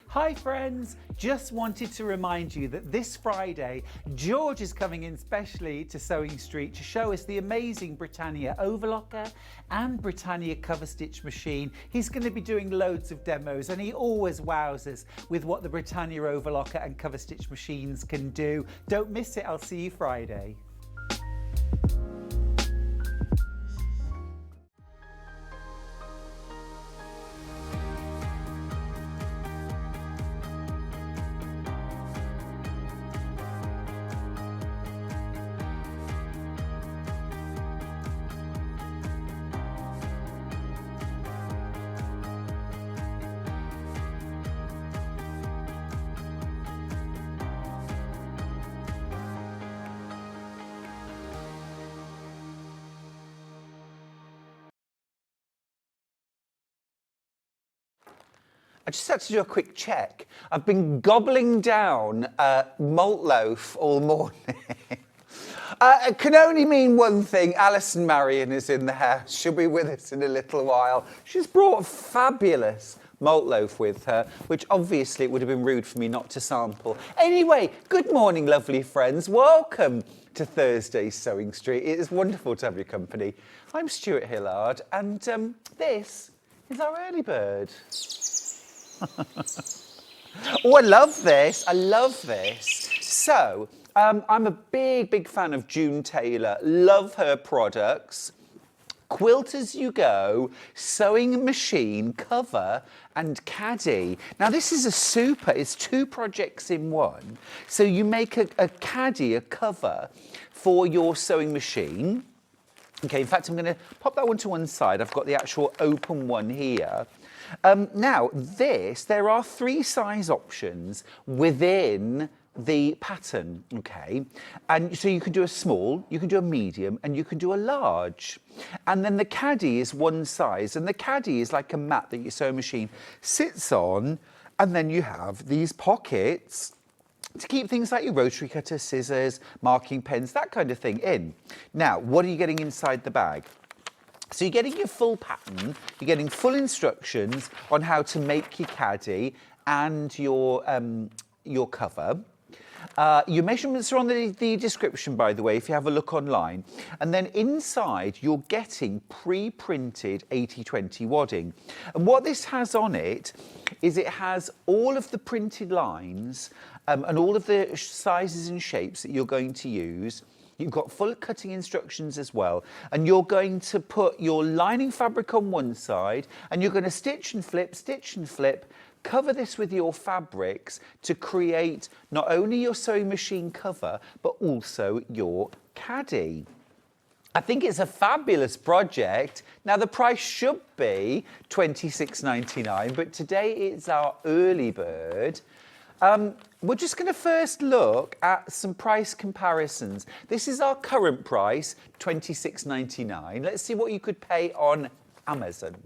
Hi friends, just wanted to remind you that this Friday, George is coming in specially to Sewing Street to show us the amazing Britannia overlocker and Britannia cover stitch machine. He's going to be doing loads of demos and he always wows us with what the Britannia overlocker and cover stitch machines can do. Don't miss it, I'll see you Friday. I just had to do a quick check. I've been gobbling down malt loaf all morning. It can only mean one thing. Allison Maryon is in the house. She'll be with us in a little while. She's brought fabulous malt loaf with her, which obviously it would have been rude for me not to sample. Anyway, good morning, lovely friends. Welcome to Thursday's Sewing Street. It is wonderful to have your company. I'm Stuart Hillard, and this is our early bird. Oh, I love this. I love this. So, I'm a big fan of June Taylor. Love her products. Quilt as you go, sewing machine, cover and caddy. Now this is a super, it's 2 projects in one. So you make a caddy, a cover for your sewing machine. Okay, in fact, I'm going to pop that one to one side. I've got the actual open one here. Now, there are 3 size options within the pattern, okay? And so you can do a small, you can do a medium, and you can do a large. And then the caddy is one size, and the caddy is like a mat that your sewing machine sits on, and then you have these pockets to keep things like your rotary cutter, scissors, marking pens, that kind of thing in. Now, what are you getting inside the bag? So you're getting your full pattern, you're getting full instructions on how to make your caddy and your cover. Your measurements are on the description, by the way, if you have a look online. And then inside, you're getting pre-printed 80/20 wadding. And what this has on it is it has all of the printed lines and all of the sizes and shapes that you're going to use. You've got full cutting instructions as well, and you're going to put your lining fabric on one side, and you're going to stitch and flip, cover this with your fabrics to create not only your sewing machine cover, but also your caddy. I think it's a fabulous project. Now the price should be £26.99, but today it's our early bird. We're just going to first look at some price comparisons. This is our current price, £26.99. Let's see what you could pay on Amazon.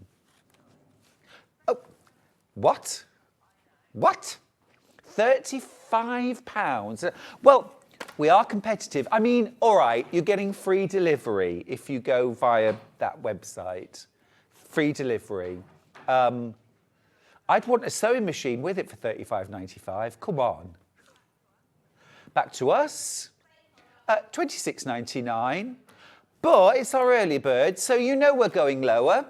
Oh, what? What? £35? Well, we are competitive. I mean, all right, you're getting free delivery if you go via that website. Free delivery. I'd want a sewing machine with it for £35.95. Come on. Back to us. £26.99. But it's our early bird, so you know we're going lower.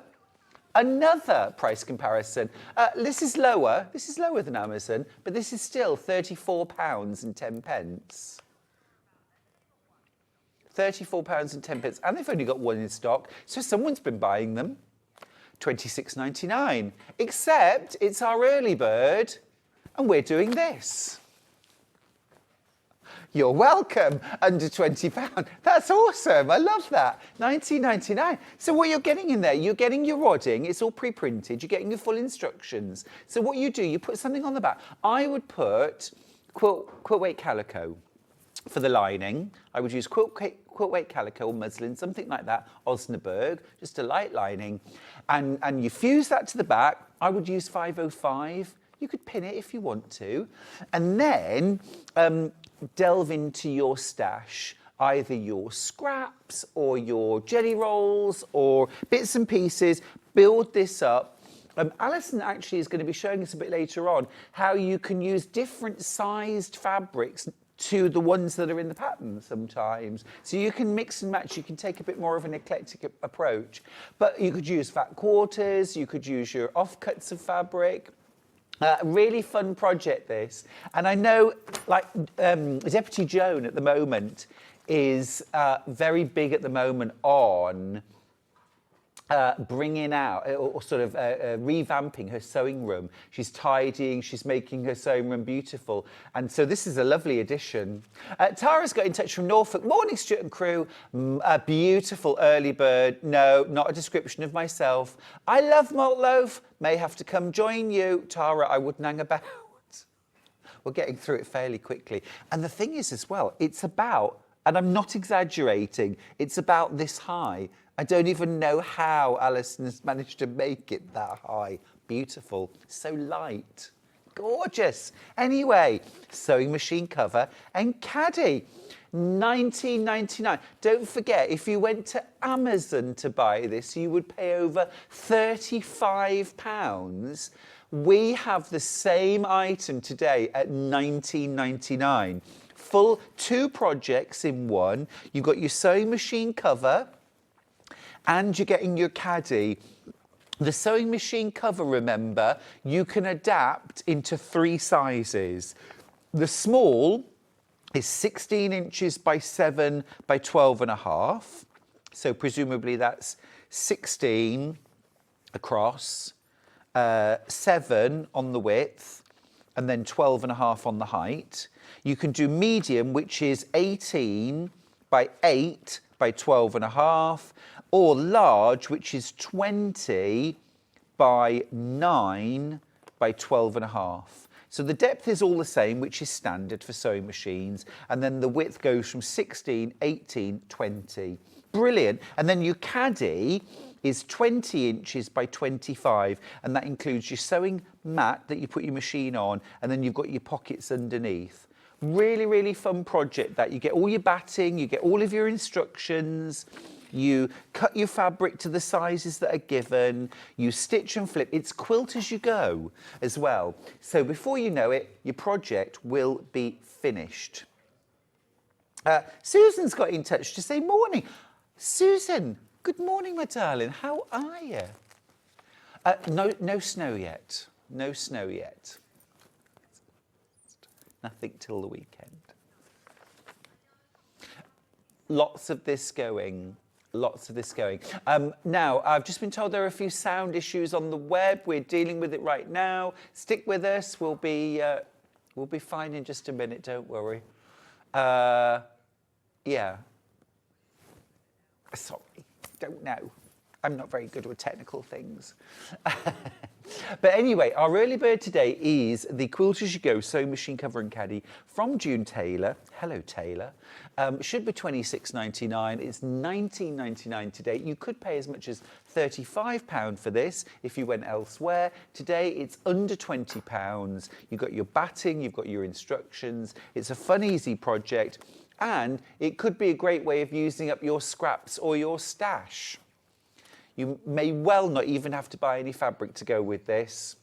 Another price comparison. This is lower. This is lower than Amazon, but this is still £34.10. £34.10. And they've only got one in stock, so someone's been buying them. £26.99, except it's our early bird and we're doing this. You're welcome, under £20. That's awesome, I love that. £19.99. So what you're getting in there, you're getting your wadding, it's all pre-printed, you're getting your full instructions. So what you do, you put something on the back. I would put quilt weight calico for the lining. I would use quilt weight calico or muslin, something like that, Osnaburg, just a light lining. And you fuse that to the back. I would use 505. You could pin it if you want to. And then delve into your stash either your scraps or your jelly rolls or bits and pieces, build this up. Alison actually is going to be showing us a bit later on how you can use different sized fabrics to the ones that are in the pattern sometimes. So you can mix and match, you can take a bit more of an eclectic approach. But you could use fat quarters, you could use your offcuts of fabric. Really fun project this. And I know like Deputy Joan at the moment is very big at the moment on bringing out or sort of revamping her sewing room. She's tidying, she's making her sewing room beautiful. And so this is a lovely addition. Tara's got in touch from Norfolk. Morning, Stuart and crew. A beautiful early bird. No, not a description of myself. I love malt loaf. May have to come join you. Tara, I wouldn't hang about. We're getting through it fairly quickly. And the thing is as well, it's about, and I'm not exaggerating, it's about this high. I don't even know how Alison has managed to make it that high. Beautiful, so light, gorgeous. Anyway, sewing machine cover and caddy, $19.99. Don't forget, if you went to Amazon to buy this, you would pay over £35. We have the same item today at $19.99. Full 2 projects in one. You've got your sewing machine cover, and you're getting your caddy. The sewing machine cover, remember, you can adapt into 3 sizes. The small is 16 inches by 7 by 12.5. So presumably that's 16 across, 7 on the width, and then 12.5 on the height. You can do medium, which is 18 by 8 by 12.5, or large, which is 20 by 9 by 12.5. So the depth is all the same, which is standard for sewing machines. And then the width goes from 16, 18, 20. Brilliant. And then your caddy is 20 inches by 25. And that includes your sewing mat that you put your machine on. And then you've got your pockets underneath. Really, really fun project that. You get all your batting, you get all of your instructions. You cut your fabric to the sizes that are given, you stitch and flip. It's quilt as you go as well. So before you know it, your project will be finished. Susan's got in touch to say morning. Susan, good morning, my darling. How are you? No snow yet. No snow yet. Nothing till the weekend. Lots of this going. Lots of this going. Now, I've just been told there are a few sound issues on the web. We're dealing with it right now. Stick with us. We'll be fine in just a minute. Don't worry. Yeah. Sorry. Don't know. I'm not very good with technical things. But anyway, our early bird today is the Quilt As You Go sewing machine cover and caddy from June Taylor. Hello, Taylor. Should be £26.99. It's £19.99 today. You could pay as much as £35 for this if you went elsewhere. Today, it's under £20. You've got your batting, you've got your instructions. It's a fun, easy project, and it could be a great way of using up your scraps or your stash. You may well not even have to buy any fabric to go with this.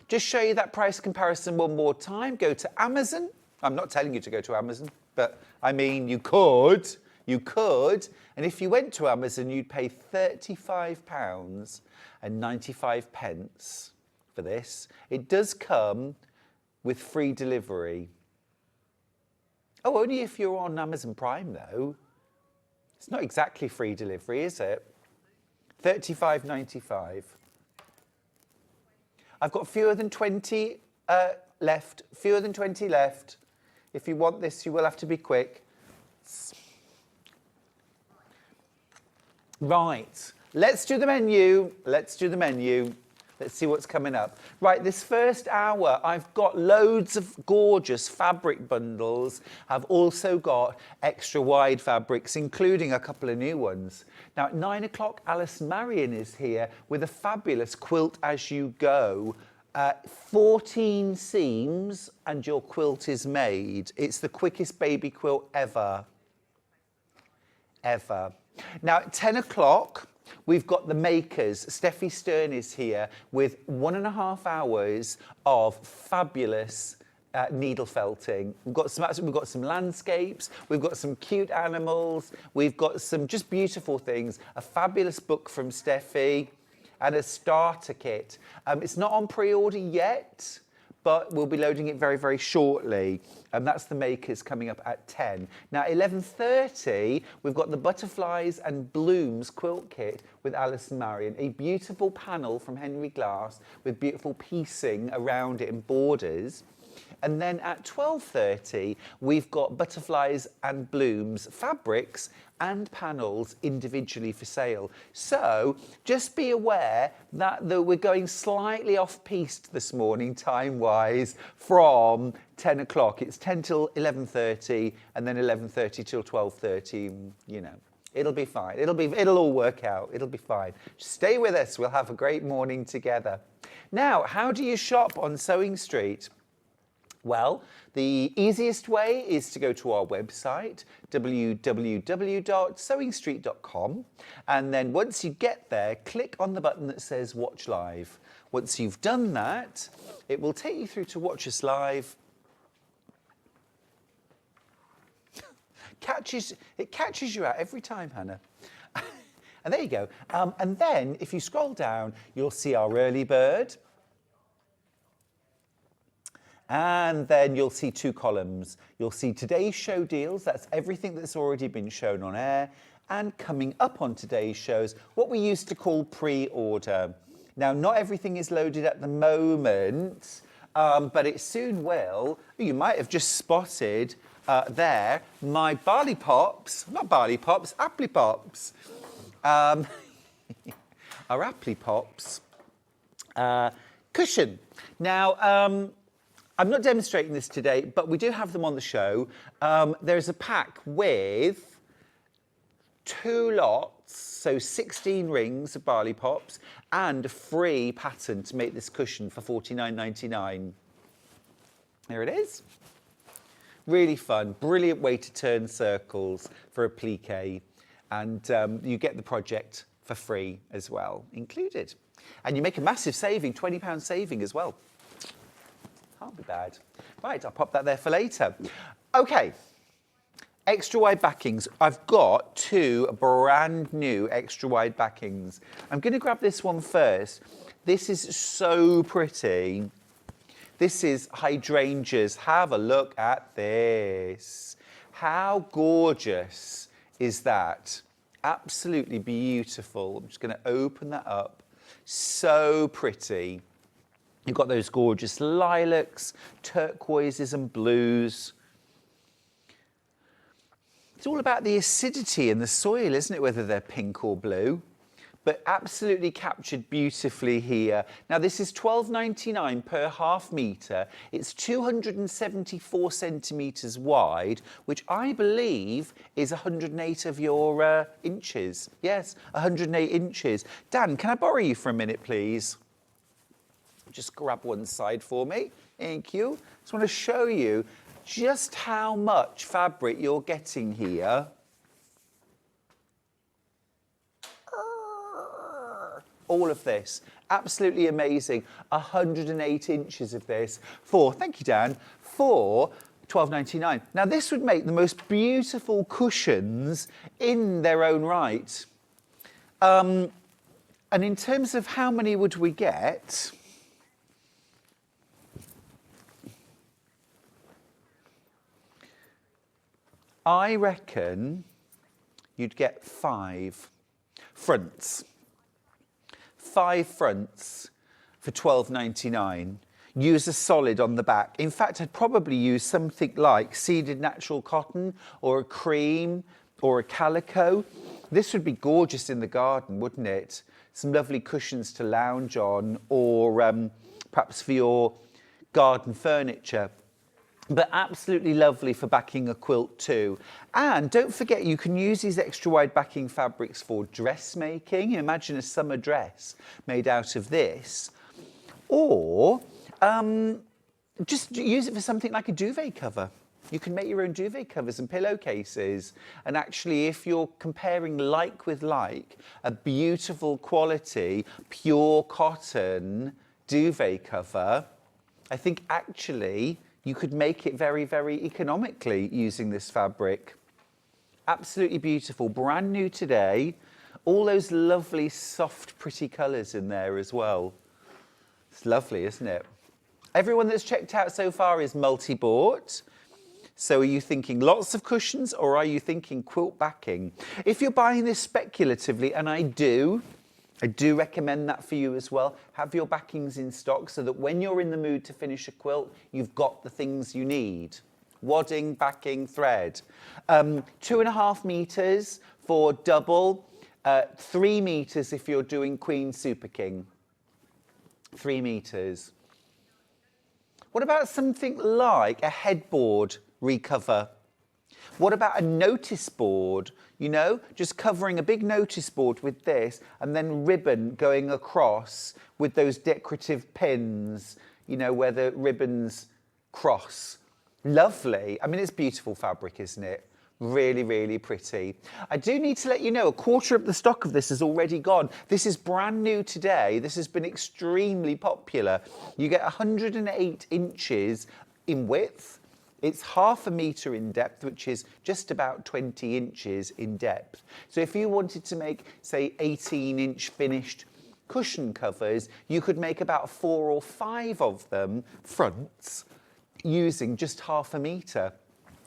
Just show you that price comparison one more time. Go to Amazon. I'm not telling you to go to Amazon, but I mean, you could. You could. And if you went to Amazon, you'd pay £35.95 for this. It does come with free delivery. Oh, only if you're on Amazon Prime, though. It's not exactly free delivery, is it? £35.95. I've got fewer than 20 left. Fewer than 20 left. If you want this, you will have to be quick. Right. Let's do the menu. Let's do the menu. Let's see what's coming up. Right, this first hour, I've got loads of gorgeous fabric bundles. I've also got extra wide fabrics, including a couple of new ones. Now, at 9 o'clock, Allison Marion is here with a fabulous Quilt As You Go. 14 seams and your quilt is made. It's the quickest baby quilt ever. ever. Now, at 10 o'clock, we've got the makers. Steffi Stern is here with 1.5 hours of fabulous needle felting. We've got some landscapes, we've got some cute animals, we've got some just beautiful things, a fabulous book from Steffi, and a starter kit. It's not on pre-order yet, but we'll be loading it very, very shortly. And that's the makers coming up at 10. Now, 11:30, we've got the Butterflies and Blooms quilt kit with Allison Marion, a beautiful panel from Henry Glass with beautiful piecing around it and borders. And then at 12:30, we've got Butterflies and Blooms fabrics and panels individually for sale. So just be aware that we're going slightly off-piste this morning, time-wise, from 10 o'clock. It's 10 till 11:30, and then 11:30 till 12:30, you know. It'll be fine. It'll all work out. It'll be fine. Just stay with us. We'll have a great morning together. Now, how do you shop on Sewing Street? Well, the easiest way is to go to our website, www.sewingstreet.com, and then once you get there, click on the button that says Watch Live. Once you've done that, it will take you through to Watch Us Live. It catches you out every time, Hannah. And there you go. And then, if you scroll down, you'll see our early bird. And then you'll see 2 columns. You'll see today's show deals, that's everything that's already been shown on air, and coming up on today's shows, what we used to call pre-order. Now, not everything is loaded at the moment, but it soon will. You might have just spotted there my Barley Pops, not Barley Pops, Appley Pops. Our Appley Pops cushion. Now, I'm not demonstrating this today, but we do have them on the show. There's a pack with 2 lots, so 16 rings of Barley Pops, and a free pattern to make this cushion for $49.99. There it is. Really fun, brilliant way to turn circles for a plique. And you get the project for free as well, included. And you make a massive saving, £20 saving as well. Can't be bad. Right, I'll pop that there for later. Okay, extra wide backings. I've got 2 brand new extra wide backings. I'm going to grab this one first. This is so pretty. This is hydrangeas. Have a look at this. How gorgeous is that? Absolutely beautiful. I'm just going to open that up. So pretty. You've got those gorgeous lilacs, turquoises and blues. It's all about the acidity in the soil, isn't it, whether they're pink or blue? But absolutely captured beautifully here. Now, this is £12.99 per half metre. It's 274 centimetres wide, which I believe is 108 of your inches. Yes, 108 inches. Dan, can I borrow you for a minute, please? Just grab one side for me. Thank you. Just want to show you just how much fabric you're getting here. All of this. Absolutely amazing. 108 inches of this for, thank you, Dan, for £12.99. Now, this would make the most beautiful cushions in their own right. And in terms of how many would we get... I reckon you'd get 5 fronts. 5 fronts for £12.99. Use a solid on the back. In fact, I'd probably use something like seeded natural cotton or a cream or a calico. This would be gorgeous in the garden, wouldn't it? Some lovely cushions to lounge on, or perhaps for your garden furniture. But absolutely lovely for backing a quilt too. And don't forget, you can use these extra wide backing fabrics for dressmaking. Imagine a summer dress made out of this. Or just use it for something like a duvet cover. You can make your own duvet covers and pillowcases. And actually, if you're comparing like with like, a beautiful quality, pure cotton duvet cover, I think actually you could make it very, very economically using this fabric. Absolutely beautiful, brand new today. All those lovely, soft, pretty colours in there as well. It's lovely, isn't it? Everyone that's checked out so far is multi-bought. So are you thinking lots of cushions or are you thinking quilt backing? If you're buying this speculatively, and I do recommend that for you as well. Have your backings in stock so that when you're in the mood to finish a quilt, you've got the things you need. Wadding, backing, thread. 2.5 meters for double, 3 meters if you're doing Queen Super King. 3 meters. What about something like a headboard recover? What about a notice board? You know, just covering a big notice board with this and then ribbon going across with those decorative pins, you know, where the ribbons cross. Lovely. I mean, it's beautiful fabric, isn't it? Really, really pretty. I do need to let you know, 1/4 of the stock of this is already gone. This is brand new today. This has been extremely popular. You get 108 inches in width. It's 1/2 meter in depth, which is just about 20 inches in depth. So if you wanted to make, say, 18-inch finished cushion covers, you could make about 4 or 5 of them, fronts, using just 1/2 meter.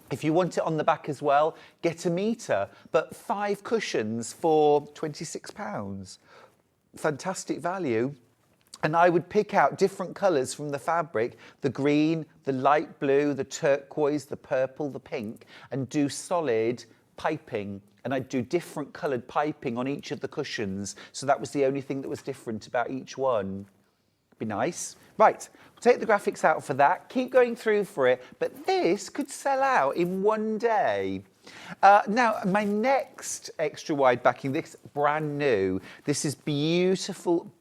If you want it on the back as well, get 1 meter, but 5 cushions for £26. Fantastic value. And I would pick out different colours from the fabric, the green, the light blue, the turquoise, the purple, the pink, and do solid piping. And I'd do different coloured piping on each of the cushions. So that was the only thing that was different about each one. Be nice. Right, we'll take the graphics out for that. Keep going through for it. But this could sell out in one day. Now, my next extra wide backing, this brand new, this is beautiful.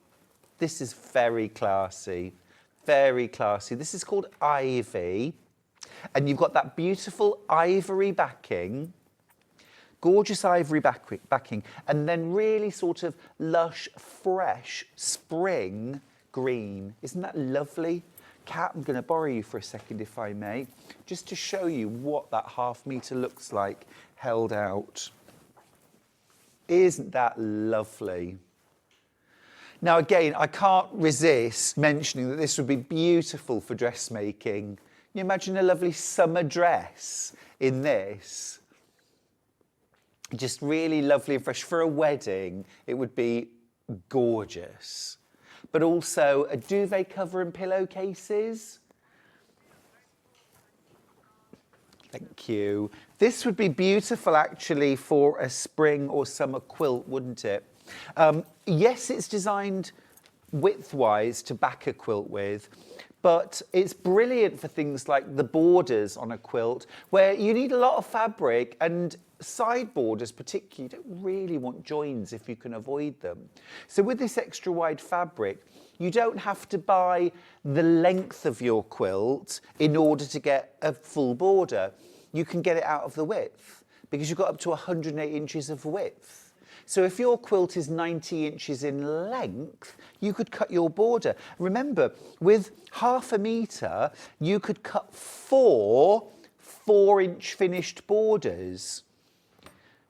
This is very classy, very classy. This is called Ivy. And you've got that beautiful ivory backing, gorgeous ivory backing, and then really sort of lush, fresh spring green. Isn't that lovely? Kat, I'm going to borrow you for a second, if I may, just to show you what that 1/2 meter looks like held out. Isn't that lovely? Now, again, I can't resist mentioning that this would be beautiful for dressmaking. Can you imagine a lovely summer dress in this? Just really lovely and fresh. For a wedding, it would be gorgeous. But also a duvet cover and pillowcases. Thank you. This would be beautiful, actually, for a spring or summer quilt, wouldn't it? Yes, it's designed width-wise to back a quilt with, but it's brilliant for things like the borders on a quilt, where you need a lot of fabric, and side borders particularly, you don't really want joins if you can avoid them. So with this extra wide fabric, you don't have to buy the length of your quilt in order to get a full border. You can get it out of the width because you've got up to 108 inches of width. So if your quilt is 90 inches in length, you could cut your border. Remember, with 1/2 meter, you could cut 4 4-inch finished borders,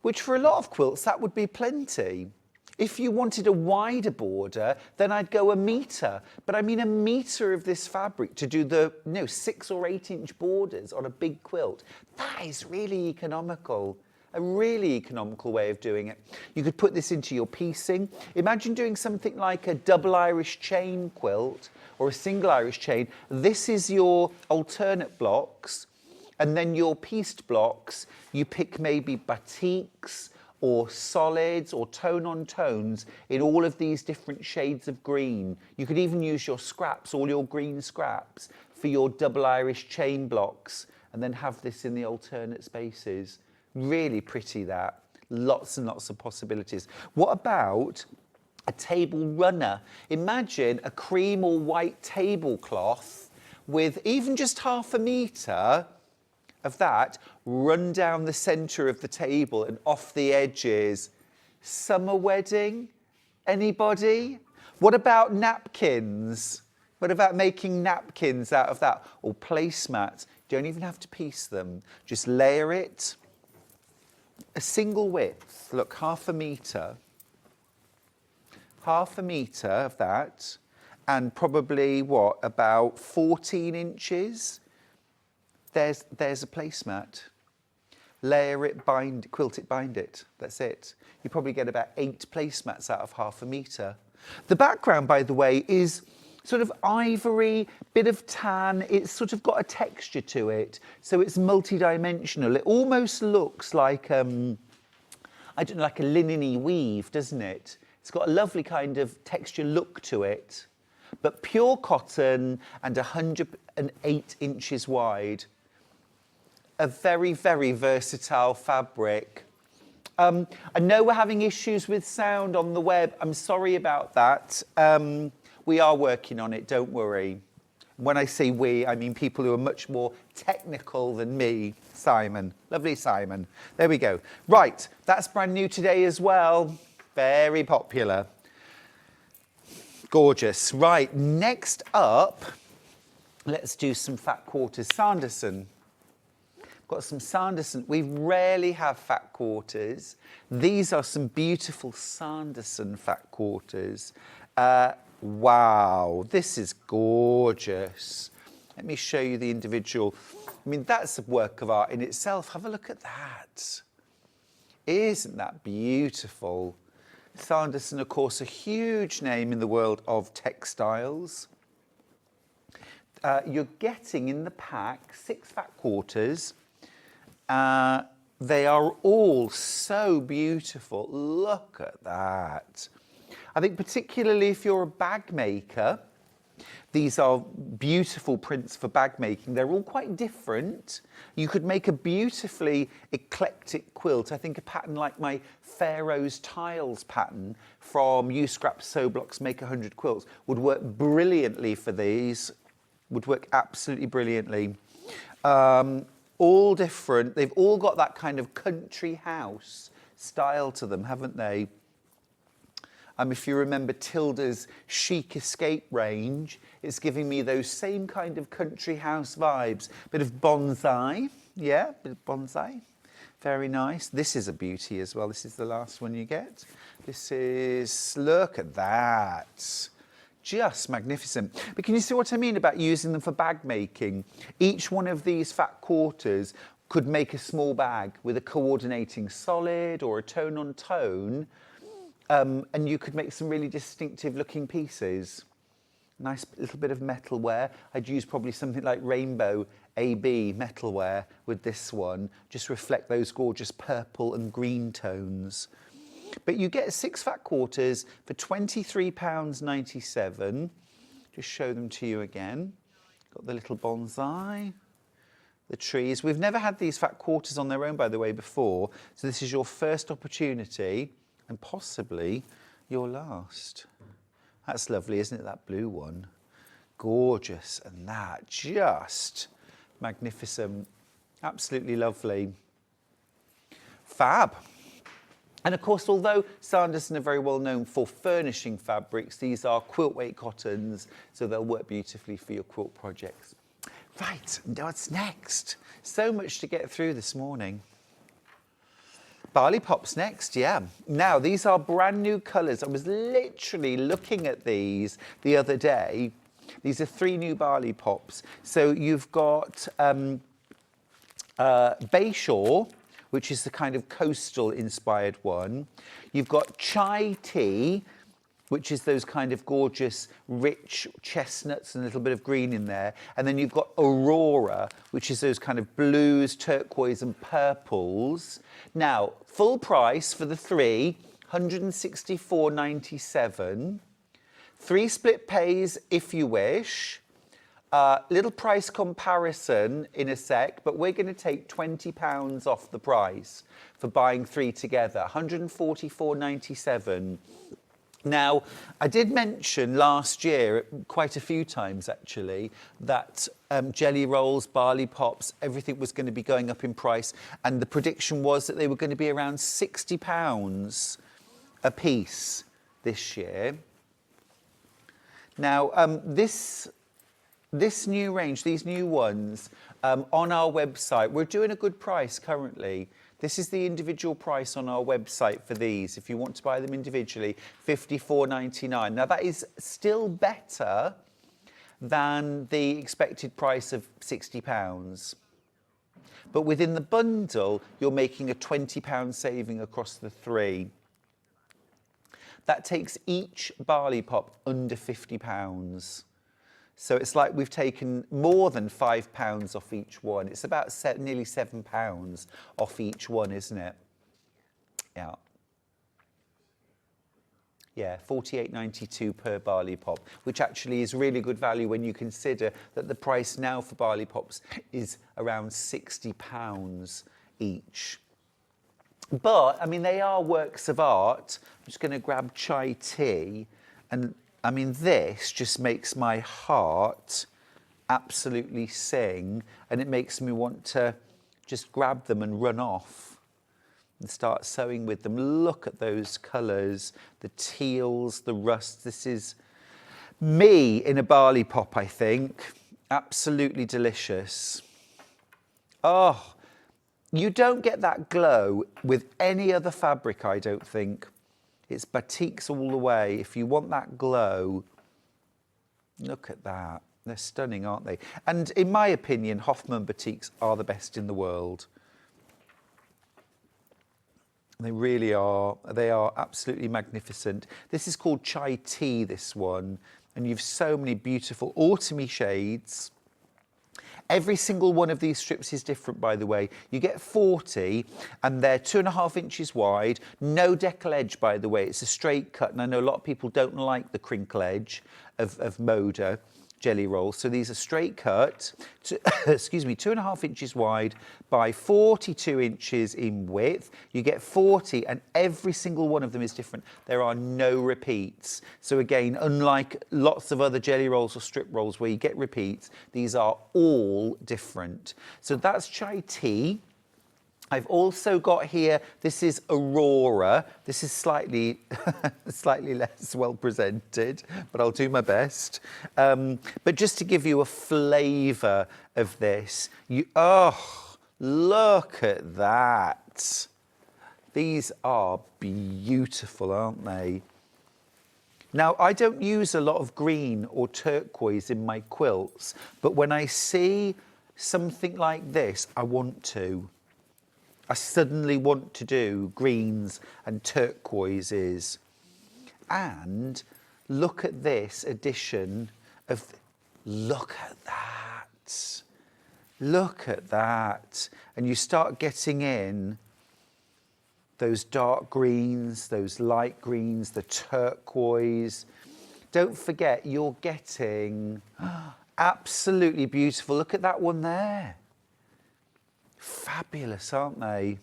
which for a lot of quilts, that would be plenty. If you wanted a wider border, then I'd go 1 meter. But I mean 1 meter of this fabric to do the 6 or 8 inch borders on a big quilt. That is really economical. A really economical way of doing it. You could put this into your piecing. Imagine doing something like a double Irish chain quilt or a single Irish chain. This is your alternate blocks, and then your pieced blocks, you pick maybe batiks or solids or tone on tones in all of these different shades of green. You could even use your scraps, all your green scraps, for your double Irish chain blocks, and then have this in the alternate spaces. Really pretty, that. Lots and lots of possibilities. What about a table runner? Imagine a cream or white tablecloth with even just 1/2 meter of that, run down the centre of the table and off the edges. Summer wedding? Anybody? What about napkins? What about making napkins out of that? Or placemats? You don't even have to piece them. Just layer it. A single width, look, 1/2 metre. 1/2 metre of that. And probably, what, about 14 inches? There's a placemat. Layer it, quilt it, bind it. That's it. You probably get about 8 placemats out of 1/2 metre. The background, by the way, is sort of ivory, bit of tan. It's sort of got a texture to it, so it's multi-dimensional. It almost looks like, I don't know, like a linen-y weave, doesn't it? It's got a lovely kind of texture look to it, but pure cotton and 108 inches wide. A very, very versatile fabric. I know we're having issues with sound on the web. I'm sorry about that. We are working on it, don't worry. When I say we, I mean people who are much more technical than me. Simon, lovely Simon. There we go. Right, that's brand new today as well. Very popular. Gorgeous. Right, next up, let's do some fat quarters. Sanderson. Got some Sanderson. We rarely have fat quarters. These are some beautiful Sanderson fat quarters. Wow, this is gorgeous. Let me show you the individual. I mean, that's a work of art in itself. Have a look at that. Isn't that beautiful? Sanderson, of course, a huge name in the world of textiles. You're getting in the pack 6 fat quarters. They are all so beautiful. Look at that. I think particularly if you're a bag maker, these are beautiful prints for bag making. They're all quite different. You could make a beautifully eclectic quilt. I think a pattern like my Pharaoh's Tiles pattern from You Scrap Sew Blocks Make 100 Quilts would work brilliantly for these. Would work absolutely brilliantly. All different. They've all got that kind of country house style to them, haven't they? If you remember Tilda's Chic Escape range, it's giving me those same kind of country house vibes. Bit of bonsai, yeah, bit of bonsai. Very nice. This is a beauty as well. This is the last one you get. This is, look at that. Just magnificent. But can you see what I mean about using them for bag making? Each one of these fat quarters could make a small bag with a coordinating solid or a tone on tone. And you could make some really distinctive looking pieces. Nice little bit of metalware. I'd use probably something like Rainbow AB metalware with this one. Just reflect those gorgeous purple and green tones. But you get 6 fat quarters for £23.97. Just show them to you again. Got the little bonsai, the trees. We've never had these fat quarters on their own, by the way, before. So this is your first opportunity. And possibly your last. That's lovely, isn't it, that blue one? Gorgeous, and that just magnificent. Absolutely lovely. Fab. And of course, although Sanderson are very well known for furnishing fabrics, these are quilt weight cottons, so they'll work beautifully for your quilt projects. Right, what's next? So much to get through this morning. Barley Pops next, yeah. Now, these are brand new colours. I was literally looking at these the other day. These are 3 new Barley Pops. So you've got Bayshore, which is the kind of coastal inspired one. You've got Chai Tea, which is those kind of gorgeous, rich chestnuts and a little bit of green in there. And then you've got Aurora, which is those kind of blues, turquoise and purples. Now, full price for the 3, £164.97. 3 split pays if you wish. Little price comparison in a sec, but we're going to take £20 off the price for buying 3 together, £144.97. Now, I did mention last year, quite a few times actually, that jelly rolls, barley pops, everything was going to be going up in price. And the prediction was that they were going to be around £60 a piece this year. Now, this new range, these new ones, on our website, we're doing a good price currently. This is the individual price on our website for these. If you want to buy them individually, £54.99. Now that is still better than the expected price of £60. But within the bundle, you're making a £20 saving across the three. That takes each barley pop under £50. So it's like we've taken more than £5 off each one. It's about nearly £7 off each one, isn't it? Yeah. Yeah, 48.92 per barley pop, which actually is really good value when you consider that the price now for barley pops is around £60 each. But, I mean, they are works of art. I'm just going to grab chai tea, and I mean, this just makes my heart absolutely sing, and it makes me want to just grab them and run off and start sewing with them. Look at those colours, the teals, the rust. This is me in a barley pop, I think. Absolutely delicious. Oh, you don't get that glow with any other fabric, I don't think. It's batiks all the way. If you want that glow, look at that. They're stunning, aren't they? And in my opinion, Hoffman batiks are the best in the world. They really are. They are absolutely magnificent. This is called Chai Tea, this one. And you've so many beautiful autumny shades. Every single one of these strips is different, by the way. You get 40, and they're 2.5 inches wide. No decal edge, by the way. It's a straight cut, and I know a lot of people don't like the crinkle edge of Moda jelly rolls. So these are straight cut, excuse me, 2.5 inches wide by 42 inches in width. You get 40, and every single one of them is different. There are no repeats. So again, unlike lots of other jelly rolls or strip rolls where you get repeats, these are all different. So that's chai tea. I've also got here, this is Aurora. This is slightly less well presented, but I'll do my best. But just to give you a flavour of this, oh, look at that. These are beautiful, aren't they? Now, I don't use a lot of green or turquoise in my quilts, but when I see something like this, I want to. I suddenly want to do greens and turquoises. And look at this addition of, look at that. Look at that. And you start getting in those dark greens, those light greens, the turquoise. Don't forget, you're getting absolutely beautiful. Look at that one there. Fabulous, aren't they?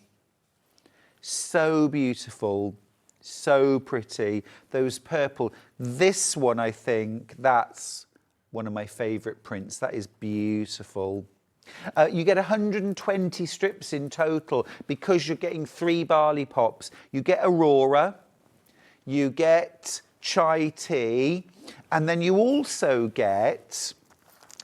So beautiful, so pretty. Those purple. This one, I think, that's one of my favourite prints. That is beautiful. You get 120 strips in total because you're getting 3 barley pops. You get Aurora, you get chai tea, and then you also get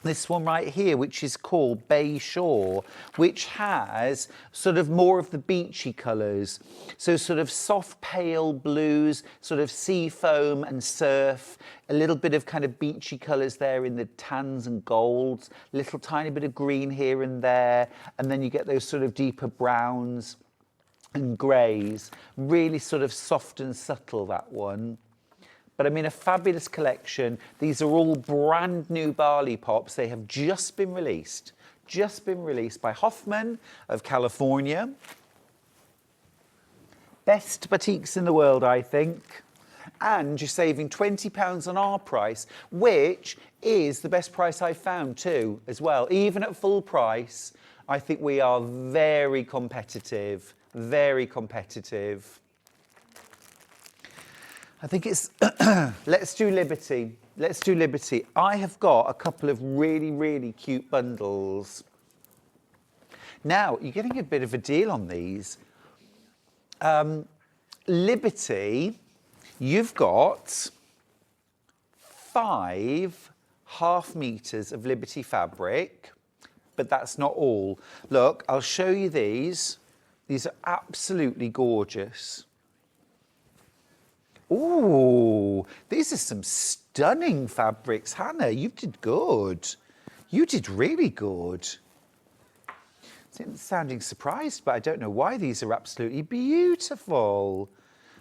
this one right here, which is called Bay Shore, which has sort of more of the beachy colours. So sort of soft pale blues, sort of sea foam and surf, a little bit of kind of beachy colours there in the tans and golds, little tiny bit of green here and there, and then you get those sort of deeper browns and greys. Really sort of soft and subtle, that one. But I mean, a fabulous collection. These are all brand new barley pops. They have just been released by Hoffman of California. Best batiks in the world, I think. And you're saving £20 on our price, which is the best price I've found too, as well. Even at full price, I think we are very competitive, very competitive. I think it's, let's do Liberty. Let's do Liberty. I have got a couple of really, really cute bundles. Now, you're getting a bit of a deal on these. Liberty, you've got 5 half meters of Liberty fabric, but that's not all. Look, I'll show you these. These are absolutely gorgeous. Ooh, these are some stunning fabrics. Hannah, you did good. You did really good. I'm sounding surprised, but I don't know why. These are absolutely beautiful.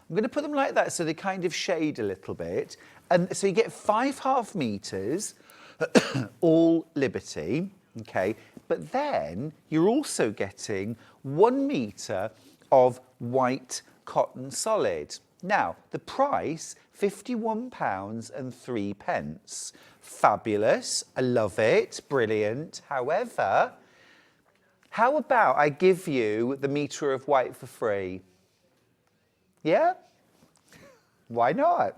I'm going to put them like that so they kind of shade a little bit. And so you get 5 half meters, all Liberty, okay? But then you're also getting 1 meter of white cotton solid. Now, the price, £51.03. Fabulous. I love it. Brilliant. However, how about I give you the meter of white for free? Yeah? Why not?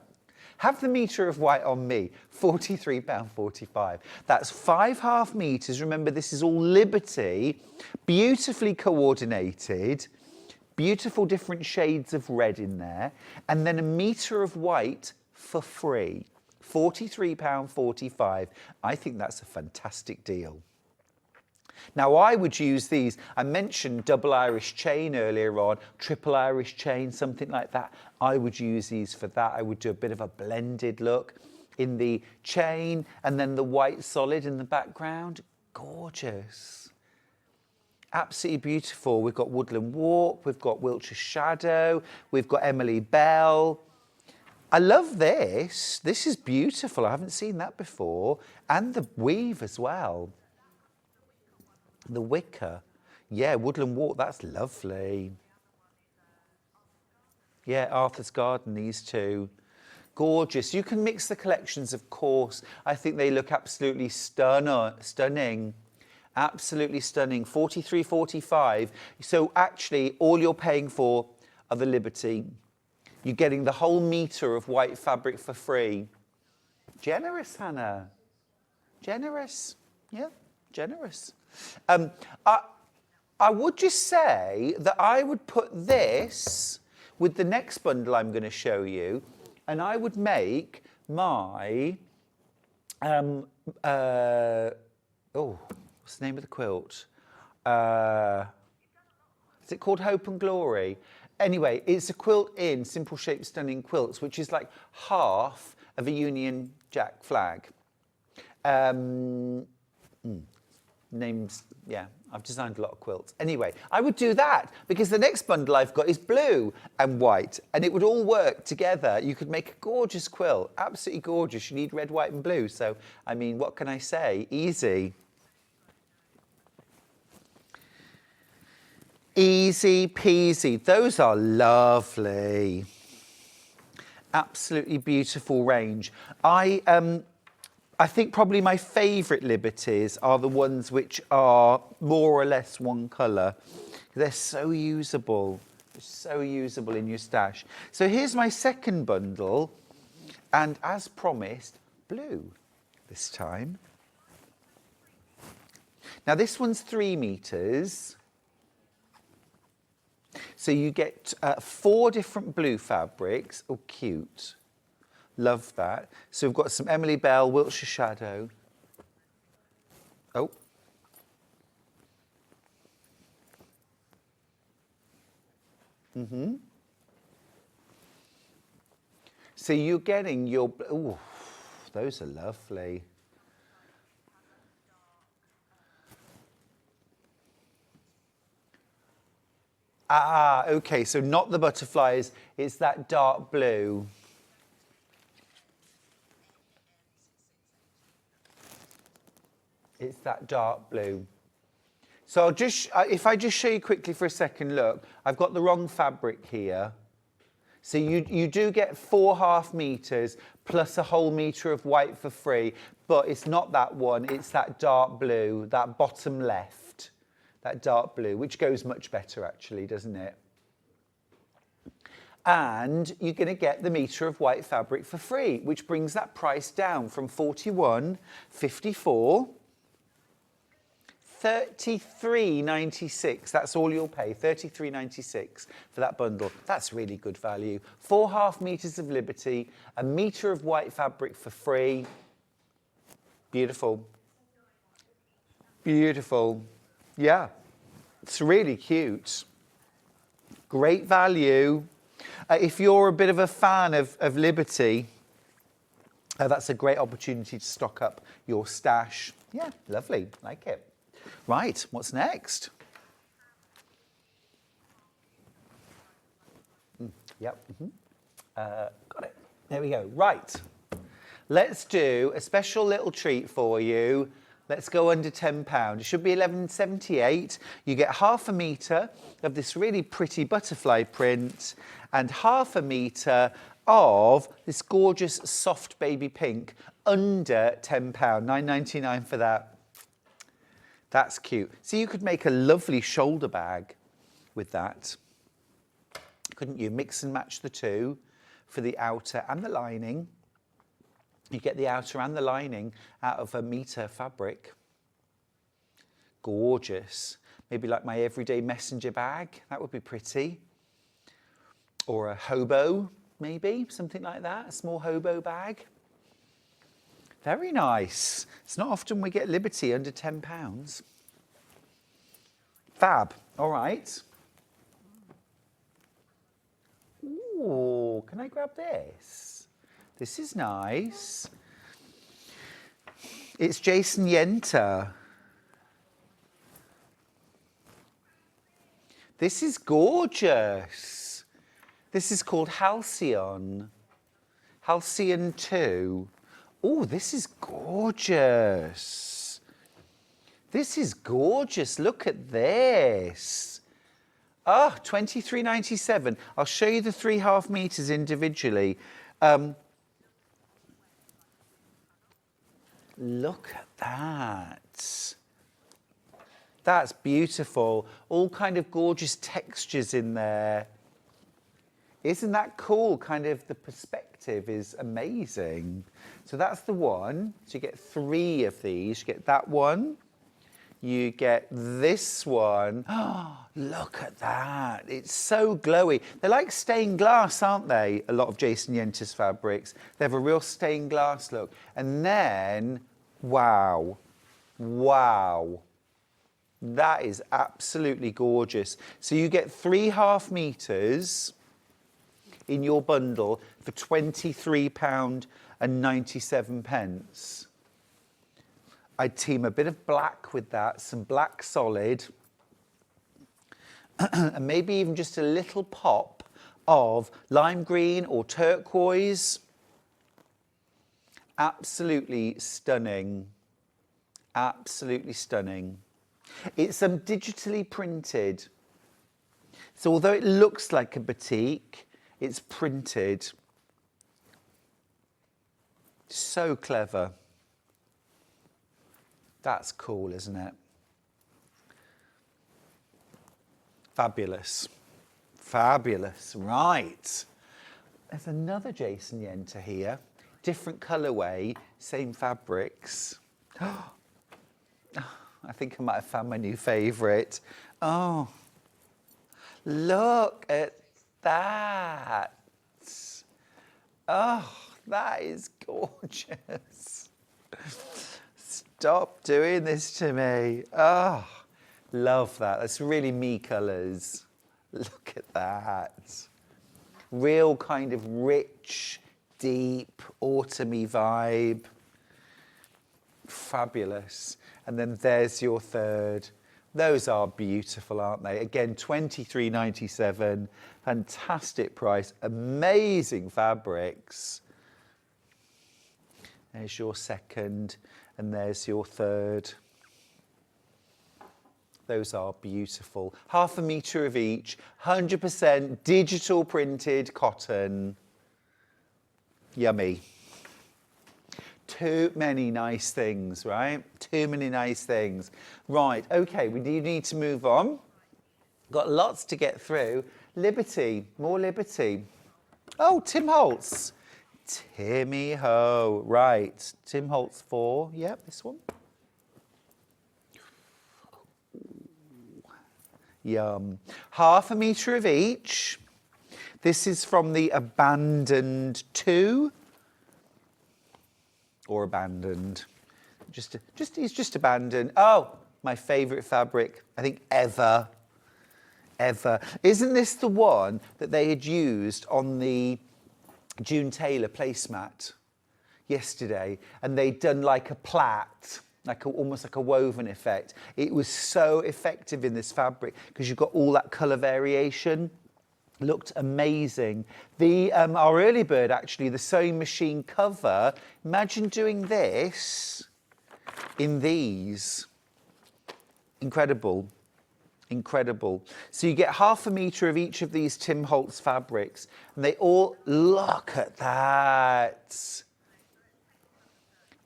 Have the meter of white on me, £43.45. That's 5 half meters. Remember, this is all Liberty, beautifully coordinated, beautiful different shades of red in there, and then a meter of white for free, £43.45. I think that's a fantastic deal. Now, I would use these. I mentioned double Irish chain earlier on, triple Irish chain, something like that. I would use these for that. I would do a bit of a blended look in the chain and then the white solid in the background. Gorgeous. Absolutely beautiful. We've got Woodland Walk, we've got Wiltshire Shadow, we've got Emily Bell. I love this. This is beautiful. I haven't seen that before. And the weave as well. The wicker. Yeah, Woodland Walk, that's lovely. Yeah, Arthur's Garden, these two. Gorgeous. You can mix the collections, of course. I think they look absolutely stunning. Absolutely stunning. 43.45. So actually, all you're paying for are the Liberty. You're getting the whole meter of white fabric for free. Generous, Hannah. Generous. Yeah, generous. I would just say that I would put this with the next bundle I'm going to show you, and I would make my, what's the name of the quilt? Is it called Hope and Glory? Anyway, it's a quilt in Simple Shape Stunning Quilts, which is like half of a Union Jack flag. Names, yeah, I've designed a lot of quilts. Anyway, I would do that because the next bundle I've got is blue and white and it would all work together. You could make a gorgeous quilt, absolutely gorgeous. You need red, white and blue. So, I mean, what can I say? Easy. Easy peasy. Those are lovely. Absolutely beautiful range. I think probably my favourite Liberties are the ones which are more or less one colour. They're so usable. They're so usable in your stash. So here's my second bundle. And as promised, blue this time. Now this one's 3 meters. So you get 4 different blue fabrics. Oh, cute. Love that. So we've got some Emily Bell, Wiltshire Shadow. Oh. So you're getting your, oh, those are lovely. Ah, okay, so not the butterflies, it's that dark blue. It's that dark blue. So I'll just, if I just show you quickly for a second, look, I've got the wrong fabric here. So you do get 4 half meters plus a whole meter of white for free, but it's not that one, it's that dark blue, that bottom left, that dark blue, which goes much better actually, doesn't it? And you're going to get the metre of white fabric for free, which brings that price down from £41.54, £33.96. That's all you'll pay, £33.96 for that bundle. That's really good value. 4.5 metres of Liberty, a metre of white fabric for free. Beautiful. Beautiful. Yeah, it's really cute. Great value. If you're a bit of a fan of Liberty, that's a great opportunity to stock up your stash. Yeah, lovely, like it. Right, what's next? Yep, got it. There we go. Right, let's do a special little treat for you. Let's go under £10. It should be £11.78. You get 1/2 metre of this really pretty butterfly print and 1/2 metre of this gorgeous soft baby pink under £10. £9.99 for that. That's cute. So you could make a lovely shoulder bag with that, couldn't you? Mix and match the two for the outer and the lining. You get the outer and the lining out of 1 metre fabric. Gorgeous. Maybe like my everyday messenger bag. That would be pretty. Or a hobo, maybe, something like that. A small hobo bag. Very nice. It's not often we get Liberty under £10. Fab. All right. Ooh, can I grab this? This is nice. It's Jason Yenter. This is gorgeous. This is called Halcyon. Halcyon 2. Oh, this is gorgeous. This is gorgeous. Look at this. Oh, £23.97. I'll show you the 3.5 metres individually. Look at that. That's beautiful. All kind of gorgeous textures in there. Isn't that cool? Kind of the perspective is amazing. So that's the one. So you get 3 of these. You get that one. You get this one. Oh, look at that. It's so glowy. They're like stained glass, aren't they? A lot of Jason Yenter's fabrics. They have a real stained glass look. And then, wow. Wow. That is absolutely gorgeous. So you get 3.5 metres in your bundle for £23.97. I'd team a bit of black with that, some black solid, and maybe even just a little pop of lime green or turquoise. Absolutely stunning. Absolutely stunning. It's digitally printed. So although it looks like a batik, it's printed. So clever. That's cool, isn't it? Fabulous. Fabulous. Right. There's another Jason Yenter here. Different colourway, same fabrics. I think I might have found my new favourite. Oh, look at that. Oh, that is gorgeous. Stop doing this to me. Oh, love that. That's really me colours. Look at that. Real kind of rich, deep, autumny vibe. Fabulous. And then there's your third. Those are beautiful, aren't they? Again, £23.97. Fantastic price. Amazing fabrics. There's your second. And there's your third. Those are beautiful. 1/2 metre of each, 100% digital printed cotton. Yummy. Too many nice things, right? Too many nice things. Right, okay, we do need to move on. Got lots to get through. Liberty, more Liberty. Oh, Tim Holtz. Timmy Ho. Right. Tim Holtz 4. Yep, this one. Yum. Half a metre of each. This is from the Abandoned 2. Or Abandoned. He's just abandoned. Oh, my favourite fabric, I think, ever. Isn't this the one that they had used on the June Taylor placemat yesterday? And they'd done like a plait, almost like a woven effect. It was so effective in this fabric because you've got all that colour variation. Looked amazing. Our early bird, actually, the sewing machine cover, imagine doing this in these. Incredible. So you get half a metre of each of these Tim Holtz fabrics, and they all, look at that.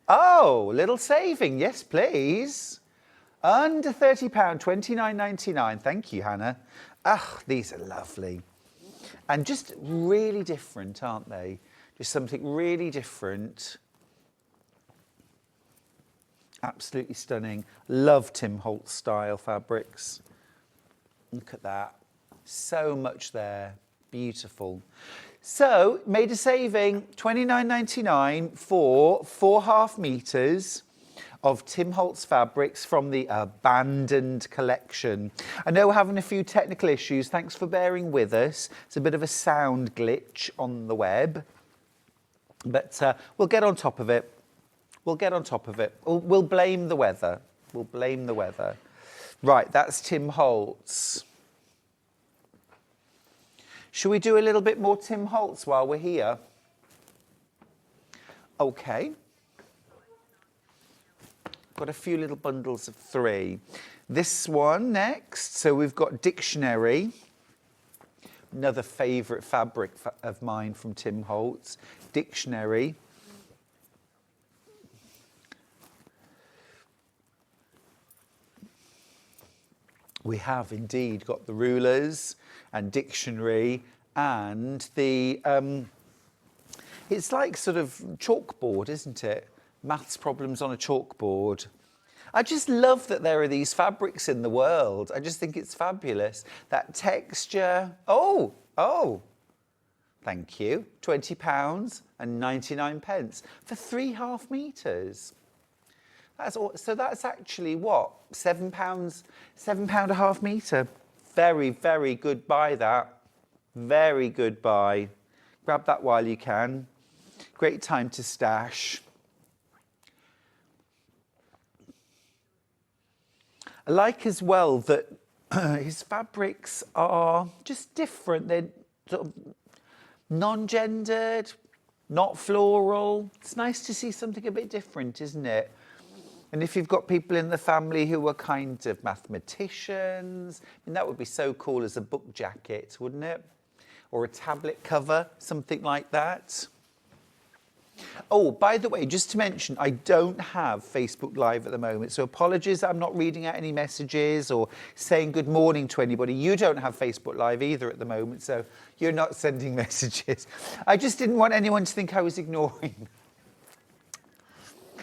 Oh, little saving, yes please. Under £30, £29.99. Thank you, Hannah. Ah, these are lovely. And just really different, aren't they? Just something really different. Absolutely stunning. Love Tim Holtz style fabrics. Look at that. So much there. Beautiful. So, made a saving, £29.99 for 4.5 metres of Tim Holtz fabrics from the Abandoned collection. I know we're having a few technical issues. Thanks for bearing with us. It's a bit of a sound glitch on the web. But we'll get on top of it. We'll blame the weather. Right, that's Tim Holtz. Should we do a little bit more Tim Holtz while we're here? Okay. Got a few little bundles of 3. This one next. So we've got Dictionary. Another favourite fabric of mine from Tim Holtz. Dictionary. We have indeed got the rulers and Dictionary and the, it's like sort of chalkboard, isn't it? Maths problems on a chalkboard. I just love that there are these fabrics in the world. I just think it's fabulous. That texture. Oh, thank you. £20.99 for 3.5 metres. So that's actually what? £7 a half metre. Very, very good buy, that. Very good buy. Grab that while you can. Great time to stash. I like as well that his fabrics are just different. They're sort of non-gendered, not floral. It's nice to see something a bit different, isn't it? And if you've got people in the family who are kind of mathematicians, I mean, that would be so cool as a book jacket, wouldn't it? Or a tablet cover, something like that. Oh, by the way, just to mention, I don't have Facebook Live at the moment, so apologies I'm not reading out any messages or saying good morning to anybody. You don't have Facebook Live either at the moment, so you're not sending messages. I just didn't want anyone to think I was ignoring.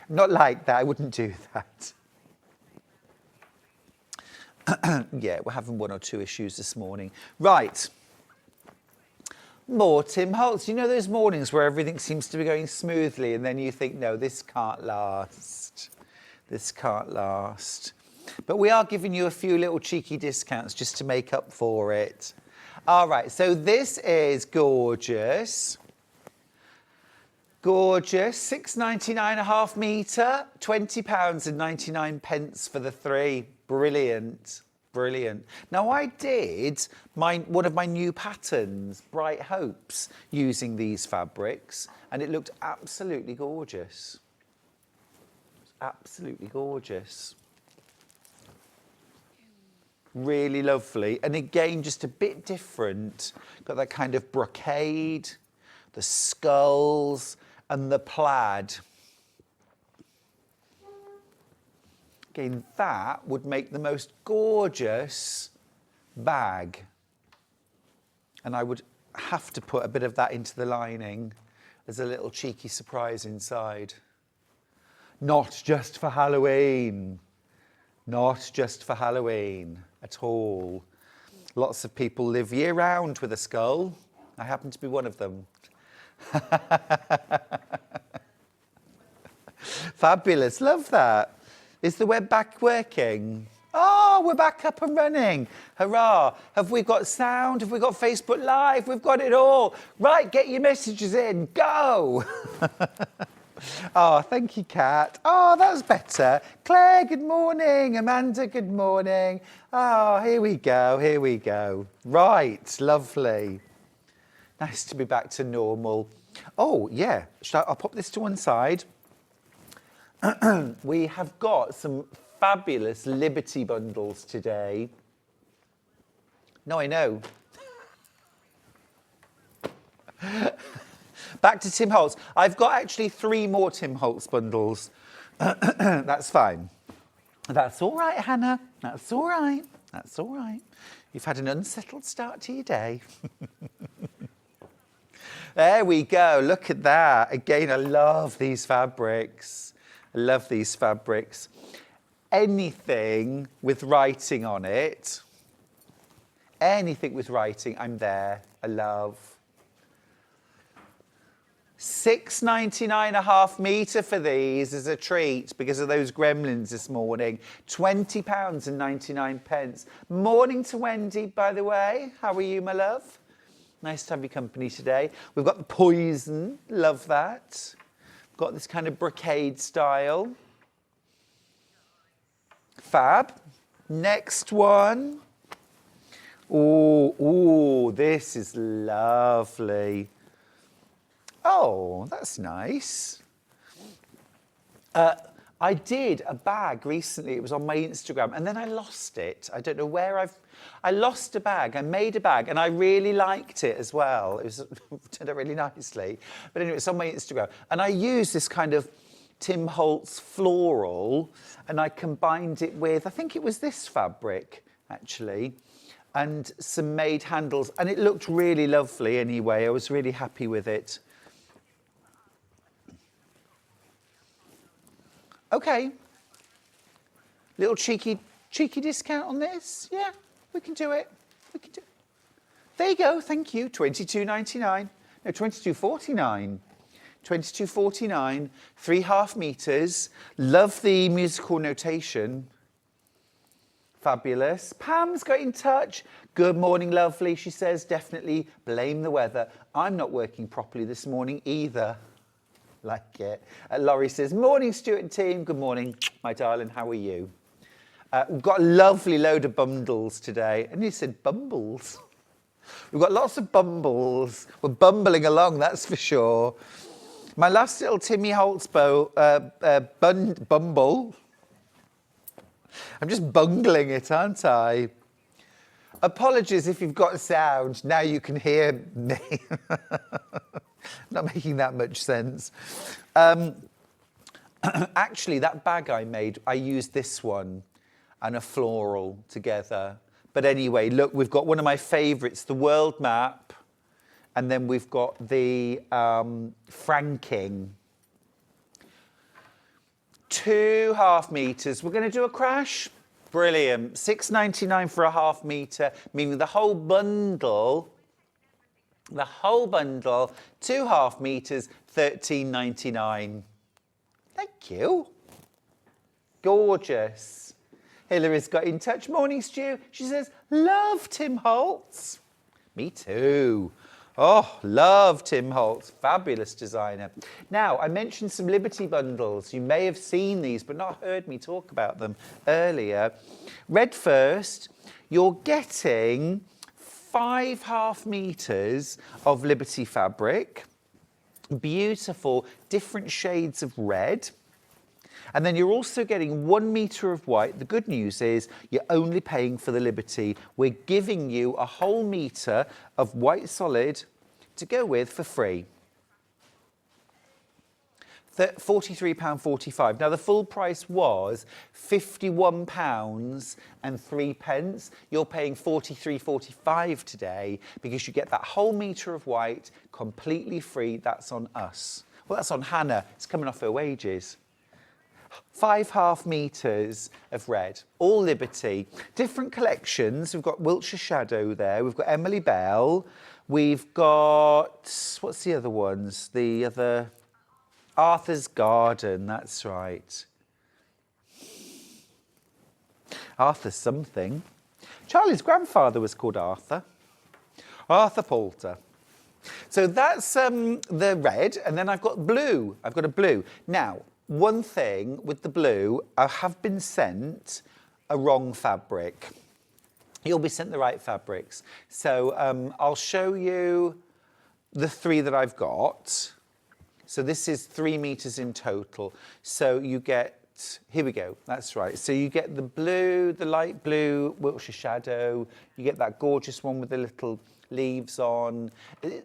Not like that, I wouldn't do that. Yeah, we're having 1 or 2 issues this morning. Right. More Tim Holtz. You know those mornings where everything seems to be going smoothly and then you think, no, this can't last. This can't last. But we are giving you a few little cheeky discounts just to make up for it. All right, so this is gorgeous. Gorgeous, £6.99 a half metre, £20.99 for the 3. Brilliant, brilliant. Now I did one of my new patterns, Bright Hopes, using these fabrics, and it looked absolutely gorgeous. Absolutely gorgeous. Really lovely, and again, just a bit different. Got that kind of brocade, the skulls, and the plaid. Again, that would make the most gorgeous bag. And I would have to put a bit of that into the lining as a little cheeky surprise inside. Not just for Halloween. Not just for Halloween at all. Lots of people live year-round with a skull. I happen to be one of them. Fabulous, love that. Is the web back working? Oh, we're back up and running. Hurrah. Have we got sound? Have we got Facebook Live? We've got it all. Right, get your messages in. Go. Oh, thank you, Kat. Oh, that was better. Claire, good morning. Amanda, good morning. Oh, here we go, here we go. Right, lovely. Nice to be back to normal. Oh, yeah, I'll pop this to one side. We have got some fabulous Liberty bundles today. No, I know. Back to Tim Holtz. I've got actually 3 more Tim Holtz bundles. That's fine. That's all right, Hannah. That's all right. That's all right. You've had an unsettled start to your day. There we go. Look at that. Again, I love these fabrics. I love these fabrics. Anything with writing on it, anything with writing, I'm there. I love. $6.99 a half metre for these as a treat because of those gremlins this morning. £20.99. Morning to Wendy, by the way. How are you, my love? Nice to have your company today. We've got the poison. Love that. Got this kind of brocade style. Fab. Next one. Oh, this is lovely. Oh, that's nice. I did a bag recently. It was on my Instagram, and then I lost it. I don't know where I lost a bag. I made a bag, and I really liked it as well. It turned out really nicely. But anyway, it's on my Instagram, and I used this kind of Tim Holtz floral, and I combined it with, I think it was this fabric, actually, and some made handles, and it looked really lovely anyway. I was really happy with it. Okay, little cheeky discount on this. Yeah, we can do it. We can do it. There you go. Thank you. $22.99. No, $22.49. $22.49. 3 half meters. Love the musical notation. Fabulous. Pam's got in touch. Good morning, lovely. She says, definitely blame the weather. I'm not working properly this morning either. Like it. Laurie says, morning, Stuart and team. Good morning, my darling. How are you? We've got a lovely load of bundles today. And you said bumbles. We've got lots of bumbles. We're bumbling along, that's for sure. My last little Timmy Holtz bumble. I'm just bungling it, aren't I? Apologies if you've got sound. Now you can hear me. Not making that much sense. Actually, that bag I made, I used this one and a floral together. But anyway, look, we've got one of my favourites, the world map. And then we've got the franking. 2 half meters. We're going to do a crash. Brilliant. $6.99 for a half meter, meaning the whole bundle, 2 half meters, $13.99. Thank you. Gorgeous. Hillary's got in touch. Morning, Stu. She says, love Tim Holtz. Me too. Oh, love Tim Holtz. Fabulous designer. Now, I mentioned some Liberty bundles. You may have seen these, but not heard me talk about them earlier. Read first, you're getting 5 half meters of Liberty fabric. Beautiful, different shades of red. And then you're also getting 1 meter of white. The good news is you're only paying for the Liberty. We're giving you a whole meter of white solid to go with for free. £43.45. Now, the full price was £51.03. You're paying £43.45 today because you get that whole metre of white completely free. That's on us. Well, that's on Hannah. It's coming off her wages. 5 half metres of red, all Liberty. Different collections. We've got Wiltshire Shadow there. We've got Emily Bell. We've got, what's the other ones? The other, Arthur's Garden, that's right. Arthur something. Charlie's grandfather was called Arthur. Arthur Poulter. So that's the red, and then I've got blue. I've got a blue. Now, one thing with the blue, I have been sent a wrong fabric. You'll be sent the right fabrics. So I'll show you the 3 that I've got. So this is 3 metres in total. So you get, here we go, that's right. So you get the blue, the light blue, Wiltshire Shadow. You get that gorgeous one with the little leaves on.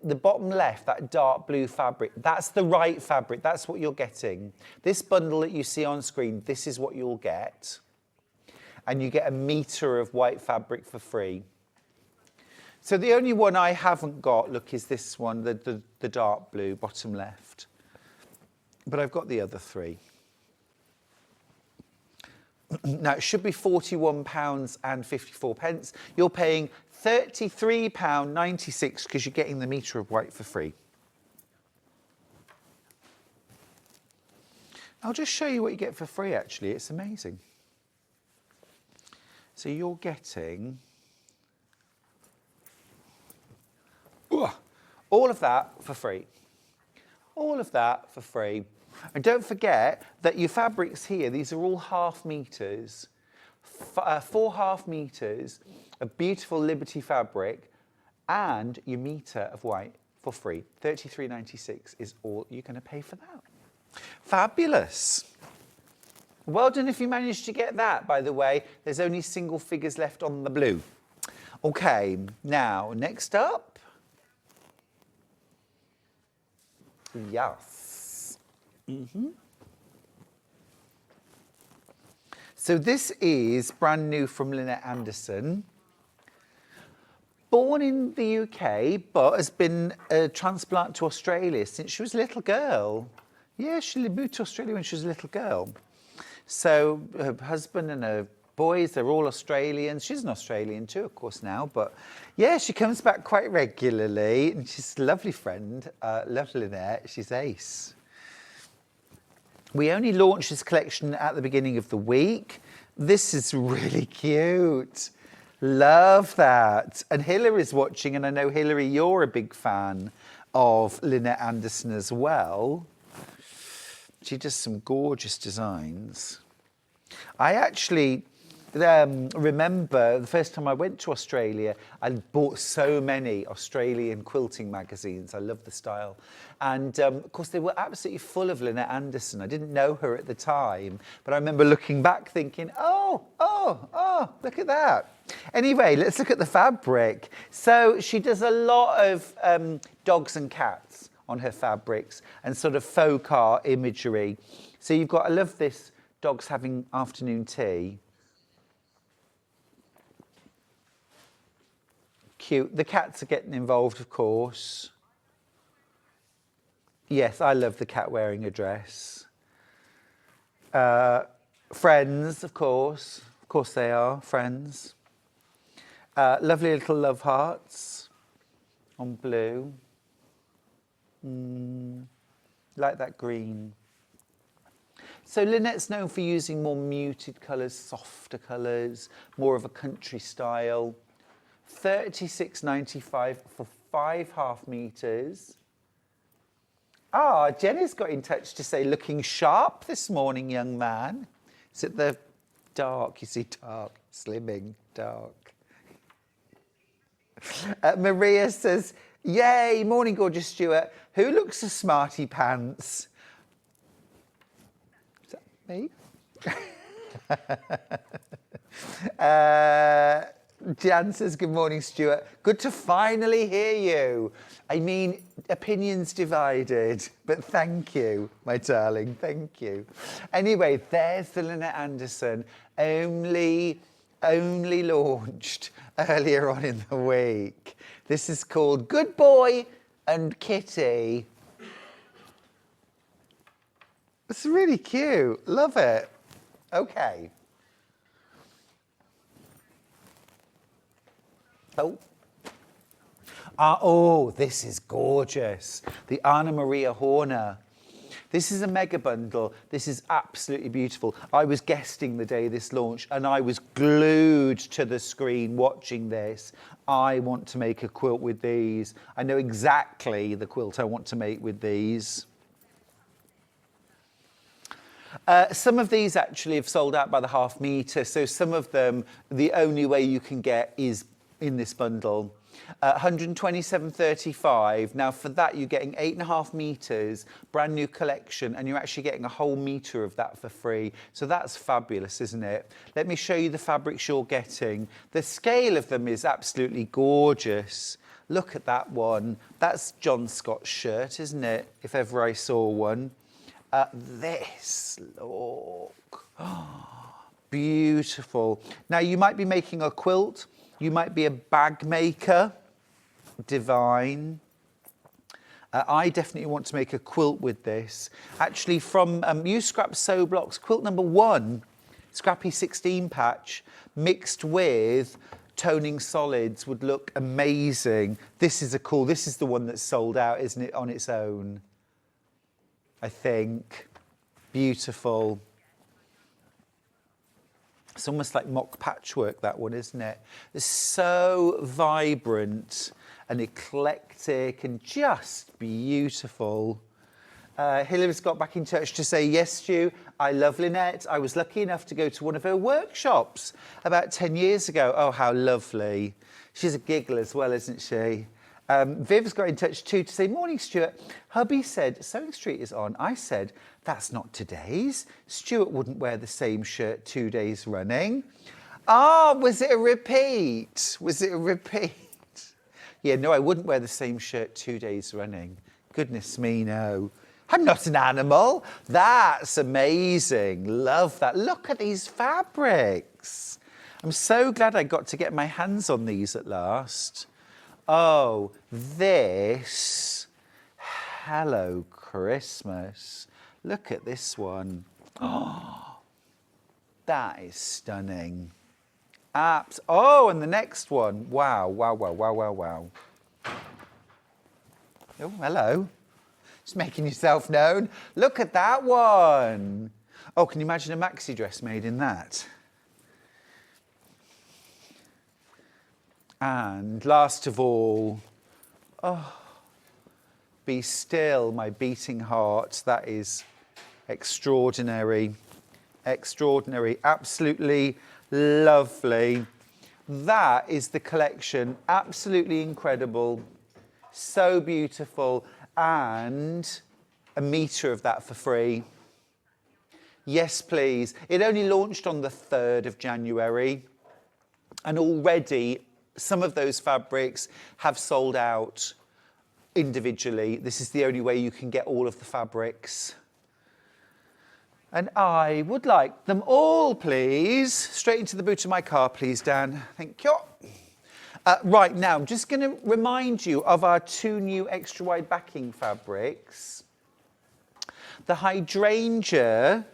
The bottom left, that dark blue fabric, that's the right fabric. That's what you're getting. This bundle that you see on screen, this is what you'll get. And you get a metre of white fabric for free. So the only one I haven't got, look, is this one, the dark blue, bottom left. But I've got the other 3. Now, it should be £41.54. You're paying £33.96 because you're getting the metre of white for free. I'll just show you what you get for free, actually. It's amazing. So you're getting all of that for free. All of that for free. And don't forget that your fabrics here, these are all half metres. 4 half metres of beautiful Liberty fabric and your metre of white for free. £33.96 is all you're going to pay for that. Fabulous. Well done if you managed to get that, by the way. There's only single figures left on the blue. Okay, now, next up. Yes. So this is brand new from Lynette Anderson. Born in the UK, but has been a transplant to Australia since she was a little girl. Yeah, she moved to Australia when she was a little girl. So her husband and her boys, they're all Australians. She's an Australian too, of course, now. But yeah, she comes back quite regularly. And she's a lovely friend. Lovely Lynette. She's ace. We only launched this collection at the beginning of the week. This is really cute. Love that. And Hillary's watching, and I know, Hillary, you're a big fan of Lynette Anderson as well. She does some gorgeous designs. I actually remember the first time I went to Australia, I bought so many Australian quilting magazines. I love the style. And of course, they were absolutely full of Lynette Anderson. I didn't know her at the time, but I remember looking back thinking, oh, look at that. Anyway, let's look at the fabric. So she does a lot of dogs and cats on her fabrics and sort of faux art imagery. So you've got, I love this, dogs having afternoon tea. Cute. The cats are getting involved, of course. Yes, I love the cat wearing a dress. Friends, of course. Of course they are, friends. Lovely little love hearts on blue. Like that green. So Lynette's known for using more muted colours, softer colours, more of a country style. £36.95 for 5 half metres. Ah, Jenny's got in touch to say, looking sharp this morning, young man. Is it the dark? You see, dark, slimming, dark. Maria says, yay, morning, gorgeous Stuart. Who looks a smarty pants? Is that me? Jan says, good morning, Stuart. Good to finally hear you. I mean, opinions divided, but thank you, my darling, thank you. Anyway, there's the Lynette Anderson, only launched earlier on in the week. This is called Good Boy and Kitty. It's really cute, love it. Okay. Oh, this is gorgeous. The Anna Maria Horner. This is a mega bundle. This is absolutely beautiful. I was guesting the day this launched and I was glued to the screen watching this. I want to make a quilt with these. I know exactly the quilt I want to make with these. Some of these actually have sold out by the ½ metre, so some of them, the only way you can get is in this bundle. 127.35. Now for that you're getting 8½ metres, brand new collection, and you're actually getting a whole metre of that for free. So that's fabulous, isn't it? Let me show you the fabrics you're getting. The scale of them is absolutely gorgeous. Look at that one. That's John Scott's shirt, isn't it? If ever I saw one. This, look. Beautiful. Now you might be making a quilt. You might be a bag maker, divine. I definitely want to make a quilt with this. Actually from Use Scrap Sew Blocks, quilt number 1, Scrappy 16 patch, mixed with toning solids would look amazing. This is the one that's sold out, isn't it, on its own? I think. Beautiful. It's almost like mock patchwork, that one, isn't it? It's so vibrant and eclectic and just beautiful. Hillary's got back in touch to say, yes, Stu, I love Lynette. I was lucky enough to go to one of her workshops about 10 years ago. Oh, how lovely. She's a giggle as well, isn't she? Viv's got in touch too to say, morning, Stuart. Hubby said, Sewing Street is on. I said, that's not today's. Stuart wouldn't wear the same shirt 2 days running. Ah, was it a repeat? Was it a repeat? Yeah, no, I wouldn't wear the same shirt 2 days running. Goodness me, no. I'm not an animal. That's amazing. Love that. Look at these fabrics. I'm so glad I got to get my hands on these at last. Oh, this, hello Christmas. Look at this one. Oh, that is stunning. Oh, and the next one. Wow, wow, wow, wow, wow, wow. Oh, hello. Just making yourself known. Look at that one. Oh, can you imagine a maxi dress made in that? And last of all, oh, be still, my beating heart. That is extraordinary, extraordinary, absolutely lovely. That is the collection, absolutely incredible, so beautiful, and a metre of that for free. Yes, please. It only launched on the 3rd of January, and already some of those fabrics have sold out individually. This is the only way you can get all of the fabrics. And I would like them all, please. Straight into the boot of my car, please, Dan. Thank you. Right, now, I'm just going to remind you of our 2 new extra wide backing fabrics. The hydrangea,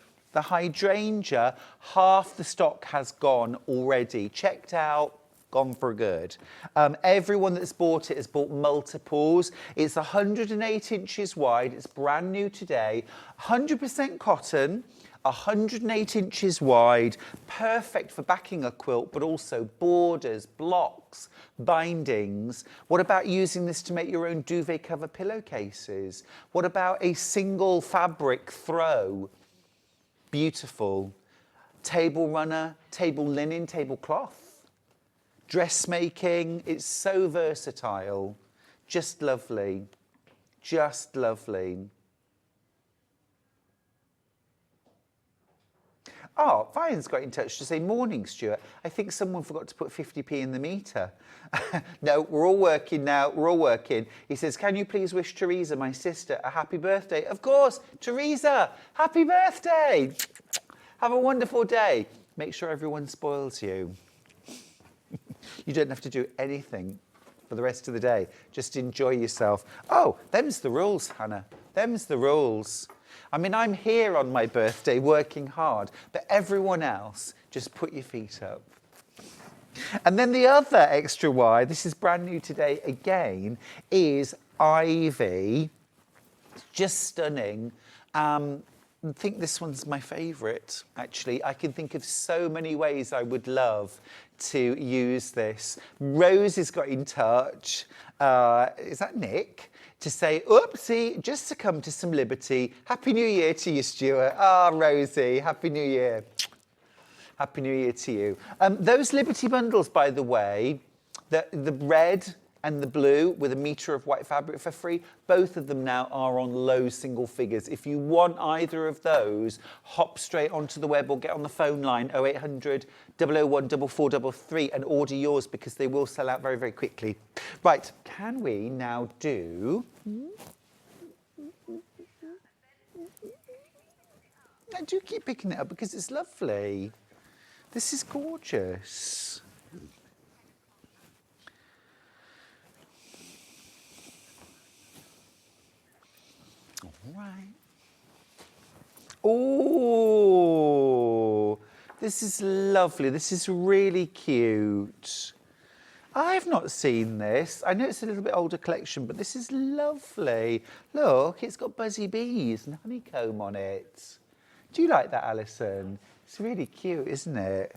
half the stock has gone already. Checked out. Gone for good. Everyone that's bought it has bought multiples. It's 108 inches wide. It's brand new today. 100% cotton, 108 inches wide. Perfect for backing a quilt, but also borders, blocks, bindings. What about using this to make your own duvet cover pillowcases? What about a single fabric throw? Beautiful. Table runner, table linen, tablecloth. Dressmaking, it's so versatile, just lovely, just lovely. Oh, Ryan's got in touch to say, morning, Stuart. I think someone forgot to put 50p in the meter. No, we're all working now. We're all working. He says, can you please wish Teresa, my sister, a happy birthday? Of course, Teresa, happy birthday. Have a wonderful day. Make sure everyone spoils you. You don't have to do anything for the rest of the day. Just enjoy yourself. Oh, them's the rules, Hannah. Them's the rules. I mean, I'm here on my birthday working hard, but everyone else, just put your feet up. And then the other extra Y, this is brand new today again, is Ivy. It's just stunning. I think this one's my favourite, actually. I can think of so many ways I would love to use this. Rose has got in touch. Is that Nick? To say, oopsie, just succumbed to some liberty. Happy New Year to you, Stuart. Ah, Rosie, Happy New Year. Happy New Year to you. Those Liberty bundles, by the way, the red and the blue with a metre of white fabric for free, both of them now are on low single figures. If you want either of those, hop straight onto the web or get on the phone line 0800 001 4433 and order yours because they will sell out very, very quickly. Right, can we now do... I do keep picking it up because it's lovely. This is gorgeous. All right. Oh, this is lovely. This is really cute. I've not seen this. I know it's a little bit older collection, but this is lovely. Look, it's got buzzy bees and honeycomb on it. Do you like that, Alison? It's really cute, isn't it?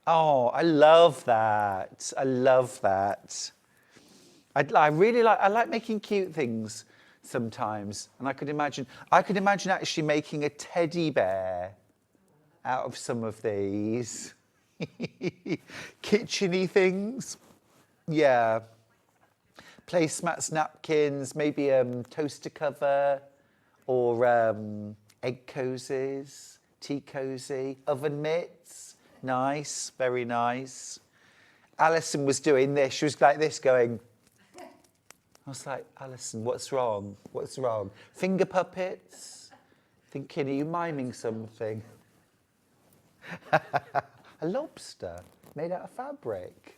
Oh, I love that. I love that. I like making cute things sometimes, and I could imagine actually making a teddy bear out of some of these kitchen-y things. Yeah, placemats, napkins, maybe toaster cover, or egg cozies, tea cozy, oven mitts. Nice, very nice. Alison was doing this. She was like this, going. I was like, Alison, what's wrong? What's wrong? Finger puppets? Thinking, are you miming something? A lobster made out of fabric.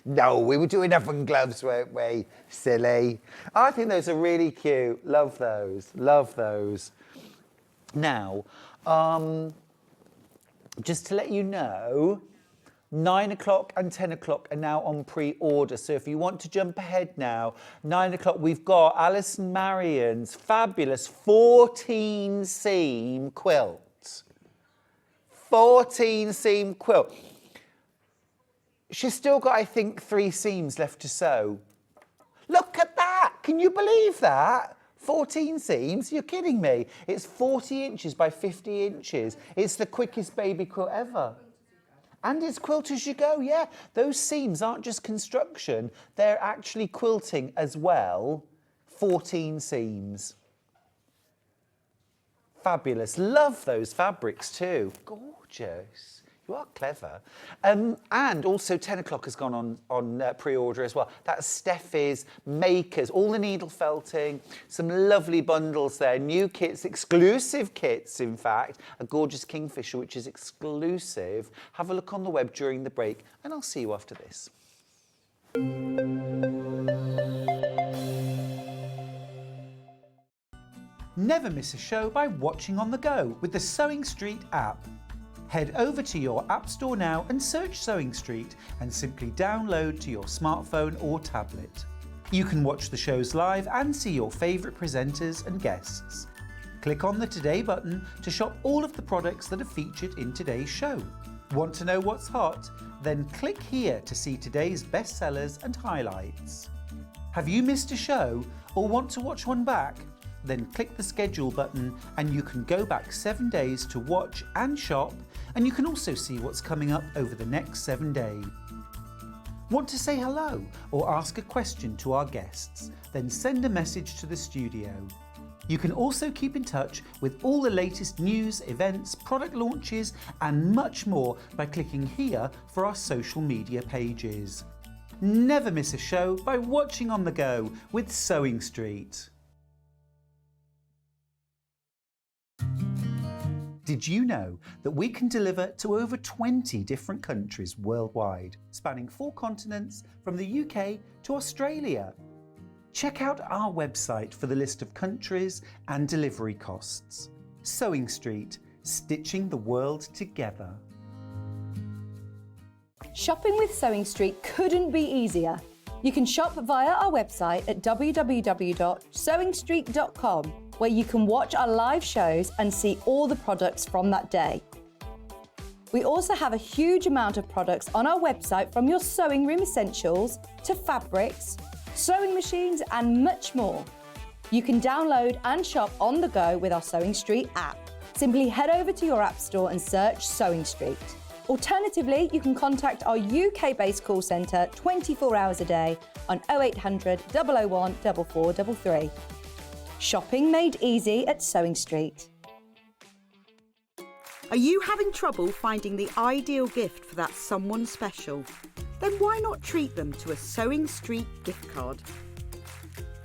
No, we were doing oven gloves, weren't we? Silly. I think those are really cute. Love those. Love those. Now, just to let you know, 9 o'clock and 10 o'clock are now on pre-order. So if you want to jump ahead now, 9 o'clock, we've got ALLISON MARYON's fabulous 14 seam quilt. 14 seam quilt. She's still got, I think, 3 seams left to sew. Look at that. Can you believe that? 14 seams? You're kidding me. It's 40 inches by 50 inches. It's the quickest baby quilt ever. And it's quilt as you go, yeah. Those seams aren't just construction. They're actually quilting as well. 14 seams. Fabulous. Love those fabrics too. Gorgeous. You are clever. And also 10 o'clock has gone on pre-order as well. That's STEFFI's, Makers, all the needle felting, some lovely bundles there. New kits, exclusive kits, in fact. A gorgeous kingfisher, which is exclusive. Have a look on the web during the break, and I'll see you after this. Never miss a show by watching on the go with the Sewing Street app. Head over to your app store now and search Sewing Street and simply download to your smartphone or tablet. You can watch the shows live and see your favourite presenters and guests. Click on the Today button to shop all of the products that are featured in today's show. Want to know what's hot? Then click here to see today's bestsellers and highlights. Have you missed a show or want to watch one back? Then click the schedule button and you can go back 7 days to watch and shop, and you can also see what's coming up over the next 7 days. Want to say hello or ask a question to our guests? Then send a message to the studio. You can also keep in touch with all the latest news, events, product launches and much more by clicking here for our social media pages. Never miss a show by watching on the go with Sewing Street. Did you know that we can deliver to over 20 different countries worldwide, spanning 4 continents from the UK to Australia? Check out our website for the list of countries and delivery costs. Sewing Street, stitching the world together. Shopping with Sewing Street couldn't be easier. You can shop via our website at www.sewingstreet.com, where you can watch our live shows and see all the products from that day. We also have a huge amount of products on our website, from your sewing room essentials to fabrics, sewing machines and much more. You can download and shop on the go with our Sewing Street app. Simply head over to your app store and search Sewing Street. Alternatively, you can contact our UK-based call centre 24 hours a day on 0800 001 4433. Shopping made easy at Sewing Street. Are you having trouble finding the ideal gift for that someone special? Then why not treat them to a Sewing Street gift card?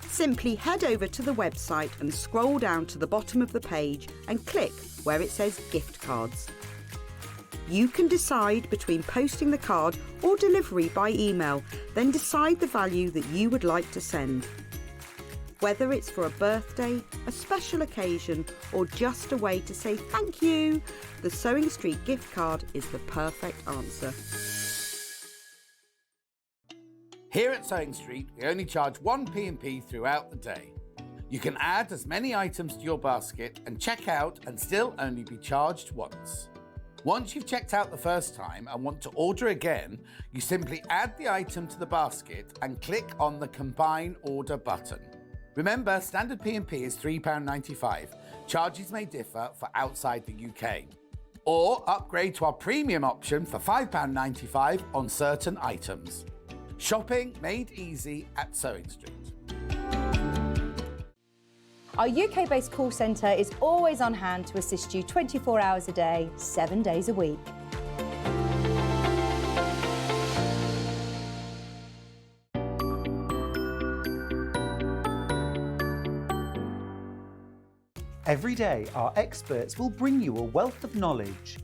Simply head over to the website and scroll down to the bottom of the page and click where it says gift cards. You can decide between posting the card or delivery by email, then decide the value that you would like to send. Whether it's for a birthday, a special occasion, or just a way to say thank you, the Sewing Street gift card is the perfect answer. Here at Sewing Street, we only charge 1 P&P throughout the day. You can add as many items to your basket and check out and still only be charged once. Once you've checked out the first time and want to order again, you simply add the item to the basket and click on the Combine Order button. Remember, standard P&P is £3.95. Charges may differ for outside the UK. Or upgrade to our premium option for £5.95 on certain items. Shopping made easy at Sewing Street. Our UK-based call centre is always on hand to assist you 24 hours a day, 7 days a week. Every day, our experts will bring you a wealth of knowledge.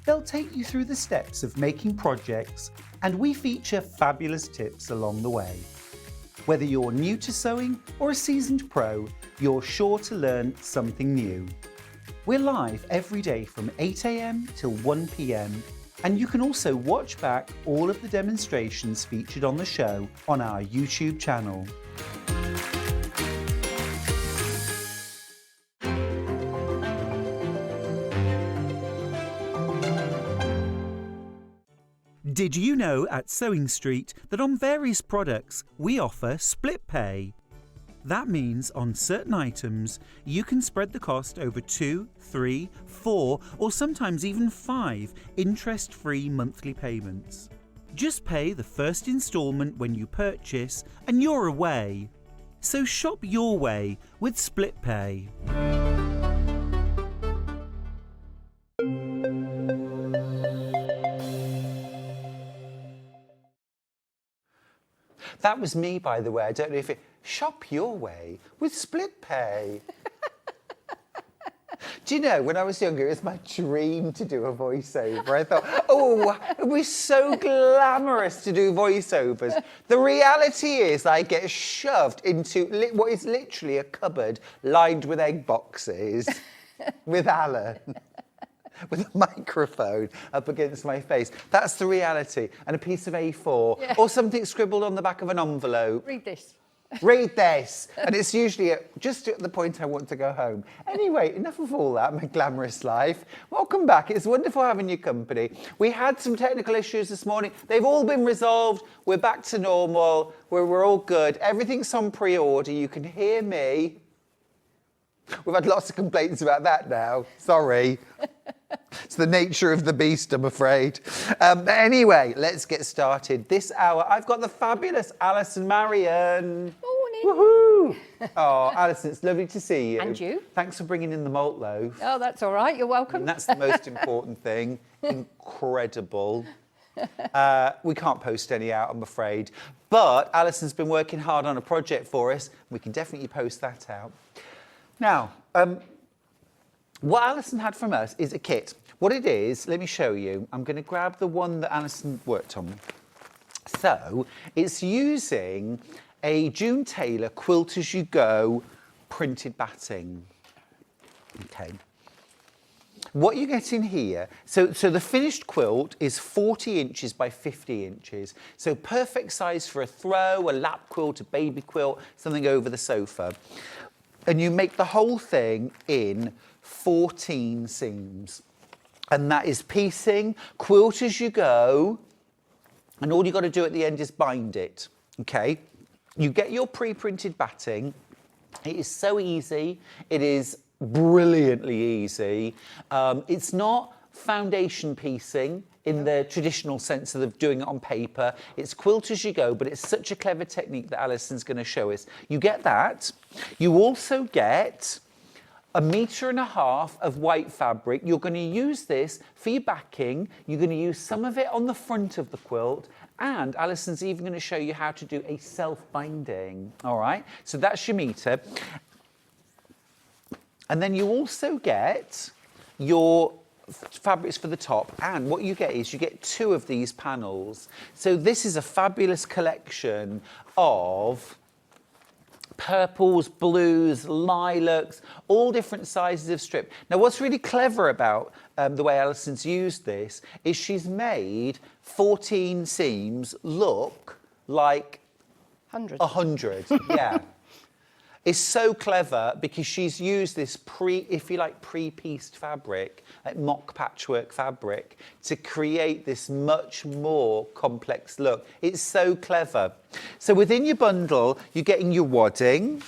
They'll take you through the steps of making projects, and we feature fabulous tips along the way. Whether you're new to sewing or a seasoned pro, you're sure to learn something new. We're live every day from 8 AM till 1 PM, and you can also watch back all of the demonstrations featured on the show on our YouTube channel. Did you know at Sewing Street that on various products we offer split pay? That means on certain items you can spread the cost over 2, 3, 4 or sometimes even 5 interest-free monthly payments. Just pay the first instalment when you purchase and you're away. So shop your way with split pay. That was me, by the way. I don't know if it... Shop your way with split pay. Do you know, when I was younger, it was my dream to do a voiceover. I thought, oh, it was so glamorous to do voiceovers. The reality is I get shoved into what is literally a cupboard lined with egg boxes with Alan. With a microphone up against my face. That's the reality. And a piece of A4 or something scribbled on the back of an envelope. Read this. Read this. And it's usually just at the point I want to go home. Anyway, enough of all that, my glamorous life. Welcome back. It's wonderful having your company. We had some technical issues this morning. They've all been resolved. We're back to normal. We're all good. Everything's on pre-order. You can hear me. We've had lots of complaints about that now. Sorry. It's the nature of the beast, I'm afraid. Anyway, let's get started. This hour, I've got the fabulous Allison Maryon. morning. Woohoo! Oh, Alison, it's lovely to see you. And you. Thanks for bringing in the malt loaf. Oh, that's all right. You're welcome. And that's the most important thing. Incredible. We can't post any out, I'm afraid. But Alison's been working hard on a project for us. We can definitely post that out. Now, what Alison had from us is a kit. What it is, let me show you. I'm going to grab the one that Alison worked on. So, it's using a June Taylor Quilt As You Go printed batting. Okay. What you get in here, so the finished quilt is 40 inches by 50 inches. So perfect size for a throw, a lap quilt, a baby quilt, something over the sofa. And you make the whole thing in 14 seams. And that is piecing, quilt as you go. And all you got to do at the end is bind it, okay? You get your pre-printed batting. It is so easy. It is brilliantly easy. It's not foundation piecing in the traditional sense of doing it on paper. It's quilt as you go, but it's such a clever technique that Alison's going to show us. You get that. You also get 1.5 meters of white fabric. You're going to use this for your backing. You're going to use some of it on the front of the quilt. And Alison's even going to show you how to do a self-binding. All right, so that's your meter. And then you also get your fabrics for the top, and what you get is you get 2 of these panels. So this is a fabulous collection of purples, blues, lilacs, all different sizes of strip. Now what's really clever about the way Alison's used this is she's made 14 seams look like 100. Yeah. It's so clever because she's used this pre-pieced fabric, like mock patchwork fabric, to create this much more complex look. It's so clever. So within your bundle, you're getting your wadding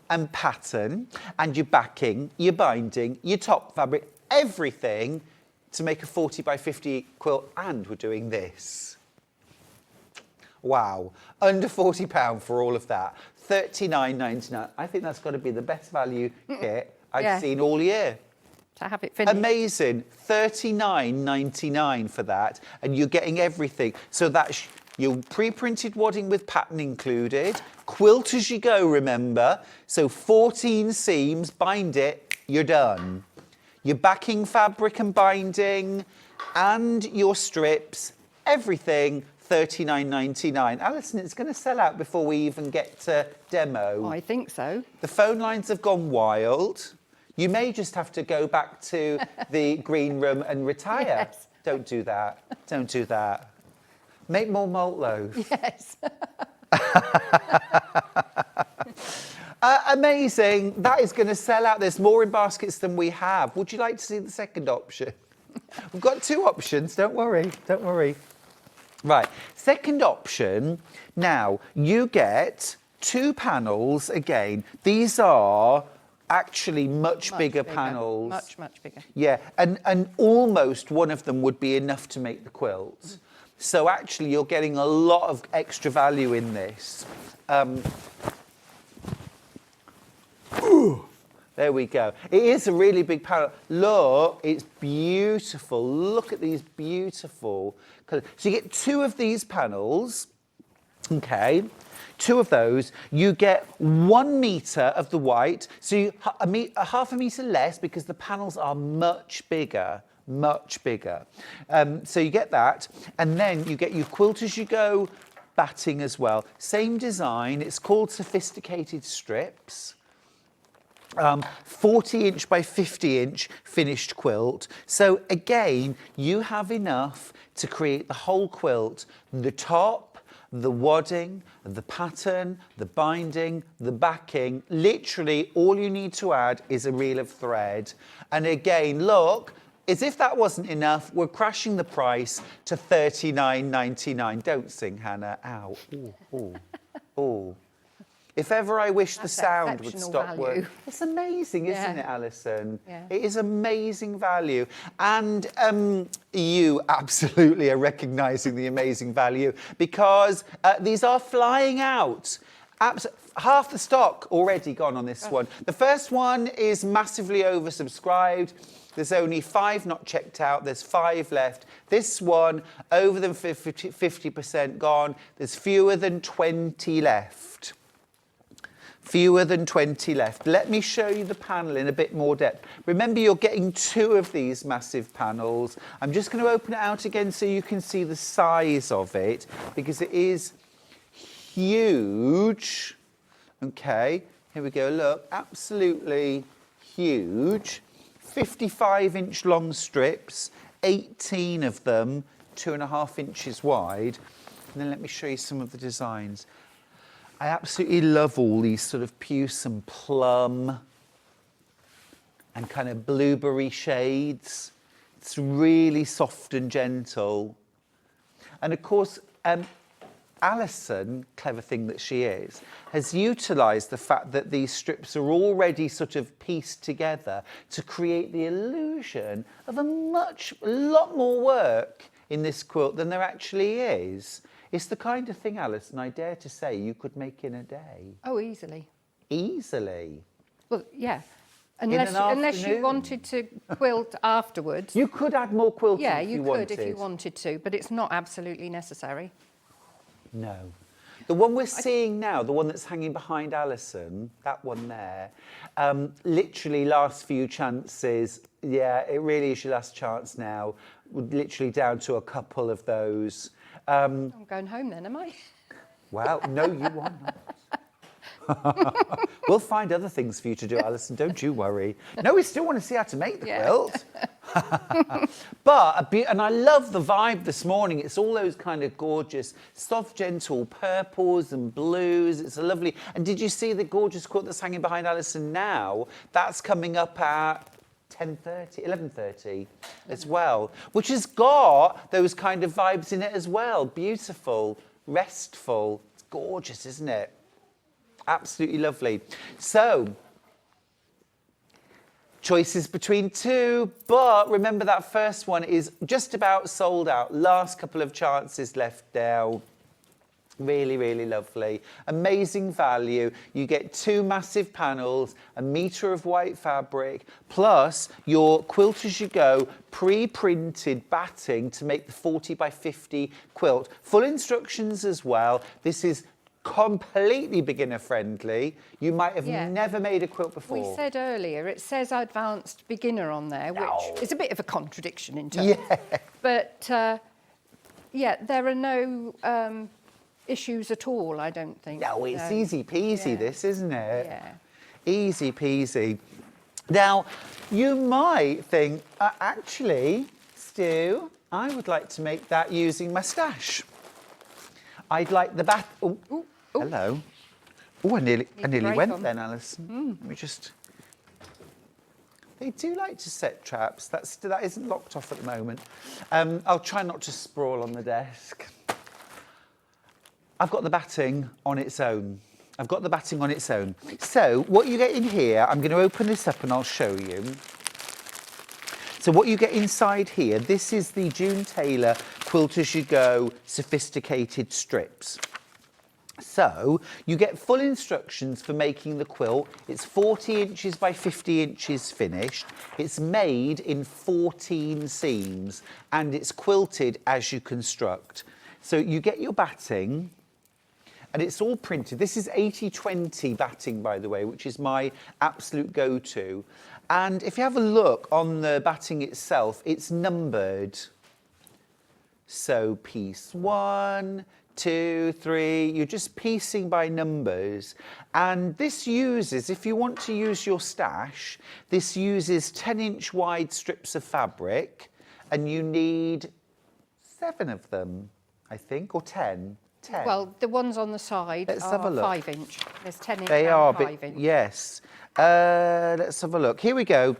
and pattern, and your backing, your binding, your top fabric, everything to make a 40 by 50 quilt, and we're doing this. Wow, under £40 for all of that. $39.99. I think that's got to be the best value kit I've seen all year. To have it finished. Amazing. $39.99 for that, and you're getting everything. So that's your pre-printed wadding with pattern included. Quilt as you go, remember. So 14 seams, bind it, you're done. Your backing fabric and binding, and your strips, everything. $39.99. Alison, it's going to sell out before we even get to demo. I think so. The phone lines have gone wild. You may just have to go back to the green room and retire. Yes. Don't do that. Don't do that. Make more malt loaf. Yes. Amazing. That is going to sell out. There's more in baskets than we have. Would you like to see the second option? We've got 2 options. Don't worry. Don't worry. Right, second option, now you get 2 panels again. These are actually much bigger panels. Much bigger. Yeah, and almost one of them would be enough to make the quilt. So actually you're getting a lot of extra value in this. There we go. It is a really big panel. Look, it's beautiful. Look at these beautiful colours. So you get 2 of these panels, okay? 2 of those. You get 1 metre of the white, so you, a half a metre less because the panels are much bigger. Much bigger. So you get that, and then you get your quilt as you go batting as well. Same design. It's called sophisticated strips. 40 inch by 50 inch finished quilt. So again, you have enough to create the whole quilt, the top, the wadding, the pattern, the binding, the backing. Literally all you need to add is a reel of thread. And again, look, as if that wasn't enough, we're crashing the price to $39.99. Don't sing, Hannah. Ow. Ooh, ooh, ooh. If ever I wish the sound would stop working. It's amazing, isn't it, Alison? Yeah. It is amazing value. And you absolutely are recognising the amazing value because these are flying out. Half the stock already gone on this one. The first one is massively oversubscribed. There's only 5 not checked out. There's 5 left. This one, over than 50% gone. There's fewer than 20 left. Fewer than 20 left. Let me show you the panel in a bit more depth. Remember, you're getting 2 of these massive panels. I'm just going to open it out again so you can see the size of it, because it is huge. Okay, here we go. Look, absolutely huge. 55-inch long strips, 18 of them, 2.5 inches wide. And then let me show you some of the designs. I absolutely love all these sort of puce and plum and kind of blueberry shades. It's really soft and gentle. And of course, Allison, clever thing that she is, has utilised the fact that these strips are already sort of pieced together to create the illusion of a lot more work in this quilt than there actually is. It's the kind of thing, Alison, I dare to say you could make in a day. Oh, easily. Easily. Well, yeah. Unless you wanted to quilt afterwards. You could add more quilting yeah, if you wanted. could if you wanted to, but it's not absolutely necessary. No. The one we're seeing now, the one that's hanging behind Alison, that one there, literally last few chances. Yeah, it really is your last chance now. We're literally down to a couple of those. I'm going home then, am I? Well, no, you are not. We'll find other things for you to do, Alison, don't you worry. No, we still want to see how to make the quilt. And I love the vibe this morning. It's all those kind of gorgeous, soft, gentle purples and blues. It's a lovely... And did you see the gorgeous quilt that's hanging behind Alison now? That's coming up at 11:30 as well, which has got those kind of vibes in it as well. Beautiful, restful. It's gorgeous, isn't it? Absolutely lovely. So, choices between 2, but remember that first one is just about sold out. Last couple of chances left now. Really, really lovely. Amazing value. You get 2 massive panels, a metre of white fabric, plus your quilt as you go pre-printed batting to make the 40 by 50 quilt. Full instructions as well. This is completely beginner friendly. You might have never made a quilt before. We said earlier, it says advanced beginner on there, which is a bit of a contradiction in terms. Yeah. But yeah, there are no issues at all, I don't think. No, it's easy peasy, this, isn't it? Yeah. Easy peasy. Now, you might think, actually, Stu, I would like to make that using my stash. I'd like the back. Oh, hello. Oh, I nearly went then, Alison. Let me just. They do like to set traps. That isn't locked off at the moment. I'll try not to sprawl on the desk. I've got the batting on its own. So what you get in here, I'm going to open this up and I'll show you. So what you get inside here, this is the June Taylor Quilt As You Go sophisticated strips. So you get full instructions for making the quilt. It's 40 inches by 50 inches finished. It's made in 14 seams and it's quilted as you construct. So you get your batting and it's all printed. This is 80/20 batting, by the way, which is my absolute go-to. And if you have a look on the batting itself, it's numbered. So piece 1, 2, 3, you're just piecing by numbers. And this uses, if you want to use your stash, this uses 10-inch wide strips of fabric, and you need 7 of them, I think, or 10. 10. Well, the ones on the side Let's are have a look. 5-inch. There's 10-inch They and are, 5-inch. yes. Let's have a look. Here we go.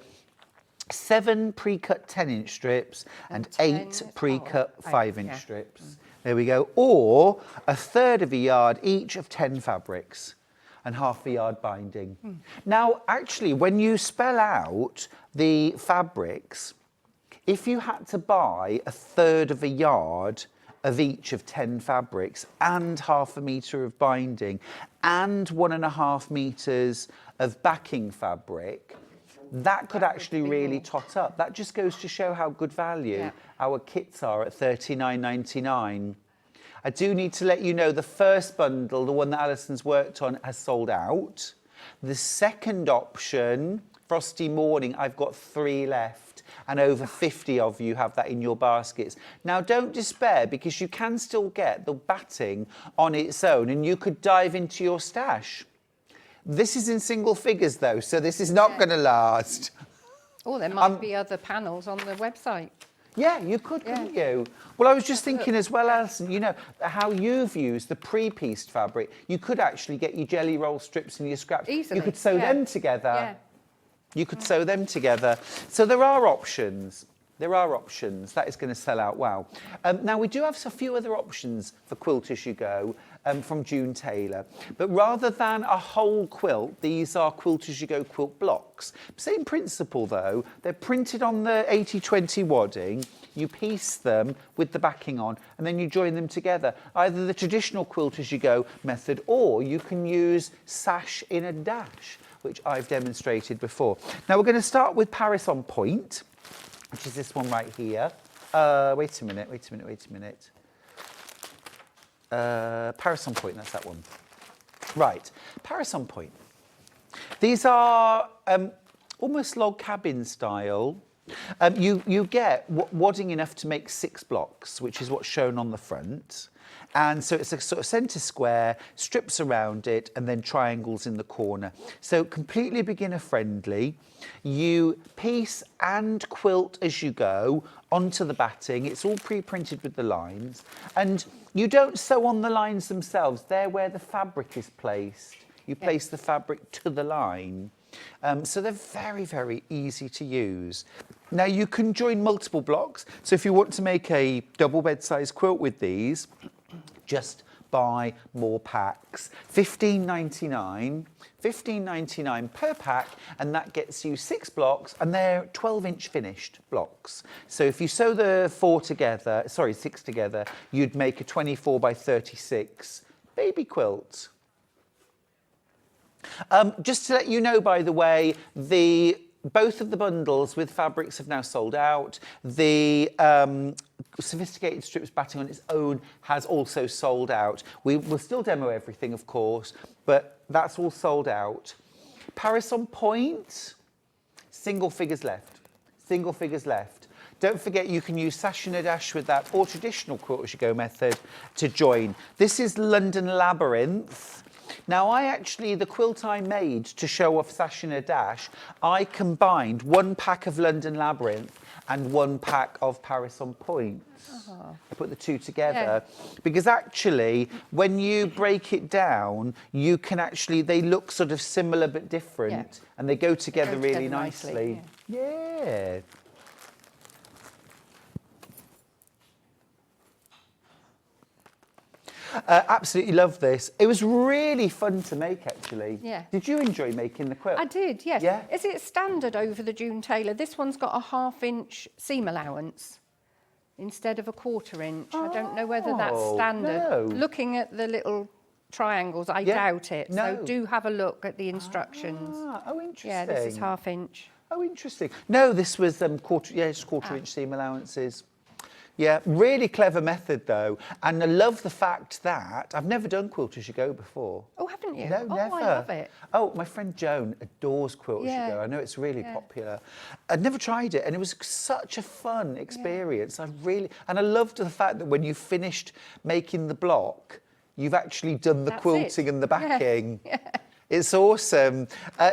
7 pre-cut 10-inch strips and 8 pre-cut 5-inch strips. There we go. Or 1/3 of a yard each of 10 fabrics and 1/2 a yard binding. Now, actually, when you spell out the fabrics, if you had to buy 1/3 of a yard of each of 10 fabrics and 1/2 a metre of binding and 1.5 meters of backing fabric, that could actually really tot up. That just goes to show how good value our kits are at £39.99. I do need to let you know the first bundle, the one that Allison's worked on, has sold out. The second option, Frosty Morning, I've got 3 left, and over 50 of you have that in your baskets. Now, don't despair, because you can still get the batting on its own, and you could dive into your stash. This is in single figures, though, so this is not going to last. Oh, there might be other panels on the website. Yeah, you could, couldn't you? Well, I was just thinking as well, Alison, you know, how you've used the pre-pieced fabric, you could actually get your jelly roll strips and your scraps. Easily. You could sew them together. Yeah. You could sew them together. So there are options. There are options. That is going to sell out well. Now, we do have a few other options for Quilt As You Go from June Taylor. But rather than a whole quilt, these are Quilt As You Go quilt blocks. Same principle, though. They're printed on the 80/20 wadding. You piece them with the backing on, and then you join them together. Either the traditional Quilt As You Go method, or you can use sash in a dash, which I've demonstrated before. Now, we're going to start with Paris on Point, which is this one right here. Wait a minute. Paris on Point, that's that one. Right, Paris on Point. These are almost log cabin style. You get wadding enough to make 6 blocks, which is what's shown on the front. And so it's a sort of centre square, strips around it, and then triangles in the corner. So completely beginner friendly. You piece and quilt as you go onto the batting. It's all pre-printed with the lines. And you don't sew on the lines themselves. They're where the fabric is placed. You place the fabric to the line. So they're very, very easy to use. Now, you can join multiple blocks. So if you want to make a double bed size quilt with these, just buy more packs. $15.99 per pack, and that gets you 6 blocks, and they're 12-inch finished blocks. So if you sew the 6 together, you'd make a 24 by 36 baby quilt. Just to let you know, by the way, both of the bundles with fabrics have now sold out. The sophisticated strips batting on its own has also sold out. We will still demo everything, of course, but that's all sold out. Paris on Point, single figures left. Single figures left. Don't forget, you can use sash and a dash with that, or traditional Quilt As You Go method to join. This is London Labyrinth. Now, the quilt I made to show off sash and a dash, I combined 1 pack of London Labyrinth and 1 pack of Paris on Point. I put the 2 together because actually, when you break it down, you can they look sort of similar but different, and they go together really nicely. Yeah. Absolutely love this. It was really fun to make, actually. Yeah. Did you enjoy making the quilt? I did, yes. Yeah? Is it standard over the June Taylor? This one's got a 1/2-inch seam allowance instead of a 1/4 inch. I don't know whether that's standard. No. Looking at the little triangles, I doubt it. No. So do have a look at the instructions. Oh, interesting. Yeah, this is 1/2 inch. Oh, interesting. No, this was just 1/4-inch seam allowances. Yeah, really clever method, though. And I love the fact that I've never done Quilt As You Go before. Oh, haven't you? No, never. I love it. Oh, my friend Joan adores Quilt As You Go. I know it's really popular. I'd never tried it, and it was such a fun experience. I loved the fact that when you finished making the block, you've actually done the quilting and the backing. Yeah. It's awesome.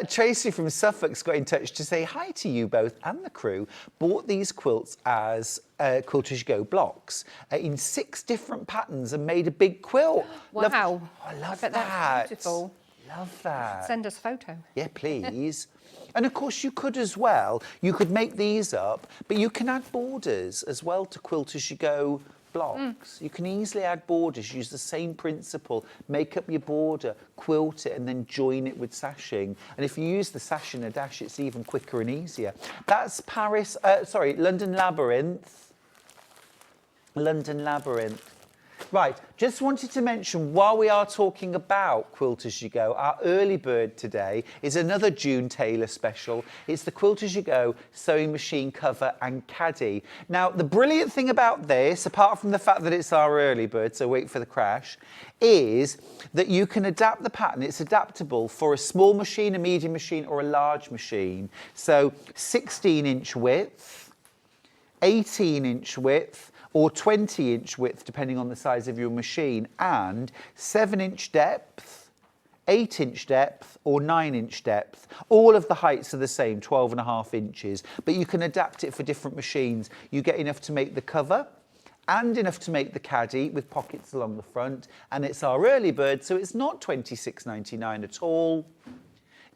Tracy from Suffolk's got in touch to say hi to you both and the crew. Bought these quilts as Quilt As You Go blocks in 6 different patterns and made a big quilt. Wow. I love bet that. that's beautiful. Love that. Send us a photo. Yeah, please. And of course, you could as well. You could make these up, but you can add borders as well to Quilt As You Go blocks. You can easily add borders, use the same principle, make up your border, quilt it, and then join it with sashing. And if you use the sash and a dash, it's even quicker and easier. That's London Labyrinth. London Labyrinth. Right, just wanted to mention, while we are talking about Quilt As You Go, our early bird today is another June Taylor special. It's the Quilt As You Go sewing machine cover and caddy. Now, the brilliant thing about this, apart from the fact that it's our early bird, so wait for the crash, is that you can adapt the pattern. It's adaptable for a small machine, a medium machine, or a large machine. So 16-inch width, 18-inch width, or 20-inch width, depending on the size of your machine, and 7-inch depth, 8-inch depth, or 9-inch depth. All of the heights are the same, 12.5 inches, but you can adapt it for different machines. You get enough to make the cover and enough to make the caddy with pockets along the front, and it's our early bird, so it's not £26.99 at all.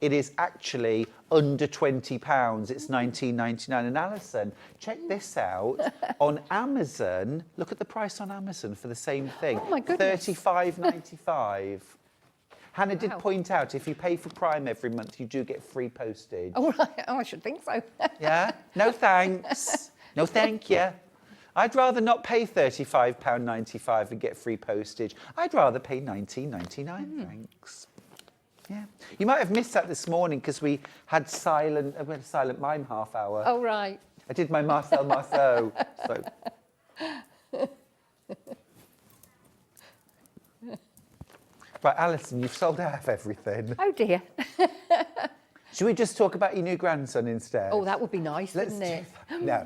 It is actually under £20. It's £19.99. And Alison, check this out. On Amazon, look at the price on Amazon for the same thing. Oh my goodness. £35.95. Hannah did point out, if you pay for Prime every month, you do get free postage. Oh, right. Oh, I should think so. Yeah? No thanks. No thank you. I'd rather not pay £35.95 and get free postage. I'd rather pay £19.99, thanks. Yeah, you might have missed that this morning because we had a silent mime half hour. Oh, right. I did my Marcel Marceau. So. Right, Alison, you've sold out of everything. Oh, dear. Should we just talk about your new grandson instead? Oh, that would be nice, wouldn't it? No.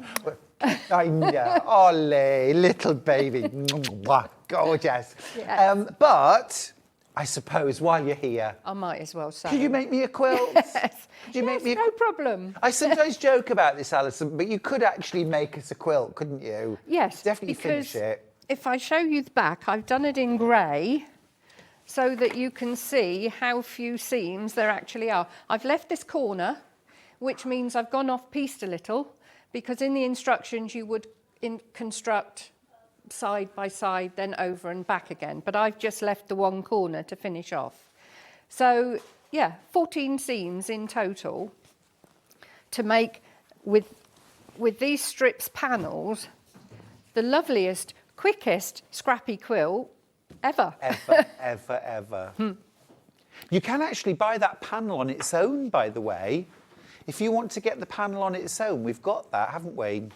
I know. Ollie, little baby. Mwah, gorgeous. Yes. But I suppose while you're here, I might as well say. could you make me a quilt? Yes. Could you make me a no problem. I sometimes joke about this, Alison, but you could actually make us a quilt, couldn't you? Yes. Definitely because finish it. If I show you the back, I've done it in grey so that you can see how few seams there actually are. I've left this corner, which means I've gone off-piste a little, because in the instructions you would construct side by side, then over and back again. But I've just left the one corner to finish off. So, yeah, 14 seams in total to make, with these strips panels, the loveliest, quickest scrappy quilt ever. Ever. You can actually buy that panel on its own, by the way. If you want to get the panel on its own, we've got that, haven't we?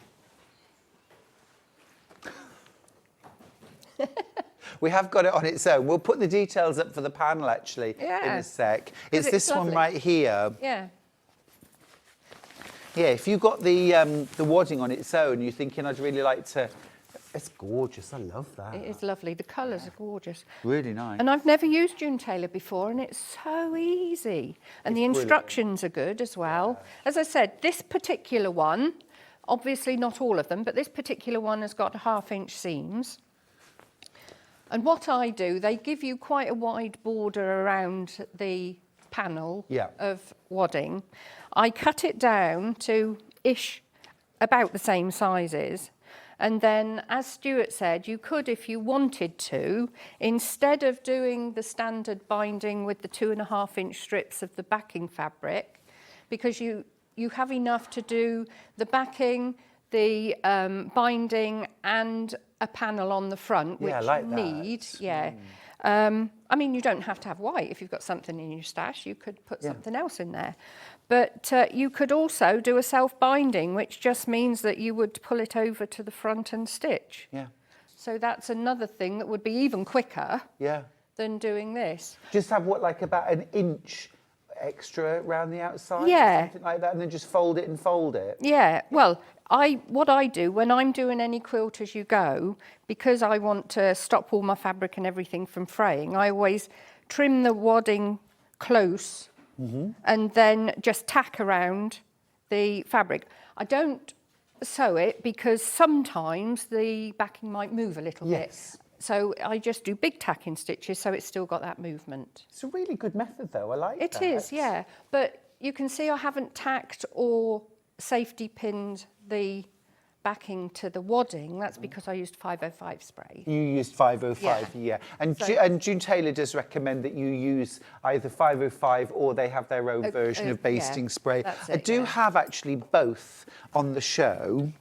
We have got it on its own. We'll put the details up for the panel, actually, in a sec. It's this lovely. one right here. Yeah. Yeah, if you got the wadding on its own, you're thinking, I'd really like to... It's gorgeous. I love that. It is lovely. The colours are gorgeous. Really nice. And I've never used June Taylor before, and it's so easy. And the instructions are good as well. As I said, this particular one, obviously not all of them, but this particular one has got 1/2-inch seams. And what I do, they give you quite a wide border around the panel of wadding. I cut it down to about the same sizes. And then, as Stuart said, you could, if you wanted to, instead of doing the standard binding with the 2.5-inch strips of the backing fabric, because you have enough to do the backing, the binding, and a panel on the front, which like you need. I mean, you don't have to have white. If you've got something in your stash, you could put something else in there. But you could also do a self-binding, which just means that you would pull it over to the front and stitch. Yeah. So that's another thing that would be even quicker than doing this. Just have like about an inch extra around the outside? Yeah. Or something like that, and then just fold it and fold it? Yeah. Well, what I do when I'm doing any quilt as you go, because I want to stop all my fabric and everything from fraying, I always trim the wadding close and then just tack around the fabric. I don't sew it because sometimes the backing might move a little bit. So I just do big tacking stitches so it's still got that movement. It's a really good method though, I like that. It is, yeah. But you can see I haven't tacked or safety pinned the backing to the wadding. That's because I used 505 spray. You used 505, And, and June Taylor does recommend that you use either 505 or they have their own version of basting spray. I do have actually both on the show.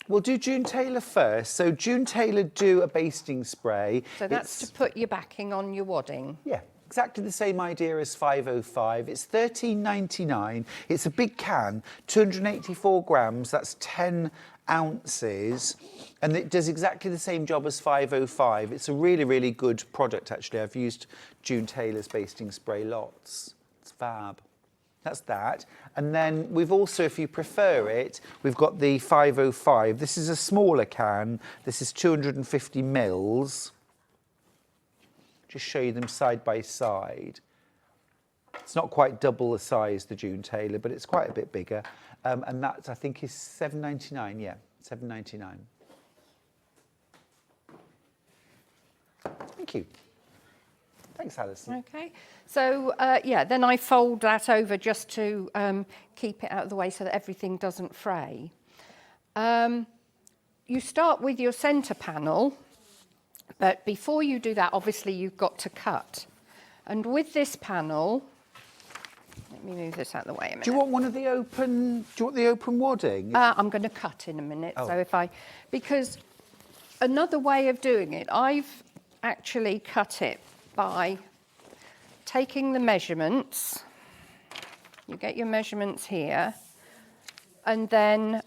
We'll do June Taylor first. So June Taylor do a basting spray. So that's to put your backing on your wadding. Yeah, exactly the same idea as 505. It's £13.99. It's a big can, 284 grams. That's 10 ounces. And it does exactly the same job as 505. It's a really, really good product, actually. I've used June Taylor's basting spray lots. It's fab. That's that. And then we've also, if you prefer it, we've got the 505. This is a smaller can. This is 250 mils. Just show you them side by side. It's not quite double the size, the June Taylor, but it's quite a bit bigger. And that, I think, is £7.99. Yeah, £7.99. Thank you. Thanks, Alison. Okay, so yeah, then I fold that over just to keep it out of the way so that everything doesn't fray. You start with your centre panel, but before you do that, obviously you've got to cut. And with this panel, let me move this out of the way a minute. Do you want one of the open? Do you want the open wadding? I'm going to cut in a minute. Oh. So because another way of doing it, I've actually cut it by taking the measurements. You get your measurements here, and then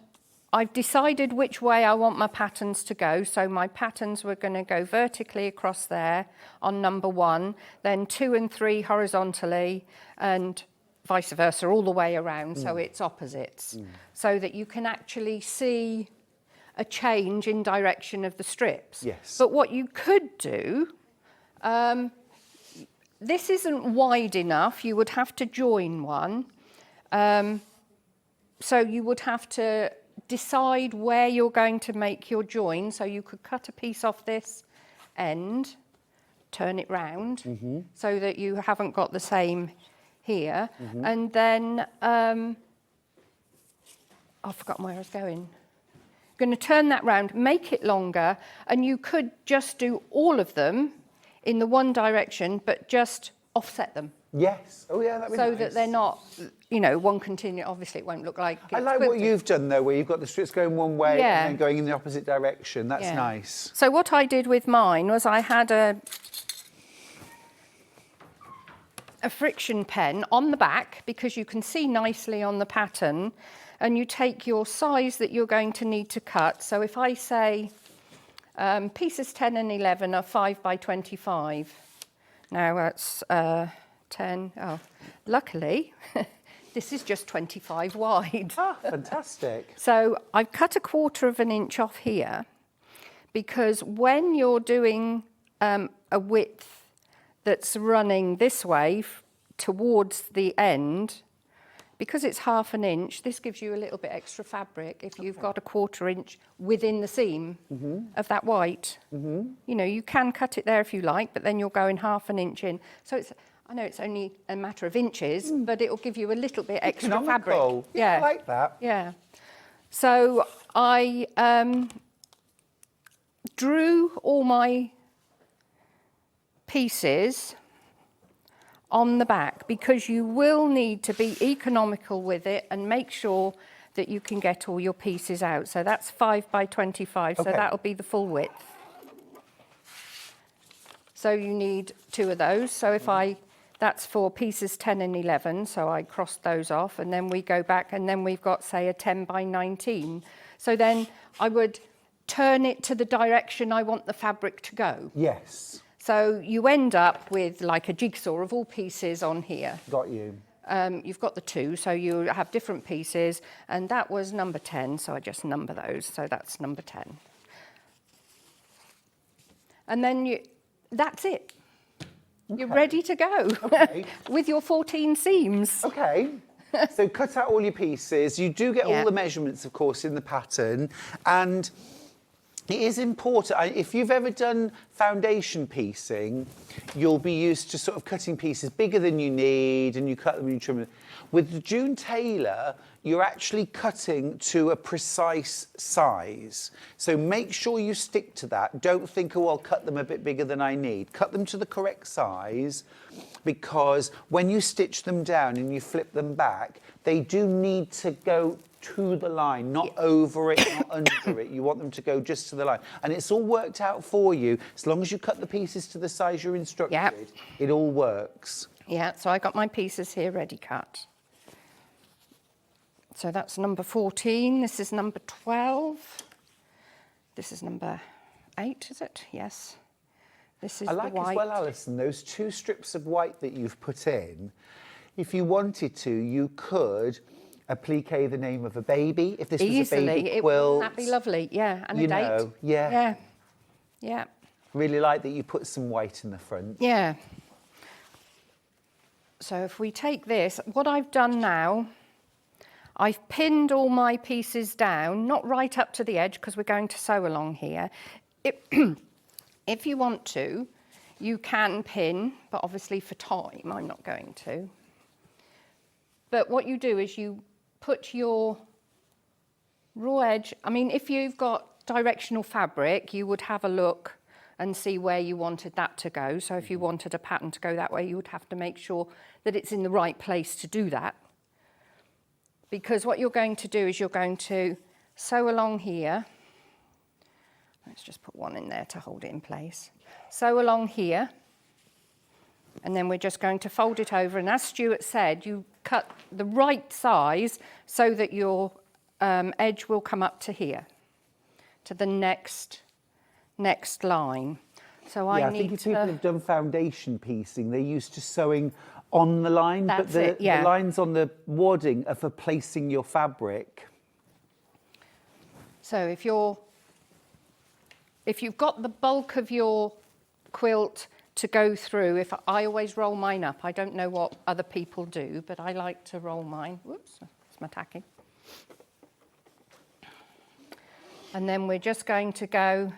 I've decided which way I want my patterns to go. So my patterns were going to go vertically across there on number 1, then 2 and 3 horizontally, and vice versa all the way around. So it's opposites, so that you can actually see a change in direction of the strips. Yes. But what you could do, this isn't wide enough. You would have to join one. So you would have to decide where you're going to make your join. So you could cut a piece off this end, turn it round, so that you haven't got the same here. And then, I've forgotten where I was going. Going to turn that round, make it longer, and you could just do all of them in the one direction, but just offset them. Yes. Oh, yeah, that'd be So nice. that they're not, you know, one continuous. Obviously, it won't look like. I like what you've done, though, where you've got the strips going one way Yeah. and then going in the opposite direction. That's Yeah. nice. So what I did with mine was I had a friction pen on the back, because you can see nicely on the pattern, and you take your size that you're going to need to cut. So if I say pieces 10 and 11 are 5 by 25. Now that's 10. Oh, luckily, this is just 25 wide. Ah, fantastic. So I've cut 1/4 inch off here, because when you're doing a width that's running this way towards the end, because it's 1/2 inch, this gives you a little bit extra fabric if you've got 1/4 inch within the seam of that white. You know, you can cut it there if you like, but then you're going 1/2 inch in. So it's, I know it's only a matter of inches, but it'll give you a little bit extra fabric. Economical. Yeah, I like that. Yeah. So I drew all my pieces on the back, because you will need to be economical with it and make sure that you can get all your pieces out. So that's 5 by 25, so Okay. that'll be the full width. So you need 2 of those. So if that's for pieces 10 and 11, so I crossed those off, and then we go back, and then we've got, say, a 10 by 19. So then I would turn it to the direction I want the fabric to go. Yes. So you end up with like a jigsaw of all pieces on here. Got you. You've got the 2, so you have different pieces, and that was number 10, so I just number those, so that's number 10. And then that's it. You're ready to go Okay. with your 14 seams. Okay. So cut out all your pieces. You do get Yeah. all the measurements, of course, in the pattern. And it is important. If you've ever done foundation piecing, you'll be used to sort of cutting pieces bigger than you need, and you cut them and you trim them. With the June Taylor, you're actually cutting to a precise size. So make sure you stick to that. Don't think, oh, I'll cut them a bit bigger than I need. Cut them to the correct size, because when you stitch them down and you flip them back, they do need to go to the line, not over it, not under it. You want them to go just to the line. And it's all worked out for you. As long as you cut the pieces to the size you're instructed, it all works. Yeah, so I got my pieces here ready cut. So that's number 14, this is number 12. This is number 8, is it? Yes. This is I like the white. as well, Alison, those 2 strips of white that you've put in. If you wanted to, you could applique the name of a baby. If this was a baby quilt. That'd be lovely, yeah, and a you date. know, yeah. Yeah, yeah. Really like that you put some white in the front. Yeah. So if we take this, what I've done now, I've pinned all my pieces down, not right up to the edge because we're going to sew along here. If you want to, you can pin, but obviously for time, I'm not going to. But what you do is you put your raw edge, I mean, if you've got directional fabric, you would have a look and see where you wanted that to go. So if you wanted a pattern to go that way, you would have to make sure that it's in the right place to do that. Because what you're going to do is you're going to sew along here. Let's just put one in there to hold it in place. Sew along here. And then we're just going to fold it over. And as Stuart said, you cut the right size so that your edge will come up to here, to the next line. So I think need if to... people have done foundation piecing, they're used to sewing on the line, That's but it, yeah. the lines on the wadding are for placing your fabric. So if you've got the bulk of your quilt to go through, if I always roll mine up, I don't know what other people do, but I like to roll mine. Whoops, that's my tacking. And then we're just going to go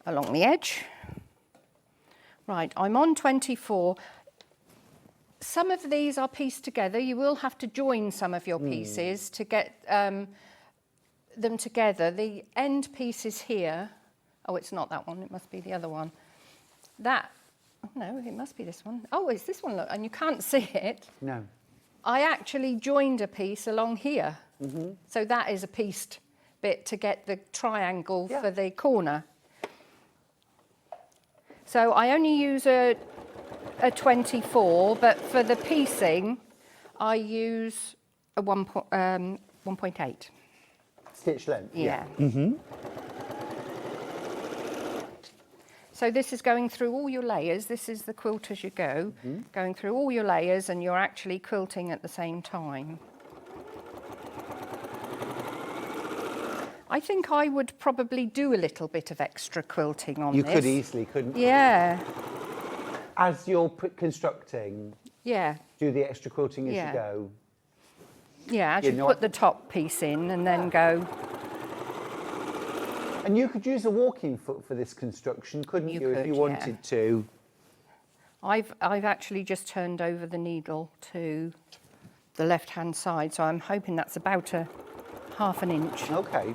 along the edge. Right, I'm on 24. Some of these are pieced together. You will have to join some of your pieces to get them together. The end piece is here. Oh, it's not that one. It must be the other one. That, oh no, it must be this one. Oh, it's this one, look, and you can't see it. No. I actually joined a piece along here. So that is a pieced bit to get the triangle for the corner. So I only use a 24, but for the piecing, I use a 1.8. Stitch length? Yeah. So this is going through all your layers. This is the quilt as you go, going through all your layers, and you're actually quilting at the same time. I think I would probably do a little bit of extra quilting on You this. could easily, couldn't you? Yeah. As you're constructing, Yeah. do the extra quilting as you go. Yeah, as You you know put what? the top piece in and then go. And you could use a walking foot for this construction, couldn't you, if could, you yeah. wanted to? I've actually just turned over the needle to the left-hand side, so I'm hoping that's about a ½ inch. Okay.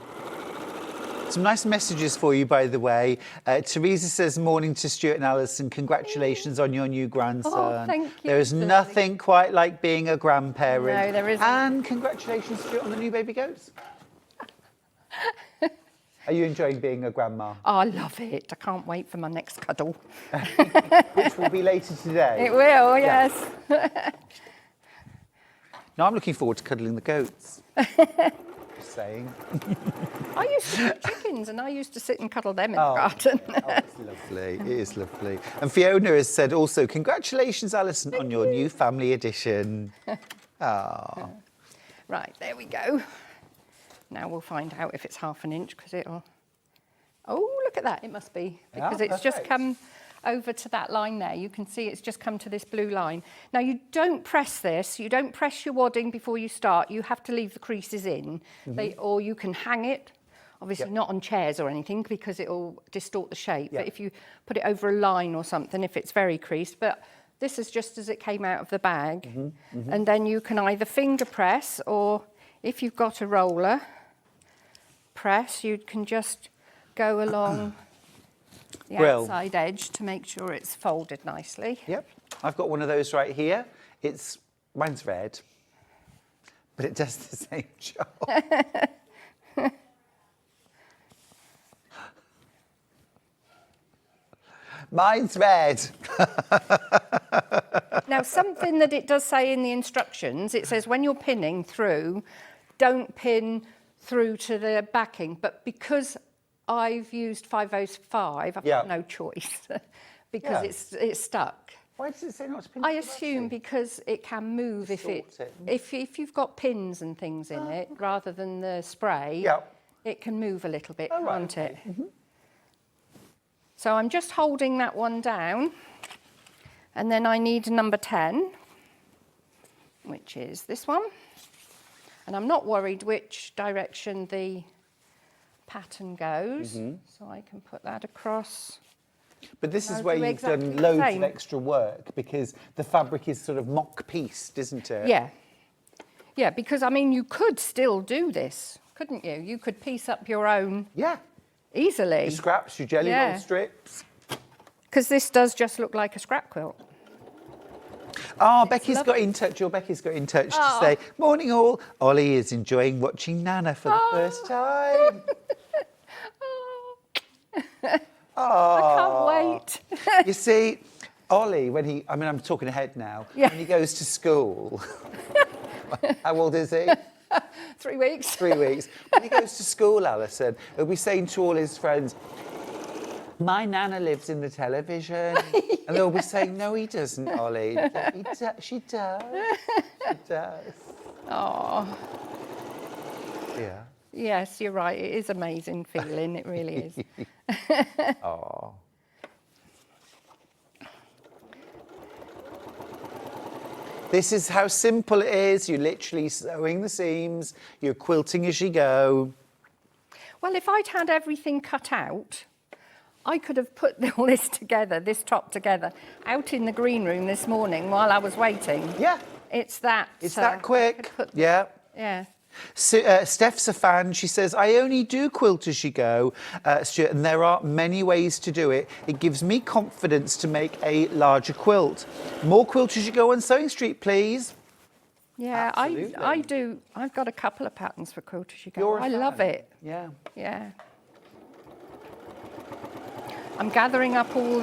Some nice messages for you, by the way. Teresa says, morning to Stuart and Alison. Congratulations on your new grandson. Oh, thank you. There is nothing quite like being a grandparent. No, there isn't. And congratulations, Stuart, on the new baby goats. Are you enjoying being a grandma? Oh, I love it. I can't wait for my next cuddle. Which will be later today. It will, yes. No, I'm looking forward to cuddling the goats. Just saying. I used to keep chickens and I used to sit and cuddle them in the garden. Oh, it's lovely. It is lovely. And Fiona has said also, congratulations, Alison, on your new family edition. Ah. Right, there we go. Now we'll find out if it's ½ inch because it'll... Oh, look at that. It must be because it's just perfect. come over to that line there. You can see it's just come to this blue line. Now, you don't press this. You don't press your wadding before you start. You have to leave the creases in. Or you can hang it. Obviously not on chairs or anything because it'll distort the shape. But if you put it over a line or something, if it's very creased. But this is just as it came out of the bag. And then you can either finger press or if you've got a roller press, you can just go along the outside edge to make sure it's folded nicely. Yep, I've got one of those right here. Mine's red, but it does the same job. Mine's red. Now, something that it does say in the instructions, it says when you're pinning through, don't pin through to the backing. But because I've used 505, I've got no choice because it's stuck. Why does it say not to pin? I assume because it can move if you've got pins and things in it rather than the spray. It can move a little bit, can't it? So I'm just holding that one down, and then I need number 10, which is this one. And I'm not worried which direction the pattern goes, so I can put that across. But this is where you've done loads of extra work, because the fabric is sort of mock-pieced, isn't it? Yeah. Yeah, because, I mean, you could still do this, couldn't you? You could piece up your own easily. Your scraps, your jelly roll strips. Because this does just look like a scrap quilt. Oh, Becky's got in touch, Becky's got in touch to say, morning all, Ollie is enjoying watching Nana for the first time. I can't wait. You see, Ollie, I'm talking ahead now, when he goes to school, how old is he? 3 weeks. 3 weeks. When he goes to school, Alison, he'll be saying to all his friends, my Nana lives in the television. And they'll be saying, no, he doesn't, Ollie. She does. She does. Oh. Yeah. Yes, you're right. It is amazing feeling. It really is. Oh. This is how simple it is. You're literally sewing the seams. You're quilting as you go. Well, if I'd had everything cut out, I could have put all this together, this top together, out in the green room this morning while I was waiting. Yeah. It's that quick. Yeah. Yeah. So, Steph's a fan. She says, I only do quilt as you go, Stuart, and there are many ways to do it. It gives me confidence to make a larger quilt. More quilt as you go on Sewing Street, please. Yeah, Absolutely. I do. I've got a couple of patterns for quilt as you go. You're a I fan. love it. Yeah. Yeah. I'm gathering up all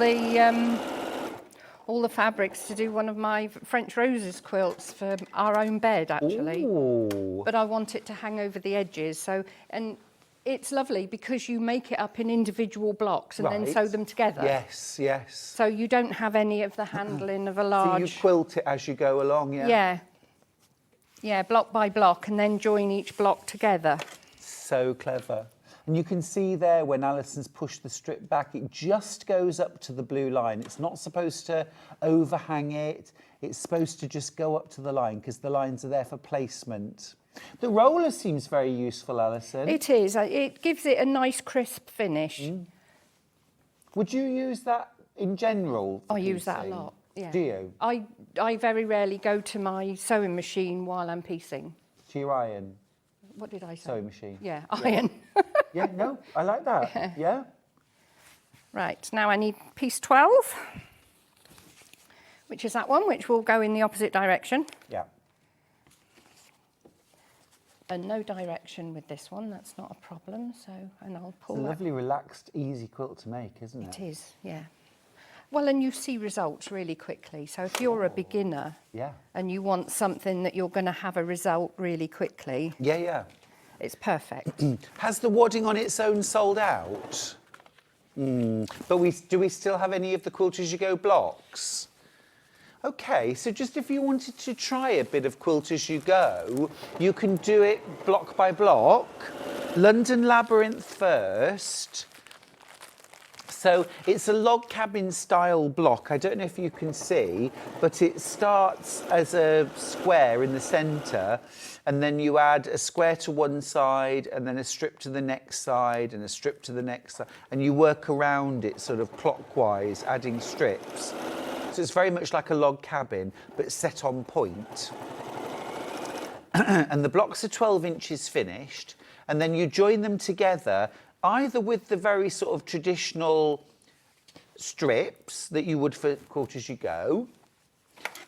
the fabrics to do one of my French roses quilts for our own bed, actually. Ooh. But I want it to hang over the edges. And it's lovely because you make it up in individual blocks and then sew them together. Yes, yes. So you don't have any of the handling of a large... So you quilt it as you go along, yeah? Yeah. Yeah, block by block, and then join each block together. So clever. And you can see there when Alison's pushed the strip back, it just goes up to the blue line. It's not supposed to overhang it. It's supposed to just go up to the line because the lines are there for placement. The roller seems very useful, Alison. It is. It gives it a nice crisp finish. Mm. Would you use that in general? I use that a lot. Yeah. Do you? I very rarely go to my sewing machine while I'm piecing. To your iron? What did I say? Sewing machine. Yeah, iron. Yeah, no, I like that. Yeah. Right, now I need piece 12, which is that one, which will go in the opposite direction. Yeah. And no direction with this one, that's not a problem. So, and I'll pull It's a that. lovely, relaxed, easy quilt to make, isn't it? It is, yeah. Well, and you see results really quickly. So if you're a beginner and you want something that you're going to have a result really quickly, it's perfect. Has the wadding on its own sold out? But do we still have any of the Quilt As You Go blocks? Okay, so just if you wanted to try a bit of Quilt As You Go, you can do it block by block. London Labyrinth first. So it's a log cabin style block. I don't know if you can see, but it starts as a square in the centre, and then you add a square to one side, and then a strip to the next side, and a strip to the next side, and you work around it sort of clockwise, adding strips. So it's very much like a log cabin, but set on point. And the blocks are 12 inches finished, and then you join them together either with the very sort of traditional strips that you would for Quilt As You Go,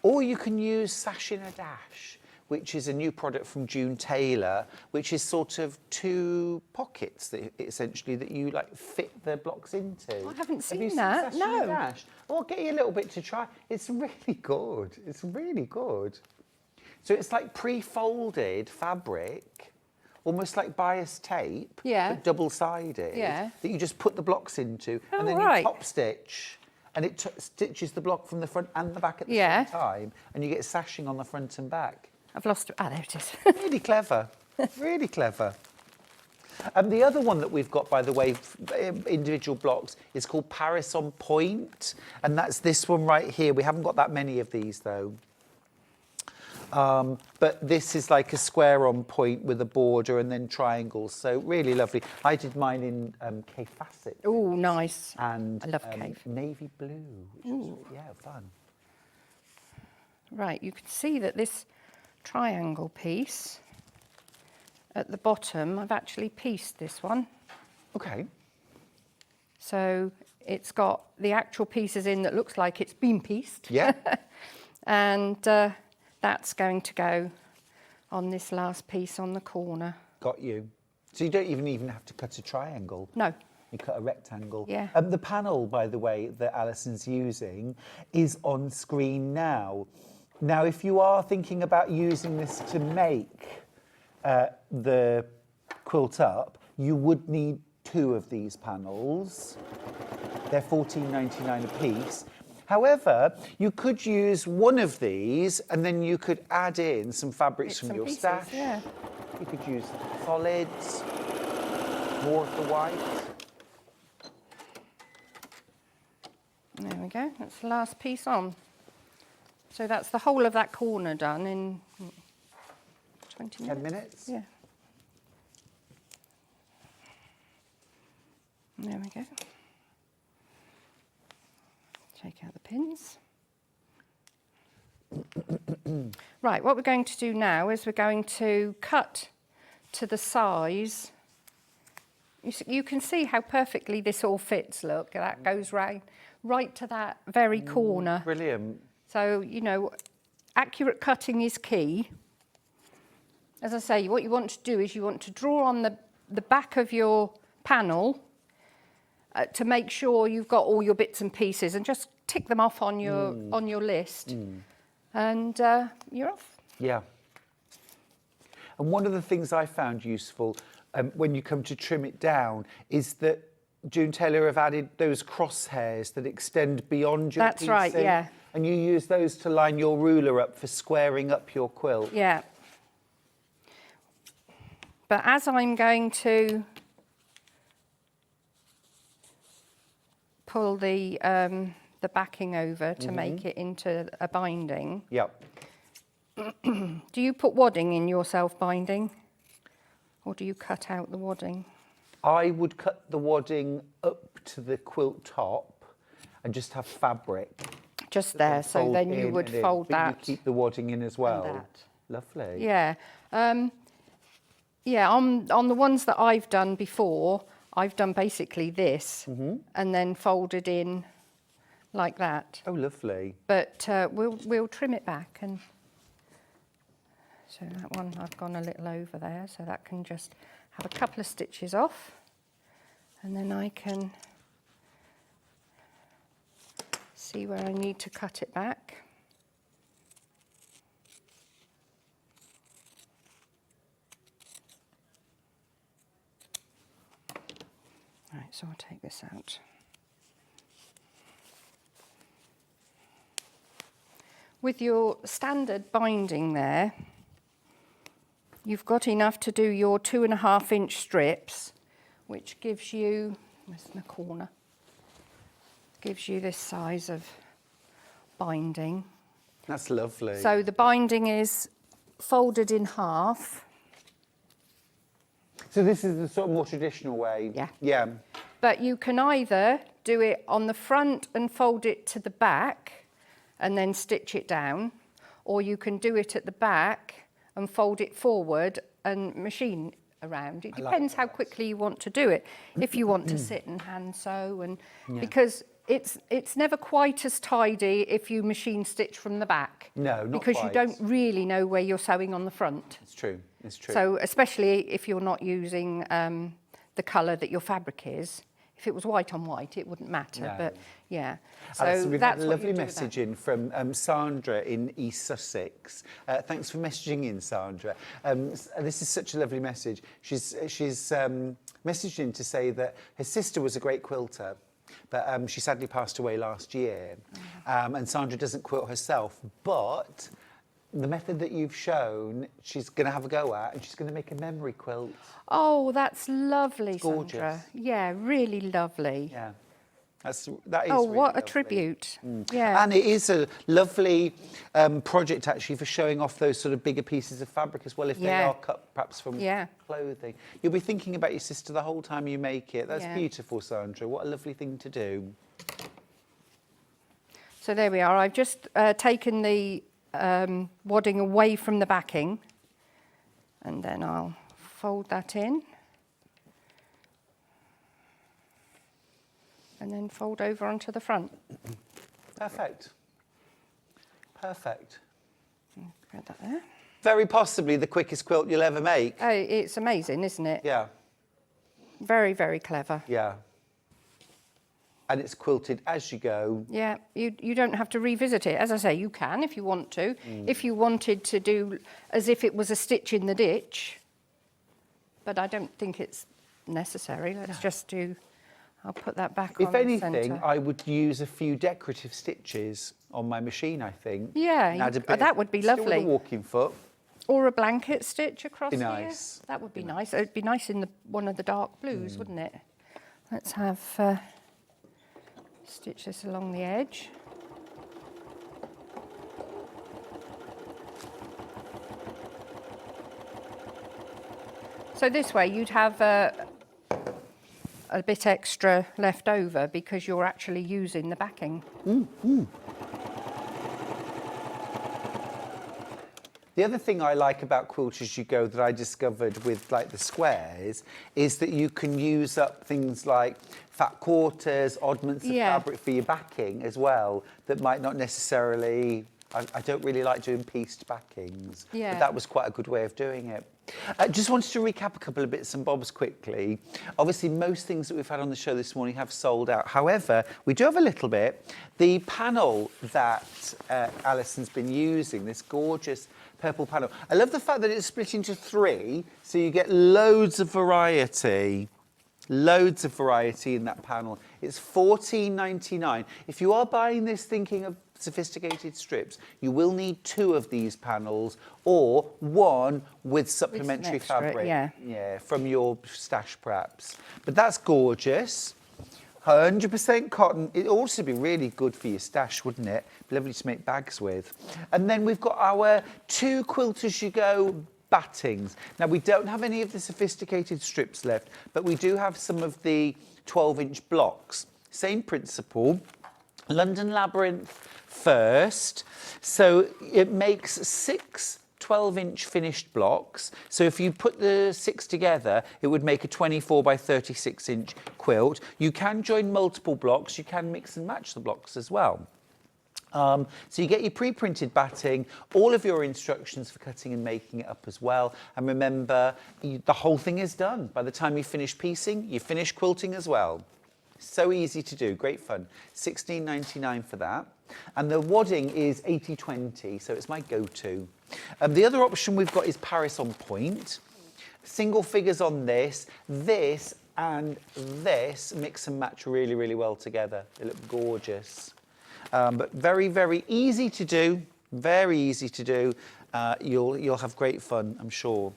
or you can use sash in a dash, which is a new product from June Taylor, which is sort of 2 pockets that essentially that you like fit the blocks into. I haven't Have you seen that, Sash and no. Dash? Well, I'll get you a little bit to try. It's really good. It's really good. So it's like pre-folded fabric, almost like bias tape, Yeah. but double-sided, Yeah. that you just put the blocks into, Oh, and then right. you top stitch, and it stitches the block from the front and the back at the Yeah. same time, and you get sashing on the front and back. I've lost it. Ah, there it is. Really clever, really clever. And the other one that we've got, by the way, individual blocks, is called Paris on Point, and that's this one right here. We haven't got that many of these, though. But this is like a square on point with a border and then triangles, so really lovely. I did mine in Cave Facet. Oh, nice. And I love Cave. navy blue, which was, yeah, fun. Right, you can see that this triangle piece at the bottom, I've actually pieced this one. Okay. So it's got the actual pieces in that looks like it's been pieced. Yeah. And that's going to go on this last piece on the corner. Got you. So you don't even have to cut a triangle. No. You cut a rectangle. Yeah. The panel, by the way, that Alison's using is on screen now. Now, if you are thinking about using this to make the quilt up, you would need 2 of these panels. They're $14.99 a piece. However, you could use one of these and then you could add in some fabrics Bits from and your pieces, stash. yeah. You could use solids, more of the white. There we go, that's the last piece on. So that's the whole of that corner done in 20 minutes. 10 minutes? Yeah. There we go. Take out the pins. Right, what we're going to do now is we're going to cut to the size. You can see how perfectly this all fits, look, that goes right to that very corner. Brilliant. So, you know, accurate cutting is key. As I say, what you want to do is you want to draw on the back of your panel to make sure you've got all your bits and pieces, and just tick them off on your list, and you're off. Yeah. And one of the things I found useful when you come to trim it down is that June Taylor have added those crosshairs that extend beyond your That's piecing. right, yeah. And you use those to line your ruler up for squaring up your quilt. Yeah. But as I'm going to pull the backing over to make it into a binding, Yep. do you put wadding in your self-binding, or do you cut out the wadding? I would cut the wadding up to the quilt top and just have fabric. Just there, so Fold then you in would and in, fold but that. you keep the wadding in as well. that. Lovely. Yeah. Yeah, on the ones that I've done before, I've done basically this and then folded in like that. Oh, lovely. But we'll trim it back, and so that one I've gone a little over there, so that can just have a couple of stitches off, and then I can see where I need to cut it back. Right, so I'll take this out. With your standard binding there, you've got enough to do your 2.5-inch strips, which gives you, where's the corner? Gives you this size of binding. That's lovely. So the binding is folded in half. So this is the sort of more traditional way. Yeah. Yeah. But you can either do it on the front and fold it to the back and then stitch it down, or you can do it at the back and fold it forward and machine around. It depends how quickly you want to do it. If you want to sit and hand sew, and because it's never quite as tidy if you machine stitch from the back. No, not because quite. you don't really know where you're sewing on the front. It's true. It's true. So especially if you're not using the colour that your fabric is. If it was white on white, it wouldn't matter. No. But yeah, so Alison, we've that's had a what you lovely do with that. message in from Sandra in East Sussex. Thanks for messaging in, Sandra. This is such a lovely message. She's messaged in to say that her sister was a great quilter, but she sadly passed away last year. And Sandra doesn't quilt herself, but the method that you've shown, she's going to have a go at, and she's going to make a memory quilt. Oh, that's lovely, gorgeous. Sandra. Yeah, really lovely. Yeah. That is Oh, really what a lovely. tribute. Yeah. And it is a lovely project, actually, for showing off those sort of bigger pieces of fabric as well, if they Yeah. are cut perhaps from Yeah. clothing. You'll be thinking about your sister the whole time you make it. That's Yeah. beautiful, Sandra. What a lovely thing to do. So there we are. I've just taken the wadding away from the backing, and then I'll fold that in. And then fold over onto the front. Perfect. Perfect. Put that there. Very possibly the quickest quilt you'll ever make. Oh, it's amazing, isn't it? Yeah, Very, very clever. yeah. And it's quilted as you go. Yeah, you don't have to revisit it. As I say, you can if you want to. If you wanted to do as if it was a stitch in the ditch. But I don't think it's necessary. Let's just do... I'll put that back on If the anything, centre. I would use a few decorative stitches on my machine, I think. Yeah, And add a bit that would be still with lovely. a walking foot. Or a blanket stitch across Be here. nice. That would be nice. It'd be nice in one of the dark blues, wouldn't it? Let's have stitch this along the edge. So this way you'd have a bit extra left over because you're actually using the backing. The other thing I like about Quilt As You Go that I discovered with like the squares is that you can use up things like fat quarters, oddments of Yeah. fabric for your backing as well that might not necessarily... I don't really like doing pieced backings, Yeah. but that was quite a good way of doing it. I just wanted to recap a couple of bits and bobs quickly. Obviously, most things that we've had on the show this morning have sold out. However, we do have a little bit. The panel that Alison's been using, this gorgeous purple panel. I love the fact that it's split into 3, so you get loads of variety. Loads of variety in that panel. It's $14.99. If you are buying this thinking of sophisticated strips, you will need 2 of these panels or 1 with supplementary extra, fabric. yeah. From your stash perhaps. But that's gorgeous. 100% cotton. It'd also be really good for your stash, wouldn't it? Lovely to make bags with. And then we've got our 2 Quilt As You Go battings. Now, we don't have any of the sophisticated strips left, but we do have some of the 12-inch blocks. Same principle. London Labyrinth first. So it makes 6 12-inch finished blocks. So if you put the 6 together, it would make a 24 by 36-inch quilt. You can join multiple blocks. You can mix and match the blocks as well. So you get your pre-printed batting, all of your instructions for cutting and making it up as well. And remember, the whole thing is done. By the time you finish piecing, you finish quilting as well. So easy to do, great fun. $16.99 for that. And the wadding is 80/20, so it's my go-to. The other option we've got is Paris on Point. Single figures on this and this mix and match really, really well together. They look gorgeous. But very, very easy to do, very easy to do. You'll have great fun, I'm sure.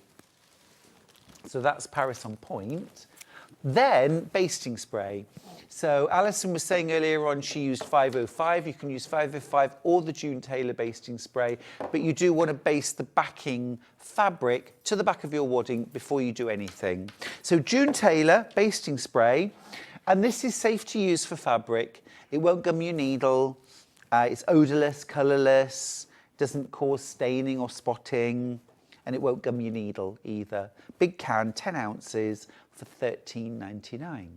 So that's Paris on Point. Then basting spray. So Alison was saying earlier on she used 505. You can use 505 or the June Taylor basting spray, but you do want to baste the backing fabric to the back of your wadding before you do anything. So June Taylor basting spray, and this is safe to use for fabric. It won't gum your needle. It's odorless, colourless, doesn't cause staining or spotting, and it won't gum your needle either. Big can, 10 ounces for $13.99.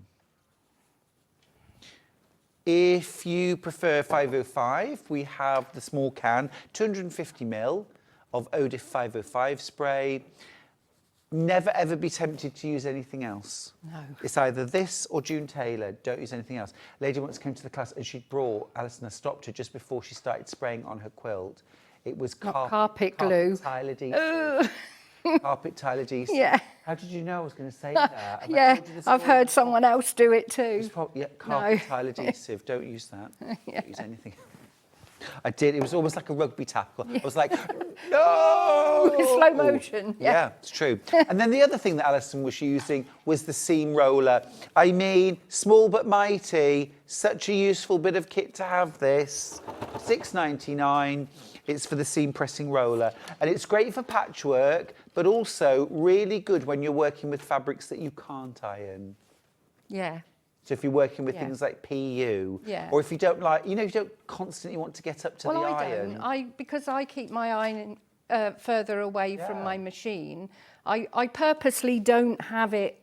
If you prefer 505, we have the small can, 250ml of Odif 505 spray. Never ever be tempted to use anything else. No. It's either this or June Taylor. Don't use anything else. A lady once came to the class and she brought, Alison, I stopped her just before she started spraying on her quilt. It was carpet glue. Tile adhesive. Carpet tile adhesive. Yeah. How did you know I was going to say that? Have I Yeah, told you this I've story heard before? someone else do it too. It's carpet No. tile adhesive. Don't use that. Don't use anything. I did. It was almost like a rugby tackle. I was like, no! Slow motion. Yeah, it's true. And then the other thing that Alison was using was the seam roller. I mean, small but mighty. Such a useful bit of kit to have this. $6.99. It's for the seam pressing roller. And it's great for patchwork, but also really good when you're working with fabrics that you can't iron. Yeah. So if you're working with Yeah. things like PU, Yeah. or if you don't like, you know, you don't constantly want to get up to Well, the I iron. don't. Because I keep my iron further away from Yeah. my machine, I purposely don't have it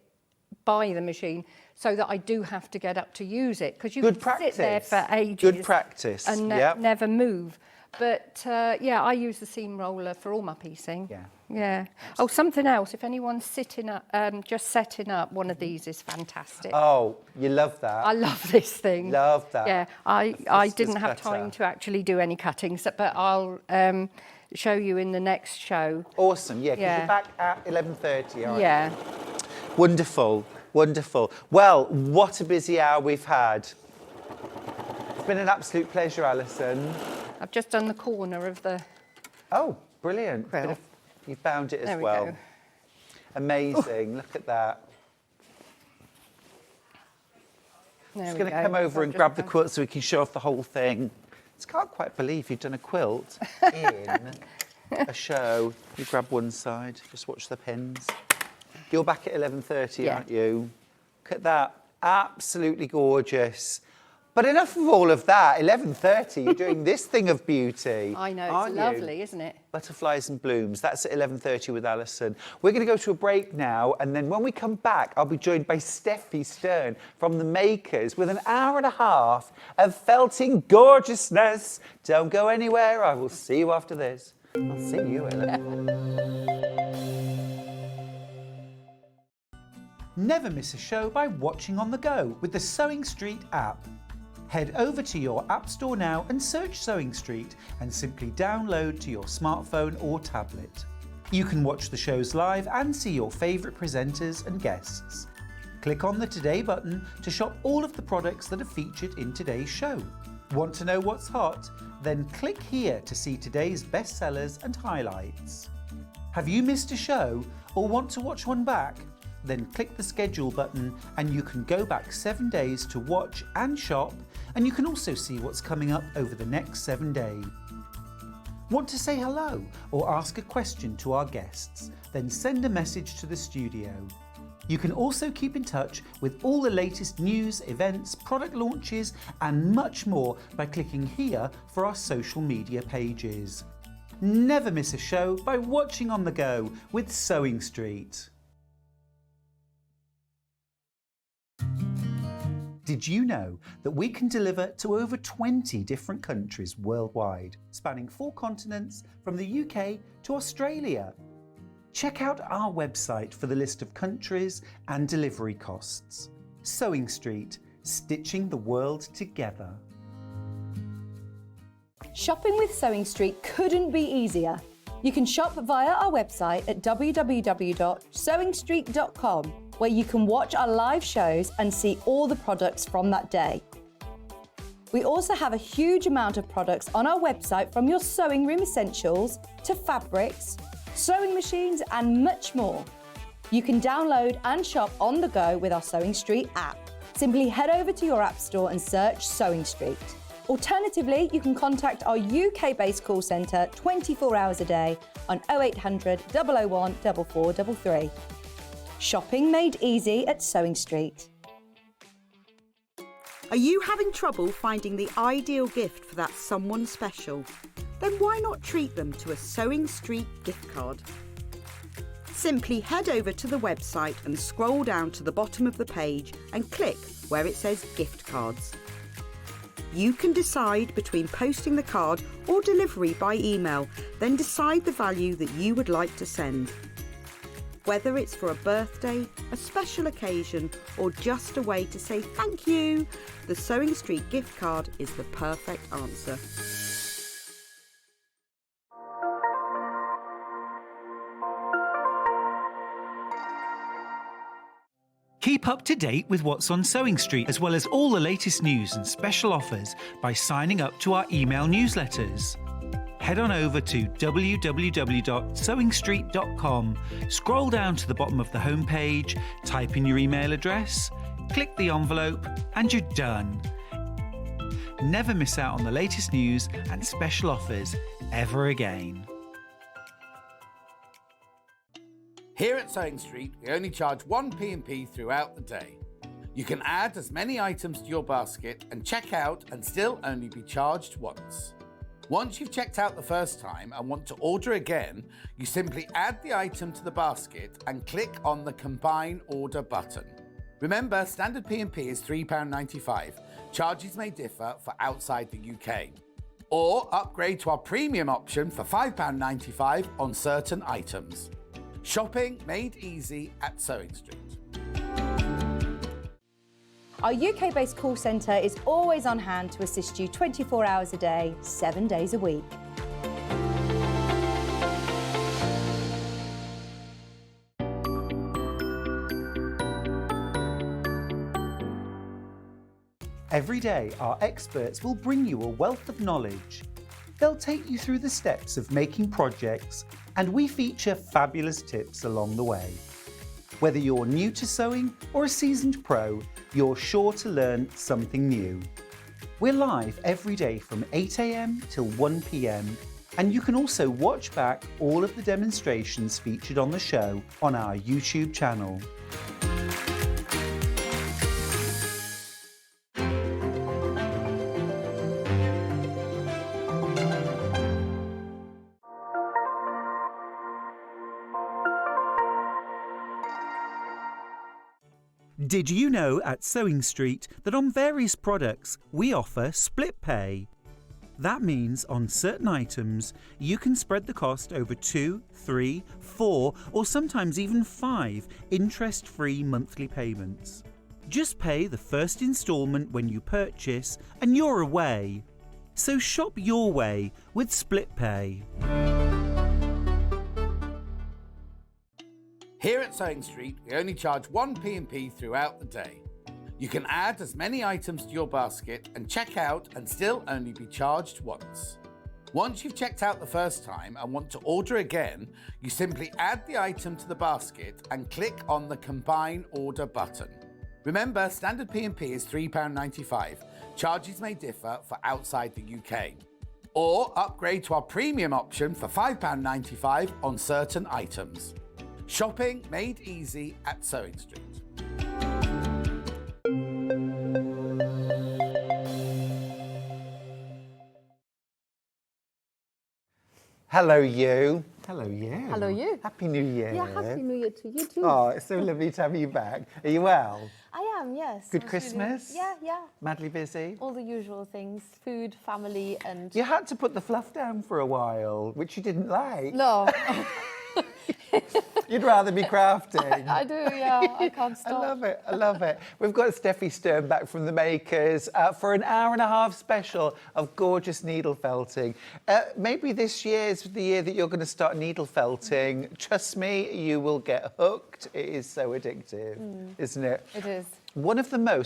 by the machine so that I do have to get up to use it. Because you Good can sit there practice. for ages. Good practice, And yep. never move. But yeah, I use the seam roller for all my piecing. Yeah. Yeah. Oh, something else. If anyone's sitting up, just setting up, one of these is fantastic. Oh, you love that. I love this thing. Love that. Yeah, I Fisker's didn't have cutter. time to actually do any cuttings, but I'll show you in the next show. Awesome, yeah, because Yeah. you're back at 11:30, aren't Yeah. you? Wonderful, wonderful. Well, what a busy hour we've had. It's been an absolute pleasure, Alison. I've just done the corner of the... Oh, brilliant. Quill. You found it as There we well. go. Amazing, look at that. There Just we going to go. come over I've and just grab the done- quilt so we can show off the whole thing. I can't quite believe you've done a quilt in a show. You grab one side, just watch the pins. You're back at 11:30, Yeah. aren't you? Look at that, absolutely gorgeous. But enough of all of that, 11:30, you're doing this thing of beauty. I know, aren't it's you? lovely, isn't it? Butterflies and Blooms. That's at 11:30 with Alison. We're going to go to a break now, and then when we come back, I'll be joined by Steffi Stern from The Makers with an hour and a half of felting gorgeousness. Don't go anywhere. I will see you after this. I'll see you, Ellen. Never miss a show by watching on the go with the Sewing Street app. Head over to your App Store now and search Sewing Street and simply download to your smartphone or tablet. You can watch the shows live and see your favourite presenters and guests. Click on the Today button to shop all of the products that are featured in today's show. Want to know what's hot? Then click here to see today's bestsellers and highlights. Have you missed a show or want to watch one back? Then click the schedule button and you can go back 7 days to watch and shop, and you can also see what's coming up over the next 7 days. Want to say hello or ask a question to our guests? Then send a message to the studio. You can also keep in touch with all the latest news, events, product launches and much more by clicking here for our social media pages. Never miss a show by watching on the go with Sewing Street. Did you know that we can deliver to over 20 different countries worldwide, spanning 4 continents from the UK to Australia? Check out our website for the list of countries and delivery costs. Sewing Street, stitching the world together. Shopping with Sewing Street couldn't be easier. You can shop via our website at www.sewingstreet.com, where you can watch our live shows and see all the products from that day. We also have a huge amount of products on our website, from your sewing room essentials to fabrics, sewing machines and much more. You can download and shop on the go with our Sewing Street app. Simply head over to your app store and search Sewing Street. Alternatively, you can contact our UK-based call centre 24 hours a day on 0800 001 4433. Shopping made easy at Sewing Street. Are you having trouble finding the ideal gift for that someone special? Then why not treat them to a Sewing Street gift card? Simply head over to the website and scroll down to the bottom of the page and click where it says gift cards. You can decide between posting the card or delivery by email, then decide the value that you would like to send. Whether it's for a birthday, a special occasion, or just a way to say thank you, the Sewing Street gift card is the perfect answer. Keep up to date with what's on Sewing Street, as well as all the latest news and special offers by signing up to our email newsletters. Head on over to www.sewingstreet.com, scroll down to the bottom of the homepage, type in your email address, click the envelope, and you're done. Never miss out on the latest news and special offers ever again. Here at Sewing Street, we only charge 1 P&P throughout the day. You can add as many items to your basket and check out and still only be charged once. Once you've checked out the first time and want to order again, you simply add the item to the basket and click on the Combine Order button. Remember, standard P&P is £3.95. Charges may differ for outside the UK. Or upgrade to our premium option for £5.95 on certain items. Shopping made easy at Sewing Street. Our UK-based call centre is always on hand to assist you 24 hours a day, 7 days a week. Every day, our experts will bring you a wealth of knowledge. They'll take you through the steps of making projects, and we feature fabulous tips along the way. Whether you're new to sewing or a seasoned pro, you're sure to learn something new. We're live every day from 8 AM till 1 PM, and you can also watch back all of the demonstrations featured on the show on our YouTube channel. Did you know at Sewing Street that on various products we offer split pay? That means on certain items you can spread the cost over 2, 3, 4 or sometimes even 5 interest-free monthly payments. Just pay the first instalment when you purchase and you're away. So shop your way with split pay. Here at Sewing Street, we only charge 1 P&P throughout the day. You can add as many items to your basket and check out and still only be charged once. Once you've checked out the first time and want to order again, you simply add the item to the basket and click on the Combine Order button. Remember, standard P&P is £3.95. Charges may differ for outside the UK. Or upgrade to our premium option for £5.95 on certain items. Shopping made easy at Sewing Street. Hello you. Hello you. Hello you. Happy New Year. Yeah, Happy New Year to you too. Oh, it's so lovely to have you back. Are you well? I am, yes. Good I was Christmas? Really, yeah. Madly busy? All the usual things, food, family and... You had to put the fluff down for a while, which you didn't like. No. You'd rather be crafting. I do, yeah. I can't stop. I love it. I love it. We've got Steffi Stern back from the Makers for an hour-and-a-half special of gorgeous needle felting. Maybe this year is the year that you're going to start needle felting. Trust me, you will get hooked. It is so addictive, isn't it? It is.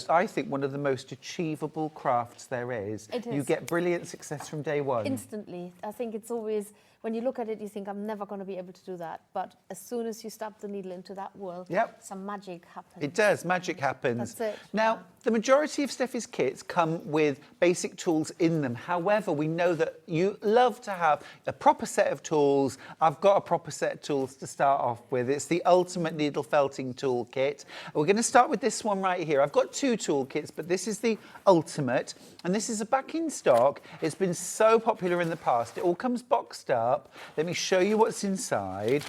I think one of the most achievable crafts there is. It is. You get brilliant success from day one. Instantly. I think it's always, when you look at it, you think, I'm never going to be able to do that. But as soon as you stab the needle into that world, some magic happens. It does. Magic happens. That's it. Now, the majority of Steffi's kits come with basic tools in them. However, we know that you love to have a proper set of tools. I've got a proper set of tools to start off with. It's the Ultimate Needle Felting Toolkit. We're going to start with this one right here. I've got 2 toolkits, but this is the Ultimate, and this is a back in stock. It's been so popular in the past. It all comes boxed up. Let me show you what's inside.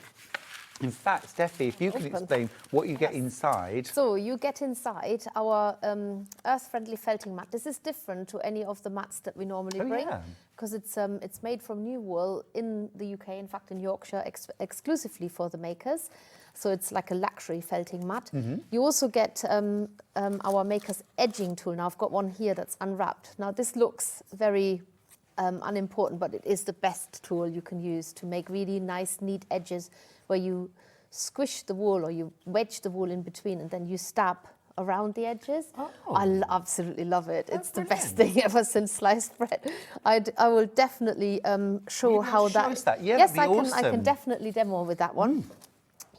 In fact, Steffi, if you can explain what you get inside. So you get inside our earth-friendly felting mat. This is different to any of the mats that we normally bring because it's made from new wool in the UK, in fact in Yorkshire, exclusively for the makers. So it's like a luxury felting mat. You also get our maker's edging tool. Now I've got one here that's unwrapped. Now this looks very unimportant, but it is the best tool you can use to make really nice, neat edges where you squish the wool or you wedge the wool in between and then you stab around the edges. I absolutely love it. It's the best thing ever since sliced bread. I will definitely show how that. Yeah, yes, I can definitely demo with that one.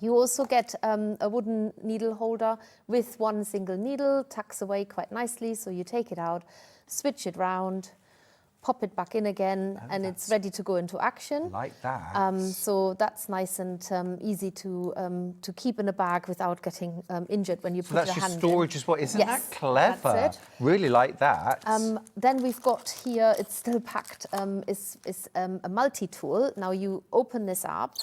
You also get a wooden needle holder with one single needle, tucks away quite nicely. So you take it out, switch it round, pop it back in again, and it's ready to go into action. Like that. So that's nice and easy to keep in a bag without getting injured when you put your hand in. That's your storage is what, isn't that clever? That's it. Really like that. Then we've got here, it's still packed, is a multi-tool. Now you open this up.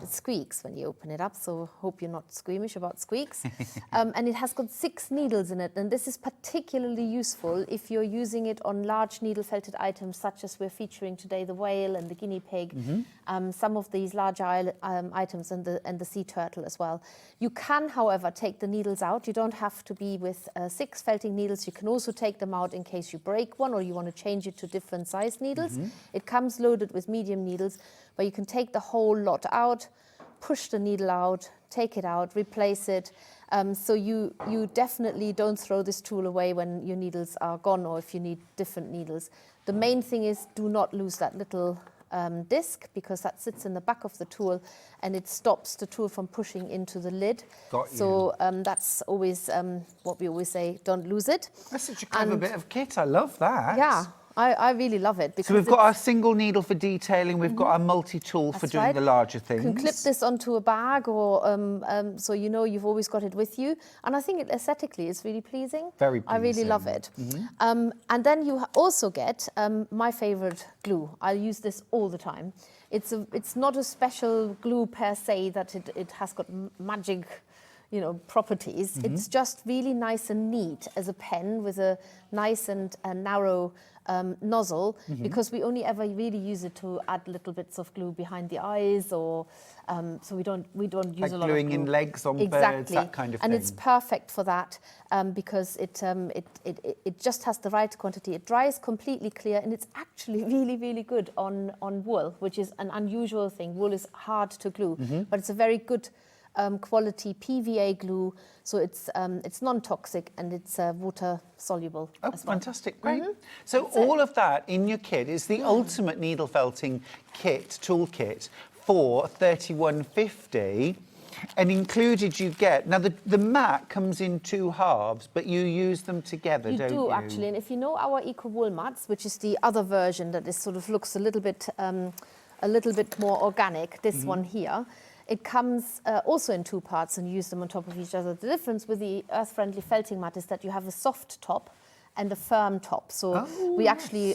It squeaks when you open it up, so hope you're not squeamish about squeaks. And it has got 6 needles in it, and this is particularly useful if you're using it on large needle-felted items, such as we're featuring today, the whale and the guinea pig, some of these large items, and the sea turtle as well. You can, however, take the needles out. You don't have to be with 6 felting needles. You can also take them out in case you break one or you want to change it to different size needles. It comes loaded with medium needles, but you can take the whole lot out, push the needle out, take it out, replace it. So you definitely don't throw this tool away when your needles are gone or if you need different needles. The main thing is do not lose that little disc, because that sits in the back of the tool and it stops the tool from pushing into the lid. So that's always what we always say, don't lose it. That's such a clever bit of kit. I love that. Yeah. I really love it. Because so we've got our single needle for detailing, we've got our multi-tool for doing the larger things. You can clip this onto a bag or so you know you've always got it with you. And I think it aesthetically is really pleasing. Very pleasing. I really love it. And then you also get my favourite glue. I use this all the time. It's not a special glue per se that it has got magic properties. It's just really nice and neat as a pen with a nice and narrow nozzle, because we only ever really use it to add little bits of glue behind the eyes, or so we don't use like a lot of glue. gluing in legs on birds, that kind of thing. And it's perfect for that because it just has the right quantity. It dries completely clear, and it's actually really, really good on wool, which is an unusual thing. Wool is hard to glue, but it's a very good quality PVA glue, so it's non-toxic and it's water soluble. Oh, as well. Fantastic! Great. So all of that in your kit is the ultimate needle felting kit, toolkit for £31.50, and included you get now the mat comes in 2 halves, but you use them together, don't you? You do actually, and if you know our eco wool mats, which is the other version that is sort of looks a little bit more organic, this one here. It comes also in 2 parts and you use them on top of each other. The difference with the earth-friendly felting mat is that you have a soft top and a firm top. So we actually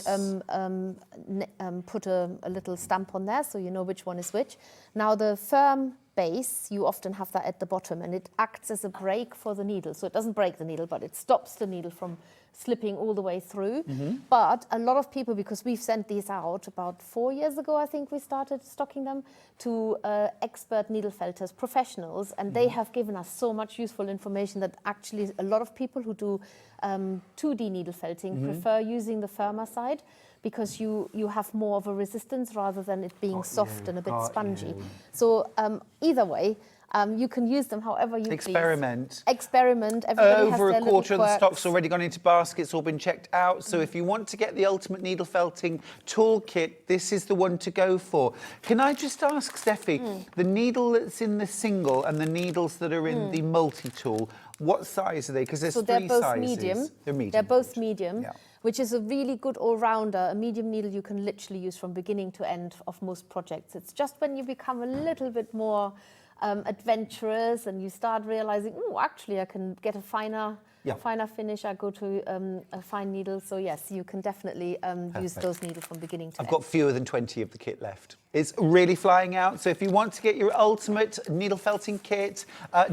put a little stamp on there so you know which one is which. Now the firm base, you often have that at the bottom, and it acts as a brake for the needle. So it doesn't break the needle, but it stops the needle from slipping all the way through. But a lot of people, because we've sent these out about 4 years ago, I think we started stocking them to expert needle felters, professionals, and they have given us so much useful information that actually a lot of people who do 2D needle felting prefer using the firmer side, because you have more of a resistance rather than it being soft and a bit spongy. So either way, you can use them however you Experiment. please. Experiment. Everybody has Over their a quarter of the little stock's already gone into baskets, all been checked out. So if you want to get the ultimate needle felting toolkit, this is the one to go for. Can I just ask, Steffi, the needle that's in the single and the needles that are in the multi-tool, what size are they? Because there's 3 sizes. So they're both medium. They're medium. They're both medium. Yeah. Which is a really good all-rounder. A medium needle you can literally use from beginning to end of most projects. It's just when you become a little bit more adventurous and you start realizing, oh, actually I can get a finer Yeah. finer finish, I go to a fine needle. So yes, you can definitely use those needles from beginning to I've end. got fewer than 20 of the kit left. It's really flying out. So if you want to get your ultimate needle felting kit,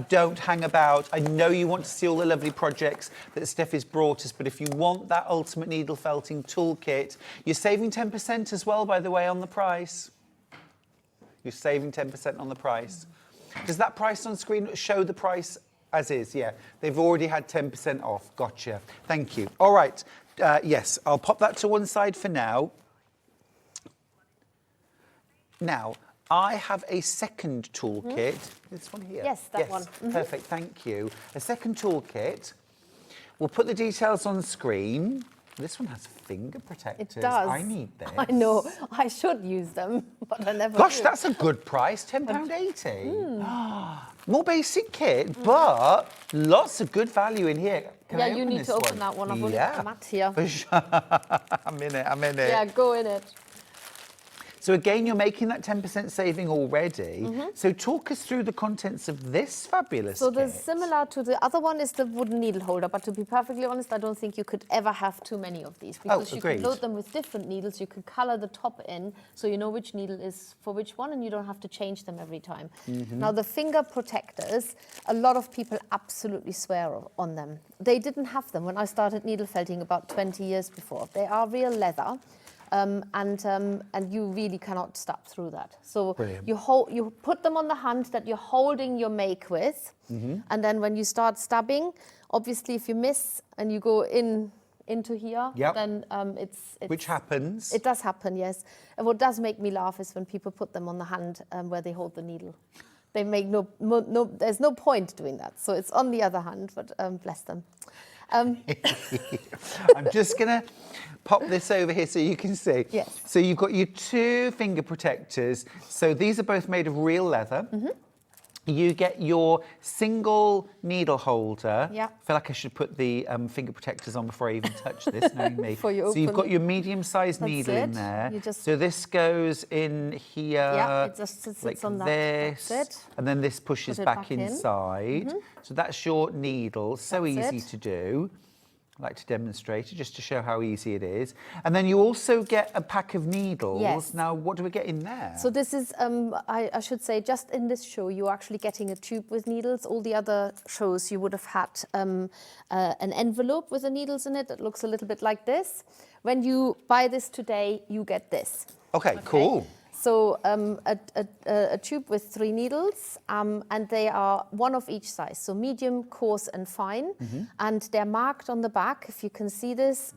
don't hang about. I know you want to see all the lovely projects that Steffi's brought us, but if you want that ultimate needle felting toolkit, you're saving 10% as well, by the way, on the price. You're saving 10% on the price. Does that price on screen show the price as is? Yeah, they've already had 10% off. Gotcha. Thank you. All right. Yes, I'll pop that to one side for now. Now, I have a second toolkit. This one here? Yes, that one. Perfect, thank you. A second toolkit. We'll put the details on screen. This one has finger protectors. It does. I need this. I know. I should use them, but I never Gosh, do. that's a good price, £10.80. More basic kit, but lots of good value in here. Can Yeah, I you open need this to open that one. I've only got the mat here. For sure. I'm in it. Yeah, go in it. So again, you're making that 10% saving already. So talk us through the contents of this fabulous So kit. similar to the other one is the wooden needle holder, but to be perfectly honest, I don't think you could ever have too many of these because you agreed. could load them with different needles. You could color the top in so you know which needle is for which one and you don't have to change them every time. Now the finger protectors, a lot of people absolutely swear on them. They didn't have them when I started needle felting about 20 years before. They are real leather. And you really cannot step through that. So you put them on the hand that you're holding your make with, and then when you start stabbing, obviously if you miss and you go into here, then it's which happens. It does happen, yes. And what does make me laugh is when people put them on the hand where they hold the needle. They make there's no point doing that. So it's on the other hand, but bless them. I'm just going to pop this over here so you can see. Yes. So you've got your two finger protectors. So these are both made of real leather. You get your single needle holder. Yeah. I feel like I should put the finger protectors on before I even touch this, knowing me. Before you So you've open got your medium-sized needle in it. there. You just- So this goes in here. Yeah, it just sits like on that. this. That's it. And then this pushes Put it back back in. inside. So that's your needle. So That's easy it. to do. I like to demonstrate it just to show how easy it is. And then you also get a pack of needles. Yes. Now, what do we get in there? So this is, I should say, just in this show, you're actually getting a tube with needles. All the other shows, you would have had an envelope with the needles in it that looks a little bit like this. When you buy this today, you get this. Okay, cool. So a tube with 3 needles, and they are one of each size, so medium, coarse and fine. And they're marked on the back, if you can see this.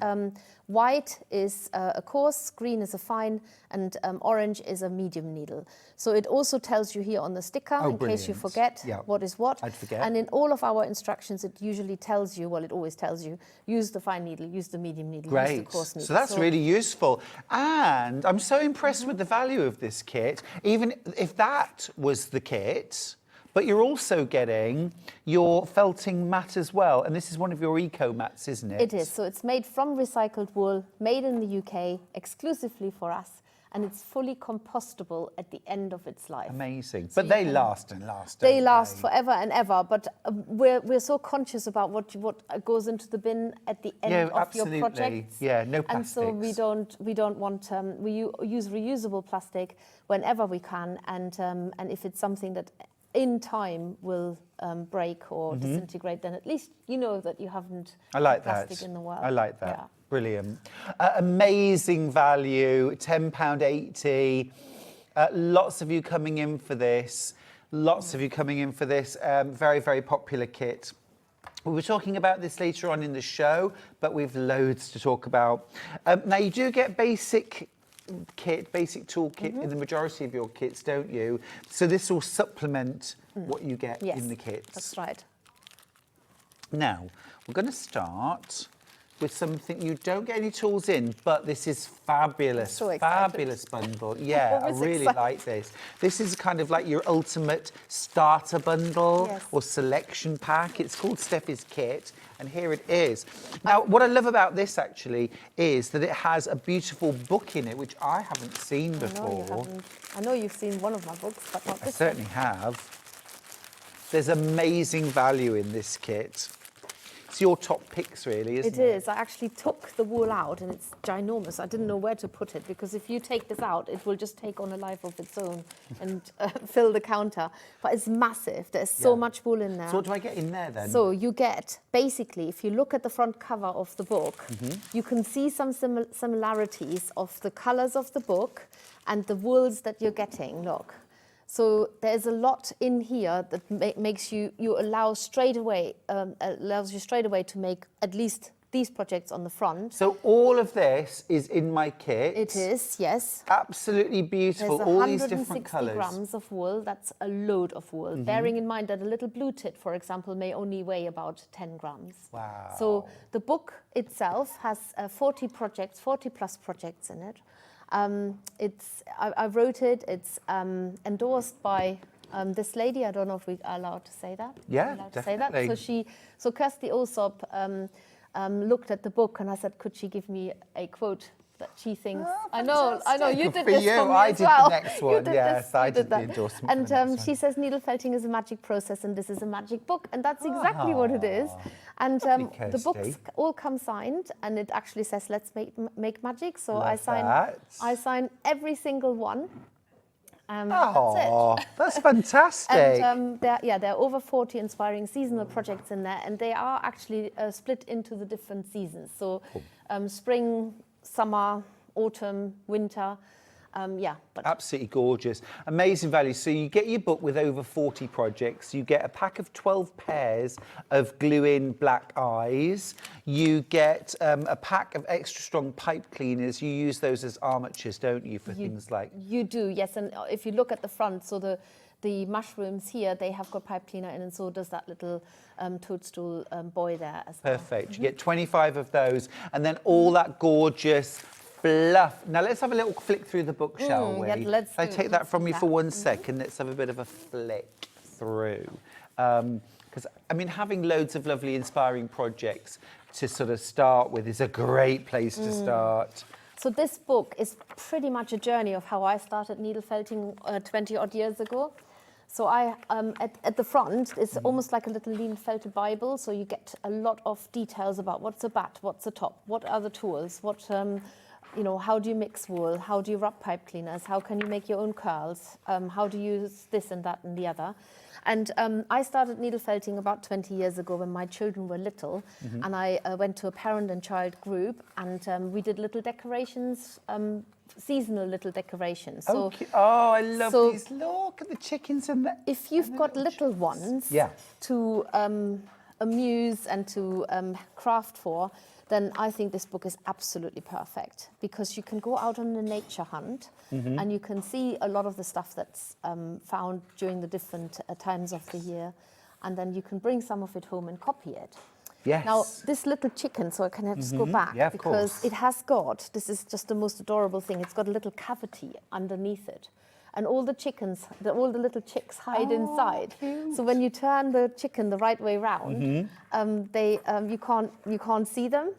White is a coarse, green is a fine, and orange is a medium needle. So it also tells you here on the sticker, in case you brilliant. forget what is what. I'd forget. And in all of our instructions, it usually tells you, well, it always tells you, use the fine needle, use the medium needle, use the Great. coarse needle. So that's really useful. And I'm so impressed with the value of this kit. Even if that was the kit, but you're also getting your felting mat as well. And this is one of your eco mats, isn't it? It is. So it's made from recycled wool, made in the UK, exclusively for us. And it's fully compostable at the end of its life. Amazing. So But they last and last. They don't last forever and ever. But we're so conscious about what goes into the bin at the end of absolutely. your projects. Yeah, no And so we don't want we use reusable plastic whenever we can. And if it's something that in time will break or disintegrate, then at least you know that you haven't plastic in the world. I like that. Yeah. Brilliant. Amazing value, £10.80. Lots of you coming in for this. Very, very popular kit. We were talking about this later on in the show, but we've loads to talk about. Now, you do get basic toolkit in the majority of your kits, don't you? So this will supplement what you get in the kits. That's right. Now, we're going to start with something you don't get any tools in, but this is fabulous. So excited. Fabulous bundle. Yeah, I Always really excited. like this. This is kind of like your ultimate starter bundle or selection pack. It's called Steffi's Kit, and here it is. Now, what I love about this actually is that it has a beautiful book in it, which I haven't seen before. I know you've seen one of my books, but not I this certainly have. There's amazing value in this kit. It's your top picks, really, isn't it? It is. I actually took the wool out, and it's ginormous. I didn't know where to put it, because if you take this out, it will just take on a life of its own and fill the counter. But it's massive. There's so much wool in there. So what do I get in there then? So you get, basically, if you look at the front cover of the book, you can see some similarities of the colours of the book and the wools that you're getting. Look. So there's a lot in here that makes you allows you straight away to make at least these projects on the front. So all of this is in my kit. It is, yes. Absolutely beautiful. There's All these different 160 colours. grams of wool. That's a load of wool. Bearing in mind that a little blue tit, for example, may only weigh about 10 grams. Wow. So the book itself has 40 plus projects in it. I wrote it. It's endorsed by this lady. I don't know if we are allowed to say that. Yeah, allowed definitely. To say that. So Kirsty Alsop looked at the book, and I said, could she give me a quote that she thinks? I know. You Good did for this you. for me I as did well. the next You one. did Yes, this, I you did the that. endorsement for the And next she one. says needle felting is a magic process, and this is a magic book, and that's exactly what it is. And Lovely, the books Kirsty. all come signed, and it actually says let's make magic. So I Love sign every single one. Oh, that's it. that's fantastic. And there are over 40 inspiring seasonal projects in there, and they are actually split into the different seasons. So spring, summer, autumn, winter. But Absolutely gorgeous. Amazing value. So you get your book with over 40 projects. You get a pack of 12 pairs of glue-in black eyes. You get a pack of extra strong pipe cleaners. You use those as armatures, don't you, for things like... You do, yes. And if you look at the front, so the mushrooms here, they have got pipe cleaner in, and so does that little toadstool boy there as well. Perfect. You get 25 of those, and then all that gorgeous fluff. Now let's have a little flick through the book, shall we? yeah, let's If I do- take that let's from do you that. for 1 second, let's have a bit of a flick through. Because, I mean, having loads of lovely, inspiring projects to sort of start with is a great place to start. So this book is pretty much a journey of how I started needle felting 20 odd years ago. So I at the front, it's almost like a little needle felted Bible. So you get a lot of details about what's a bat, what's a top, what are the tools, what how do you mix wool, how do you rub pipe cleaners, how can you make your own curls, how do you use this and that and the other. And I started needle felting about 20 years ago when my children were little, and I went to a parent and child group, and we did little decorations, seasonal little decorations. So I love so- these. Look at the chickens and the... if you've got little ones Yeah. to amuse and to craft for, then I think this book is absolutely perfect, because you can go out on a nature hunt and you can see a lot of the stuff that's found during the different times of the year, and then you can bring some of it home and copy it. Yes. Now, this little chicken, so I can just go back, Yeah, of because course. it has got, this is just the most adorable thing, it's got a little cavity underneath it. And all the chickens, all the little chicks hide inside. So when you turn the chicken the right way round, you can't see them.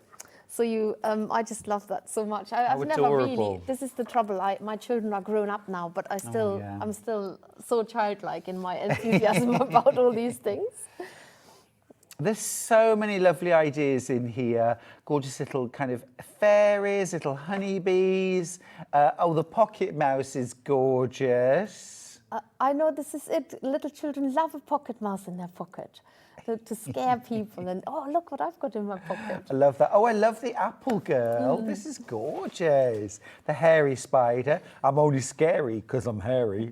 So I just love that so much. I've never adorable. really. This is the trouble. my children are grown up now, but I'm still so childlike in my enthusiasm about all these things. There's so many lovely ideas in here. Gorgeous little kind of fairies, little honeybees. The pocket mouse is gorgeous. I know this is it. Little children love a pocket mouse in their pocket to scare people. And oh, look what I've got in my pocket. I love that. Oh, I love the apple girl. This is gorgeous. The hairy spider. I'm only scary because I'm hairy.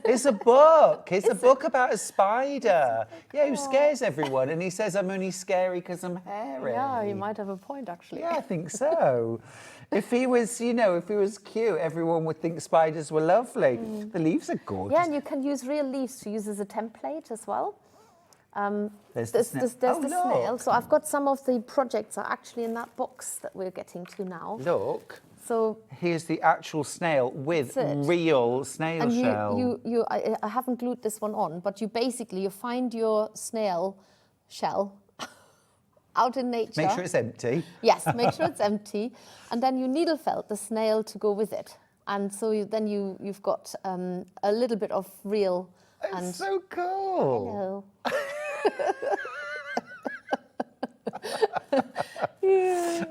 It's a book. It's a book about a spider. Yeah, who scares everyone. And he says, I'm only scary because I'm hairy. Yeah, you might have a point, actually. Yeah, I think so. If he was, if he was cute, everyone would think spiders were lovely. The leaves are gorgeous. Yeah, and you can use real leaves to use as a template as well. There's the snail. There's Oh, the look. snail. So I've got some of the projects are actually in that box that we're getting to now. Look. So Here's the actual snail with That's it. real snail and shell. I haven't glued this one on, but you find your snail shell out in nature. Make sure it's empty. Yes, make sure it's empty, and then you needle felt the snail to go with it, and so you've got a little bit of real. It's And so cool. hello.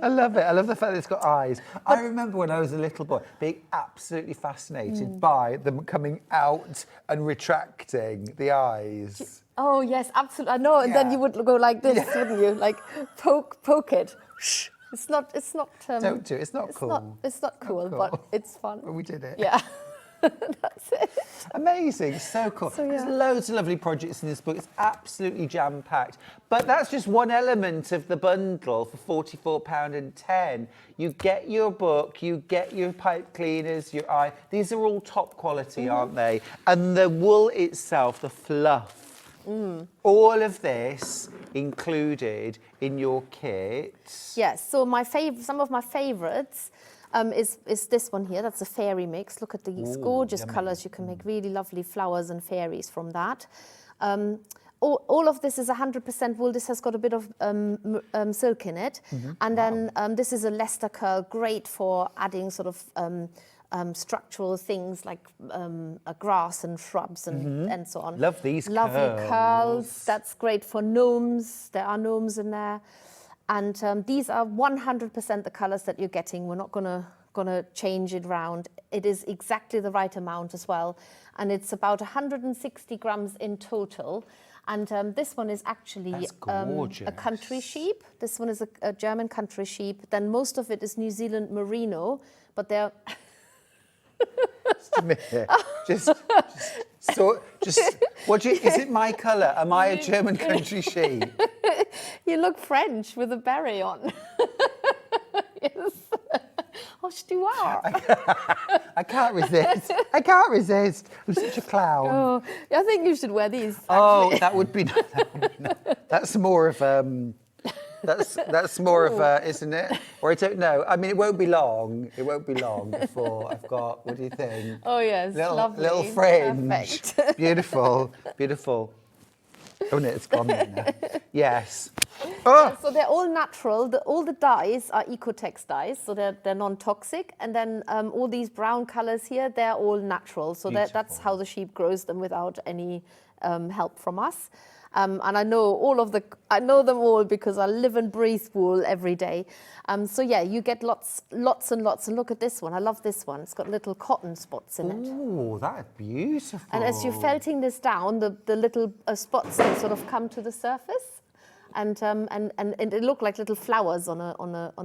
I love it. I love the fact that it's got eyes. I remember when I was a little boy being absolutely fascinated by them coming out and retracting the eyes. Oh yes, absolutely. I know. And then Yeah. you would go like this, wouldn't you? Like poke it. It's not. Don't do it. It's not cool. It's not cool, but it's fun. But we did it. Yeah. That's it. Amazing, so cool. So, yeah. There's loads of lovely projects in this book. It's absolutely jam-packed. But that's just one element of the bundle for £44.10. You get your book, you get your pipe cleaners, your eye. These are all top quality, aren't they? And the wool itself, the fluff, all of this included in your kit. Yes. So some of my favourites. Is this one here. That's a fairy mix. Look at these gorgeous colours. You can make really lovely flowers and fairies from that. All of this is 100% wool. This has got a bit of silk in it. And then this is a Leicester curl, great for adding sort of structural things like grass and shrubs and so on. Love these Lovely curls. That's great for gnomes. There are gnomes in there. And these are 100% the colours that you're getting. We're not gonna change it round. It is exactly the right amount as well. And it's about 160 grams in total. And this one is actually a country sheep. This one is a German country sheep. Then most of it is New Zealand merino, but they're... Is it my colour? Am I a German country sheep? You look French with a beret on. Yes. Oh, tu vois. I can't resist. I can't resist. I'm such a clown. Oh, I think you should wear these. Oh, actually. that would be nice. That's more of that's more of isn't it? Or I don't know. I mean, it won't be long. It won't be long before I've got. What do you think? Oh yes, lovely. Little fringe. Perfect. Beautiful, beautiful. Oh no, it's gone now. Yes. Oh. So they're all natural. All the dyes are Ecotex dyes, so they're non-toxic. And then all these brown colours here, they're all natural. So that's how the sheep grows them without any help from us. And I know them all because I live and breathe wool every day. So yeah, you get lots and lots. And look at this one. I love this one. It's got little cotton spots in it. Oh, that's beautiful. And as you're felting this down, the little spots they sort of come to the surface, and they look like little flowers on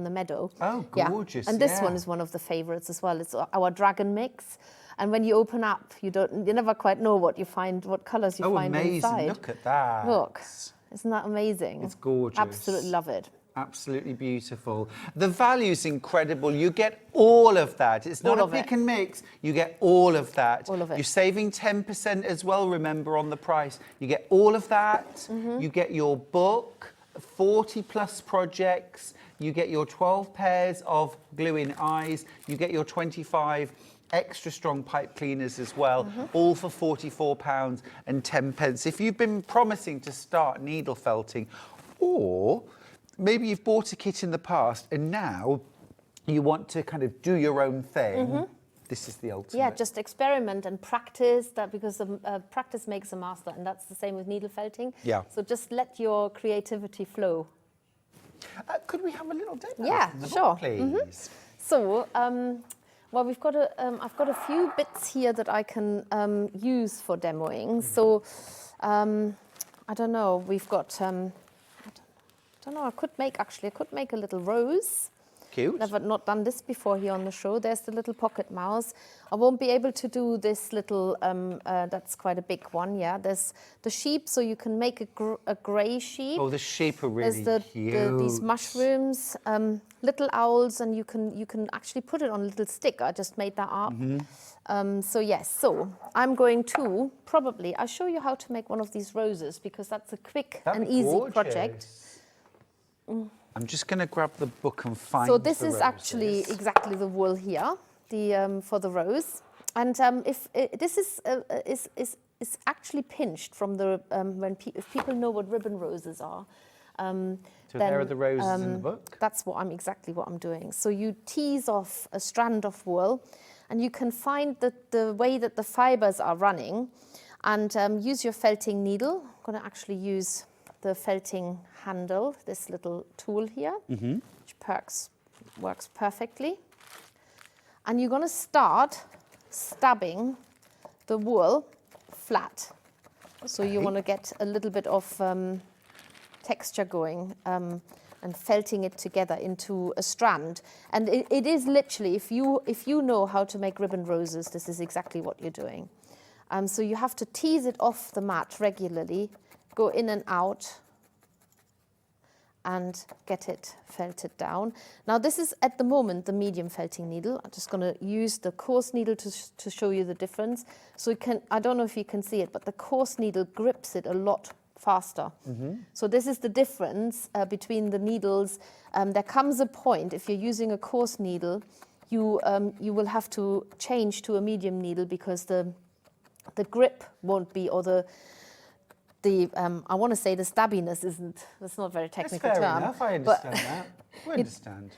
the meadow. Oh, gorgeous! Yeah. And this one is one of the favourites as well. It's our dragon mix. And when you open up, you never quite know what colours you find amazing. inside. Look at that. Look, isn't that amazing? It's gorgeous. Absolutely love it. Absolutely beautiful. The value's incredible. You get all of that. It's not a pick and mix. You get all of that. All of it. You're saving 10% as well, remember, on the price. You get all of that. You get your book, 40 plus projects. You get your 12 pairs of glue-in eyes. You get your 25 extra strong pipe cleaners as well, all for £44 and 10 pence. If you've been promising to start needle felting, or maybe you've bought a kit in the past and now you want to kind of do your own thing, this is the ultimate. Yeah, just experiment and practice that, because practice makes a master, and that's the same with needle felting. Yeah. So just let your creativity flow. Could we have a little demo? Yeah, from the sure. book, please? So, well, I've got a few bits here that I can use for demoing. So, I don't know. We've got. I don't know. I could make a little rose. Cute. Never not done this before here on the show. There's the little pocket mouse. I won't be able to do this little. That's quite a big one. Yeah. There's the sheep, so you can make a grey sheep. Oh, the sheep are really There's cute. these mushrooms, little owls, and you can actually put it on a little stick. I just made that up. So yes, so I'm going to I'll show you how to make one of these roses, because that's a quick and easy project. I'm just going to grab the book and find. So this the is roses. actually exactly the wool here, for the rose, and this is actually pinched from the if people know what ribbon roses are. So there are the roses in the book. That's exactly what I'm doing. So you tease off a strand of wool, and you can find the way that the fibers are running, and use your felting needle. I'm going to actually use the felting handle, this little tool here, which works perfectly. And you're going to start stabbing the wool flat. So you want to get a little bit of texture going and felting it together into a strand. And it is literally, if you know how to make ribbon roses, this is exactly what you're doing. So you have to tease it off the mat regularly, go in and out, and get it felted down. Now this is at the moment the medium felting needle. I'm just going to use the coarse needle to show you the difference. So you can, I don't know if you can see it, but the coarse needle grips it a lot faster. So this is the difference between the needles. There comes a point, if you're using a coarse needle, you will have to change to a medium needle because the grip won't be, or the I want to say the stabbiness isn't. That's not a very technical That's fair term. enough. I understand that. We understand.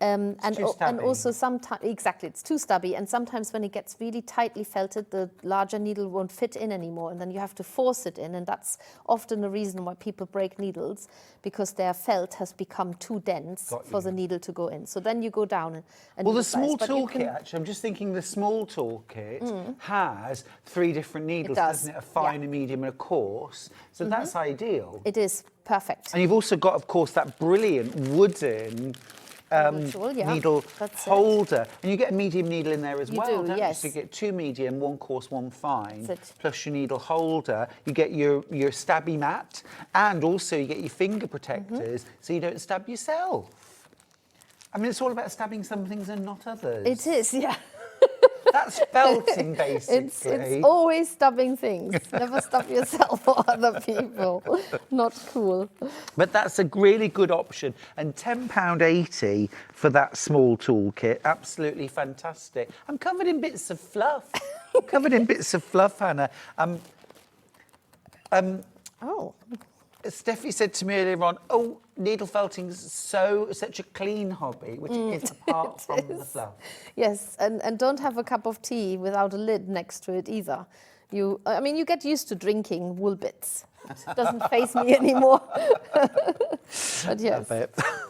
And also sometimes, exactly, it's too stubby, and sometimes when it gets really tightly felted, the larger needle won't fit in anymore, and then you have to force it in, and that's often the reason why people break needles, because their felt has become too dense for the needle to go in. So then you go down and well, the small toolkit, actually, I'm just thinking the small toolkit has 3 different needles, doesn't it? A fine, a medium, and a coarse. So that's ideal. It is perfect. And you've also got, of course, that brilliant wooden needle holder. And you get a medium needle in there as well, don't you? So you get 2 medium, 1 coarse, 1 fine, plus your needle holder. You get your stabby mat, and also you get your finger protectors so you don't stab yourself. I mean, it's all about stabbing some things and not others. It is, yeah. That's felting, basically. It's always stabbing things. Never stab yourself or other people. Not cool. But that's a really good option. And £10.80 for that small toolkit. Absolutely fantastic. I'm covered in bits of fluff. I'm covered in bits of fluff, Hannah. Steffi said to me earlier on, oh, needle felting's such a clean hobby, which is apart from the fluff. Yes, and don't have a cup of tea without a lid next to it either. I mean, you get used to drinking wool bits. It doesn't faze me anymore. But yes.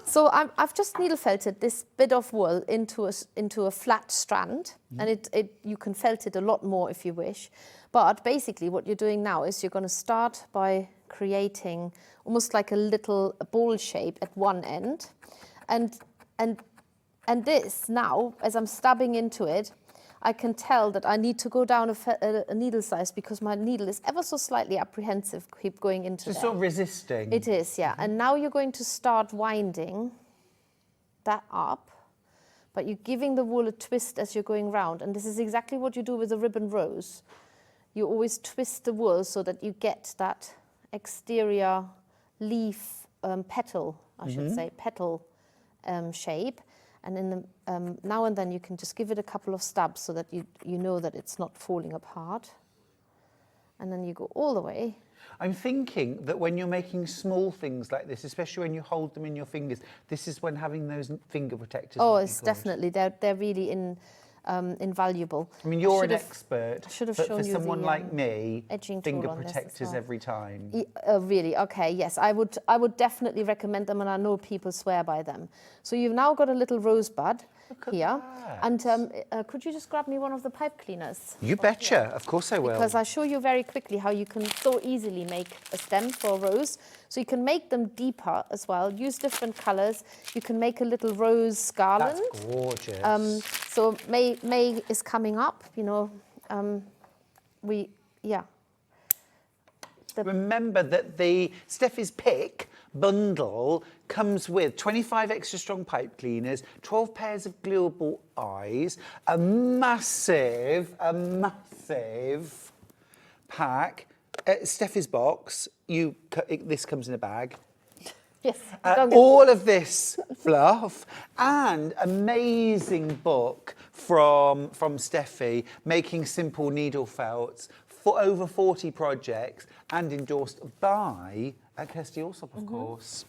So I've just needle felted this bit of wool into a flat strand, and you can felt it a lot more if you wish. But basically what you're doing now is you're going to start by creating almost like a little ball shape at one end. And this now, as I'm stabbing into it, I can tell that I need to go down a needle size because my needle is ever so slightly apprehensive, keep going into there. Sort of resisting. It is, yeah. And now you're going to start winding that up, but you're giving the wool a twist as you're going round. And this is exactly what you do with a ribbon rose. You always twist the wool so that you get that exterior leaf petal, I should say, petal shape. And in the, now and then you can just give it a couple of stabs so that you know that it's not falling apart. And then you go all the way. I'm thinking that when you're making small things like this, especially when you hold them in your fingers, this is when having those finger protectors. Oh, it's definitely, they're really invaluable. I mean, you're an expert, but for you someone the, like me, edging finger tool on protectors every time. Really? Okay, yes. I would definitely recommend them, and I know people swear by them. So you've now got a little rosebud here. And could you just grab me one of the pipe cleaners? You betcha. Of course I will. Because I'll show you very quickly how you can so easily make a stem for a rose. So you can make them deeper as well. Use different colours. You can make a little rose garland. That's gorgeous. So May is coming up, you know. Remember that the Steffi's Pick bundle comes with 25 extra strong pipe cleaners, 12 pairs of gluable eyes, a massive pack. Steffi's box, this comes in a bag. Yes. All of this fluff and amazing book from Steffi, Making Simple Needle Felts, for over 40 projects, and endorsed by Kirsty Alsop, of course.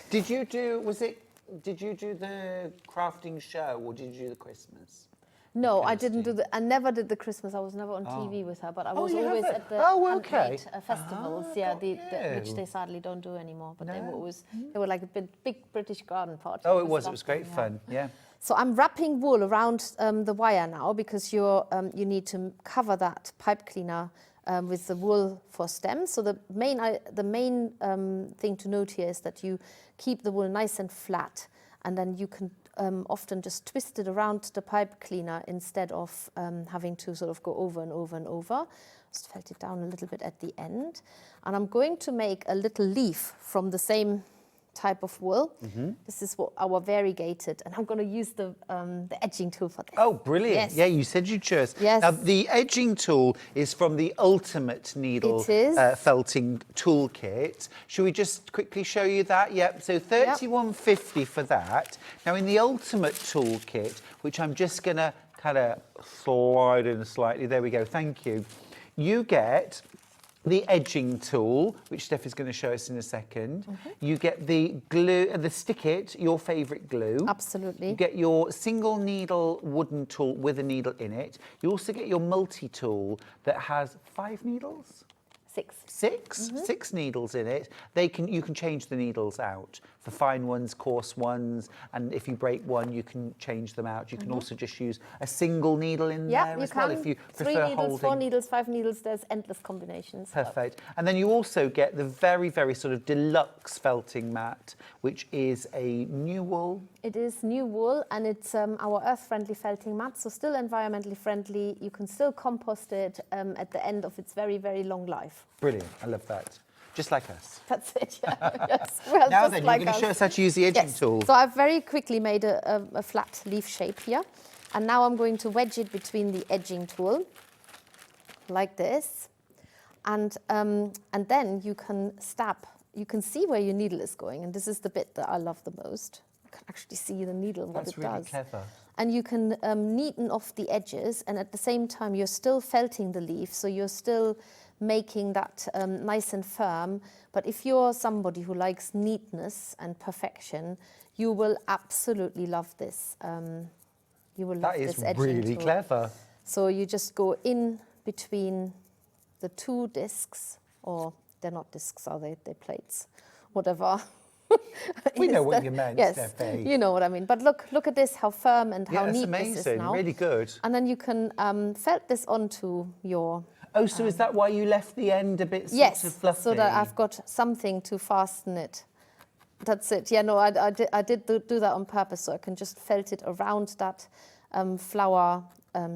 Did you do the crafting show, or did you do the Christmas? No, I didn't do I never did the Christmas. I was never on TV with her, but I was you always haven't? at the Oh, okay. handmade festivals. Yeah, which they sadly don't do anymore. But they were always like a big British garden party. Oh, it was. It was great fun. Yeah. So I'm wrapping wool around the wire now because you need to cover that pipe cleaner with the wool for stems. So the main thing to note here is that you keep the wool nice and flat, and then you can often just twist it around the pipe cleaner instead of having to sort of go over and over and over. Just felt it down a little bit at the end. And I'm going to make a little leaf from the same type of wool. This is what our variegated, and I'm going to use the edging tool for this. Oh, brilliant. Yes. Yeah, you said you chose. Yes. Now, the edging tool is from the Ultimate Needle Felting Toolkit. Should we just quickly show you that? Yep, so $31.50 for that. Now, in the Ultimate Toolkit, which I'm just going to kind of slide in slightly, there we go, thank you. You get the edging tool, which Steph is going to show us in a second. You get the glue, the stick it, your favourite glue. Absolutely. You get your single needle wooden tool with a needle in it. You also get your multi-tool that has 5 needles? 6. 6 needles in it. You can change the needles out for fine ones, coarse ones, and if you break one, you can change them out. You can also just use a single needle in there as well if you prefer 3 needles, holding. 4 needles, 5 needles. There's endless combinations. Perfect. And then you also get the very, very sort of deluxe felting mat, which is a new wool. It is new wool, and it's our earth-friendly felting mat, so still environmentally friendly. You can still compost it at the end of its very, very long life. Brilliant. I love that. Just like us. That's it, yeah. Yes. Well, Now just then, like you're going us. to show us how to use the edging tool. So I've very quickly made a flat leaf shape here. And now I'm going to wedge it between the edging tool, like this. And then you can stab. You can see where your needle is going. And this is the bit that I love the most. You can actually see the needle, what it does. That's really clever. And you can neaten off the edges. And at the same time, you're still felting the leaf. So you're still making that nice and firm. But if you're somebody who likes neatness and perfection, you will absolutely love this. You will love this edging tool. That is really clever. So you just go in between the 2 discs, or they're not discs, are they? They're plates, whatever. We know what you meant, yes, Steffi. you know what I mean. But look at this, how firm and how neat amazing. this is now. Really good. And then you can felt this onto your... Oh, so is that why you left the end a bit yes, sort of fluffy? so that I've got something to fasten it. That's it. Yeah, no, I did do that on purpose, so I can just felt it around that flower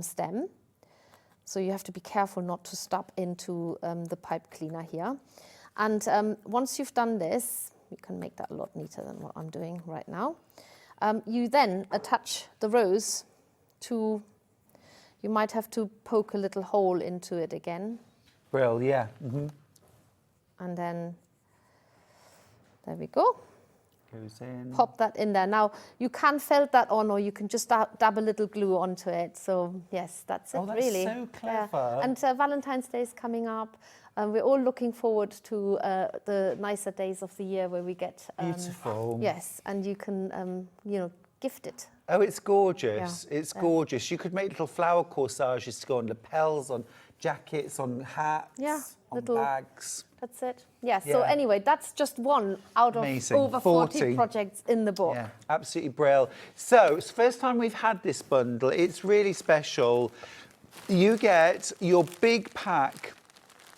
stem. So you have to be careful not to step into the pipe cleaner here. And once you've done this, you can make that a lot neater than what I'm doing right now. You then attach the rose to... You might have to poke a little hole into it again. Well, yeah. And then, there we go. Goes in. Pop that in there. Now, you can felt that on, or you can just dab a little glue onto it. So, yes, that's it, really. Oh, that's so clever. Yeah. And Valentine's Day is coming up. We're all looking forward to the nicer days of the year where we get... Beautiful. Yes, and you can, gift it. Oh, it's gorgeous. Yeah. It's gorgeous. You could make little flower corsages to go on lapels, on jackets, on hats, on bags. That's it. Yeah, so anyway, that's just one out of over 40 projects in the book. Yeah, absolutely brilliant. So, it's the first time we've had this bundle. It's really special. You get your big pack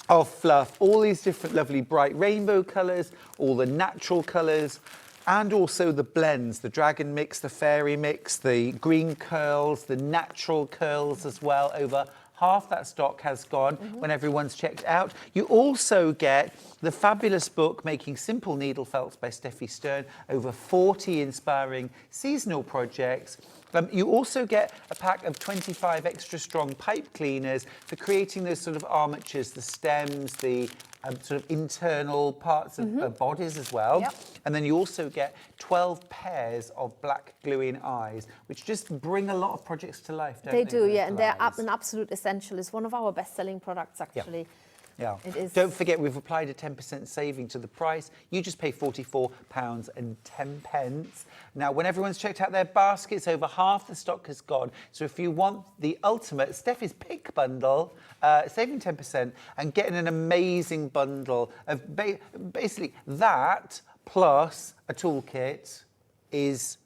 of fluff, all these different lovely bright rainbow colours, all the natural colours, and also the blends, the dragon mix, the fairy mix, the green curls, the natural curls as well. Over half that stock has gone when everyone's checked out. You also get the fabulous book, Making Simple Needle Felts by Steffi Stern, over 40 inspiring seasonal projects. You also get a pack of 25 extra strong pipe cleaners for creating those sort of armatures, the stems, the sort of internal parts of bodies as well. Yep. And then you also get 12 pairs of black glue-in eyes, which just bring a lot of projects to life, don't they? They do, yeah, and they're an absolute essential. It's one of our best-selling products, actually. Yeah. It is. Don't forget, we've applied a 10% saving to the price. You just pay £44.10. Now, when everyone's checked out their baskets, over half the stock has gone. So if you want the ultimate Steffi's Pick bundle, saving 10% and getting an amazing bundle of basically that plus a toolkit is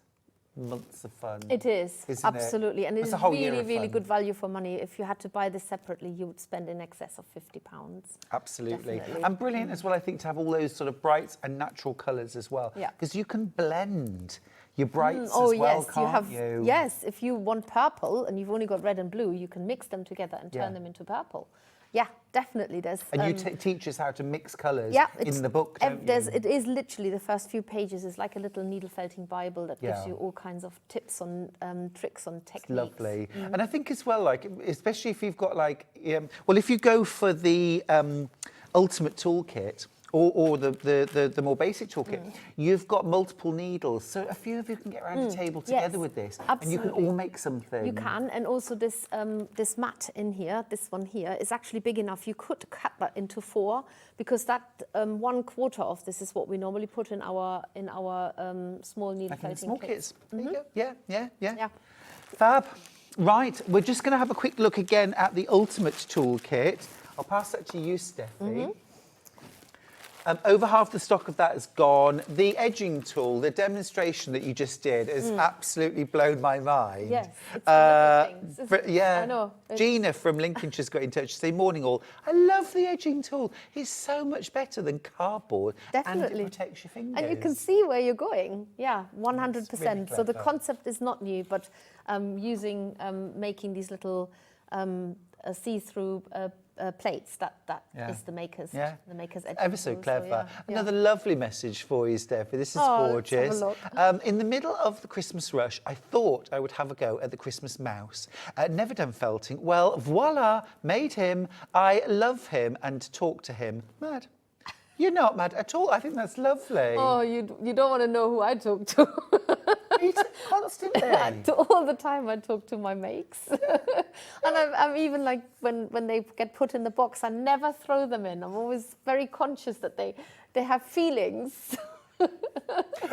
months of fun. It is, isn't absolutely. it? And It's it's a whole year really, of really fun. good value for money. If you had to buy this separately, you would spend in excess of £50. Absolutely. Definitely. And brilliant as well, I think, to have all those sort of brights and natural colours as well. Yeah. Because you can blend your brights Oh as well, yes, can't you have. you? Yes, if you want purple and you've only got red and blue, you can mix them together and Yeah. turn them into purple. Yeah, definitely. There's. And you teach us how to mix colours Yeah, in the book, don't you? it is literally the first few pages is like a little needle felting Bible that gives Yeah. you all kinds of tips on tricks on techniques. Lovely. And I think as well, like, especially if you've got like, well, if you go for the ultimate toolkit or the more basic toolkit, you've got multiple needles. So a few of you can get around a table together with this. And you can absolutely. all make something. You can, and also this this mat in here, this one here, is actually big enough. You could cut that into 4 because that 1/4 of this is what we normally put in our small needle Like in the felting small kits. kits. There you go. Yeah. Yeah. Fab. Right, we're just going to have a quick look again at the ultimate toolkit. I'll pass that to you, Steffi. Over half the stock of that is gone. The edging tool, the demonstration that you just did, has absolutely blown my mind. Yes, it's the little things, isn't it? Yeah. I know. Gina from Lincolnshire's got in touch to say, morning all. I love the edging tool. It's so much better than cardboard. Definitely. And it protects your fingers. And you can see where you're going. Yeah, 100%. really So the clever. concept is not new, but making these little see-through plates, that is the maker's Yeah. edging Ever so tool, clever. yeah. Another lovely message for you, Steffi. This is Oh, gorgeous. let's have In the middle of the Christmas rush, I thought I would have a go at the Christmas mouse. Never done felting. Well, voila, made him. I love him and talk to him. Mad. You're not mad at all. I think that's lovely. Oh, you don't want to know who I talk to. Constantly. All the time I talk to my makes. And I'm even like, when they get put in the box, I never throw them in. I'm always very conscious that they have feelings.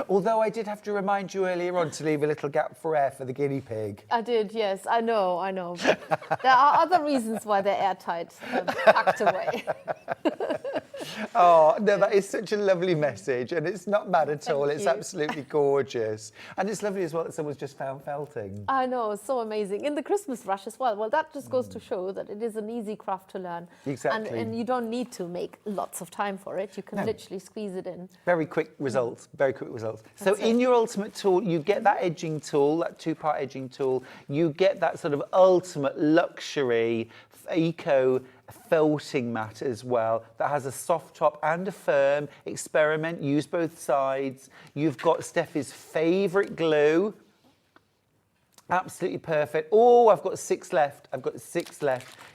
Although I did have to remind you earlier on to leave a little gap for air for the guinea pig. I did, yes, I know. But there are other reasons why they're airtight, packed away. Oh, no, that is such a lovely message. And it's not mad at all. It's you. absolutely gorgeous. And it's lovely as well that someone's just found felting. I know, so amazing. In the Christmas rush as well. Well, that just goes to show that it is an easy craft to learn. Exactly. And you don't need to make lots of time for it. You can literally squeeze it in. Very quick results, very quick results. So That's in it. your ultimate tool, you get that edging tool, that 2-part edging tool. You get that sort of ultimate luxury eco felting mat as well that has a soft top and a firm. Experiment, use both sides. You've got Steffi's favourite glue. Absolutely perfect. Oh, I've got 6 left.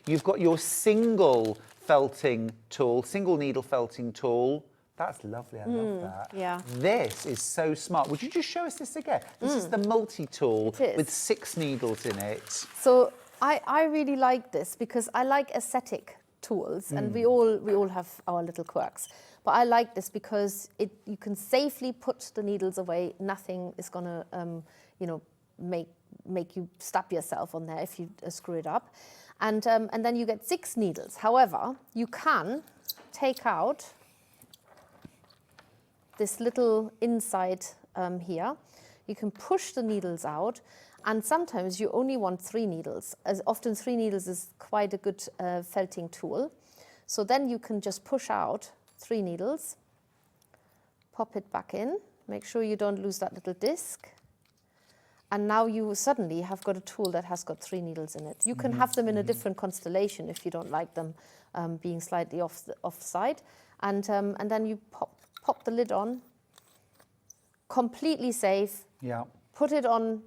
You've got your single felting tool, single needle felting tool. That's lovely, I love that. yeah. This is so smart. Would you just show us this again? This is the multi-tool It is. with 6 needles in it. So I really like this because I like aesthetic tools, and we all have our little quirks. But I like this because you can safely put the needles away. Nothing is gonna, make you stab yourself on there if you screw it up. And then you get 6 needles. However, you can take out this little inside here. You can push the needles out, and sometimes you only want 3 needles. As often 3 needles is quite a good felting tool. So then you can just push out 3 needles, pop it back in, make sure you don't lose that little disc. And now you suddenly have got a tool that has got 3 needles in it. You can have them in a different constellation if you don't like them being slightly offside. And then you pop the lid on, completely safe. Yeah. Put it on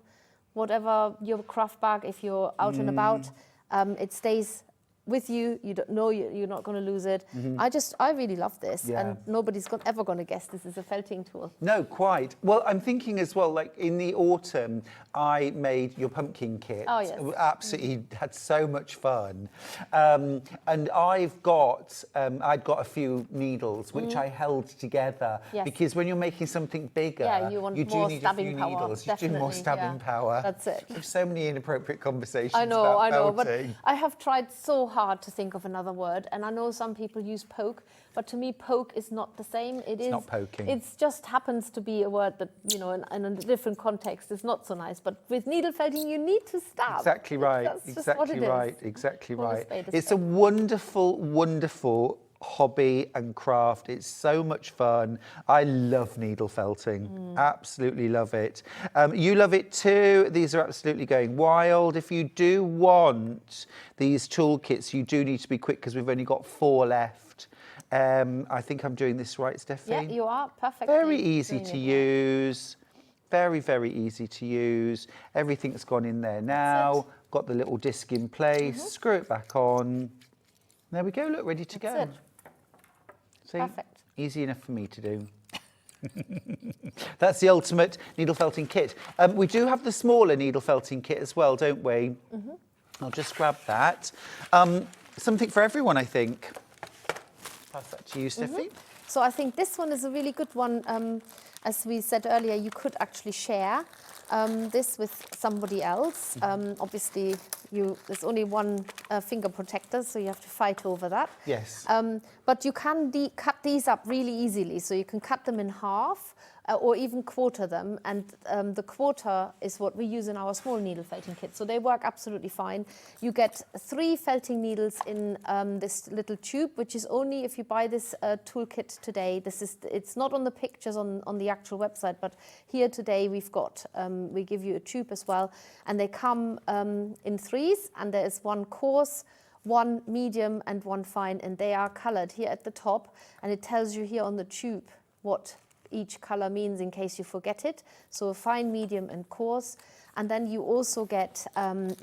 whatever your craft bag if you're out and about. It stays with you. You don't know you're not going to lose it. I really love this, and nobody's ever going to guess this is a felting tool. No, quite. Well, I'm thinking as well, like in the autumn, I made your pumpkin kit. Oh, yes. Absolutely had so much fun. And I'd got a few needles, which I held together, because when you're making something bigger, you do need a few needles. You do more stabbing power. That's it. There's so many inappropriate conversations I know, about but felting. I have tried so hard to think of another word, and I know some people use poke, but to me, poke is not the same. It's not poking. It just happens to be a word that, in a different context is not so nice. But with needle felting, you need to stab. Exactly right. That's just Exactly what it right. is. Exactly Call a right. spade a It's a spade. wonderful, wonderful hobby and craft. It's so much fun. I love needle felting. Absolutely love it. You love it too. These are absolutely going wild. If you do want these toolkits, you do need to be quick because we've only got 4 left. I think I'm doing this right, Steffi? Yeah, you are perfect. Very easy to use. Very, very easy to use. Everything's gone in there now. Got the little disc in place. Screw it back on. There we go. Look, ready to go. That's it. See? Perfect. Easy enough for me to do. That's the ultimate needle felting kit. We do have the smaller needle felting kit as well, don't we? I'll just grab that. Something for everyone, I think. Pass that to you, Steffi. So I think this one is a really good one. As we said earlier, you could actually share this with somebody else. Obviously, there's only one finger protector, so you have to fight over that. Yes. But you can cut these up really easily. So you can cut them in half or even quarter them. And the quarter is what we use in our small needle felting kit. So they work absolutely fine. You get 3 felting needles in this little tube, which is only if you buy this toolkit today. It's not on the pictures on the actual website, but here today we've got, we give you a tube as well. And they come in 3s, and there is 1 coarse, 1 medium, and 1 fine. And they are colored here at the top. And it tells you here on the tube what each color means in case you forget it. So fine, medium, and coarse. And then you also get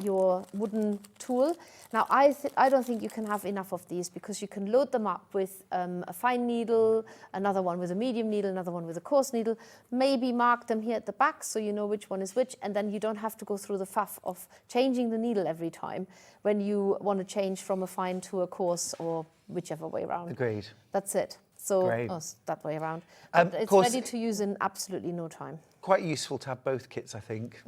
your wooden tool. Now, I don't think you can have enough of these because you can load them up with a fine needle, another one with a medium needle, another one with a coarse needle. Maybe mark them here at the back so you know which one is which, and then you don't have to go through the faff of changing the needle every time when you want to change from a fine to a coarse or whichever way around. Agreed. That's it. So Great. that way around. But it's course, ready to use in absolutely no time. Quite useful to have both kits, I think.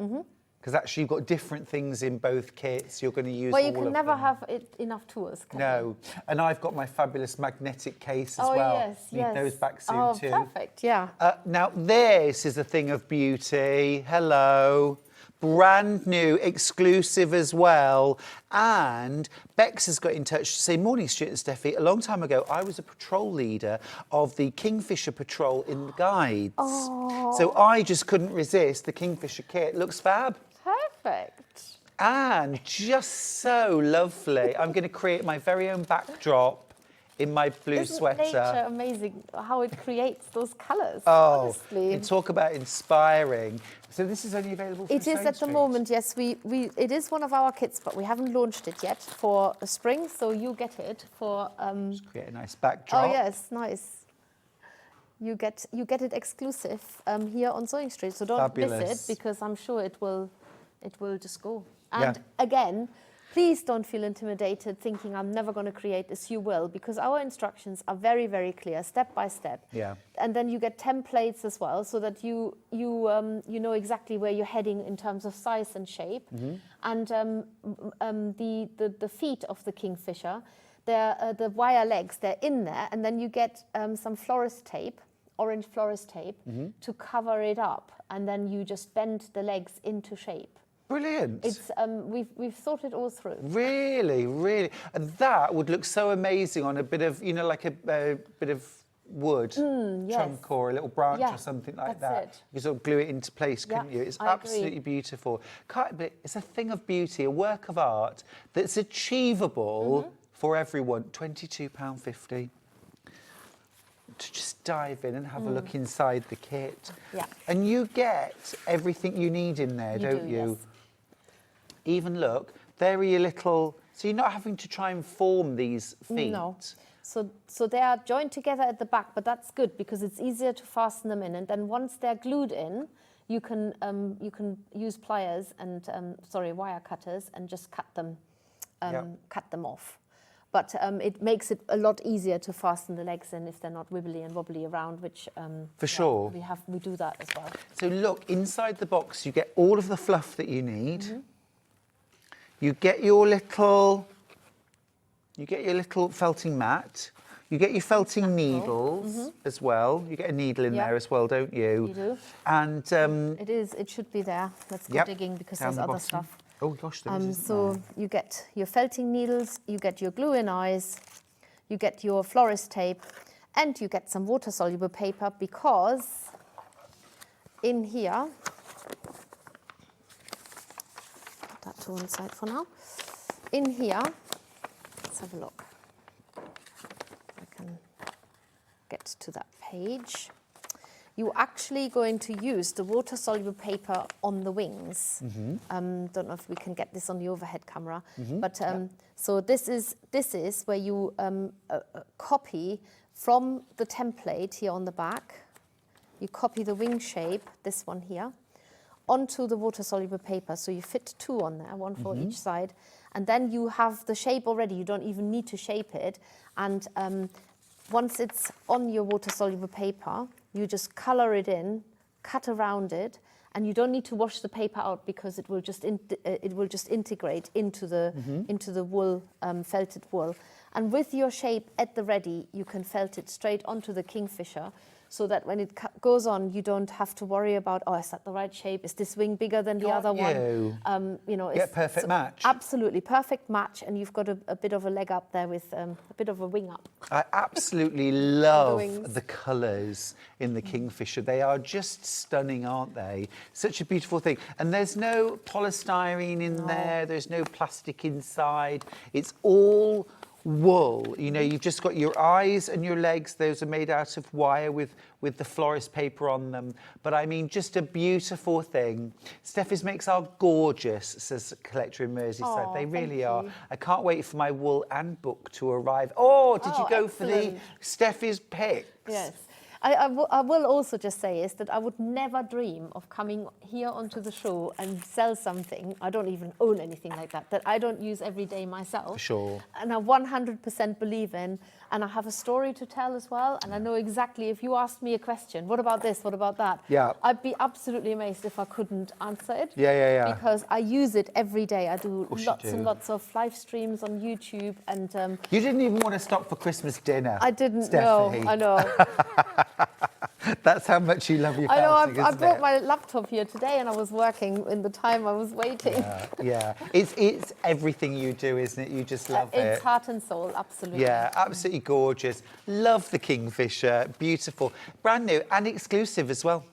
Because actually you've got different things in both kits. You're going to use all Well, of you them. can never have enough tools, can you? No. And I've got my fabulous magnetic case as Oh, well. yes, Need yes. those back soon Oh, too. perfect, yeah. Now, this is a thing of beauty. Hello. Brand new, exclusive as well. And Bex has got in touch to say, morning, Stuart and Steffi. A long time ago, I was a patrol leader of the Kingfisher Patrol in the guides. Oh. So I just couldn't resist the Kingfisher kit. Looks fab. Perfect. And just so lovely. I'm going to create my very own backdrop in my blue Isn't sweater. nature amazing how it creates those colours? Oh, honestly. and talk about inspiring. So this is only available for It is at the moment, yes. It is one of our kits, but we haven't launched it yet for the spring, so you get it for... Create a nice backdrop. Oh, yes, nice. You get it exclusive here on Sewing Street, so don't miss Fabulous. it, because I'm sure it will just go. And Yeah. again, please don't feel intimidated thinking I'm never going to create this. You will, because our instructions are very, very clear, step by step. Yeah. And then you get templates as well, so that you know exactly where you're heading in terms of size and shape. And the feet of the Kingfisher, the wire legs, they're in there, and then you get some florist tape, orange florist tape, to cover it up, and then you just bend the legs into shape. Brilliant. It's we've thought it all through. Really, really. And that would look so amazing on a bit of, like a bit of wood trunk or a little branch or something like that's that. it. You sort of glue it into place, couldn't you? It's I agree. absolutely beautiful. But it's a thing of beauty, a work of art that's achievable for everyone. £22.50. To just dive in and have a look inside the kit. Yeah. And you get everything you need in there, don't you? Yes. Even look, there are your little So you're not having to try and form these feet. No. So they are joined together at the back, but that's good because it's easier to fasten them in. And then once they're glued in, you can use pliers and wire cutters and just cut them off. But it makes it a lot easier to fasten the legs in if they're not wibbly and wobbly around, which for sure we do that as well. So look, inside the box you get all of the fluff that you need. You get your little felting mat. You get your felting needles as well. You get a needle in there as well, don't you? You do. And it should be there. Let's go digging because down there's the other bottom. stuff. Oh gosh, there is. So you get your felting needles, you get your glue-in eyes, you get your florist tape, and you get some water-soluble paper because in here, put that to one side for now. In here, let's have a look. I can get to that page. You're actually going to use the water-soluble paper on the wings. Don't know if we can get this on the overhead camera, but so this is where you copy from the template here on the back. You copy the wing shape, this one here, onto the water-soluble paper. So you fit two on there, one for each side, and then you have the shape already. You don't even need to shape it, and once it's on your water-soluble paper, you just colour it in, cut around it, and you don't need to wash the paper out because it will just integrate into the wool, felted wool. And with your shape at the ready, you can felt it straight onto the kingfisher, so that when it goes on, you don't have to worry about, oh, is that the right shape? Is this wing bigger than the other one? You know, get perfect match. Absolutely perfect match, and you've got a bit of a leg up there with a bit of a wing up. I absolutely love the colours in the kingfisher. They are just stunning, aren't they? Such a beautiful thing. And there's no polystyrene in there. There's no plastic inside. It's all wool. You know, you've just got your eyes and your legs. Those are made out of wire with the florist paper on them. But I mean, just a beautiful thing. Steffi's makes are gorgeous, says a collector in Merseyside. They really are. I can't wait for my wool and book to arrive. Oh, did you go for the Steffi's picks? Yes. I will also just say is that I would never dream of coming here onto the show and sell something. I don't even own anything like that I don't use every day myself. For sure. And I 100% believe in, and I have a story to tell as well. And I know exactly, if you asked me a question, what about this, what about that? Yeah. I'd be absolutely amazed if I couldn't answer it. Yeah. Because I use it every day. I do lots and lots of live streams on YouTube. And you didn't even want to stop for Christmas dinner. I didn't Steffi. know. I know. That's how much you love your I know. felting, I brought my laptop here today, and I was working in the time I was waiting. Yeah. It's everything you do, isn't it? You just love it. It's heart and soul, absolutely. Yeah, absolutely gorgeous. Love the kingfisher. Beautiful. Brand new and exclusive as well.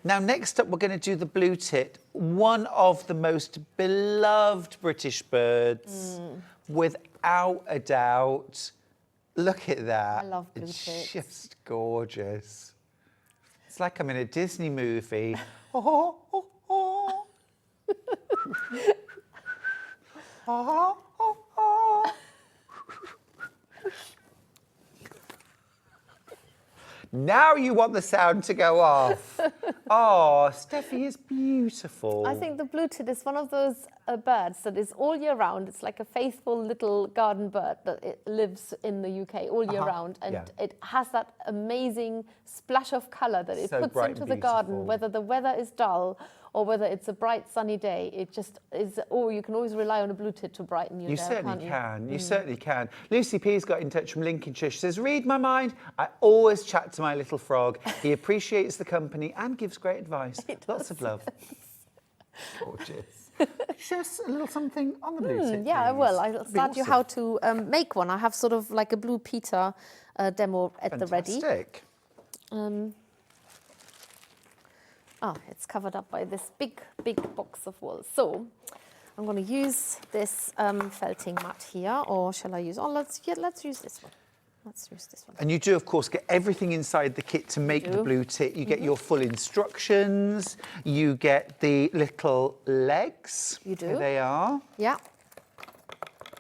Now, next up, we're going to do the blue tit, one of the most beloved British birds, without a doubt. Look at that. I love blue tits. It's just gorgeous. It's like I'm in a Disney movie. Now you want the sound to go off. Oh, Steffi is beautiful. I think the blue tit is one of those birds that is all year round. It's like a faithful little garden bird that it lives in the UK all year round. And it has that amazing splash of colour that it puts into the garden, whether the weather is dull or whether it's a bright sunny day. It just is, you can always rely on a blue tit to brighten your day, can't you? You certainly can. Lucy P's got in touch from Lincolnshire. She says, read my mind. I always chat to my little frog. He appreciates the company and gives great advice. Lots of love. Gorgeous. Show us a little something on the blue tit, yeah, please. I will. I'll start you how to make one. I have sort of like a Blue Peter demo at the ready. Fantastic. It's covered up by this big box of wool. So I'm going to use this felting mat here, or shall I use? Let's use this one. Let's use this one. And you do, of course, get everything inside the kit to make the blue tit. You get your full instructions. You get the little legs. You do. Here they are. Yeah.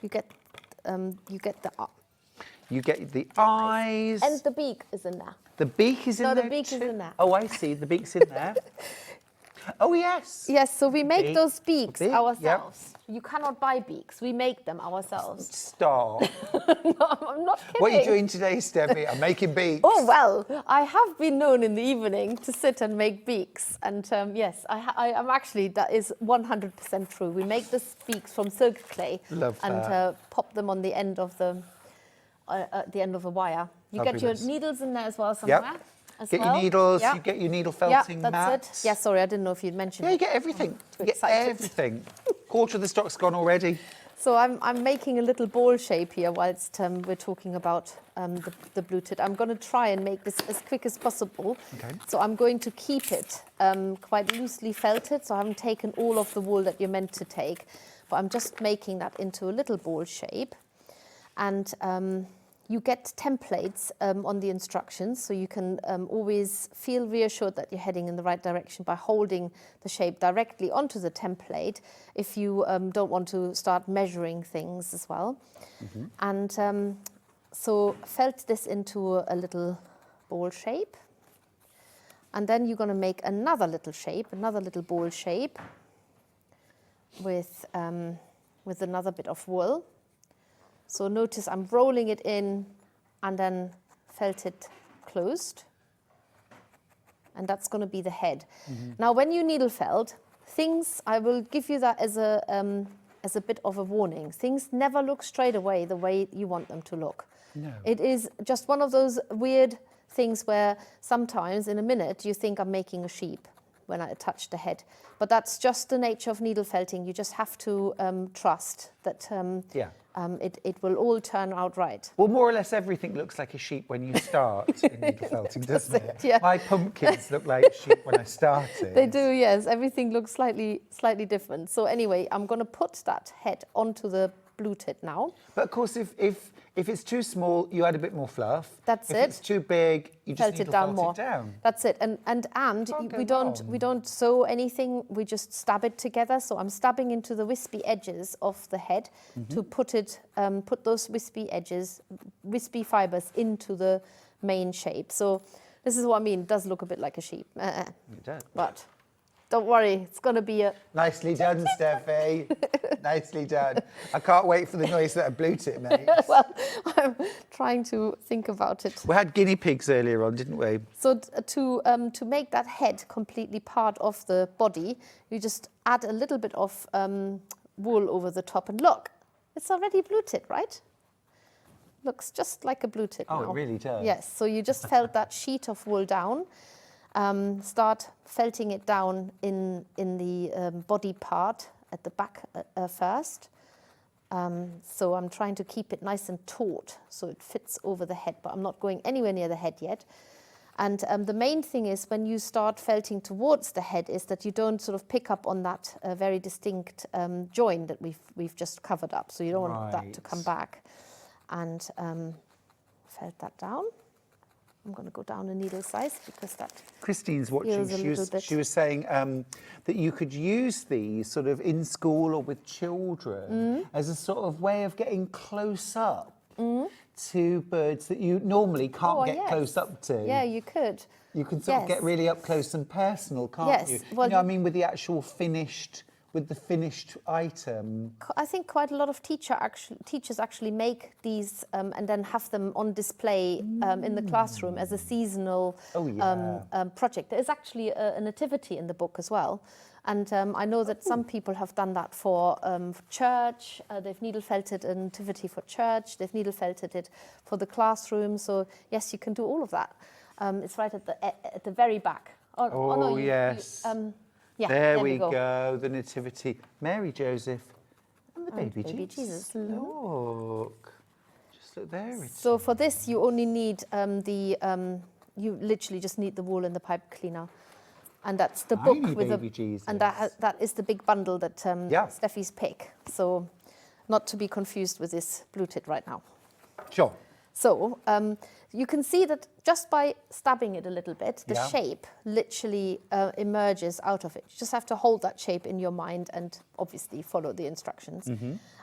You get you get the You get the eyes. and the beak is in there. The beak is in No, there the beak is too? in there. Oh, I see. The beak's in there. Oh, yes. Yes, so we make Beak. those beaks Beak, yep. ourselves. You cannot buy beaks. We make them ourselves. Stop. I'm not kidding. What are you doing today, Steffi? I'm making beaks. Oh, well, I have been known in the evening to sit and make beaks. And yes, I'm actually, that is 100% true. We make the beaks from silk clay. Love and that. pop them on the end of the a wire. You get Fabulous. your needles in there as well somewhere. Yep. As Get well. your needles, Yeah. you get your needle Yeah, felting that's mats. it. Yeah, sorry, I didn't know if you'd mentioned Yeah, you it. get everything. too You get excited. everything. Quarter of the stock's gone already. So I'm making a little ball shape here whilst we're talking about the blueted. I'm going to try and make this as quick as possible. Okay. So I'm going to keep it quite loosely felted. So I haven't taken all of the wool that you're meant to take, but I'm just making that into a little ball shape. And you get templates on the instructions, so you can always feel reassured that you're heading in the right direction by holding the shape directly onto the template if you don't want to start measuring things as well. And so felt this into a little ball shape. And then you're going to make another little shape, another little ball shape with another bit of wool. So notice I'm rolling it in and then felt it closed. And that's going to be the head. Now, when you needle felt, things, I will give you that as a bit of a warning. Things never look straight away the way you want them to look. No. It is just one of those weird things where sometimes in a minute you think I'm making a sheep when I touch the head. But that's just the nature of needle felting. You just have to trust that it will all turn out right. Well, more or less everything looks like a sheep when you start in needle felting, doesn't it? Yeah. My pumpkins look like sheep when I started. They do, yes. Everything looks slightly different. So anyway, I'm going to put that head onto the bluted now. But of course, if it's too small, you add a bit more fluff. That's if it. If it's too big, you just Felt it down more. it down. That's it. And Can't we go don't sew anything. We just stab it together. So I'm stabbing into the wispy edges of the head to put those wispy fibers into the main shape. So this is what I mean. It does look a bit like a sheep. It does. But don't worry, it's going to be a... Nicely done, Steffi. Nicely done. I can't wait for the noise that a bluetit makes. Well, I'm trying to think about it. We had guinea pigs earlier on, didn't we? So to make that head completely part of the body, you just add a little bit of wool over the top, and look, it's already bluetit, right? Looks just like a bluetit now. Oh, it really does. Yes, so you just felt that sheet of wool down. Start felting it down in the body part at the back first. So I'm trying to keep it nice and taut so it fits over the head, but I'm not going anywhere near the head yet. And the main thing is when you start felting towards the head is that you don't sort of pick up on that very distinct join that we've just covered up. So you don't want that to come back. And felt that down. I'm going to go down a needle size because that Christine's watching. She was saying that you could use these sort of in school or with children as a sort of way of getting close up to birds that you normally can't get close up to. Yeah, you could. You can sort of get really up close and personal, can't you? Well, you know what I mean, with the actual finished item. I think quite a lot of teachers actually make these and then have them on display in the classroom as a seasonal project. There is actually a nativity in the book as well. And I know that some people have done that for church. They've needle felted a nativity for church. They've needle felted it for the classroom. So yes, you can do all of that. It's right at the very back. Yes. Yeah, there we go, the nativity. Mary, Joseph, and the baby Jesus. Look, just look there. So for this, you only need you literally just need the wool and the pipe cleaner. And that's the book with baby Jesus. And that is the big bundle that Steffi's pick. So not to be confused with this bluetit right now. Sure. So you can see that just by stabbing it a little bit, the shape literally emerges out of it. You just have to hold that shape in your mind and obviously follow the instructions.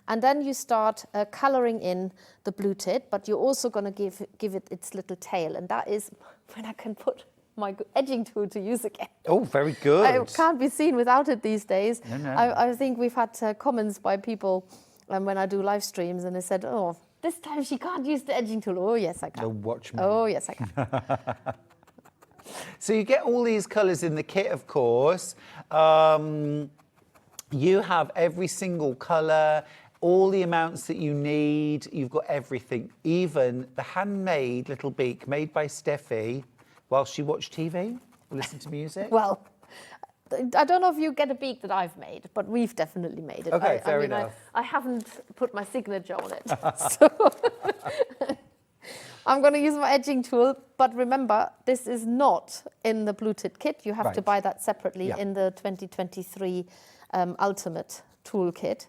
And then you start colouring in the blue tit, but you're also going to give it its little tail. And that is when I can put my edging tool to use again. Oh, very good. I can't be seen without it these days. No. I think we've had comments by people when I do live streams, and they said, oh, this time she can't use the edging tool. Oh, yes, I can. So watch me. Oh, yes, I can. So you get all these colours in the kit, of course. You have every single colour, all the amounts that you need. You've got everything, even the handmade little beak made by Steffi while she watched TV or listened to music. Well, I don't know if you get a beak that I've made, but we've definitely made it. Okay, fair enough. I haven't put my signature on it. So I'm going to use my edging tool, but remember, this is not in the Blue Tit kit. You have to buy that separately in the 2023 Ultimate Tool Kit.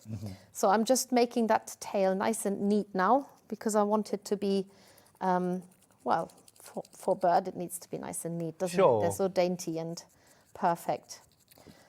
So I'm just making that tail nice and neat now, because I want it to be, well, for bird, it needs to be nice and neat, doesn't it? They're so dainty and perfect.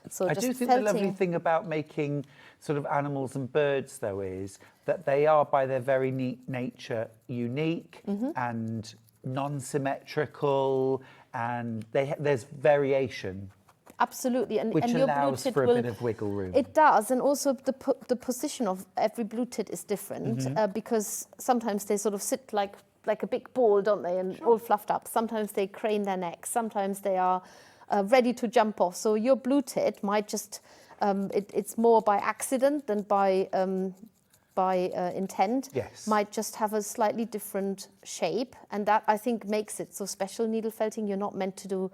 So I just do think the lovely thing about making sort of animals and birds, though, is that they are, by their very nature, unique and non-symmetrical, and there's variation. Absolutely, and which and your allows blue tit for a will, bit of wiggle room. It does, and also the position of every blue tit is different because sometimes they sort of sit like a big ball, don't they, and all fluffed up. Sometimes they crane their necks. Sometimes they are ready to jump off. So your blue tit might just it's more by accident than by intent. Yes. Might just have a slightly different shape, and that I think makes it so special. Needle felting, you're not meant to do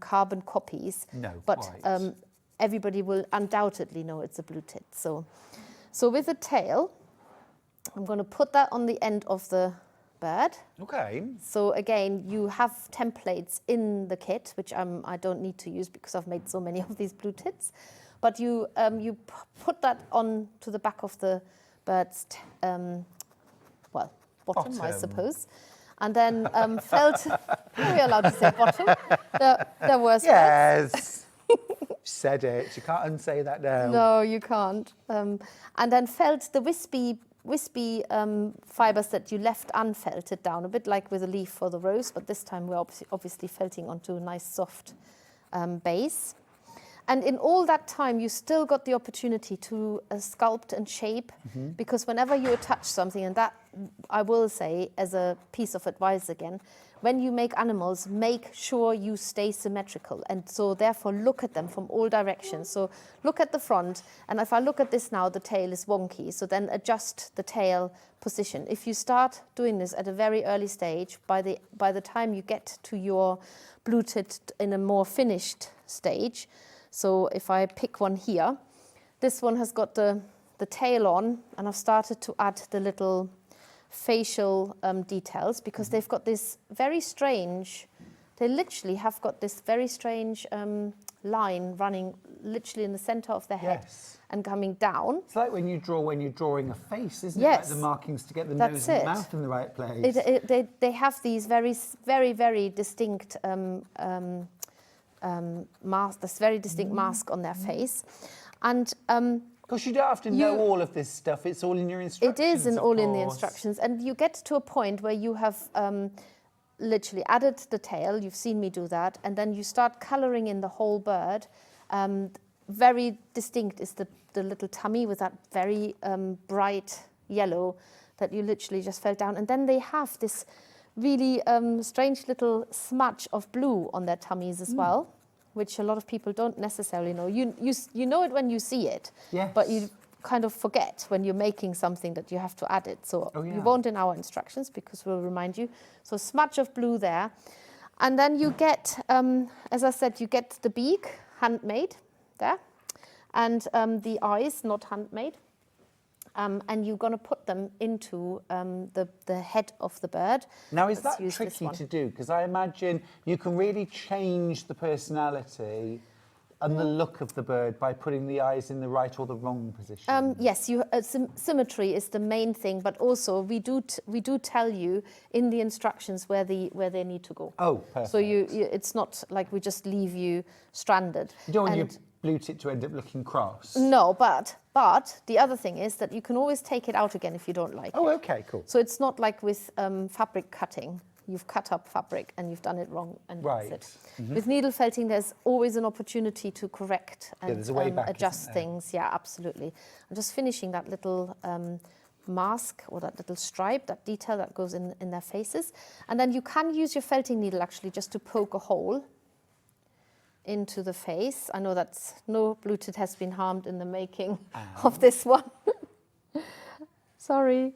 carbon copies. No, but quite. everybody will undoubtedly know it's a blue tit. So with the tail, I'm going to put that on the end of the bird. Okay. So again, you have templates in the kit, which I don't need to use because I've made so many of these blue tits. But you put that on to the back of the bird's bottom, I suppose. And then felt, are we allowed to say bottom? There were Yes. Said it. You can't unsay that now. No, you can't. And then felt the wispy fibres that you left unfelted down, a bit like with a leaf for the rose, but this time we're obviously felting onto a nice soft base. And in all that time, you still got the opportunity to sculpt and shape, because whenever you attach something, and that I will say as a piece of advice again, when you make animals, make sure you stay symmetrical. And so therefore look at them from all directions. So look at the front, and if I look at this now, the tail is wonky. So then adjust the tail position. If you start doing this at a very early stage, by the time you get to your blue tit in a more finished stage, so if I pick one here, this one has got the tail on, and I've started to add the little facial details, because they've got this very strange, they literally have got this very strange line running literally in the center of their head and coming down. It's like when you're drawing a face, isn't it? Yes. Like the markings to get the That's nose and it. mouth in the right place. They have these very, very distinct mask, this very distinct mask on their face. And because you don't have to know all of this stuff, it's all in your instructions. it is of all in the course. instructions, and you get to a point where you have literally added the tail. You've seen me do that, and then you start colouring in the whole bird. Very distinct is the little tummy with that very bright yellow that you literally just felt down, and then they have this really strange little smudge of blue on their tummies as well, which a lot of people don't necessarily know. You know it when you see it, but you kind of forget when you're making something that you have to add it. So you won't in our instructions, because we'll remind you. So smudge of blue there. And then you get, as I said, you get the beak, handmade there, and the eyes, not handmade. And you're going to put them into the head of the bird. Now, is Let's that use this tricky one. to do? Because I imagine you can really change the personality and the look of the bird by putting the eyes in the right or the wrong position? Yes, symmetry is the main thing, but also we do tell you in the instructions where they need to go. Oh, perfect. So it's not like we just leave you stranded. You don't want your blue tit to end up looking cross. No, but the other thing is that you can always take it out again if you don't like it. Oh, okay, cool. So it's not like with fabric cutting. You've cut up fabric and you've done it wrong, and Right. that's it. With needle felting, there's always an opportunity to correct and there's a way back, adjust isn't there? things. Yeah, absolutely. I'm just finishing that little mask or that little stripe, that detail that goes in their faces. And then you can use your felting needle actually just to poke a hole into the face. I know that no blue tit has been harmed in the making of this one. Sorry.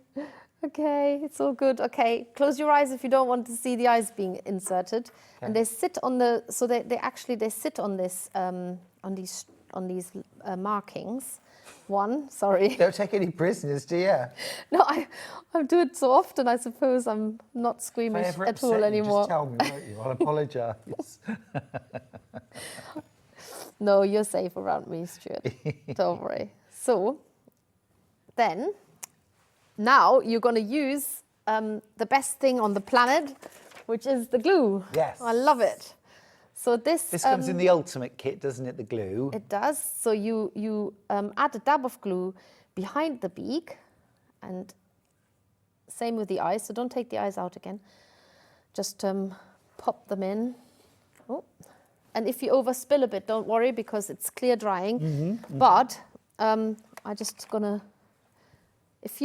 Okay, it's all good. Okay, close your eyes if you don't want to see the eyes being inserted. Okay. And they sit on the, so they sit on this, on these markings. One, sorry. Don't take any prisoners, do you? No, I do it so often. I suppose I'm not squeamish If I ever at all upset you, anymore. just tell me, won't you? I'll apologise. No, you're safe around me, Stuart. Don't worry. So, then, now you're going to use the best thing on the planet, which is the glue. Yes. I love it. So this comes in the ultimate kit, doesn't it, the glue? It does. So you add a dab of glue behind the beak, and same with the eyes. So don't take the eyes out again. Just pop them in. Oh. And if you overspill a bit, don't worry, because it's clear drying. But I just gonna, if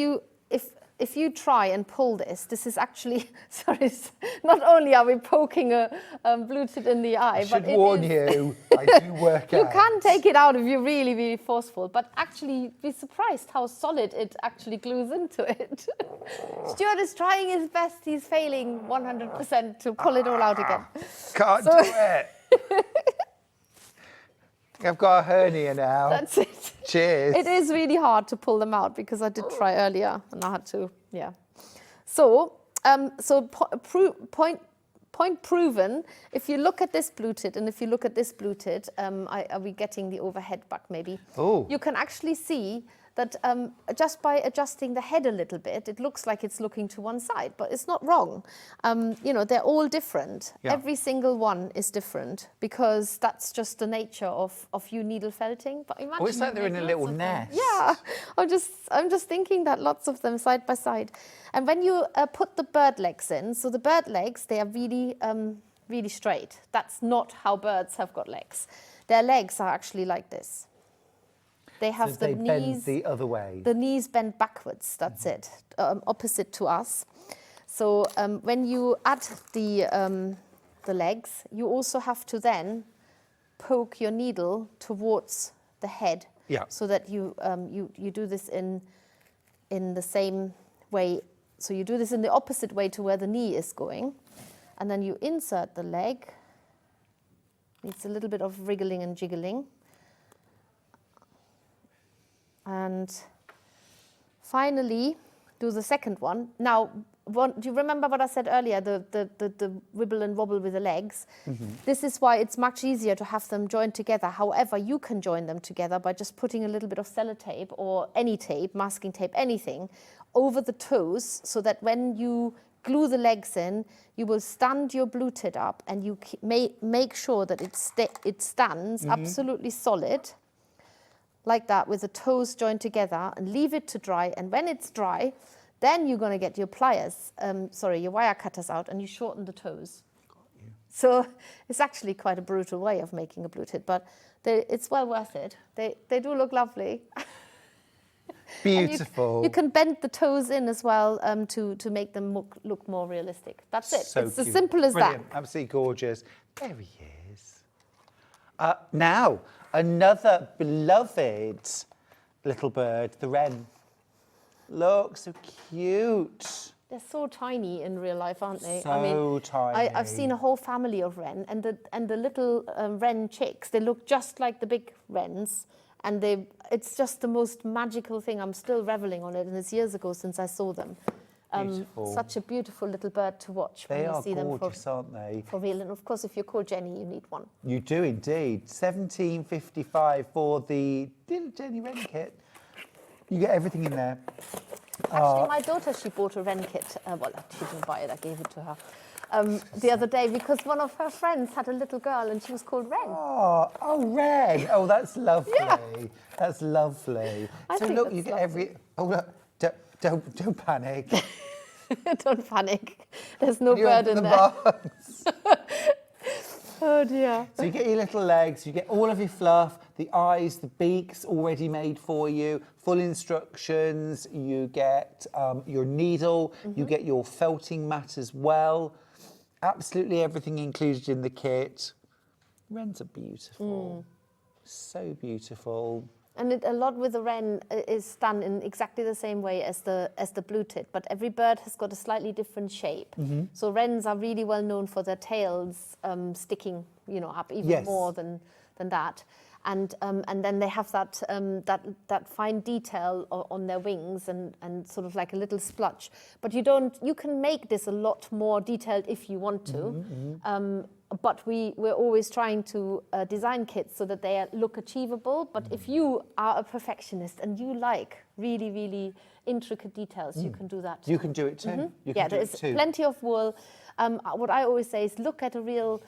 you try and pull this is actually, sorry, not only are we poking a blue tit in the eye, but I should warn you, I do work out. You can take it out if you're really, really forceful, but actually you'd be surprised how solid it actually glues into it. Stuart is trying his best, he's failing 100% to pull it all out again. Can't do it. I've got a hernia now. That's it. Cheers. It is really hard to pull them out because I did try earlier and I had to, yeah. So, point proven. If you look at this blue tit and if you look at this blue tit, are we getting the overhead back maybe? Oh. You can actually see that just by adjusting the head a little bit, it looks like it's looking to one side, but it's not wrong. You know, they're all different. Yeah. Every single one is different because that's just the nature of you needle felting. But imagine it's like they're in a little nest. Yeah, I'm just thinking that lots of them side by side. And when you put the bird legs in, so the bird legs, they are really, really straight. That's not how birds have got legs. Their legs are actually like this. They have the knees bend the other way. The knees bend backwards. That's it, opposite to us. So when you add the legs, you also have to then poke your needle towards the head. Yeah. So that you do this in the same way. So you do this in the opposite way to where the knee is going, and then you insert the leg. Needs a little bit of wriggling and jiggling. And finally, do the second one. Now, do you remember what I said earlier, the wibble and wobble with the legs? This is why it's much easier to have them joined together. However, you can join them together by just putting a little bit of sellotape or any tape, masking tape, anything, over the toes, so that when you glue the legs in, you will stand your blue tit up and you make sure that it stands absolutely solid, like that, with the toes joined together, and leave it to dry. And when it's dry, then you're going to get your pliers, your wire cutters out, and you shorten the toes. Got you. So it's actually quite a brutal way of making a blue tit, but it's well worth it. They do look lovely. Beautiful. You can bend the toes in as well to make them look more realistic. That's it. So it's cute. as simple as Brilliant. that. Absolutely gorgeous. There he is. Now, another beloved little bird, the wren. Look, so cute. They're so tiny in real life, aren't they? So tiny. I've seen a whole family of wren, and the little wren chicks, they look just like the big wrens, and it's just the most magical thing. I'm still reveling on it, and it's years ago since I saw them. Beautiful. Such a beautiful little bird to watch when They you are see them gorgeous, aren't they? for real. And of course, if you're called Jenny, you need one. You do indeed. $17.55 for the little Jenny Wren kit. You get everything in there. Actually, my daughter, she bought a Wren kit. Well, she didn't buy it, I gave it to her. The other day, because one of her friends had a little girl and she was called Wren. Oh, Wren. Oh, that's lovely. Yeah. That's lovely. I So think look, that's you get lovely. every. Oh, look. Don't panic. Don't panic. There's no You bird open in the there. box. Oh dear. So you get your little legs, you get all of your fluff, the eyes, the beaks already made for you, full instructions, you get your needle, you get your felting mat as well. Absolutely everything included in the kit. Wrens are beautiful. So beautiful. And a lot with the wren is done in exactly the same way as the blue tit, but every bird has got a slightly different shape. So wrens are really well known for their tails sticking, up even more than that. And then they have that fine detail on their wings and sort of like a little splotch. But you can make this a lot more detailed if you want to. But we're always trying to design kits so that they look achievable. But if you are a perfectionist and you like really, really intricate details, you can do that. You can do it too. You can Yeah, do there's it too. plenty of wool. What I always say is look at a real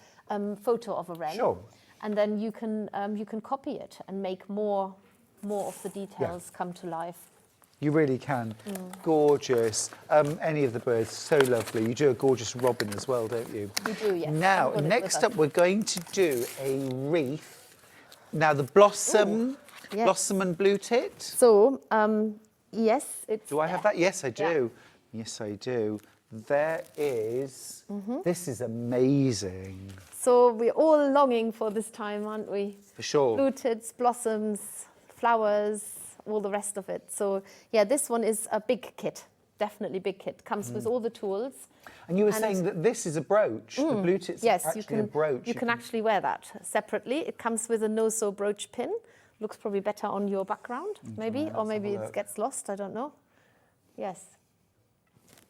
photo of a wren. Sure. And then you can copy it and make more of the details come to life. You really can. Gorgeous. Any of the birds, so lovely. You do a gorgeous robin as well, don't you? We do, yes. Now, I've got it next with up, us. we're going to do a wreath. Now, the blossom, yes. blossom and blue tit. So, yes, it's Do I have that? Yes, I do. Yes, I do. There is. This is amazing. So we're all longing for this time, aren't we? For sure. Blue tits, blossoms, flowers, all the rest of it. So yeah, this one is a big kit, definitely big kit. Comes with all the tools. And you were saying that this is a brooch. The blue tits Yes, are actually a brooch. you can actually wear that separately. It comes with a no-sew brooch pin. Looks probably better on your background, maybe, or maybe it gets lost. I don't know. Yes.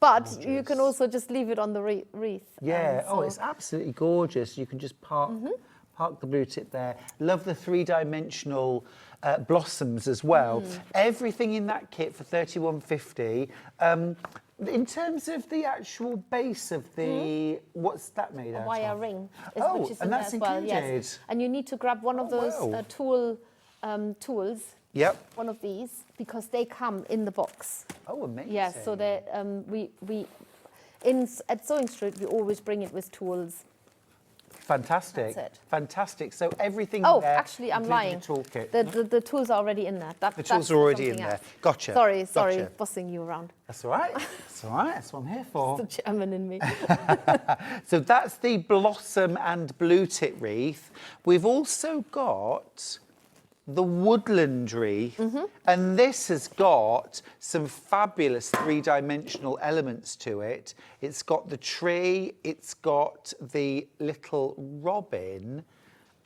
But you can also just leave it on the wreath. Yeah, so- it's absolutely gorgeous. You can just park the blue tit there. Love the three-dimensional blossoms as well. Everything in that kit for $31.50. In terms of the actual base of the, what's that made out of? wire ring, which is in and there that's as well. included. Yes. And you need to grab one of those wow. tools, Yep. one of these, because they come in the box. Oh, amazing. Yeah, so they at Sewing Street we always bring it with tools. Fantastic. That's it. Fantastic. So everything Oh, there. actually, I'm including lying. The toolkit. The tools are already in there. The tools are already in something there. else. Gotcha. Sorry, Gotcha. bossing you around. That's all right. That's all right. That's what I'm here for. The German in me. So that's the blossom and blue tit wreath. We've also got the woodland wreath, and this has got some fabulous three-dimensional elements to it. It's got the tree, it's got the little robin,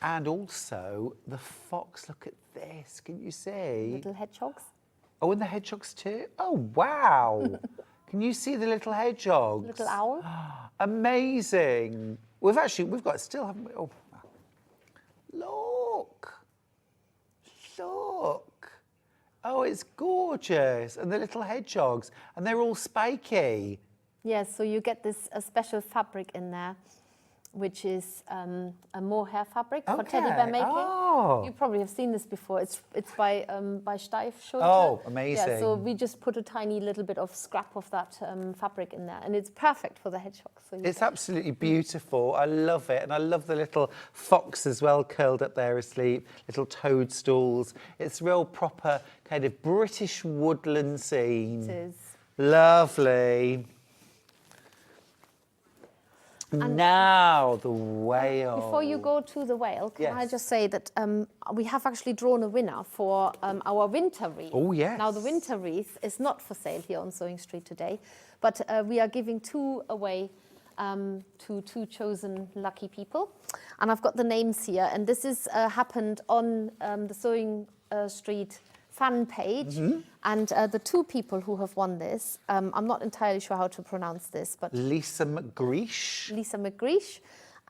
and also the fox. Look at this, can you see? Little hedgehogs. Oh, and the hedgehogs too? Oh, wow. Can you see the little hedgehogs? Little owl. Amazing. We've got it still, haven't we? Oh, look. Look. Oh, it's gorgeous. And the little hedgehogs. And they're all spiky. Yes, so you get this a special fabric in there, which is a mohair fabric for teddy bear Okay. making. Oh. You probably have seen this before. It's by Steif Schulter. Oh, Yeah, amazing. so we just put a tiny little bit of scrap of that fabric in there, and it's perfect for the hedgehogs. So It's absolutely beautiful. I love it. And I love the little fox as well, curled up there asleep, little toadstools. It's real proper kind of British woodland scene. It is. Lovely. Now the whale. Before you go to the whale, can I Yes. just say that we have actually drawn a winner for our winter wreath. Oh, yes. Now, the winter wreath is not for sale here on Sewing Street today, but we are giving two away to two chosen lucky people. And I've got the names here, and this is happened on the Sewing Street fan page. And the two people who have won this, I'm not entirely sure how to pronounce this, but Lisa McGreesh. Lisa McGreesh.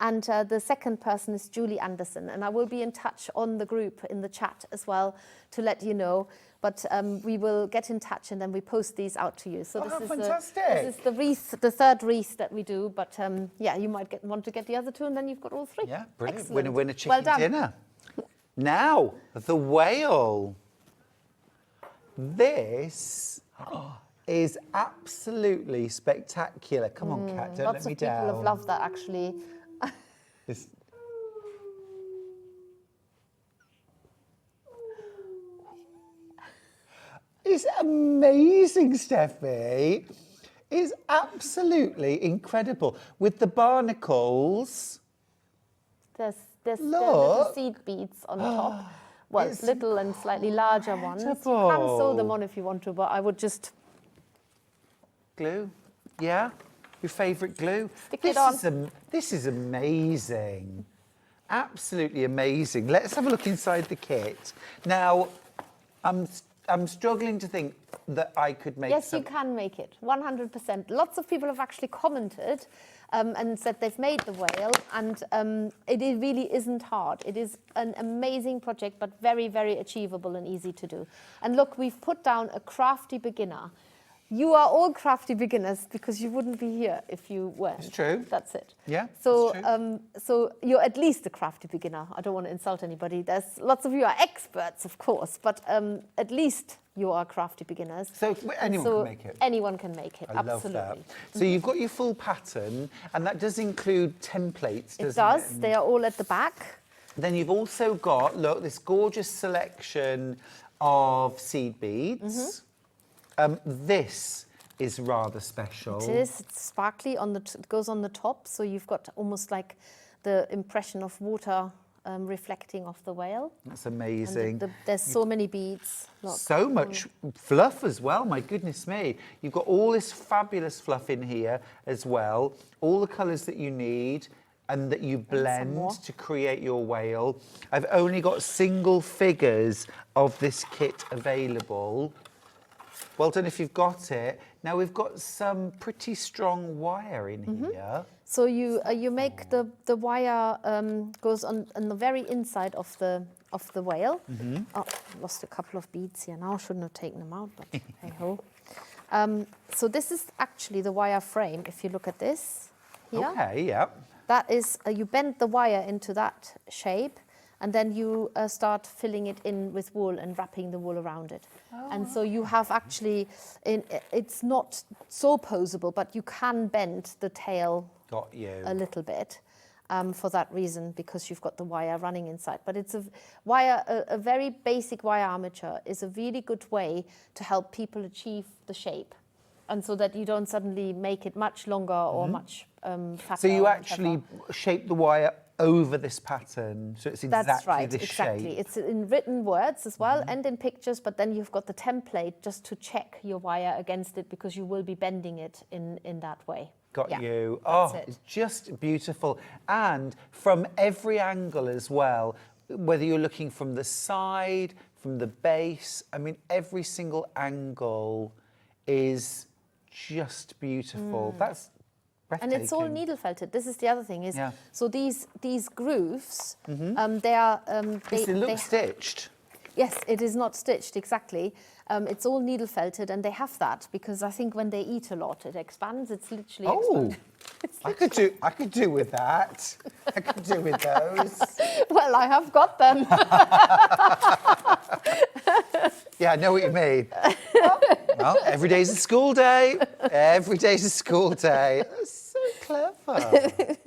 And the second person is Julie Anderson. And I will be in touch on the group, in the chat as well, to let you know. But we will get in touch and then we post these out to you. So fantastic. This is the wreath, the third wreath that we do. But yeah, you might want to get the other two and then you've got all three. Yeah, brilliant. Excellent. Winner chicken Well done. dinner. Now, the whale. This is absolutely spectacular. Come on, Kat, don't Lots let me of people down. have loved that, actually. It's- It's amazing, Steffi. It's absolutely incredible. With the barnacles. There's little Look. seed beads on top. Well, It's little and slightly larger ones. You can sew incredible. them on if you want to, but I would just Glue, yeah? Your favourite glue? Stick it on. This is amazing. Absolutely amazing. Let's have a look inside the kit. Now, I'm struggling to think that I could make Yes, some... you can make it, 100%. Lots of people have actually commented and said they've made the whale, and it really isn't hard. It is an amazing project, but very, very achievable and easy to do. And look, we've put down a crafty beginner. You are all crafty beginners because you wouldn't be here if you weren't. It's true. That's it. Yeah, So, that's true. so you're at least a crafty beginner. I don't want to insult anybody. There's lots of you are experts, of course, but at least you are crafty beginners. So anyone can make it? Anyone can make it, I love absolutely. that. So you've got your full pattern, and that does include templates, doesn't it? It does. They are all at the back. Then you've also got, look, this gorgeous selection of seed beads. This is rather special. It is. It's sparkly. It goes on the top, so you've got almost like the impression of water reflecting off the whale. That's amazing. And there's so many beads. Look. So much fluff as well, my goodness me. You've got all this fabulous fluff in here as well, all the colours that you need and that you blend to create your whale. I've only got single figures of this kit available. Well done if you've got it. Now we've got some pretty strong wire in here. So you make the wire goes on the very inside of the whale. Oh, lost a couple of beads here now. Shouldn't have taken them out, but hey ho. So this is actually the wire frame. If you look at this here, Okay, yeah. that is you bend the wire into that shape, and then you start filling it in with wool and wrapping the wool around it. And so you have actually, it's not so posable, but you can bend the tail Got you. a little bit for that reason, because you've got the wire running inside. But it's a very basic wire armature is a really good way to help people achieve the shape. And so that you don't suddenly make it much longer or much fatter. So you or actually whatever. shape the wire over this pattern, so it's exactly That's right, this exactly. shape. It's in written words as well and in pictures, but then you've got the template just to check your wire against it, because you will be bending it in that way. Got Yeah, you. that's Oh, it. it's just beautiful. And from every angle as well, whether you're looking from the side, from the base, I mean, every single angle is just beautiful. That's And breathtaking. it's all needle felted. This is the other thing is, Yeah. so these grooves, they are They look stitched. Yes, it is not stitched exactly. It's all needle felted, and they have that because I think when they eat a lot, it expands. It's literally. Oh, I could do with that. I could do with those. Well, I have got them. Yeah, I know what you mean. Well, every day's a school day. Every day's a school day. That's so clever.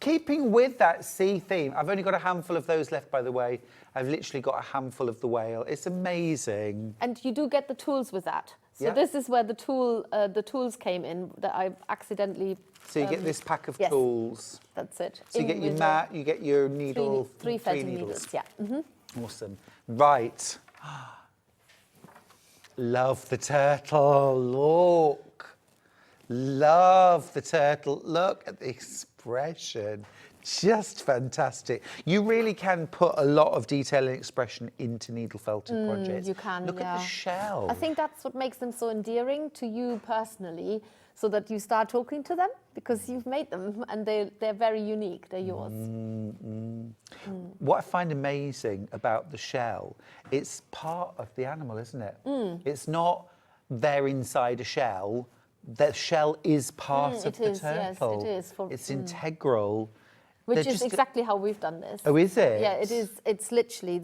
Keeping with that sea theme, I've only got a handful of those left, by the way. I've literally got a handful of the whale. It's amazing. And you do get the tools with that. So Yeah. this is where the tools came in that I accidentally. So you get this pack of yes. tools. That's it. So you In get your with mat, you get your needle. three felted needles. Yeah. Awesome. Right. Love the turtle. Look. Love the turtle. Look at the expression. Just fantastic. You really can put a lot of detail and expression into needle felted projects. You can, Look at the shell. I think that's what makes them so endearing to you personally, so that you start talking to them because you've made them and they're very unique. They're yours. What I find amazing about the shell, it's part of the animal, isn't it? It's not they're inside a shell. The shell is part of the turtle. Yes, it is. It's integral. Which is exactly how we've done this. Oh, is it? Yeah, it is. It's literally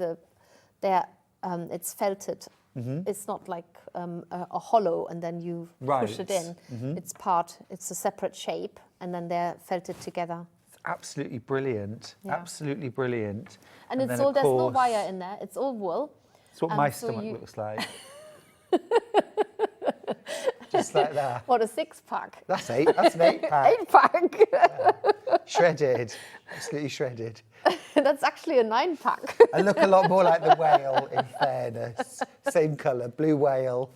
it's felted. It's not like a hollow and then you push it in. It's a separate shape and then they're felted together. It's absolutely brilliant. Yeah. Absolutely brilliant. And it's all, there's no wire in there. It's all wool. It's what my stomach looks like. Just like that. What, a 6-pack? That's an 8-pack. 8-pack. Yeah. Shredded. Absolutely shredded. That's actually a 9-pack. I look a lot more like the whale, in fairness. Same colour, blue whale.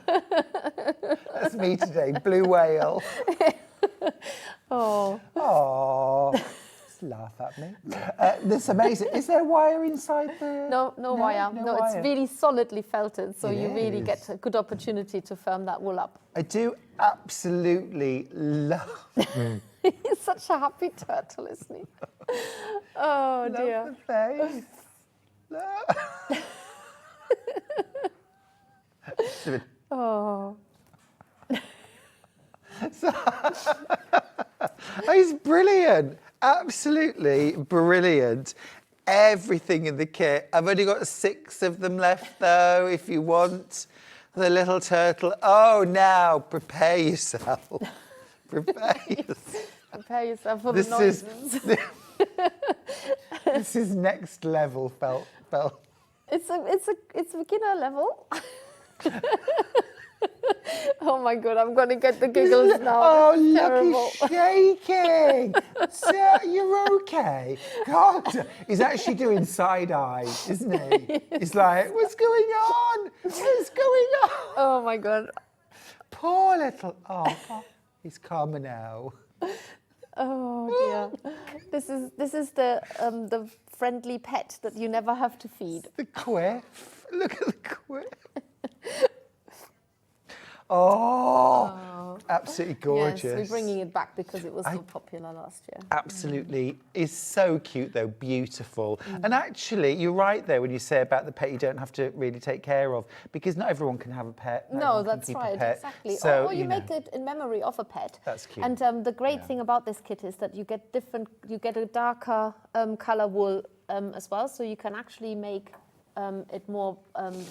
That's me today, blue whale. Oh. Oh. Just laugh at me. That's amazing. Is there wire inside the... No wire. No, it's wire. really solidly felted, so you really is. get a good opportunity to firm that wool up. I do absolutely love... He's such a happy turtle, isn't he? Oh, dear. Love the face. Oh. He's brilliant. Absolutely brilliant. Everything in the kit. I've only got 6 of them left, though, if you want. The little turtle. Oh, now, prepare yourself. Prepare yourself. Prepare yourself for the noises. This is next level felt. It's beginner level. Oh my God, I'm going to get the giggles now. Oh, That's look, terrible. he's shaking. Sir, you're okay. God, he's actually doing side eye, isn't he? He's like, what's going on? What's going on? Oh my God. Poor little, he's calmer now. Oh dear. This is the friendly pet that you never have to feed. The quiff. Look at the quiff. Oh, absolutely gorgeous. Yes, we're bringing it back because it was so popular last year. Absolutely. It's so cute, though, beautiful. And actually, you're right there when you say about the pet you don't have to really take care of, because not everyone can have a pet. No, that's right, exactly. So, or you make it in memory of a pet. That's cute. And the great thing about this kit is that you get a darker color wool as well, so you can actually make it more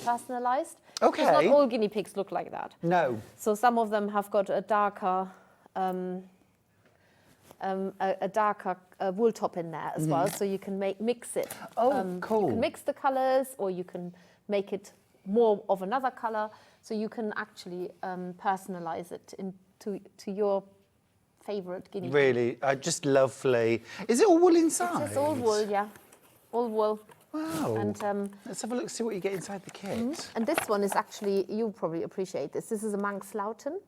personalized. Okay. Because not all guinea pigs look like that. No. So some of them have got a darker wool top in there as well, so you can mix it. Oh, cool. You can mix the colors, or you can make it more of another color, so you can actually personalize it to your favorite guinea pig. Really, just lovely. Is it all wool inside? It's all wool, yeah, all wool. Wow. And let's have a look, see what you get inside the kit. and this one is actually, you'll probably appreciate this. This is a Manxlauten.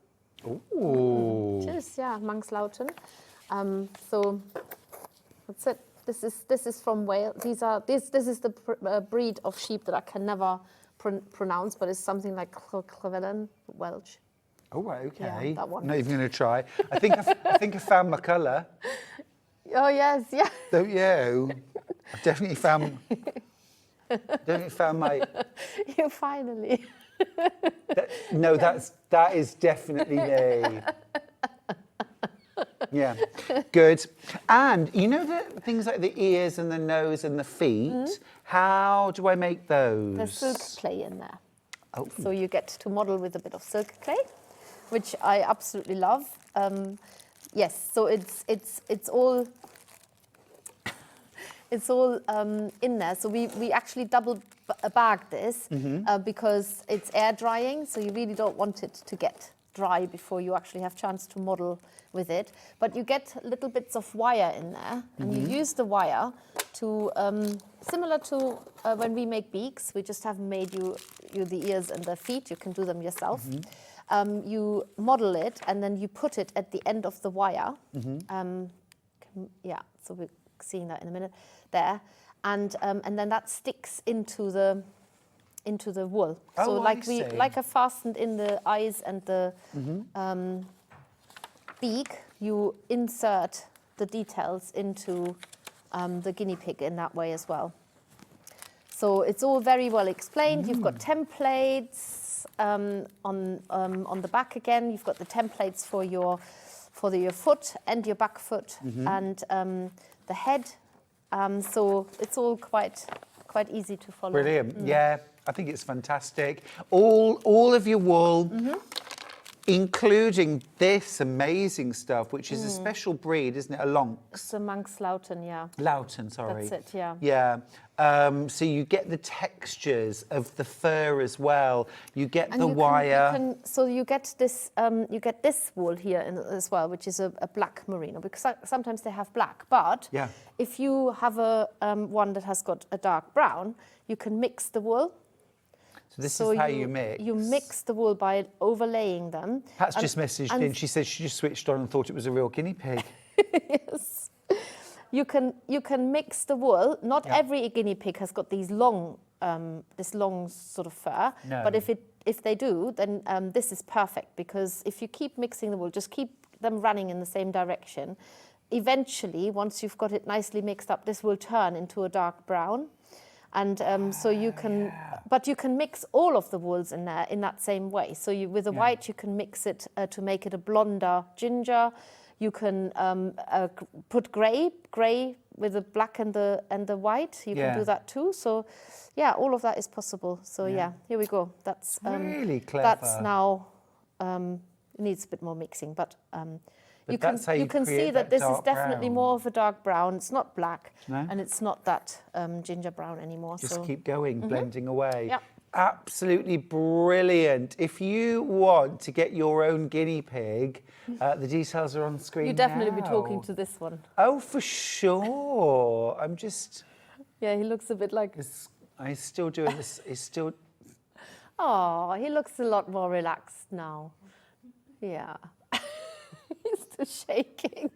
Ooh. It is, yeah, Manxlauten. So that's it. This is from Wales. This is the breed of sheep that I can never pronounce, but it's something like Clevelen, Welsh. Oh, right, okay. Yeah, that one. Not even going to try. I think I found my colour. Oh yes, yeah. Don't you? I've definitely found my. You finally. No, that is definitely me. Yeah, good. And you know the things like the ears and the nose and the feet. How do I make those? There's silk clay in there. Oh. So you get to model with a bit of silk clay, which I absolutely love. Yes, so it's all. It's all in there. So we actually double bag this because it's air drying. So you really don't want it to get dry before you actually have chance to model with it. But you get little bits of wire in there, and you use the wire to, similar to when we make beaks, we just haven't made you the ears and the feet. You can do them yourself. you model it and then you put it at the end of the wire. Yeah, so we're seeing that in a minute there, and then that sticks into the wool. So like I fastened in the eyes and the beak, you insert the details into the guinea pig in that way as well. So it's all very well explained. You've got templates on the back again. You've got the templates for your foot and your back foot and the head. So it's all quite easy to follow. Brilliant. Yeah, I think it's fantastic. All of your wool, including this amazing stuff, which is a special breed, isn't it? A Lonx. It's a Manx Loughton, yeah. Loughton, sorry. That's it, yeah. Yeah. So you get the textures of the fur as well. You get the wire. So you get this wool here as well, which is a black merino, because sometimes they have black. But if you have a one that has got a dark brown, you can mix the wool. So this is how you mix. You mix the wool by overlaying them. Pat's just messaged in. She said she just switched on and thought it was a real guinea pig. Yes. You can mix the wool. Not every guinea pig has got these long, this long sort of fur. No. But if they do, then this is perfect, because if you keep mixing the wool, just keep them running in the same direction. Eventually, once you've got it nicely mixed up, this will turn into a dark brown. And so you can, but you can mix all of the wools in there in that same way. So with the white, you can mix it to make it a blonder ginger. You can put grey with the black and the white. You can do that too. So, yeah, all of that is possible. So yeah, here we go. That's really clever. That's now needs a bit more mixing, but. You can see that this is definitely more of a dark brown. It's not black, and it's not that ginger brown anymore. Just keep going, blending away. Yep. Absolutely brilliant. If you want to get your own guinea pig, the details are on screen You'd definitely now. be talking to this one. Oh, for sure. I'm just... Yeah, he looks a bit like... He's still doing this. He's still... Oh, he looks a lot more relaxed now. Yeah. He's still shaking.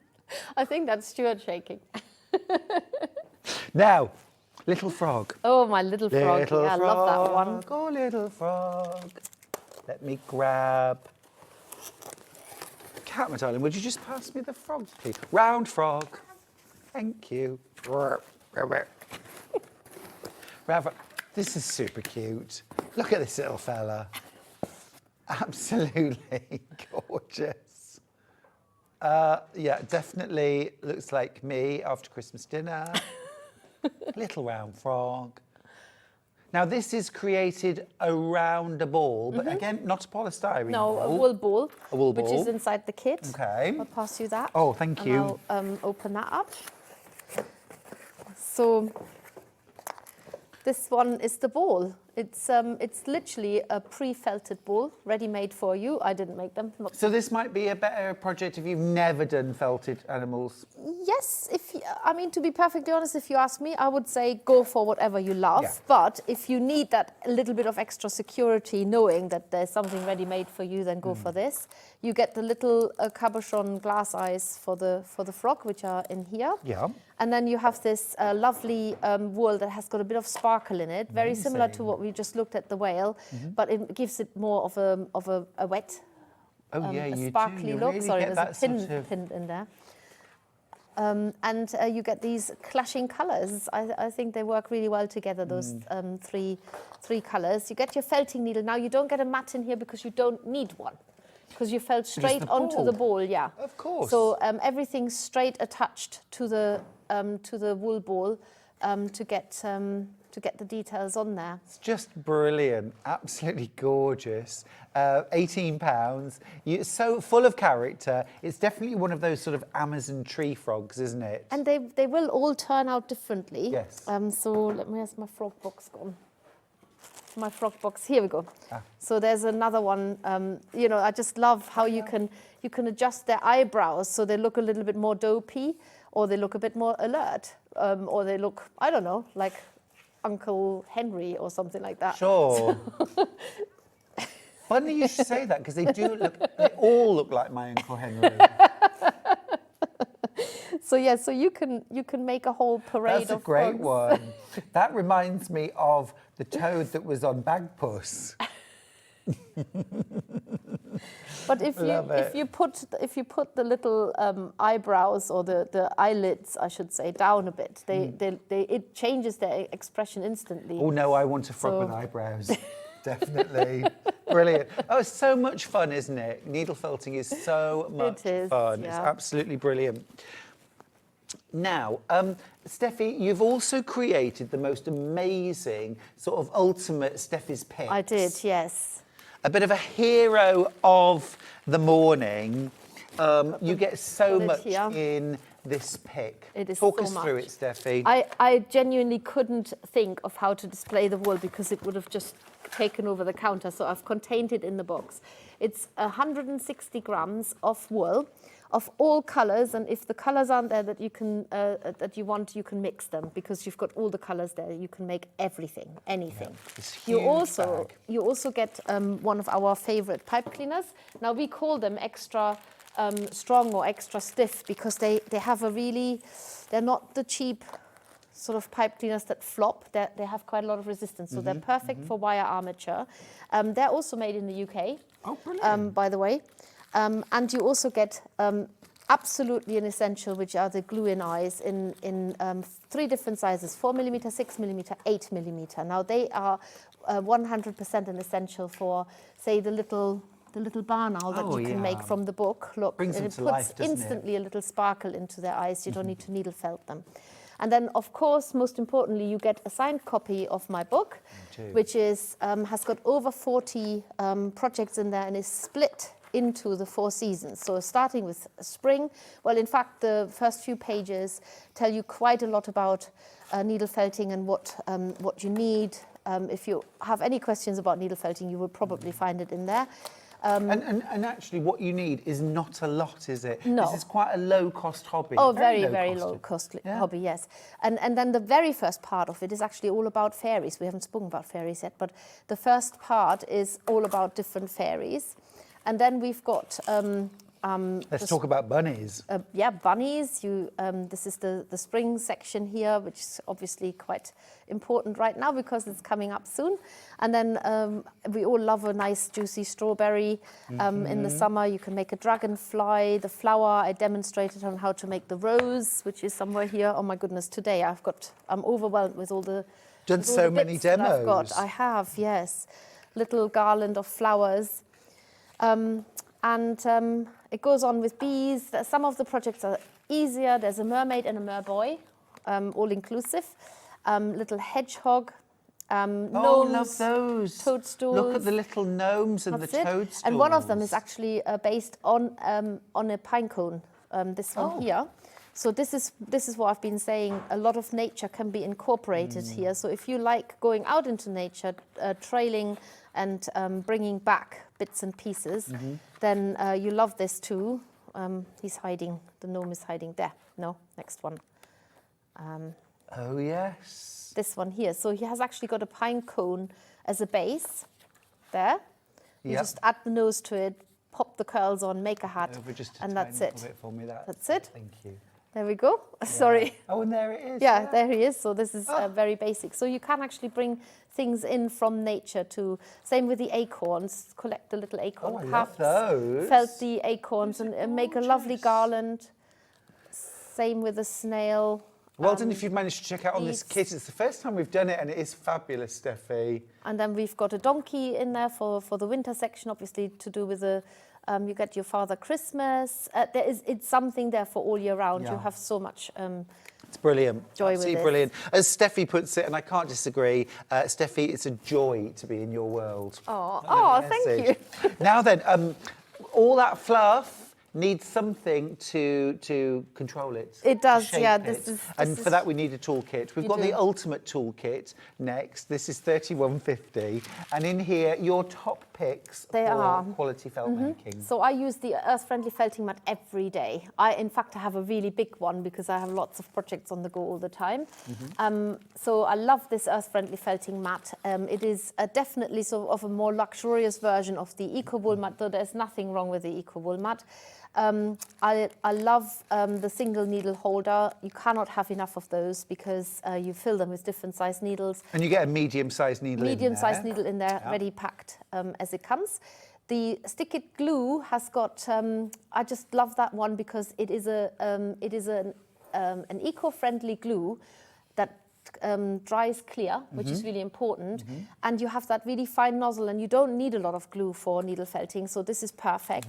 I think that's Stuart shaking. Now, little frog. Oh, my little frog. Little yeah, frog. I love that one. Oh, little frog. Let me grab... Cat, my darling, would you just pass me the frog, please? Round frog. Thank you. Round frog. This is super cute. Look at this little fella. Absolutely gorgeous. Yeah, definitely looks like me after Christmas dinner. Little round frog. Now, this is created around a ball, but again, not a polystyrene ball. No, a wool ball. A wool ball. Which is inside the kit. Okay. I'll pass you that. Oh, thank you. I'll open that up. So, this one is the ball. It's literally a pre-felted ball, ready-made for you. I didn't make them. So this might be a better project if you've never done felted animals. Yes, I mean, to be perfectly honest, if you ask me, I would say go for whatever you love. Yeah. But if you need that little bit of extra security, knowing that there's something ready-made for you, then go for this. You get the little cabochon glass eyes for the frog, which are in here. Yeah. And then you have this lovely wool that has got a bit of sparkle in it, very similar to what we just looked at the whale, but it gives it more of a wet, a sparkly look. Really Sorry, there's a pin in there. And you get these clashing colours. I think they work really well together, those three colours. You get your felting needle. Now, you don't get a mat in here because you don't need one, because you felt straight onto the ball, yeah. Of course. So everything's straight attached to the wool ball to get the details on there. It's just brilliant, absolutely gorgeous. £18. So full of character. It's definitely one of those sort of Amazon tree frogs, isn't it? And they will all turn out differently. Yes. So where's my frog box gone? My frog box, here we go. So there's another one. You know, I just love how you can adjust their eyebrows so they look a little bit more dopey, or they look a bit more alert, or they look, I don't know, like Uncle Henry or something like that. Sure. Funny you should say that, because they all look like my Uncle Henry. So yeah, so you can make a whole parade That's a of great frogs. one. That reminds me of the toad that was on Bagpuss. But if you put the little eyebrows or the eyelids, I should say, down a bit, it changes their expression instantly. Oh no, I want a frog with eyebrows. Definitely. Brilliant. Oh, it's so much fun, isn't it? Needle felting is so much fun. Yeah. It's absolutely brilliant. Now, Steffi, you've also created the most amazing sort of ultimate Steffi's picks. I did, yes. A bit of a hero of the morning. You get so much in this pick. It is Talk so us much. through it, Steffi. I genuinely couldn't think of how to display the wool because it would have just taken over the counter, so I've contained it in the box. It's 160 grams of wool of all colours, and if the colours aren't there that you can that you want, you can mix them because you've got all the colours there. You can make everything, anything. Yeah, you also get one of our favourite pipe cleaners. Now we call them extra strong or extra stiff because they have a really, they're not the cheap sort of pipe cleaners that flop. They have quite a lot of resistance, so they're perfect for wire armature. They're also made in the UK. Oh, brilliant. By the way. And you also get absolutely an essential, which are the glue-in eyes in 3 different sizes: 4mm, 6mm, 8mm. Now they are 100% an essential for, say, the little barn owl that you can make from the book. Look, Brings them and it to puts life, doesn't instantly a little sparkle into their eyes. You don't need to needle felt them. And then, of course, most importantly, you get a signed copy of my book, which is has got over 40 projects in there and is split into the 4 seasons. So starting with spring, well, in fact, the first few pages tell you quite a lot about needle felting and what you need. If you have any questions about needle felting, you will probably find it in there. And actually, what you need is not a lot, is it? No. This is quite a low-cost hobby. Oh, very low-cost hobby, yes. And then the very first part of it is actually all about fairies. We haven't spoken about fairies yet, but the first part is all about different fairies. And then we've got... Let's talk about bunnies. Yeah, bunnies. This is the spring section here, which is obviously quite important right now because it's coming up soon. And then we all love a nice juicy strawberry. In the summer, you can make a dragonfly. The flower, I demonstrated on how to make the rose, which is somewhere here. Oh my goodness, today I'm overwhelmed with all the Done so many demos. I have, yes. Little garland of flowers. And it goes on with bees. Some of the projects are easier. There's a mermaid and a merboy, all inclusive. Little hedgehog, gnomes. Oh, love those. Toadstools. Look at the little gnomes and That's the it. toadstools. And one of them is actually based on a pine cone, this one here. So this is what I've been saying. A lot of nature can be incorporated here. So if you like going out into nature, trailing and bringing back bits and pieces, then you love this too. He's hiding. The gnome is hiding there. No, next one. Oh, yes. This one here. So he has actually got a pine cone as a base there. You just add the nose to it, pop the curls on, make a hat, and that's it. For me, that's it. Thank you. There we go. Yeah. Sorry. Oh, and there it is. Yeah, there he is. So this is very basic. So you can actually bring things in from nature to, same with the acorns, collect the little acorn caps. I love those. Felt the acorns and make a lovely garland. Same with the snail. Well done if you've managed to check out on this kit. It's the first time we've done it and it is fabulous, Steffi. And then we've got a donkey in there for the winter section, obviously to do with the, you get your Father Christmas. It's something there for all year round. You have so much it's brilliant. Joy Absolutely with brilliant. As Steffi puts it, and I can't disagree, Steffi, it's a joy to be in your world. Oh, thank you. Now then, all that fluff needs something to control it. It does, shape yeah. it. And for that we need a toolkit. We've got the ultimate toolkit next. This is $31.50, and in here your top picks They for are. quality felt making. So I use the earth-friendly felting mat every day. In fact, I have a really big one because I have lots of projects on the go all the time. So I love this earth-friendly felting mat. It is definitely sort of a more luxurious version of the Eco Wool mat, though there's nothing wrong with the Eco Wool mat. I love the single needle holder. You cannot have enough of those because you fill them with different size needles. And you get a medium-sized needle in there. Medium-sized needle in there, ready packed as it comes. The Stick It glue has got. I just love that one because it is an eco-friendly glue that dries clear, which is really important, and you have that really fine nozzle, and you don't need a lot of glue for needle felting, so this is perfect.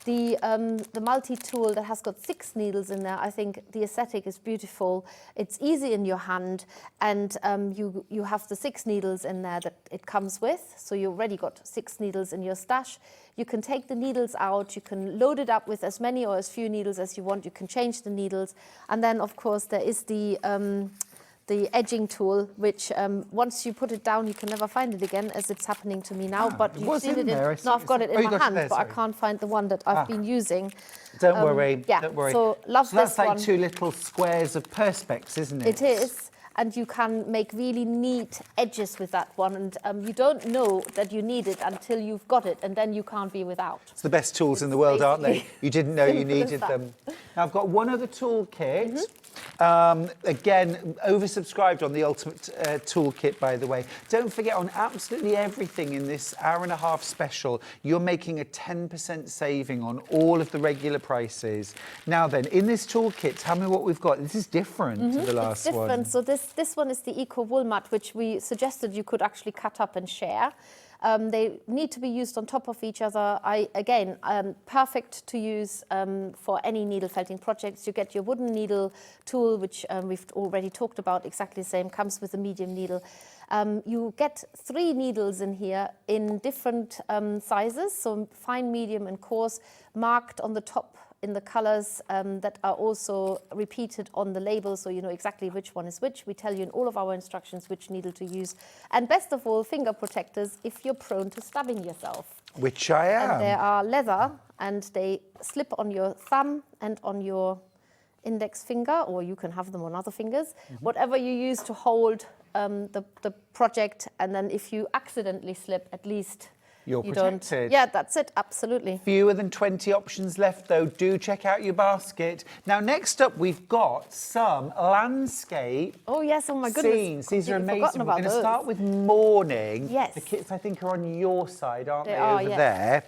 The multi-tool that has got 6 needles in there, I think the aesthetic is beautiful. It's easy in your hand, and you have the 6 needles in there that it comes with, so you already got 6 needles in your stash. You can take the needles out, you can load it up with as many or as few needles as you want, you can change the needles, and then of course there is the edging tool, which once you put it down, you can never find it again, as it's happening to me now. But you've seen it in. No, I've got it in my hand, but I can't find the one that I've been using. Don't worry. Yeah, don't worry. so love so that's this like one. 2 little squares of perspex, isn't it? It is. And you can make really neat edges with that one. And you don't know that you need it until you've got it, and then you can't be without. It's the best tools in the world, aren't they? basically You didn't know you simple as needed that. them. Now, I've got one other toolkit. Again, oversubscribed on the Ultimate Toolkit, by the way. Don't forget, on absolutely everything in this hour-and-a-half special, you're making a 10% saving on all of the regular prices. Now then, in this toolkit, tell me what we've got. This is different to the last It's different. one. So this one is the Eco Wool mat, which we suggested you could actually cut up and share. They need to be used on top of each other. Again, perfect to use for any needle felting projects. You get your wooden needle tool, which we've already talked about, exactly the same, comes with a medium needle. You get 3 needles in here in different sizes, so fine, medium and coarse, marked on the top in the colors that are also repeated on the label, so you know exactly which one is which. We tell you in all of our instructions which needle to use. And best of all, finger protectors if you're prone to stabbing yourself. Which I am. And they are leather, and they slip on your thumb and on your index finger, or you can have them on other fingers, whatever you use to hold the project. And then if you accidentally slip, at least You're you protected. don't. Yeah, that's it, absolutely. Fewer than 20 options left, though. Do check out your basket. Now, next up, we've got some landscape Oh yes, oh my goodness. scenes. These are Completely amazing. forgotten We're about going to those. start with morning. Yes. The kits, I think, are on your side, aren't They they, are, over yes. there?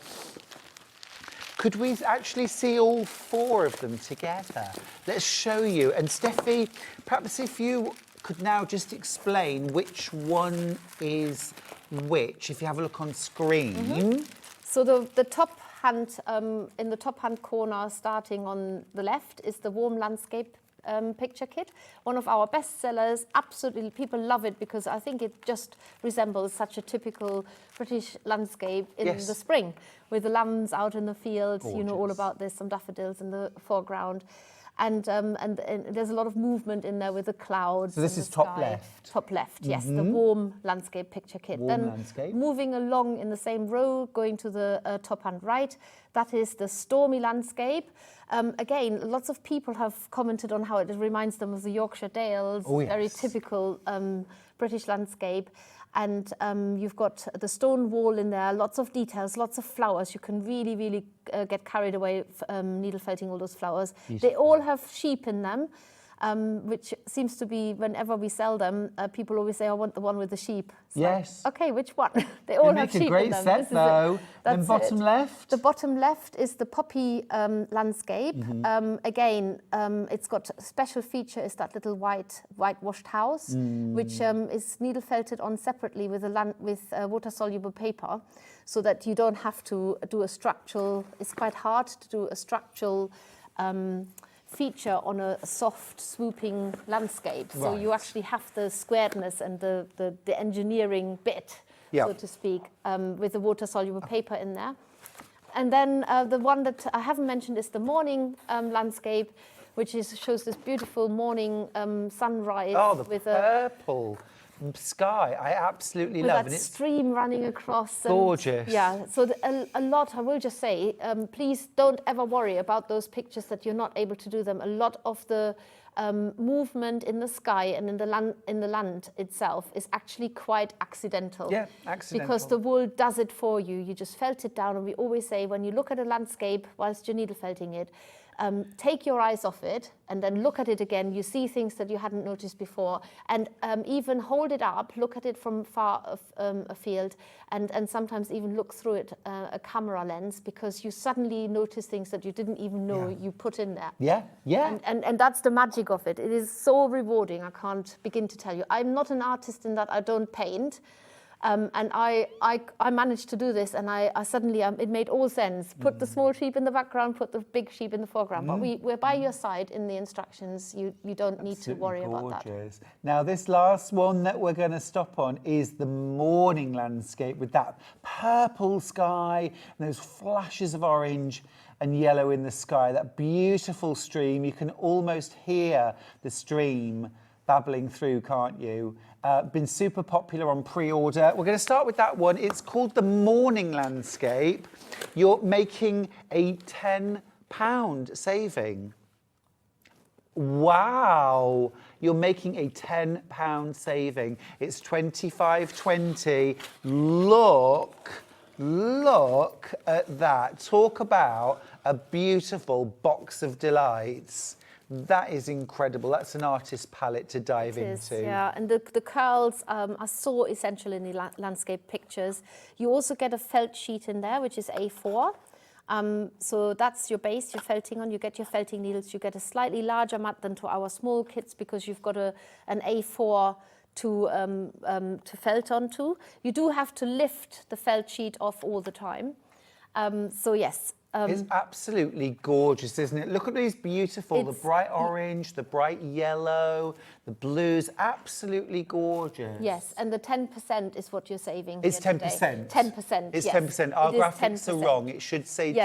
Could we actually see all 4 of them together? Let's show you. And Steffi, perhaps if you could now just explain which one is which, if you have a look on screen. So the top hand, in the top hand corner, starting on the left, is the warm landscape picture kit. One of our best sellers. Absolutely, people love it because I think it just resembles such a typical British landscape in Yes. the spring, with the lambs out in the fields. You know all Gorgeous. about this. Some daffodils in the foreground. And there's a lot of movement in there with the clouds. So this and is the top sky. left? Top left, yes. The warm landscape picture kit. Warm Then landscape. moving along in the same row, going to the top hand right, that is the stormy landscape. Again, lots of people have commented on how it reminds them of the Yorkshire Dales. Oh, yes. Very typical British landscape. And you've got the stone wall in there, lots of details, lots of flowers. You can really, really get carried away needle felting all those flowers. They all have sheep in them, which seems to be, whenever we sell them, people always say, I want the one with the sheep. It's Yes. like, okay, which one? They all They have make a sheep great in them. set, This is it. though. Then That's bottom it. left? The bottom left is the poppy landscape. Again, it's got a special feature is that little whitewashed house, which is needle felted on separately with water soluble paper, so that you don't have to do a structural. It's quite hard to do a structural feature on a soft swooping landscape. So you actually have the squareness and the engineering bit, Yeah. so to speak, with the water soluble paper in there. And then the one that I haven't mentioned is the morning landscape, which shows this beautiful morning sunrise. Oh, the with purple. sky. I absolutely With love that it. stream running across. And, gorgeous. Yeah, so a lot, I will just say, please don't ever worry about those pictures that you're not able to do them. A lot of the movement in the sky and in the land itself is actually quite accidental. Yeah, accidental. Because the wool does it for you. You just felt it down. And we always say, when you look at a landscape whilst you're needle felting it, take your eyes off it and then look at it again. You see things that you hadn't noticed before, and even hold it up, look at it from far afield, and sometimes even look through it a camera lens, because you suddenly notice things that you didn't even know you put in there. Yeah, yeah. And that's the magic of it. It is so rewarding. I can't begin to tell you. I'm not an artist in that I don't paint. And I managed to do this, and I suddenly, it made all sense. Put the small sheep in the background, put the big sheep in the foreground. But we're by your side in the instructions. You don't need to worry about that. Now, this last one that we're going to stop on is the morning landscape with that purple sky and those flashes of orange and yellow in the sky, that beautiful stream. You can almost hear the stream babbling through, can't you? Been super popular on pre-order. We're going to start with that one. It's called the Morning Landscape. You're making a £10 saving. Wow, you're making a £10 saving. It's £25.20. Look at that. Talk about a beautiful box of delights. That is incredible. That's an artist palette to dive into. Yeah, and the curls are so essential in the landscape pictures. You also get a felt sheet in there, which is A4. So that's your base you're felting on. You get your felting needles. You get a slightly larger mat than to our small kits, because you've got an A4 to felt onto. You do have to lift the felt sheet off all the time. So yes. It's absolutely gorgeous, isn't it? Look at these beautiful, the bright orange, the bright yellow, the blues, absolutely gorgeous. Yes, and the 10% is what you're saving. It's here 10%. Today. 10%. It's yes. 10%. Our graphics 10%. are wrong. It should say 10%.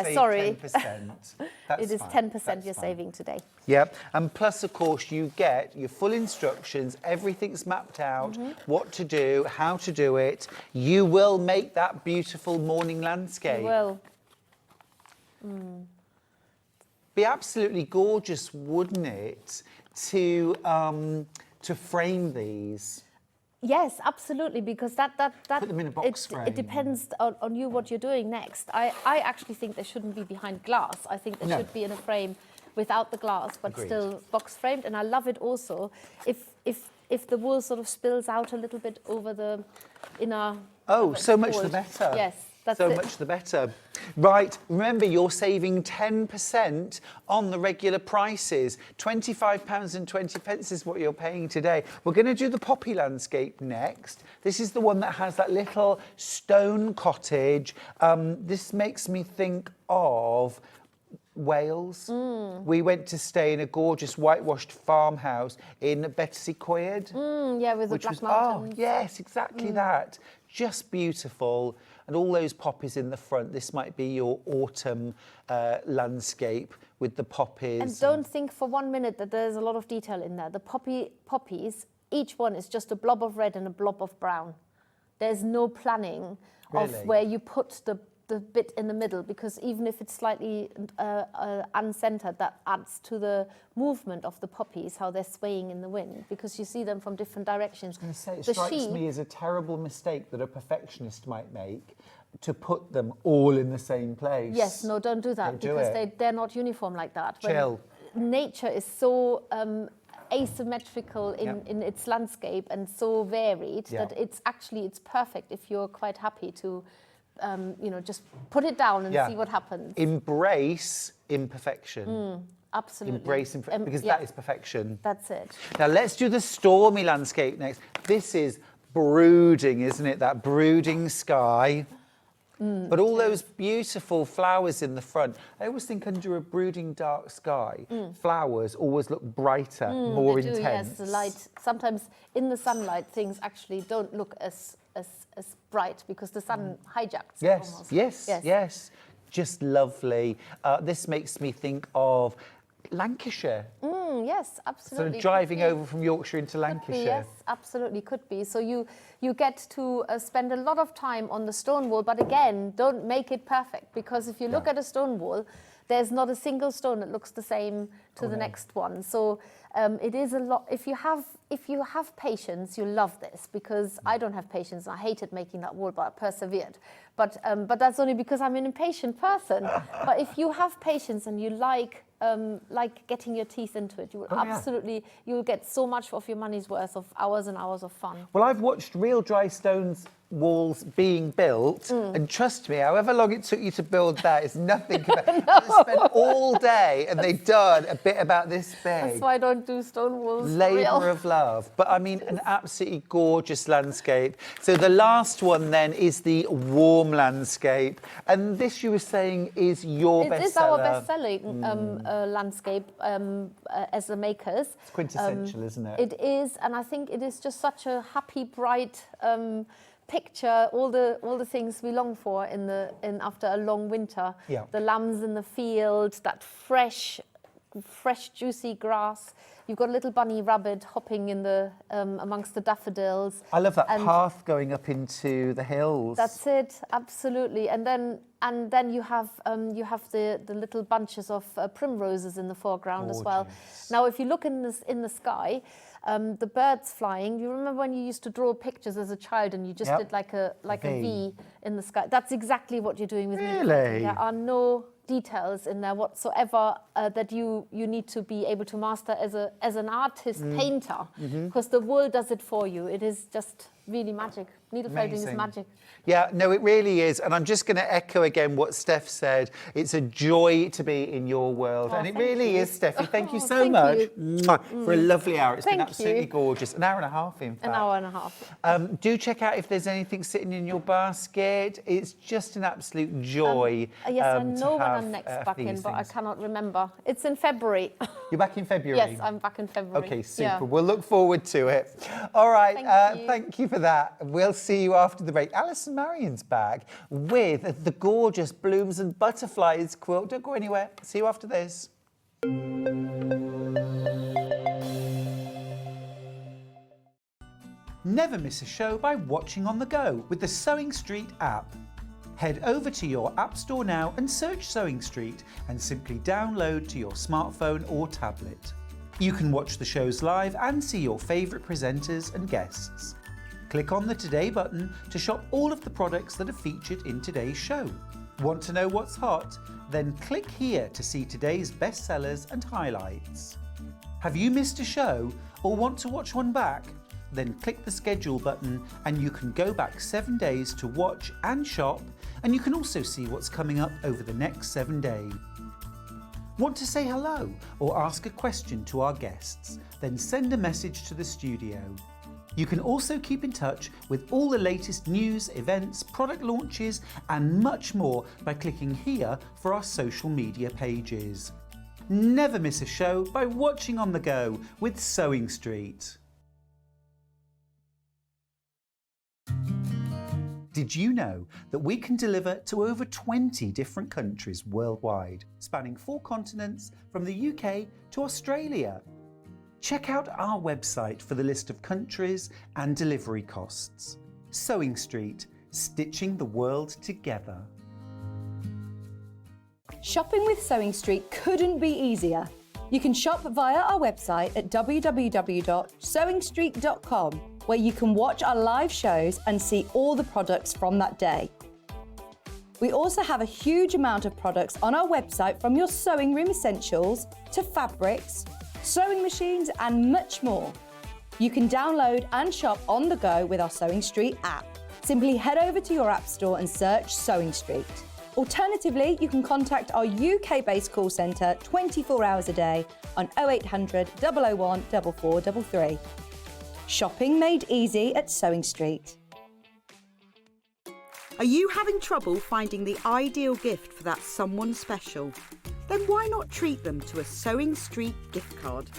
That's it is fine. 10% you're saving today. Yep, and plus, of course, you get your full instructions. Everything's mapped out, what to do, how to do it. You will make that beautiful morning landscape. You will. Be absolutely gorgeous, wouldn't it, to frame these? Yes, absolutely, because that Put them in a box frame. It depends on you what you're doing next. I actually think they shouldn't be behind glass. I think they should be in a frame without the glass, but still box framed. And I love it also if the wool sort of spills out a little bit over the inner. Oh, so much the better. Yes. That's so much the better. Right, remember, you're saving 10% on the regular prices. £25.20 is what you're paying today. We're going to do the poppy landscape next. This is the one that has that little stone cottage. This makes me think of Wales. We went to stay in a gorgeous whitewashed farmhouse in Betsy Coed. Yeah, with the Black Mountains. Oh, yes, exactly that. Just beautiful. And all those poppies in the front. This might be your autumn landscape with the poppies. And don't think for 1 minute that there's a lot of detail in there. The poppies, each one is just a blob of red and a blob of brown. There's no planning of where you put the bit in the middle, because even if it's slightly uncentered, that adds to the movement of the poppies, how they're swaying in the wind, because you see them from different directions. I was going to say, it strikes me as a terrible mistake that a perfectionist might make, to put them all in the same place. Yes, no, don't do that, because they're not uniform like that. Chill. When nature is so asymmetrical in its landscape and so varied that it's perfect if you're quite happy to just put it down and see what happens. Embrace imperfection. Absolutely. Embrace imperfection, because that is perfection. That's it. Now let's do the stormy landscape next. This is brooding, isn't it? That brooding sky. But all those beautiful flowers in the front. I always think under a brooding dark sky, flowers always look brighter, more intense. Yes, the light. Sometimes in the sunlight, things actually don't look as bright, because the sun hijacks it almost. Yes. Just lovely. This makes me think of Lancashire. Yes, absolutely. Sort of driving over from Yorkshire into Lancashire. Yes, absolutely could be. So you get to spend a lot of time on the stone wall, but again, don't make it perfect, because if you look at a stone wall, there's not a single stone that looks the same to the next one. So it is a lot. If you have patience, you'll love this, because I don't have patience. I hated making that wall, but I persevered. But that's only because I'm an impatient person. But if you have patience and you like getting your teeth into it, you will you'll get so much of your money's worth of hours and hours of fun. Well, I've watched real dry stones walls being built, and trust me, however long it took you to build that is nothing compared. They spent all day and they've done a bit about this big. That's why I don't do stone walls. Labour of love. But I mean, an absolutely gorgeous landscape. So the last one then is the warm landscape. And this, you were saying, is your bestseller. It is our best-selling landscape as the makers. It's quintessential, isn't it? It is, and I think it is just such a happy, bright picture, all the things we long for after a long winter. Yeah. The lambs in the field, that fresh juicy grass. You've got a little bunny rabbit hopping in the amongst the daffodils. I love that path going up into the hills. That's it, absolutely. And then you have the little bunches of primroses in the foreground as well. Now, if you look in the sky, the birds flying. You remember when you used to draw pictures as a child and you just did like a V in the sky? That's exactly what you're doing with me. Really? There are no details in there whatsoever that you need to be able to master as an artist painter, because the wool does it for you. It is just really magic. Needle fading is magic. Yeah, no, it really is. And I'm just going to echo again what Steph said. It's a joy to be in your world. And it really is, Steffi. Thank you so much for a lovely hour. It's been absolutely gorgeous. An hour and a half, in fact. An hour and a half. Do check out if there's anything sitting in your basket. It's just an absolute joy. Yes, I know when I'm next back in, but I cannot remember. It's in February. You're back in February? Yes, I'm back in February. Okay, super. We'll look forward to it. All right, thank you for that. We'll see you after the break. Allison Maryon's back with the gorgeous Blooms and Butterflies quilt. Don't go anywhere. See you after this. Never miss a show by watching on the go with the Sewing Street app. Head over to your App Store now and search Sewing Street and simply download to your smartphone or tablet. You can watch the shows live and see your favourite presenters and guests. Click on the Today button to shop all of the products that are featured in today's show. Want to know what's hot? Then click here to see today's bestsellers and highlights. Have you missed a show or want to watch one back? Then click the schedule button and you can go back 7 days to watch and shop, and you can also see what's coming up over the next 7 days. Want to say hello or ask a question to our guests? Then send a message to the studio. You can also keep in touch with all the latest news, events, product launches and much more by clicking here for our social media pages. Never miss a show by watching on the go with Sewing Street. Did you know that we can deliver to over 20 different countries worldwide, spanning 4 continents from the UK to Australia? Check out our website for the list of countries and delivery costs. Sewing Street, stitching the world together. Shopping with Sewing Street couldn't be easier. You can shop via our website at www.sewingstreet.com, where you can watch our live shows and see all the products from that day. We also have a huge amount of products on our website, from your sewing room essentials to fabrics, sewing machines and much more. You can download and shop on the go with our Sewing Street app. Simply head over to your app store and search Sewing Street. Alternatively, you can contact our UK-based call centre 24 hours a day on 0800 001 4433. Shopping made easy at Sewing Street. Are you having trouble finding the ideal gift for that someone special? Then why not treat them to a Sewing Street gift card?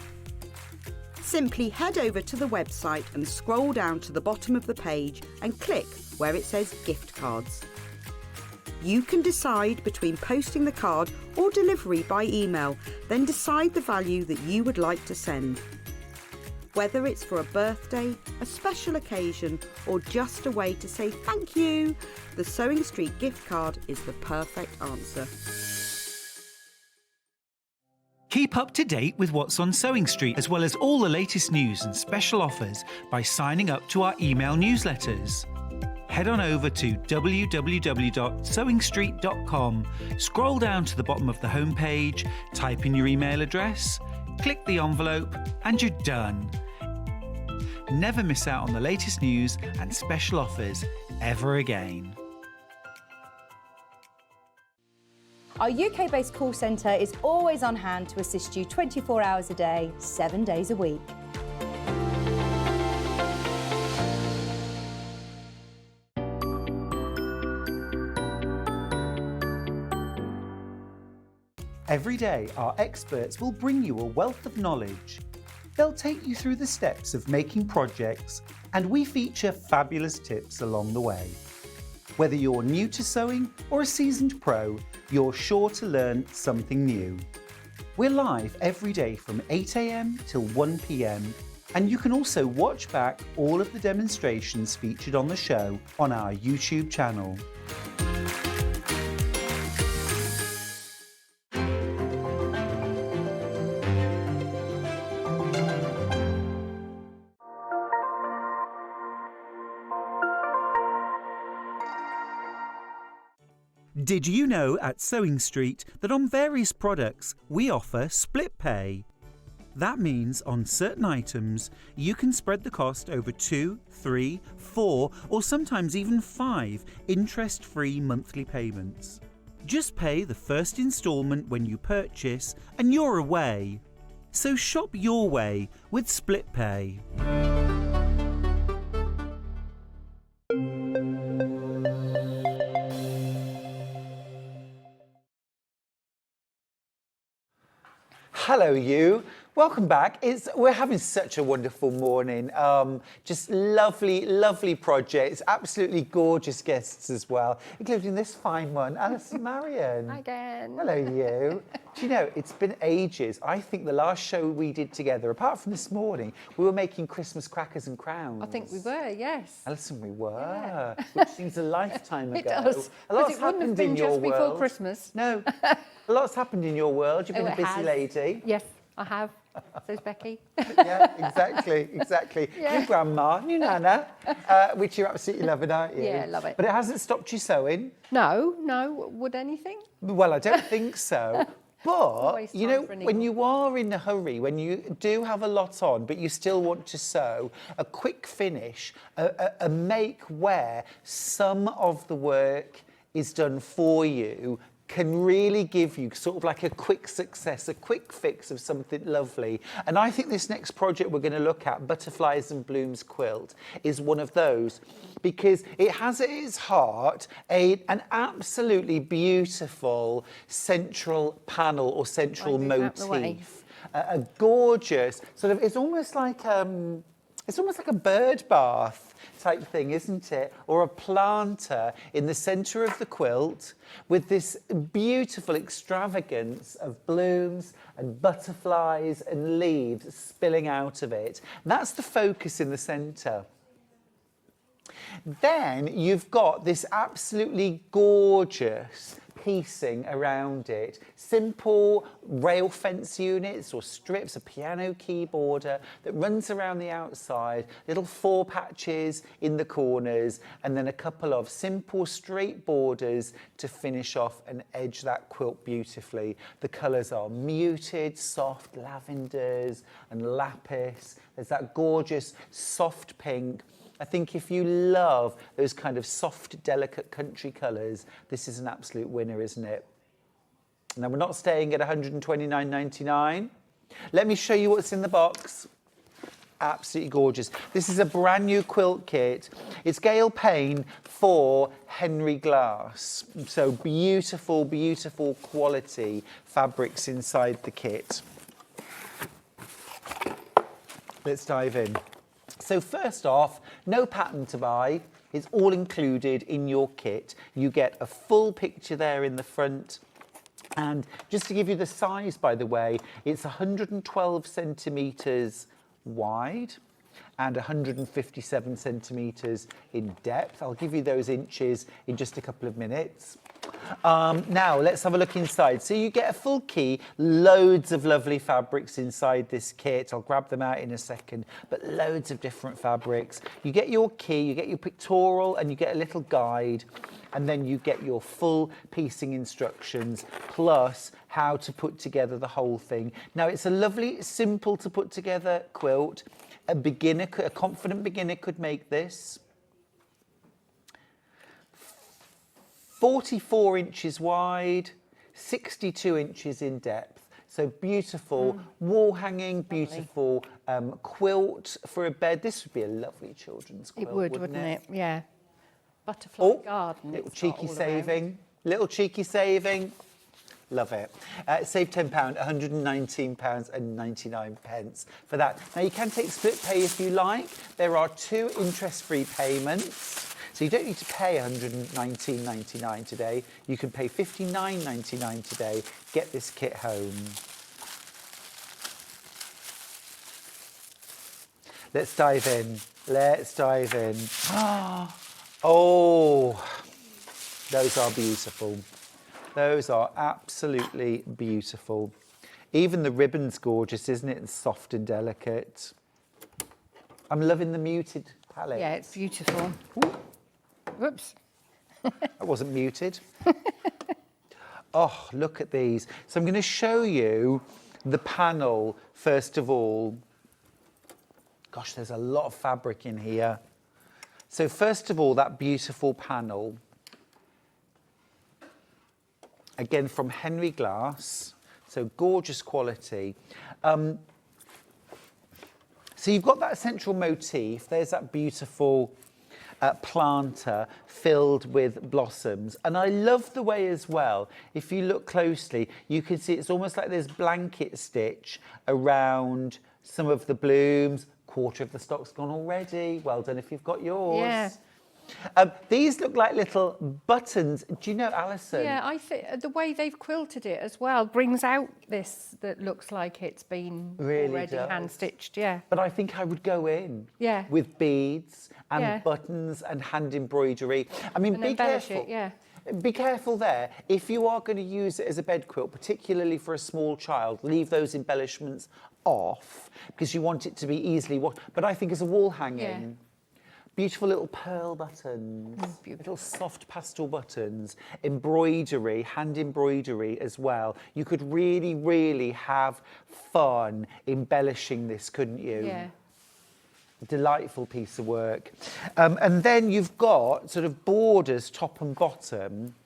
Simply head over to the website and scroll down to the bottom of the page and click where it says gift cards. You can decide between posting the card or delivery by email, then decide the value that you would like to send. Whether it's for a birthday, a special occasion, or just a way to say thank you, the Sewing Street gift card is the perfect answer. Keep up to date with what's on Sewing Street, as well as all the latest news and special offers by signing up to our email newsletters. Head on over to www.sewingstreet.com, scroll down to the bottom of the homepage, type in your email address, click the envelope, and you're done. Never miss out on the latest news and special offers ever again. Our UK-based call centre is always on hand to assist you 24 hours a day, 7 days a week. Every day, our experts will bring you a wealth of knowledge. They'll take you through the steps of making projects, and we feature fabulous tips along the way. Whether you're new to sewing or a seasoned pro, you're sure to learn something new. We're live every day from 8 AM till 1 PM, and you can also watch back all of the demonstrations featured on the show on our YouTube channel. Did you know at Sewing Street that on various products we offer split pay? That means on certain items you can spread the cost over 2, 3, 4 or sometimes even 5 interest-free monthly payments. Just pay the first instalment when you purchase and you're away. So shop your way with split pay. Hello, you. Welcome back. We're having such a wonderful morning. Just lovely, lovely projects. Absolutely gorgeous guests as well, including this fine one, Allison Marion. Hi, Dan. Hello, you. Do you know, it's been ages. I think the last show we did together, apart from this morning, we were making Christmas crackers and crowns. I think we were, yes. Alison, we were, Yeah. which seems a lifetime ago. It does. A lot's Because it wouldn't have happened been in your just before world. Christmas. No, a lot's happened in your world. You've been Oh, a it busy has. lady. Yes, I have. So's Becky. Yeah, exactly. Yeah. New grandma, new nana, which you're absolutely loving, aren't you? Yeah, love it. But it hasn't stopped you sewing? No, would anything? Well, I don't think so. But, Always you time know, for an when eagle. you are in a hurry, when you do have a lot on, but you still want to sew, a quick finish, a make where some of the work is done for you, can really give you sort of like a quick success, a quick fix of something lovely. And I think this next project we're going to look at, Butterflies and Blooms Quilt, is one of those, because it has at its heart an absolutely beautiful central panel or central Right, move out the way. motif. A gorgeous sort of, it's almost like a bird bath type thing, isn't it? Or a planter in the centre of the quilt with this beautiful extravagance of blooms and butterflies and leaves spilling out of it. That's the focus in the centre. Then you've got this absolutely gorgeous piecing around it. Simple rail fence units or strips, a piano keyboarder that runs around the outside, little 4 patches in the corners, and then a couple of simple straight borders to finish off and edge that quilt beautifully. The colours are muted, soft lavenders and lapis. There's that gorgeous soft pink. I think if you love those kind of soft, delicate country colours, this is an absolute winner, isn't it? Now, we're not staying at £129.99. Let me show you what's in the box. Absolutely gorgeous. This is a brand new quilt kit. It's Gail Payne for Henry Glass. So beautiful, beautiful quality fabrics inside the kit. Let's dive in. So first off, no pattern to buy. It's all included in your kit. You get a full picture there in the front. And just to give you the size, by the way, it's 112 centimetres wide and 157 centimetres in depth. I'll give you those inches in just a couple of minutes. Now, let's have a look inside. So you get a full key, loads of lovely fabrics inside this kit. I'll grab them out in a second, but loads of different fabrics. You get your key, you get your pictorial, and you get a little guide, and then you get your full piecing instructions, plus how to put together the whole thing. Now, it's a lovely, simple to put together quilt. A confident beginner could make this. 44 inches wide, 62 inches in depth. So beautiful wall hanging, beautiful quilt for a bed. This would be a lovely children's quilt. It would, wouldn't it? Yeah. Butterfly garden. Little it's got cheeky all saving. around. Little cheeky saving. Love it. Save £10, £119.99 for that. Now you can take split pay if you like. There are 2 interest-free payments. So you don't need to pay £119.99 today. You can pay £59.99 today. Get this kit home. Let's dive in. Let's dive in. Oh, those are beautiful. Those are absolutely beautiful. Even the ribbon's gorgeous, isn't it? And soft and delicate. I'm loving the muted palette. Yeah, it's beautiful. Ooh. Whoops. I wasn't muted. Oh, look at these. So I'm going to show you the panel first of all. Gosh, there's a lot of fabric in here. So first of all, that beautiful panel. Again, from Henry Glass. So gorgeous quality. So you've got that central motif. There's that beautiful planter filled with blossoms, and I love the way as well, if you look closely, you can see it's almost like there's blanket stitch around some of the blooms. Quarter of the stock's gone already. Well done if you've got yours. Yeah. These look like little buttons. Do you know, Alison? Yeah, I think the way they've quilted it as well brings out this that looks like it's been Really already does. hand stitched. Yeah. But I think I would go in with beads and buttons and hand embroidery. I mean, And be embellish careful. it, yeah. Be careful there. If you are going to use it as a bed quilt, particularly for a small child, leave those embellishments off because you want it to be easily washed. But I think as a wall hanging, beautiful little pearl buttons, little soft pastel buttons, embroidery, hand embroidery as well. You could really, really have fun embellishing this, couldn't you? Yeah. Delightful piece of work. And then you've got sort of borders top and bottom,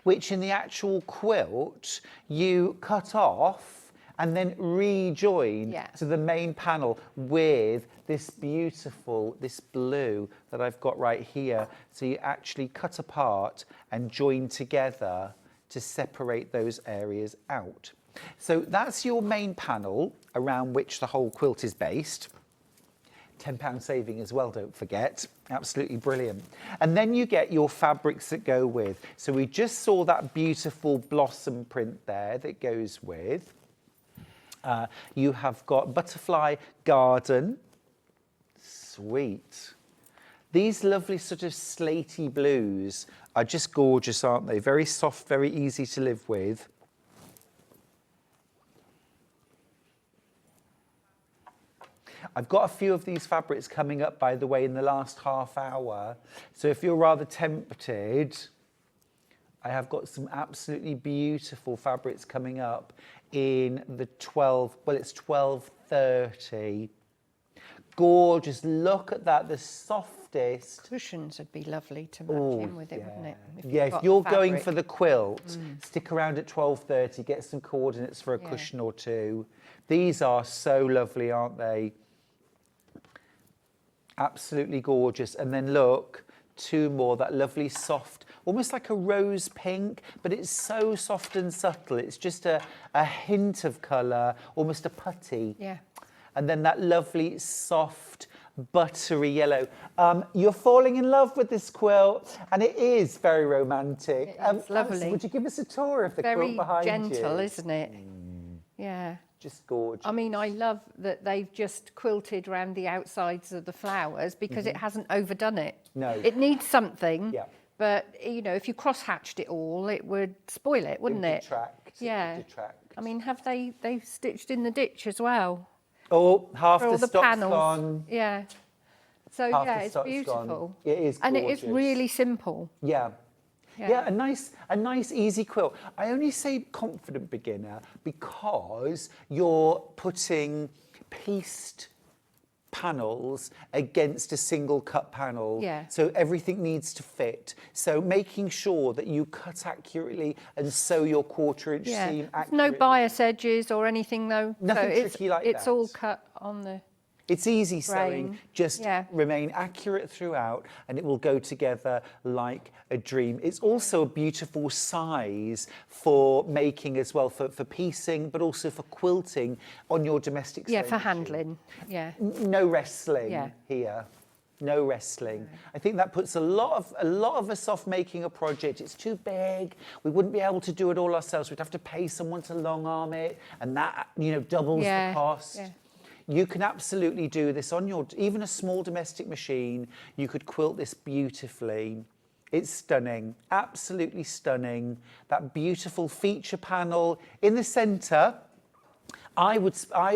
which in the actual quilt you cut off and then rejoin to the main panel with this beautiful, this blue that I've got right here. So you actually cut apart and join together to separate those areas out. So that's your main panel around which the whole quilt is based. £10 saving as well, don't forget. Absolutely brilliant. And then you get your fabrics that go with. So we just saw that beautiful blossom print there that goes with. You have got Butterfly Garden. Sweet. These lovely sort of slaty blues are just gorgeous, aren't they? Very soft, very easy to live with. I've got a few of these fabrics coming up, by the way, in the last half hour. So if you're rather tempted, I have got some absolutely beautiful fabrics coming up in the 12:30. Gorgeous, look at that, the softest. Cushions would be lovely to match in with it, wouldn't it? If you're going for the quilt, stick around at 12:30, get some coordinates for a cushion or two. These are so lovely, aren't they? Absolutely gorgeous. And then look, 2 more, that lovely soft, almost like a rose pink, but it's so soft and subtle. It's just a hint of colour, almost a putty. Yeah. And then that lovely soft buttery yellow. You're falling in love with this quilt, and it is very romantic. It's lovely. Alison, would you give us a tour of the Very quilt behind you? gentle, isn't it? Yeah. Just gorgeous. I mean, I love that they've just quilted around the outsides of the flowers because it hasn't overdone it. No. It needs something. Yeah. But, you know, if you cross-hatched it all, it would spoil it, wouldn't it? Detract. Yeah. Detract. I mean, have they've stitched in the ditch as well? Oh, half For all the the stock's panels. gone. Yeah. So, Half yeah, the it's stock's beautiful. gone. It is And it is gorgeous. really simple. Yeah. Yeah. Yeah, a nice, easy quilt. I only say confident beginner because you're putting pieced panels against a single cut panel. Yeah. So everything needs to fit. So making sure that you cut accurately and sew your 1/4 inch Yeah. seam There's accurately. no bias edges or anything, though. Nothing so tricky like it's that. all cut on the... It's easy sewing, Grain. just Yeah. remain accurate throughout and it will go together like a dream. It's also a beautiful size for making as well, for piecing, but also for quilting on your domestic Yeah, sewing for machine. handling. Yeah. No wrestling Yeah. here. No wrestling. I think that puts a lot of us off making a project. It's too big. We wouldn't be able to do it all ourselves. We'd have to pay someone to long arm it, and that, you know, doubles Yeah, the cost. yeah. You can absolutely do this on your, even a small domestic machine. You could quilt this beautifully. It's stunning, absolutely stunning. That beautiful feature panel in the centre.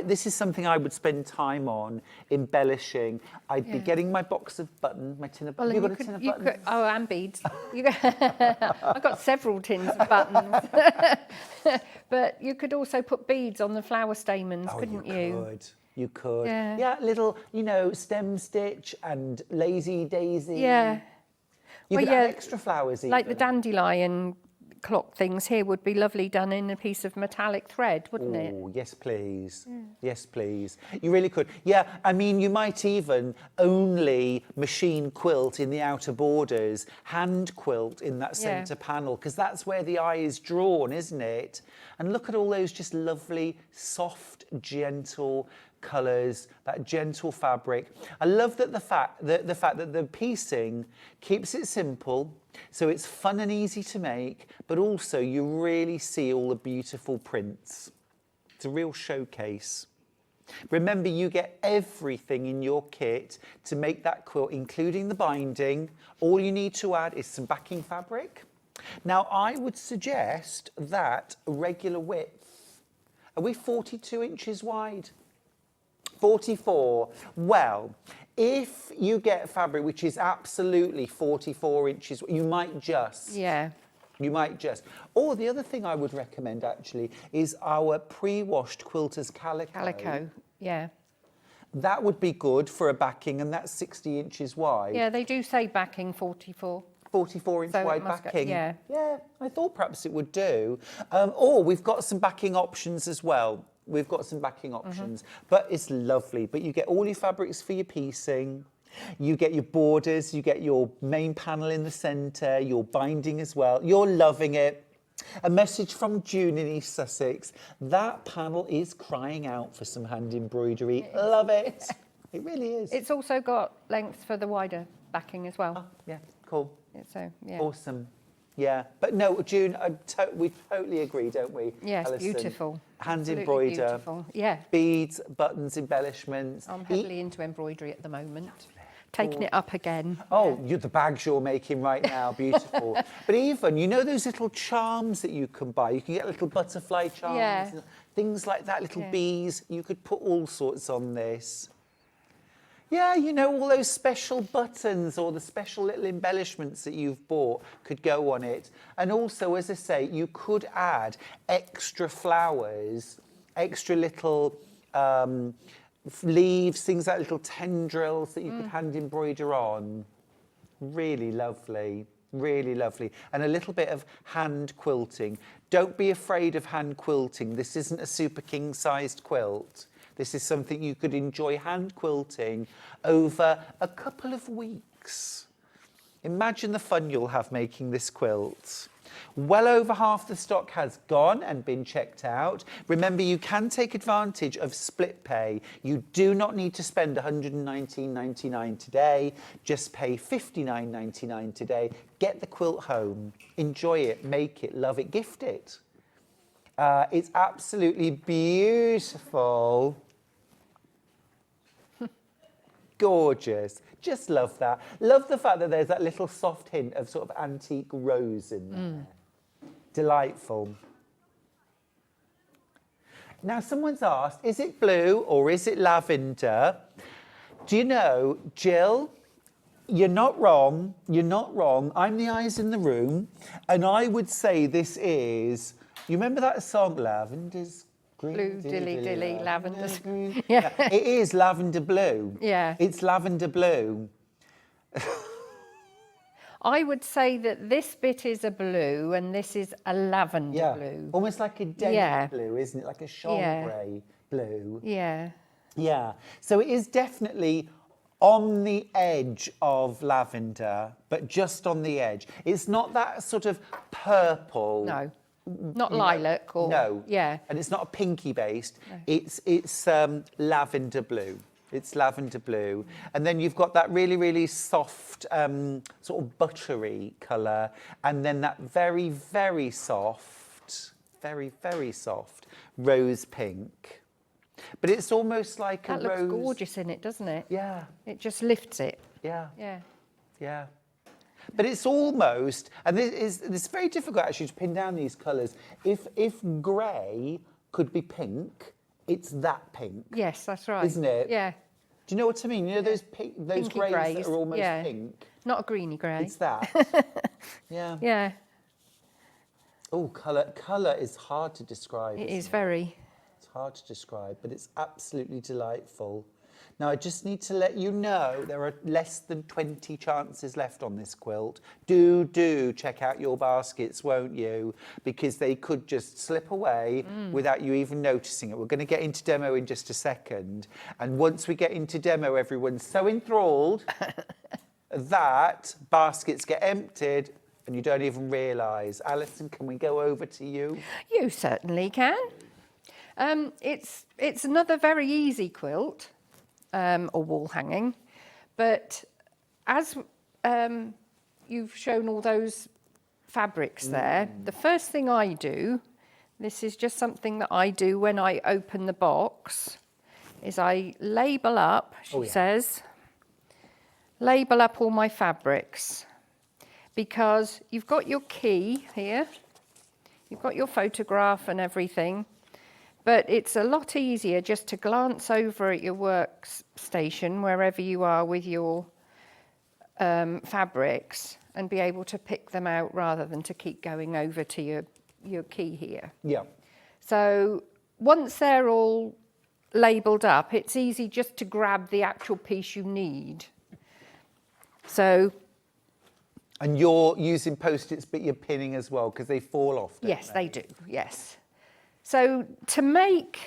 This is something I would spend time on, embellishing. I'd be getting my box of buttons, my tin of buttons. Well, Have you got a tin of buttons? oh, and beads. I've got several tins of buttons. But you could also put beads on the flower stamens, couldn't you? You could. Yeah. Yeah, little, you know, stem stitch and lazy daisy. Yeah. You Well, could yeah, add extra flowers even. Like the dandelion clock things here would be lovely done in a piece of metallic thread, wouldn't it? Oh, yes, please. Yes, please. You really could. Yeah, I mean, you might even only machine quilt in the outer borders, hand quilt in that Yeah. centre panel, because that's where the eye is drawn, isn't it? And look at all those just lovely, soft, gentle colours, that gentle fabric. I love that the fact that the piecing keeps it simple, so it's fun and easy to make, but also you really see all the beautiful prints. It's a real showcase. Remember, you get everything in your kit to make that quilt, including the binding. All you need to add is some backing fabric. Now, I would suggest that regular width. Are we 42 inches wide? 44. Well, if you get fabric which is absolutely 44 inches, you might just. Yeah. You might just. Or the other thing I would recommend actually is our pre-washed quilters calico. Calico, yeah. That would be good for a backing, and that's 60 inches wide. Yeah, they do say backing 44. 44 inch So it wide must go- backing. yeah. Yeah, I thought perhaps it would do. Or we've got some backing options as well. We've got some backing options, but it's lovely. But you get all your fabrics for your piecing. You get your borders, you get your main panel in the centre, your binding as well. You're loving it. A message from June in East Sussex. That panel is crying out for some hand embroidery. Love it. It really is. It's also got length for the wider backing as well. Yeah, cool. So, yeah. Awesome. Yeah, but no, June, we totally agree, don't we? Yes, Alison? beautiful. Hand Absolutely embroider, beautiful. Yeah. beads, buttons, embellishments. I'm heavily into embroidery at the moment. Taking it up again. Oh, the bags you're making right now, beautiful. But even, you know those little charms that you can buy? You can get little butterfly charms, Yeah. and things like that, little Yeah. bees. You could put all sorts on this. Yeah, you know, all those special buttons or the special little embellishments that you've bought could go on it. And also, as I say, you could add extra flowers, extra little leaves, things like little tendrils that you could hand embroider on. Really lovely, really lovely. And a little bit of hand quilting. Don't be afraid of hand quilting. This isn't a super king-sized quilt. This is something you could enjoy hand quilting over a couple of weeks. Imagine the fun you'll have making this quilt. Well over half the stock has gone and been checked out. Remember, you can take advantage of split pay. You do not need to spend £119.99 today. Just pay £59.99 today. Get the quilt home. Enjoy it, make it, love it, gift it. It's absolutely beautiful. Gorgeous. Just love that. Love the fact that there's that little soft hint of sort of antique rose in there. Delightful. Now, someone's asked, is it blue or is it lavender? Do you know, Jill, you're not wrong. You're not wrong. I'm the eyes in the room. And I would say this is, you remember that song, Lavender's Green, Blue, dilly, dilly, lavender's green. Yeah. It is lavender blue. Yeah. It's lavender blue. I would say that this bit is a blue and this is a lavender Yeah. blue. Almost like a denim Yeah. blue, isn't it? Like a chambray blue. Yeah. Yeah. So it is definitely on the edge of lavender, but just on the edge. It's not that sort of purple. No. Not lilac or... No. Yeah. And it's not a pinky based. No. It's lavender blue. It's lavender blue. And then you've got that really, really soft, sort of buttery colour. And then that very, very soft, very, very soft rose pink. But it's almost like that a rose... That looks gorgeous in it, doesn't it? Yeah. It just lifts it. Yeah. Yeah. Yeah. But it's almost, and it's very difficult actually to pin down these colours. If grey could be pink, it's that pink. Yes, that's right. Isn't it? Yeah. Do you know what I mean? You know those those greys that are almost pink? Not a greeny grey. It's that. Yeah. Yeah. Oh, colour is hard to describe. It is very. It's hard to describe, but it's absolutely delightful. Now, I just need to let you know there are less than 20 chances left on this quilt. Do check out your baskets, won't you? Because they could just slip away without you even noticing it. We're going to get into demo in just a second. And once we get into demo, everyone's so enthralled that baskets get emptied and you don't even realise. Alison, can we go over to you? You certainly can. It's another very easy quilt. Or wall hanging, but as you've shown all those fabrics there, the first thing I do, this is just something that I do when I open the box, is I label up, she says, label up all my fabrics, because you've got your key here, you've got your photograph and everything. But it's a lot easier just to glance over at your workstation, wherever you are with your fabrics, and be able to pick them out rather than to keep going over to your key here. Yeah. So once they're all labelled up, it's easy just to grab the actual piece you need. So. And you're using Post-its, but you're pinning as well, because they fall off, don't Yes, they do, yes. So to make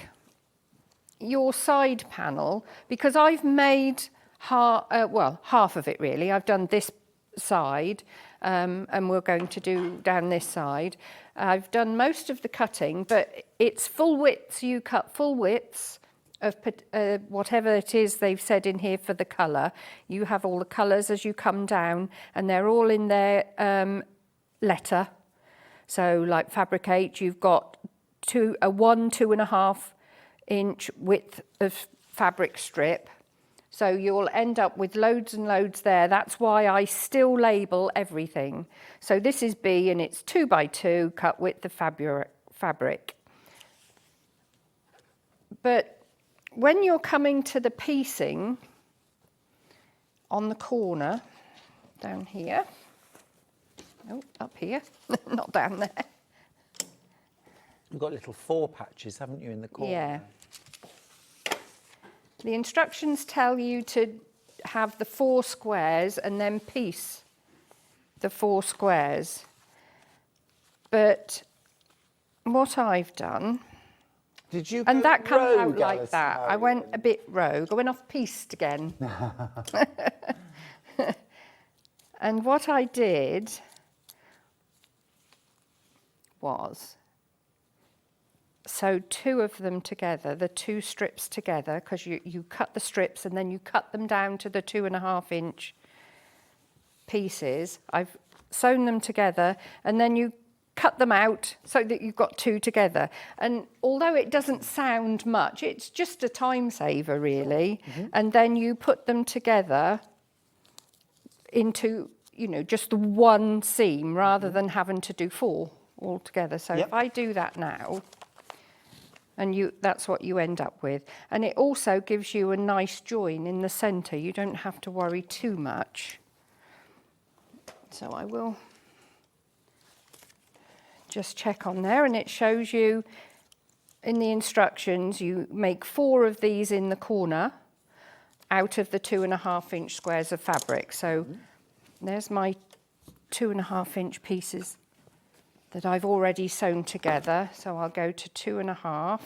your side panel, because I've made half of it really, I've done this side and we're going to do down this side. I've done most of the cutting, but it's full widths. You cut full widths of whatever it is they've said in here for the colour. You have all the colours as you come down, and they're all in their letter. So like Fabric 8, you've got a 1-2.5 inch width of fabric strip. So you'll end up with loads and loads there. That's why I still label everything. So this is B and it's 2x2 cut width of fabric. But when you're coming to the piecing on the corner, down here, oh, up here, not down there. You've got little 4 patches, haven't you, in the corner? Yeah. The instructions tell you to have the 4 squares and then piece the 4 squares. But what I've done... Did you and that comes out rogue, like Alison, that. I went a bit rogue. I went off pieced again. And what I did was sew 2 of them together, the 2 strips together, because you cut the strips and then you cut them down to the 2.5-inch pieces. I've sewn them together and then you cut them out so that you've got 2 together. And although it doesn't sound much, it's just a time saver really. And then you put them together into, you know, just the one seam rather than having to do 4 all together. So if I do that now, and that's what you end up with. And it also gives you a nice join in the centre. You don't have to worry too much. So I will just check on there, and it shows you in the instructions, you make 4 of these in the corner out of the 2.5-inch squares of fabric. So there's my 2.5-inch pieces that I've already sewn together. So I'll go to 2.5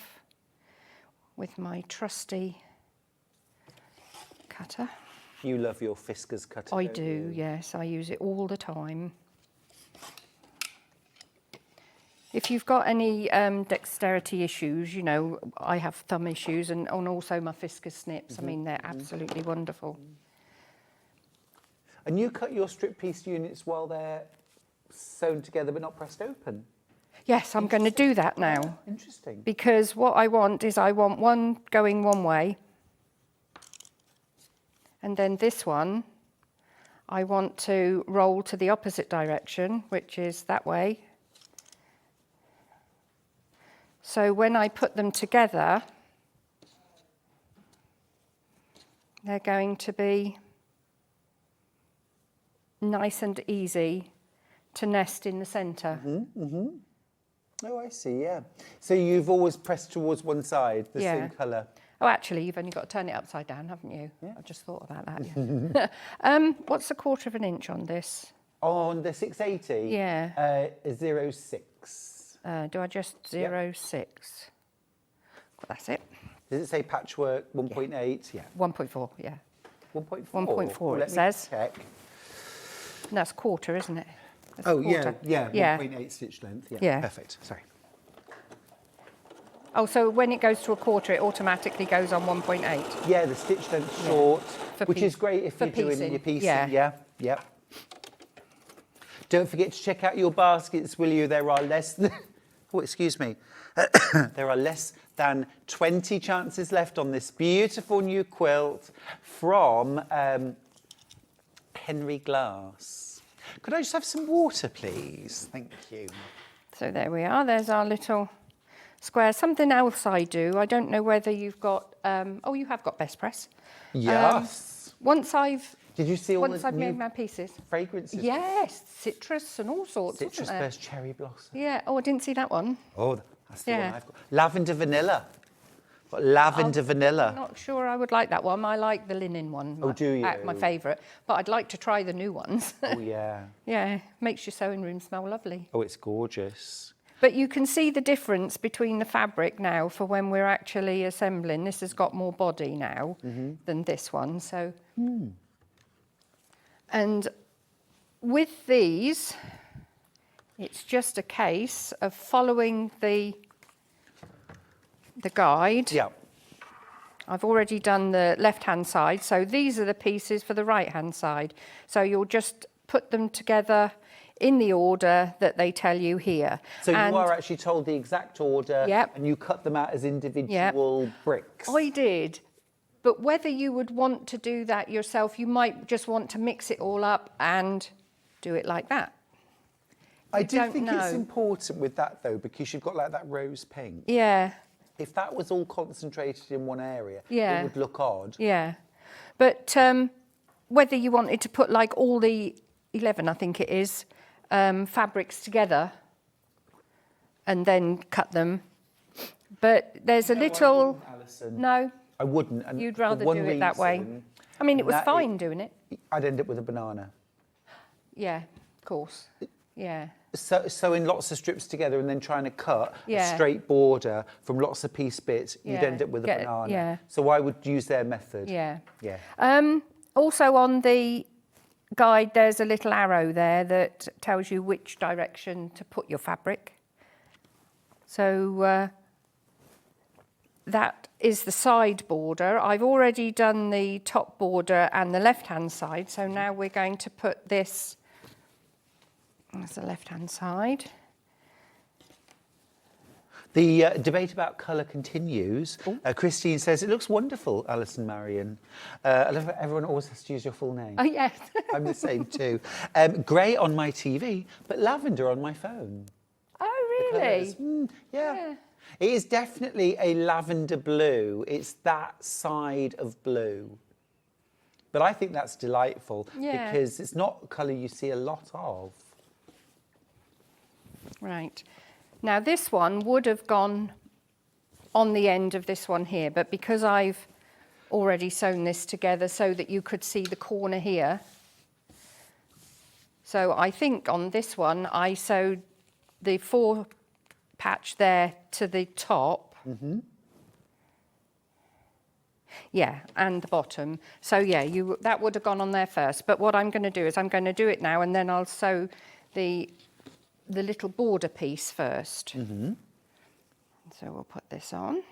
with my trusty cutter. You love your Fiskars cutter. I don't do, you? yes, I use it all the time. If you've got any dexterity issues, you know, I have thumb issues and also my Fiskars snips. I mean, they're absolutely wonderful. And you cut your strip piece units while they're sewn together but not pressed open? Yes, I'm going to do that now. Interesting. Because what I want is I want one going one way. And then this one, I want to roll to the opposite direction, which is that way. So when I put them together, they're going to be nice and easy to nest in the centre. Oh, I see, yeah. So you've always pressed towards one side, the same colour. Oh, actually, you've only got to turn it upside down, haven't you? Yeah. I just thought about that, yeah. What's a 1/4 inch on this? On the 680? Yeah. 0.6. Do I just 0.6? Well, that's it. Does it say patchwork 1.8? Yeah. 1.4, yeah. 1.4? 1.4 Well, it let me says. check. And that's 1/4, isn't it? That's Oh, a quarter. yeah. 1.8 stitch length. Yeah. Yeah. Perfect. Sorry. Oh, so when it goes to a 1/4, it automatically goes on 1.8. Yeah, the stitch length's short, which is great if for you're doing piecing. your piecing. Yeah. Yeah. Don't forget to check out your baskets, will you? There are less than, oh, excuse me. There are less than 20 chances left on this beautiful new quilt from Henry Glass. Could I just have some water, please? Thank you. So there we are. There's our little square. Something else I do. I don't know whether you've got. Oh, you have got Best Press. Yes. Once I've made my pieces. fragrances? Yes, citrus and all sorts. Citrus wasn't there? burst cherry blossom. Yeah. Oh, I didn't see that one. Oh, that's the Yeah. one I've got. Lavender vanilla. Got lavender vanilla. I'm not sure I would like that one. I like the linen one. Oh, do you? My favourite. But I'd like to try the new ones. Oh, yeah. Yeah, makes your sewing room smell lovely. Oh, it's gorgeous. But you can see the difference between the fabric now for when we're actually assembling. This has got more body now than this one. So, and with these, it's just a case of following the guide. Yeah. I've already done the left-hand side, so these are the pieces for the right-hand side. So you'll just put them together in the order that they tell you here. So you are actually told the exact order, and you cut them out as individual bricks. I did. But whether you would want to do that yourself, you might just want to mix it all up and do it like that. I do think it's important with that, though, because you've got like that rose pink. Yeah. If that was all concentrated in one area, Yeah. it would look odd. Yeah. But whether you wanted to put like all the 11, I think it is, fabrics together and then cut them. But there's a little... I wouldn't, Alison. No? I wouldn't. And You'd for rather one do it that way. reason, I mean, it was that fine doing it. I'd end up with a banana. Yeah, of course. Yeah. Sewing lots of strips together and then trying to cut a Yeah. straight border from lots of piece bits, you'd Yeah. end up with a banana. Yeah. So I would use their method. Yeah. Yeah. Also on the guide, there's a little arrow there that tells you which direction to put your fabric. So that is the side border. I've already done the top border and the left-hand side, so now we're going to put this, that's the left-hand side. The debate about colour continues. Christine says, it looks wonderful, Alison Marion. I love that everyone always has to use your full name. Oh, yes. I'm the same too. Grey on my TV, but lavender on my phone. Oh, really? Yeah. It is definitely a lavender blue. It's that side of blue. But I think that's delightful because it's not a colour you see a lot of. Right. Now this one would have gone on the end of this one here, but because I've already sewn this together so that you could see the corner here. So I think on this one I sewed the 4 patch there to the top. Yeah, and the bottom. So yeah, that would have gone on there first. But what I'm going to do is I'm going to do it now, and then I'll sew the little border piece first. So we'll put this on.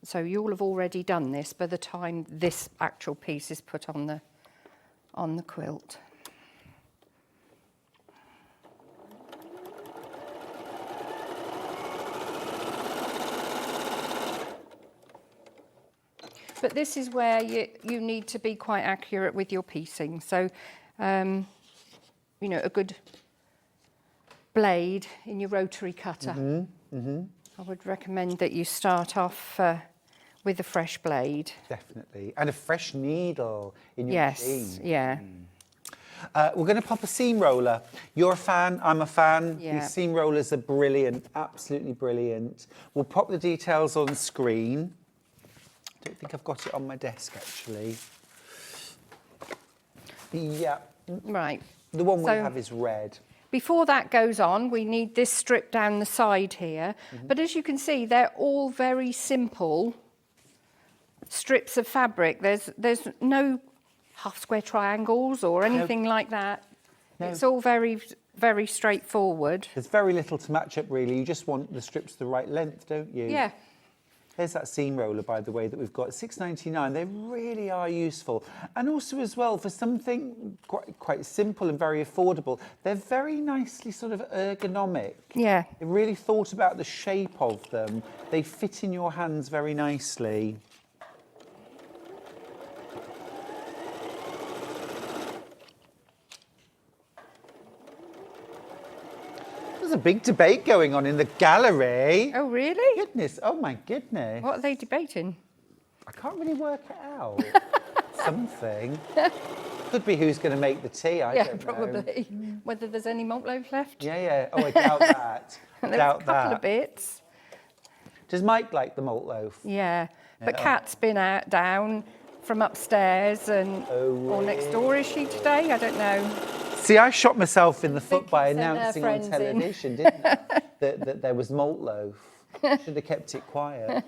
So you'll have already done this by the time this actual piece is put on the quilt. But this is where you need to be quite accurate with your piecing. So, you know, a good blade in your rotary cutter. I would recommend that you start off with a fresh blade. Definitely. And a fresh needle in your machine. Yes, yeah. We're going to pop a seam roller. You're a fan, I'm a fan. Yeah. These seam rollers are brilliant, absolutely brilliant. We'll pop the details on screen. I don't think I've got it on my desk, actually. Yeah. Right. The one we have is red. Before that goes on, we need this strip down the side here. But as you can see, they're all very simple strips of fabric. There's no half square triangles or anything like that. No. It's all very, very straightforward. There's very little to match up, really. You just want the strips the right length, don't you? Yeah. There's that seam roller, by the way, that we've got. £6.99. They really are useful. And also, as well, for something quite simple and very affordable, they're very nicely sort of ergonomic. Yeah. They really thought about the shape of them. They fit in your hands very nicely. There's a big debate going on in the gallery. Oh, really? Goodness, oh my goodness. What are they debating? I can't really work it out. Something. Could be who's going to make the tea, I don't know. Probably. Whether there's any malt loaf left. Yeah. Oh, I doubt that. There's a couple of bits. Does Mike like the malt loaf? Yeah. But Kat's been down from upstairs and or next door, is she today? I don't know. See, I shot myself in the foot by sent her announcing on friends television, didn't I? that there was malt loaf. Should have kept it quiet.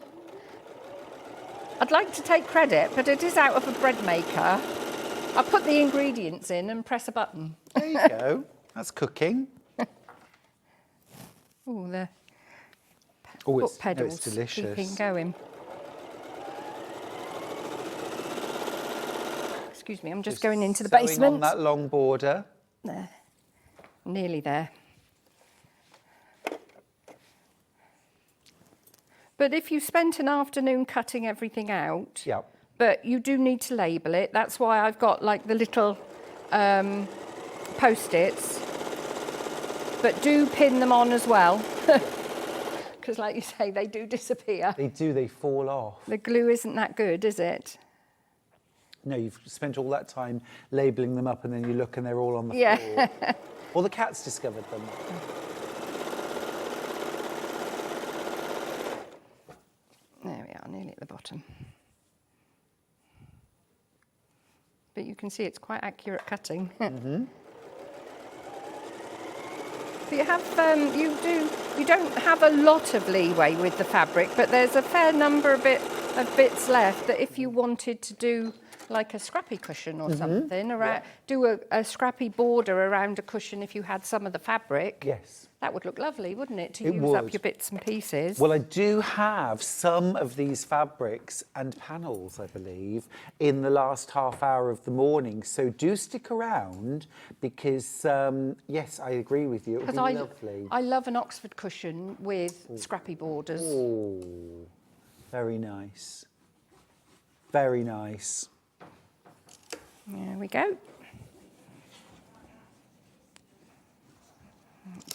I'd like to take credit, but it is out of a bread maker. I put the ingredients in and press a button. There you go. That's cooking. Oh, the It's pedals delicious. keeping going. Excuse me, I'm just going into the sewing basement. on that long border. There. Nearly there. But if you spent an afternoon cutting everything out, but you do need to label it. That's why I've got like the little post-its. But do pin them on as well. Because like you say, they do disappear. They do, they fall off. The glue isn't that good, is it? No, you've spent all that time labelling them up and then you look and they're all on the floor. Or the cat's discovered them. There we are, nearly at the bottom. But you can see it's quite accurate cutting. But you have, you don't have a lot of leeway with the fabric, but there's a fair number of it of bits left that if you wanted to do like a scrappy cushion or something, around, do a scrappy border around a cushion if you had some of the fabric. Yes. That would look lovely, wouldn't it, to It use up would. your bits and pieces? Well, I do have some of these fabrics and panels, I believe, in the last half hour of the morning. So do stick around because, yes, I agree with you. It would be lovely. I love an Oxford cushion with scrappy borders. Oh, very nice. Very nice. There we go.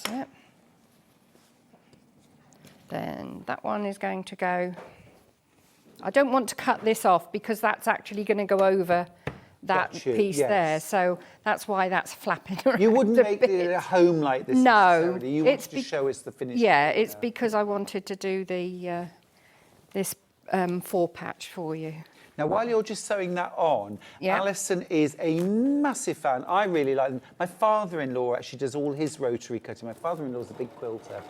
That's it. Then that one is going to go. I don't want to cut this off because that's actually going to go over that piece there. So that's why that's flapping around. You wouldn't make it at home like this necessarily. You want to show us the finished. Yeah, it's because I wanted to do the this 4-patch for you. Now, while you're just sewing that on, Yeah. Alison is a massive fan. I really like them. My father-in-law actually does all his rotary cutting. My father-in-law's a big quilter,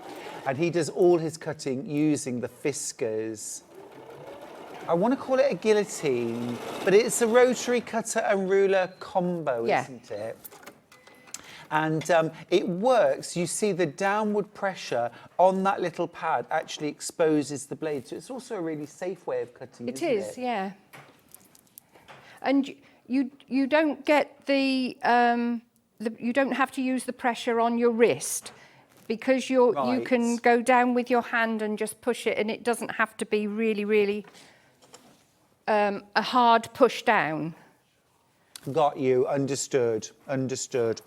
and he does all his cutting using the Fiskars. I want to call it a guillotine, but it's a rotary cutter and ruler combo, isn't it? And it works. You see the downward pressure on that little pad actually exposes the blade. So it's also a really safe way of cutting, isn't it? It is, yeah. And you don't get the you don't have to use the pressure on your wrist because you can go down with your hand and just push it, and it doesn't have to be really a hard push down. Got you. Understood. Understood.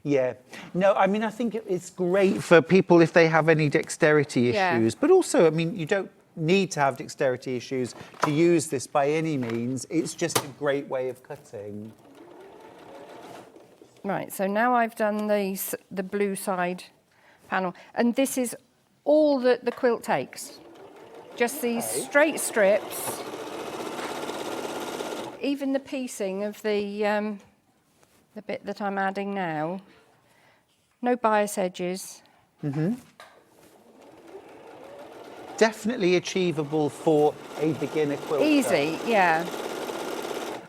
Yeah. No, I mean, I think it's great for people if they have any dexterity issues. But also, I mean, you don't need to have dexterity issues to use this by any means. It's just a great way of cutting. Right, so now I've done the blue side panel. And this is all that the quilt takes. Just these straight strips. Even the piecing of the bit that I'm adding now. No bias edges. Definitely achievable for a beginner quilter. Easy, yeah.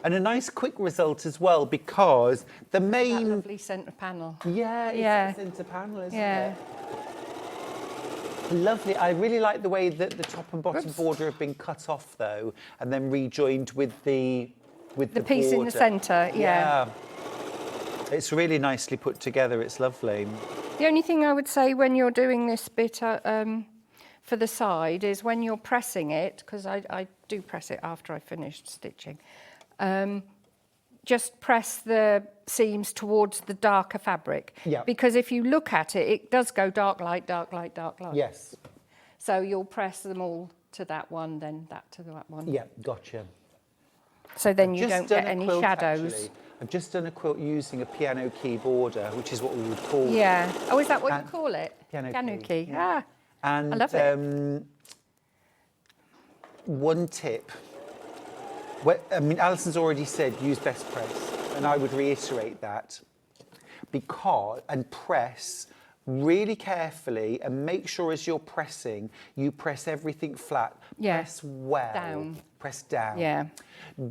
And a nice quick result as well, because the main... That lovely centre panel. Yeah, it's a centre panel, isn't it? Lovely. I really like the way that the top and bottom border have been cut off, though, and then rejoined with the piece in the centre, yeah. It's really nicely put together. It's lovely. The only thing I would say when you're doing this bit for the side is when you're pressing it, because I do press it after I finished stitching, just press the seams towards the darker fabric. Yeah. Because if you look at it, it does go dark light, dark light, dark light. Yes. So you'll press them all to that one, then that to that one. Yeah, gotcha. So then you don't get any shadows. Actually. I've just done a quilt using a piano key border, which is what we would call it. Yeah. Oh, is that what you call it? Piano key. Yeah. Ah, and I love it. One tip. I mean, Alison's already said use best press, and I would reiterate that. And press really carefully and make sure as you're pressing, you press everything flat. Yeah. Press well. Down. Press down. Yeah.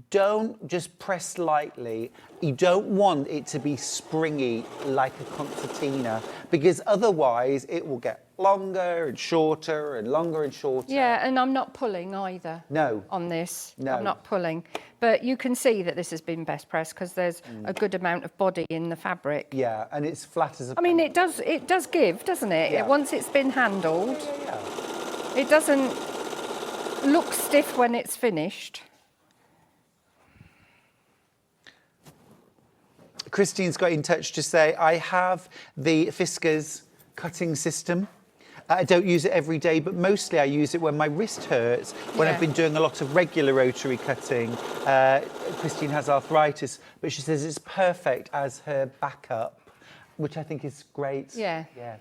Don't just press lightly. You don't want it to be springy like a concertina, because otherwise it will get longer and shorter and longer and shorter. Yeah, and I'm not pulling either. No. On this. No. I'm not pulling. But you can see that this has been best pressed because there's a good amount of body in the fabric. Yeah, and it's flat as a... I mean, it does give, doesn't it? Yeah. Once it's been handled. Yeah. It doesn't look stiff when it's finished. Christine's got in touch to say, I have the Fiskars cutting system. I don't use it every day, but mostly I use it when my wrist hurts, when I've been doing a lot of regular rotary cutting. Christine has arthritis, but she says it's perfect as her backup, which I think is great. Yeah. Yeah.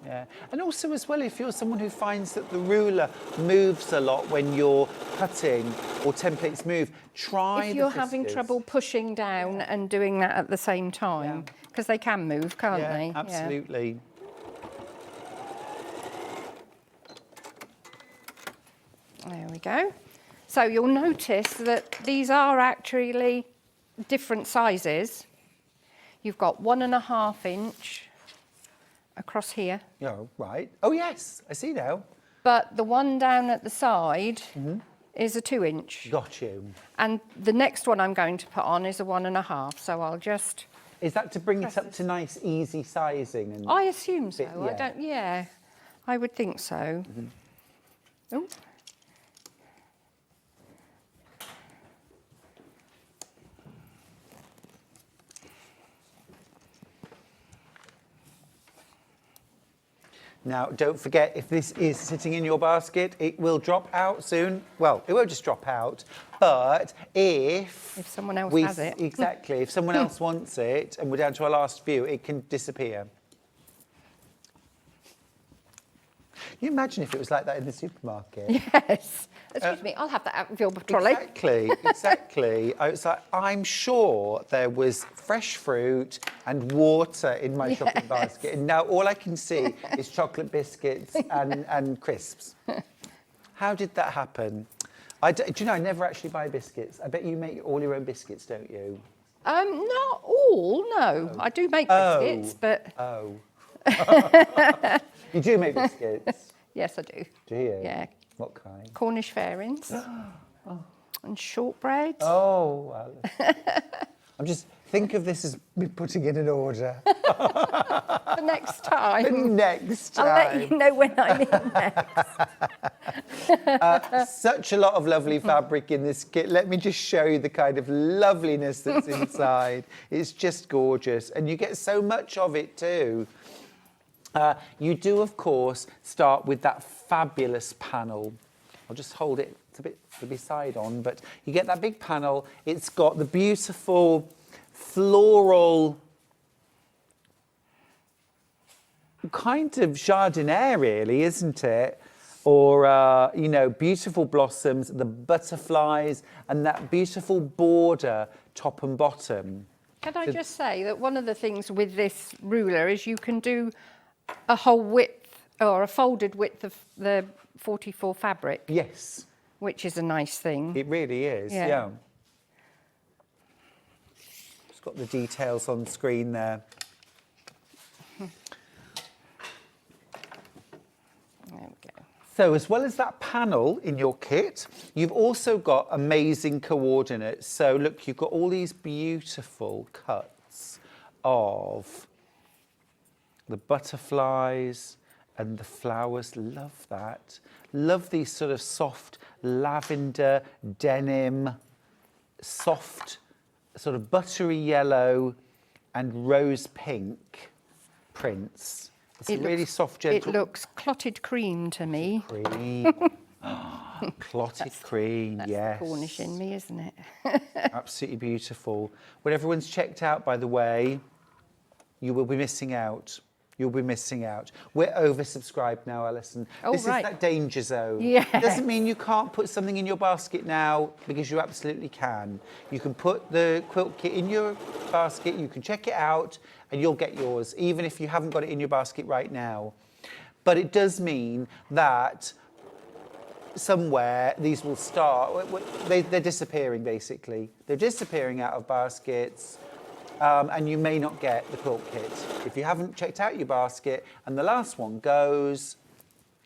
Yeah. And also as well, if you're someone who finds that the ruler moves a lot when you're cutting or templates move, try If you're having trouble pushing down and doing that at the same time, because they can move, can't they? Absolutely. There we go. So you'll notice that these are actually different sizes. You've got 1.5 inch across here. Oh, right. Oh, yes, I see now. But the one down at the side is a 2 inch. Got you. And the next one I'm going to put on is a 1.5. So I'll just... Is that to bring it up to nice, easy sizing? And I assume so. yeah. I don't... Yeah, I would think so. Oh. Now, don't forget, if this is sitting in your basket, it will drop out soon. Well, it won't just drop out, but if someone else has it. Exactly. If someone else wants it, and we're down to our last few, it can disappear. Can you imagine if it was like that in the supermarket? Yes. Excuse me, I'll have that out of your trolley. Exactly, exactly. I'm sure there was fresh fruit and water in my shopping basket, and now all I can see is chocolate biscuits and crisps. How did that happen? Do you know, I never actually buy biscuits. I bet you make all your own biscuits, don't you? Not all, no. I do make biscuits, but... Oh. You do make biscuits? Yes, I do. Do you? Yeah. What kind? Cornish fairings. And shortbread. Oh, well. I'm just, think of this as me putting in an order. For next time. Next time. I'll let you know when I'm in next. Such a lot of lovely fabric in this kit. Let me just show you the kind of loveliness that's inside. It's just gorgeous. And you get so much of it too. You do, of course, start with that fabulous panel. I'll just hold it, it's a bit to be side on, but you get that big panel. It's got the beautiful floral kind of jardiniere, really, isn't it? Or, you know, beautiful blossoms, the butterflies, and that beautiful border, top and bottom. Can I just say that one of the things with this ruler is you can do a whole width or a folded width of the 44 fabric. Yes. Which is a nice thing. It really is, yeah. It's got the details on screen there. There we go. So as well as that panel in your kit, you've also got amazing coordinates. So look, you've got all these beautiful cuts of the butterflies and the flowers. Love that. Love these sort of soft lavender, denim, soft sort of buttery yellow and rose pink prints. It's really soft, gentle. It looks clotted cream to me. Cream. Clotted cream, that's yes. That's Cornish in me, isn't it? Absolutely beautiful. When everyone's checked out, by the way, you will be missing out. You'll be missing out. We're oversubscribed now, Alison. Oh, this right. is that danger zone. Yes. It doesn't mean you can't put something in your basket now, because you absolutely can. You can put the quilt kit in your basket, you can check it out, and you'll get yours, even if you haven't got it in your basket right now. But it does mean that somewhere these will start, they're disappearing, basically. They're disappearing out of baskets. And you may not get the quilt kit. If you haven't checked out your basket and the last one goes,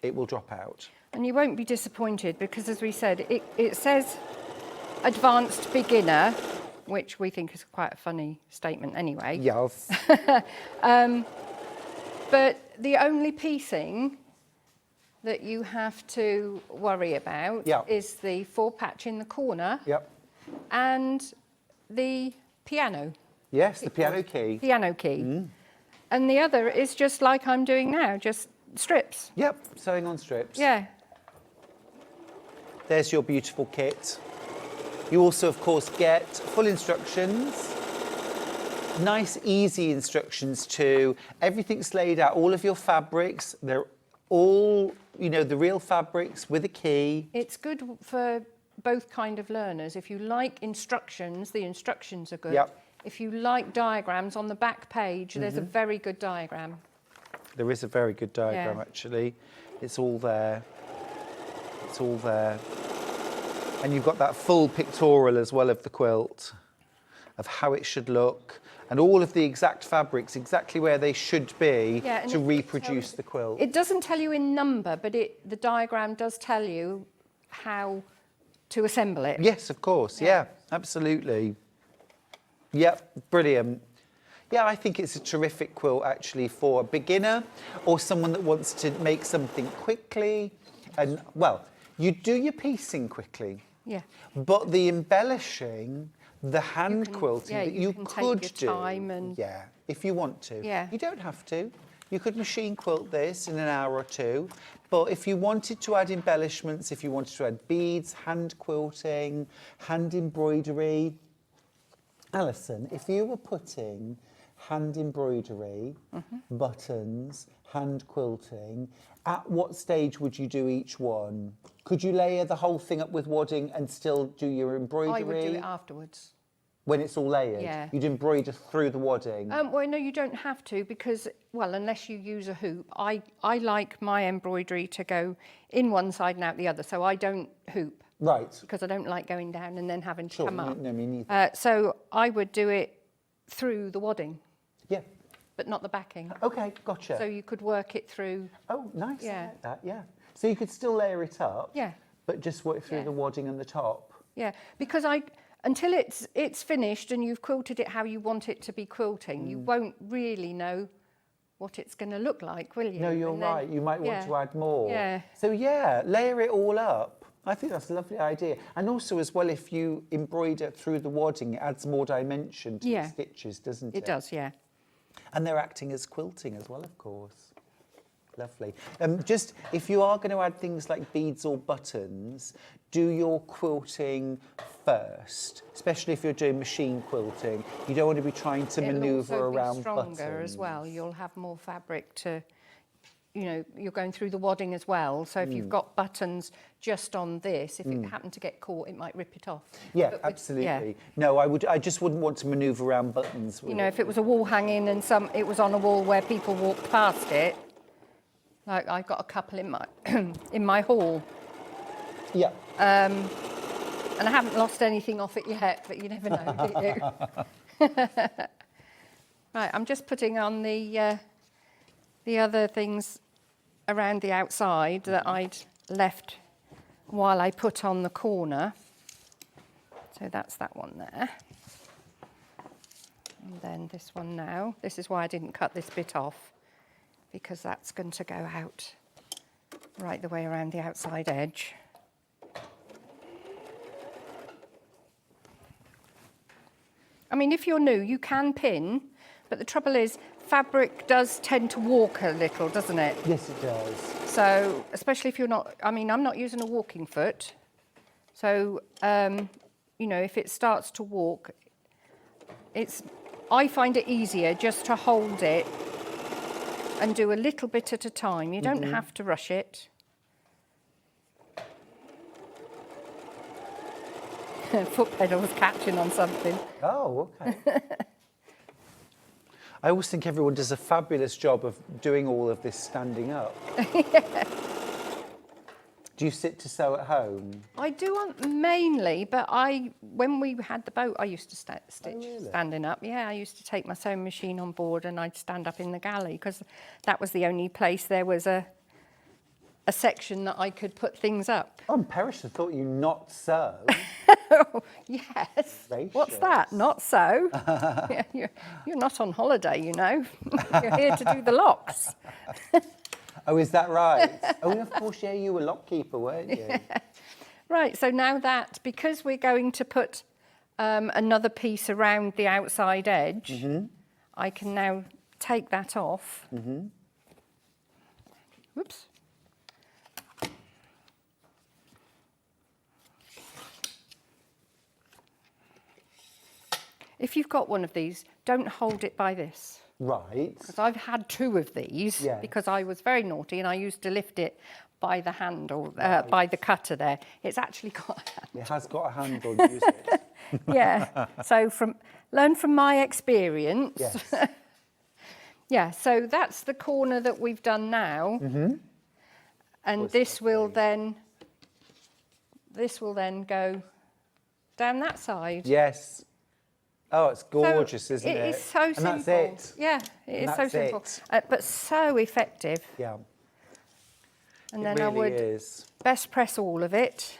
it will drop out. And you won't be disappointed because, as we said, it says advanced beginner, which we think is quite a funny statement anyway. Yes. But the only piecing that you have to worry about is the 4-patch in the corner and the piano. Yes, the piano key. Piano key. And the other is just like I'm doing now, just strips. Yep, sewing on strips. Yeah. There's your beautiful kit. You also, of course, get full instructions. Nice, easy instructions too. Everything's laid out, all of your fabrics. They're all, you know, the real fabrics with a key. It's good for both kind of learners. If you like instructions, the instructions are good. Yep. If you like diagrams, on the back page, there's a very good diagram. There is a very good diagram, Yeah. actually. It's all there. It's all there. And you've got that full pictorial as well of the quilt, of how it should look, and all of the exact fabrics, exactly where they should be to reproduce the quilt. It doesn't tell you in number, but the diagram does tell you how to assemble it. Yes, of course. Yeah, absolutely. Yep, brilliant. Yeah, I think it's a terrific quilt actually for a beginner or someone that wants to make something quickly. And well, you do your piecing quickly. Yeah. But the embellishing, the hand quilting that you could do. Time and yeah, if you want to. Yeah. You don't have to. You could machine quilt this in an hour or two. But if you wanted to add embellishments, if you wanted to add beads, hand quilting, hand embroidery, Alison, if you were putting hand embroidery, buttons, hand quilting, at what stage would you do each one? Could you layer the whole thing up with wadding and still do your embroidery? I would do it afterwards. When it's all layered? Yeah. You'd embroider through the wadding? Well, no, you don't have to because, well, unless you use a hoop. I like my embroidery to go in one side and out the other, so I don't hoop. Right. Because I don't like going down and then having to come up. No, me neither. So I would do it through the wadding. Yeah. But not the backing. Okay, gotcha. So you could work it through. Oh, nice. Yeah. I like that, yeah. So you could still layer it up. Yeah. But just work through the wadding and the top. Yeah, because until it's finished and you've quilted it how you want it to be quilting, you won't really know what it's going to look like, will you? No, you're right. You might want to add more. Yeah. So yeah, layer it all up. I think that's a lovely idea. And also as well, if you embroider through the wadding, it adds more dimension to the stitches, doesn't it? It does, yeah. And they're acting as quilting as well, of course. Lovely. Just, if you are going to add things like beads or buttons, do your quilting first, especially if you're doing machine quilting. You don't want to be trying to manoeuvre around buttons. Stronger as well. You'll have more fabric to, you know, you're going through the wadding as well. So if you've got buttons just on this, if it happened to get caught, it might rip it off. Yeah, absolutely. No, I just wouldn't want to manoeuvre around buttons. You know, if it was a wall hanging and it was on a wall where people walked past it, like I've got a couple in my in my hall. Yeah. And I haven't lost anything off it yet, but you never know, do you? Right, I'm just putting on the other things around the outside that I'd left while I put on the corner. So that's that one there. And then this one now. This is why I didn't cut this bit off, because that's going to go out right the way around the outside edge. I mean, if you're new, you can pin, but the trouble is, fabric does tend to walk a little, doesn't it? Yes, it does. So, especially if you're not, I mean, I'm not using a walking foot. So, you know, if it starts to walk, I find it easier just to hold it and do a little bit at a time. You don't have to rush it. Foot pedal was catching on something. Oh, okay. I always think everyone does a fabulous job of doing all of this standing up. Do you sit to sew at home? I do mainly, but when we had the boat, I used to stitch standing up. Yeah, I used to take my sewing machine on board and I'd stand up in the galley because that was the only place there was a section that I could put things up. Oh, I'm perish, I thought you not sew. Yes. Gracious. What's that? Not so. Yeah, you're not on holiday, you know. You're here to do the locks. Oh, is that right? Oh, of course, yeah, you were lock keeper, weren't you? Yeah. Right, so now that, because we're going to put another piece around the outside edge, I can now take that off. Whoops. If you've got one of these, don't hold it by this. Right. Because I've had two of these because I was very naughty and I used to lift it by the handle, by the cutter there. It's actually got a handle. It has got a handle, use it. Yeah, so learn from my experience. Yes. Yeah, so that's the corner that we've done now. And this will then this will then go down that side. Yes. Oh, it's gorgeous, isn't it? It is so simple. And that's it. Yeah, it is so simple. it. But so effective. Yeah. And It then I really would is. best press all of it.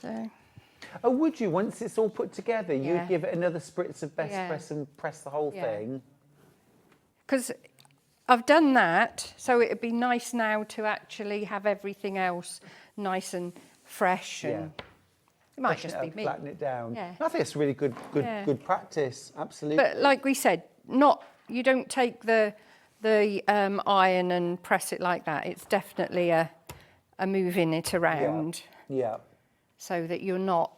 So, Oh, would you? Once it's all put together, Yeah. you'd give it another spritz of best Yeah. press and press the whole Yeah. thing? because I've done that, so it'd be nice now to actually have everything else nice and fresh. And it might Freshen just it be up, me. flatten it down. Yeah. I think it's really good Yeah. practice. Absolutely. But like we said, you don't take the iron and press it like that. It's definitely a moving it around Yeah. so that you're not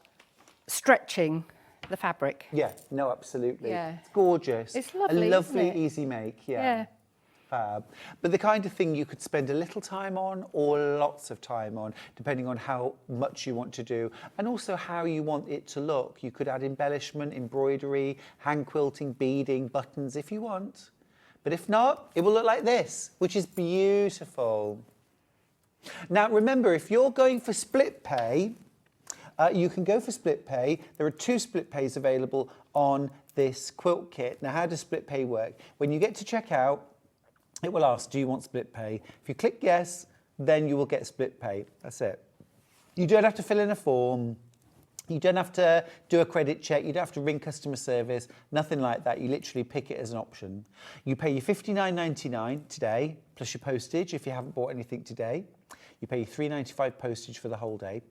stretching the fabric. Yeah. No, absolutely. Yeah. It's gorgeous. It's lovely, A isn't lovely, it? easy make. Yeah. Fab. But the kind of thing you could spend a little time on or lots of time on, depending on how much you want to do and also how you want it to look. You could add embellishment, embroidery, hand quilting, beading, buttons if you want. But if not, it will look like this, which is beautiful. Now, remember, if you're going for split pay, you can go for split pay. There are 2 split pays available on this quilt kit. Now, how does split pay work? When you get to checkout, it will ask, do you want split pay? If you click yes, then you will get split pay. That's it. You don't have to fill in a form. You don't have to do a credit check. You don't have to ring customer service. Nothing like that. You literally pick it as an option. You pay your $59.99 today, plus your postage if you haven't bought anything today. You pay your $3.95 postage for the whole day.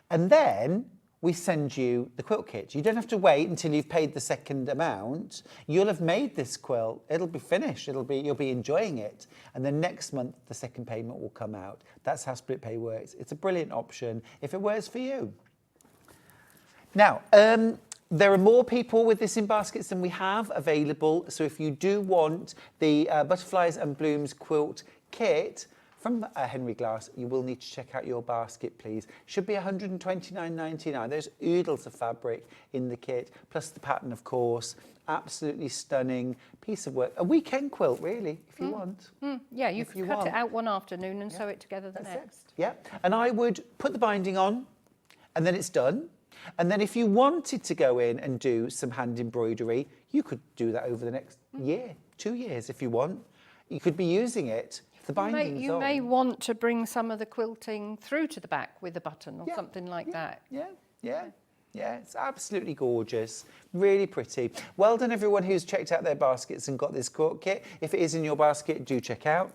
And then we send you the quilt kit. You don't have to wait until you've paid the second amount. You'll have made this quilt. It'll be finished. You'll be enjoying it. And then next month, the second payment will come out. That's how split pay works. It's a brilliant option if it works for you. Now, there are more people with this in baskets than we have available. So if you do want the Butterflies and Blooms quilt kit from Henry Glass, you will need to check out your basket, please. Should be $129.99. There's oodles of fabric in the kit, plus the pattern, of course. Absolutely stunning piece of work. A weekend quilt, really, if you want. Yeah, you If could you cut want. it out one afternoon and sew it together the That's it. next. Yeah, and I would put the binding on, and then it's done. And then if you wanted to go in and do some hand embroidery, you could do that over the next year, 2 years if you want. You could be using it. The binding's You on. may want to bring some of the quilting through to the back with a button or something like that. Yeah, it's absolutely gorgeous. Really pretty. Well done, everyone who's checked out their baskets and got this quilt kit. If it is in your basket, do check out.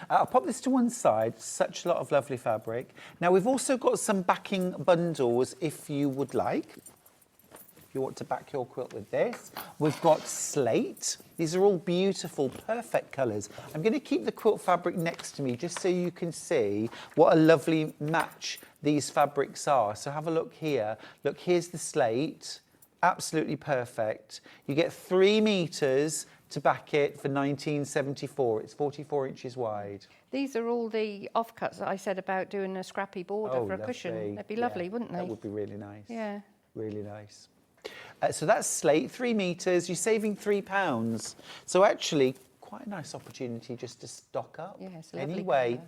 I'll pop this to one side. Such a lot of lovely fabric. Now, we've also got some backing bundles if you would like. If you want to back your quilt with this. We've got slate. These are all beautiful, perfect colours. I'm going to keep the quilt fabric next to me just so you can see what a lovely match these fabrics are. So have a look here. Look, here's the slate. Absolutely perfect. You get 3 metres to back it for $19.74. It's 44 inches wide. These are all the offcuts that I said about doing a scrappy border for a cushion. They'd be lovely, wouldn't they? That would be really nice. Yeah. Really nice. So that's slate, 3 metres. You're saving £3. So actually, quite a nice opportunity just to stock up. Yeah, it's a lovely anyway, colour.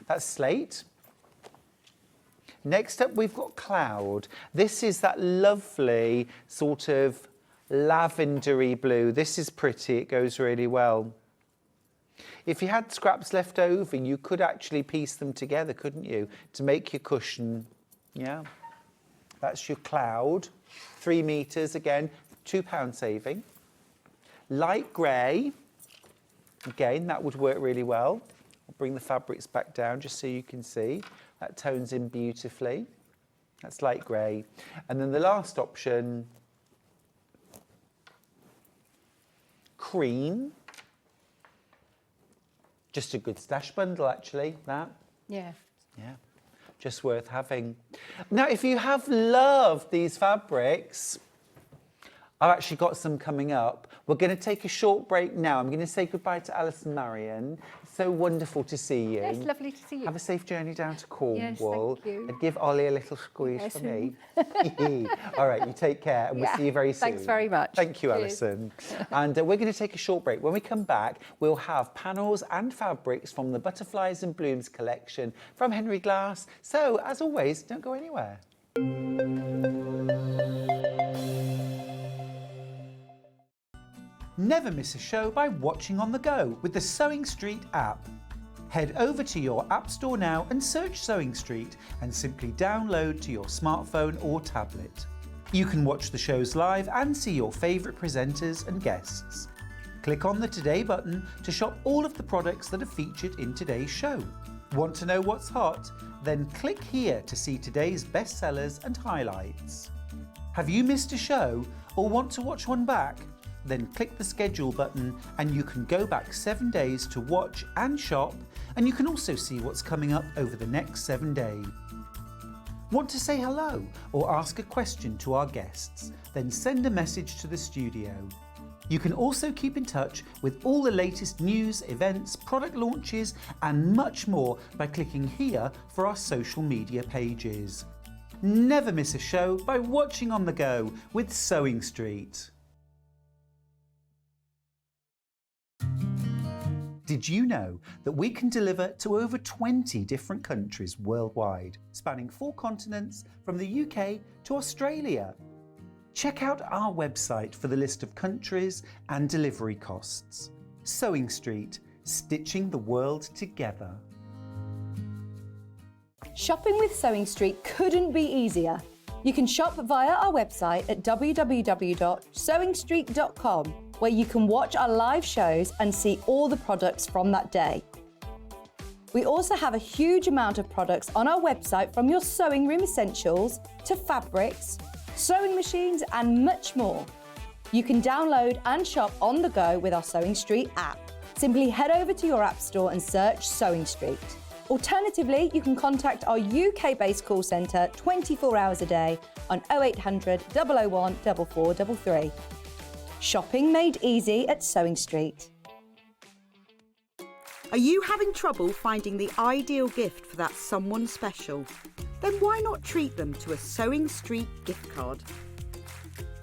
that's slate. Next up, we've got cloud. This is that lovely sort of lavendery blue. This is pretty. It goes really well. If you had scraps left over, you could actually piece them together, couldn't you, to make your cushion? Yeah. That's your cloud. 3 metres, again, £2 saving. Light grey. Again, that would work really well. I'll bring the fabrics back down just so you can see. That tones in beautifully. That's light grey. And then the last option, cream. Just a good stash bundle, actually, that. Yeah. Yeah, just worth having. Now, if you have loved these fabrics, I've actually got some coming up. We're going to take a short break now. I'm going to say goodbye to Allison Marion. It's so wonderful to see you. Yes, lovely to see you. Have a safe journey down to Cornwall. Yes, thank you. And give Ollie a little squeeze Yes, for me. All right, you take care, and we'll see you very soon. Thanks very much. Thank you, Cheers. Alison. And we're going to take a short break. When we come back, we'll have panels and fabrics from the Butterflies and Blooms collection from Henry Glass. So, as always, don't go anywhere. Never miss a show by watching on the go with the Sewing Street app. Head over to your App Store now and search Sewing Street and simply download to your smartphone or tablet. You can watch the shows live and see your favourite presenters and guests. Click on the Today button to shop all of the products that are featured in today's show. Want to know what's hot? Then click here to see today's bestsellers and highlights. Have you missed a show or want to watch one back? Then click the schedule button and you can go back 7 days to watch and shop, and you can also see what's coming up over the next 7 days. Want to say hello or ask a question to our guests? Then send a message to the studio. You can also keep in touch with all the latest news, events, product launches and much more by clicking here for our social media pages. Never miss a show by watching on the go with Sewing Street. Did you know that we can deliver to over 20 different countries worldwide, spanning 4 continents from the UK to Australia? Check out our website for the list of countries and delivery costs. Sewing Street, stitching the world together. Shopping with Sewing Street couldn't be easier. You can shop via our website at www.sewingstreet.com, where you can watch our live shows and see all the products from that day. We also have a huge amount of products on our website, from your sewing room essentials to fabrics, sewing machines and much more. You can download and shop on the go with our Sewing Street app. Simply head over to your app store and search Sewing Street. Alternatively, you can contact our UK-based call centre 24 hours a day on 0800 001 4433. Shopping made easy at Sewing Street. Are you having trouble finding the ideal gift for that someone special? Then why not treat them to a Sewing Street gift card?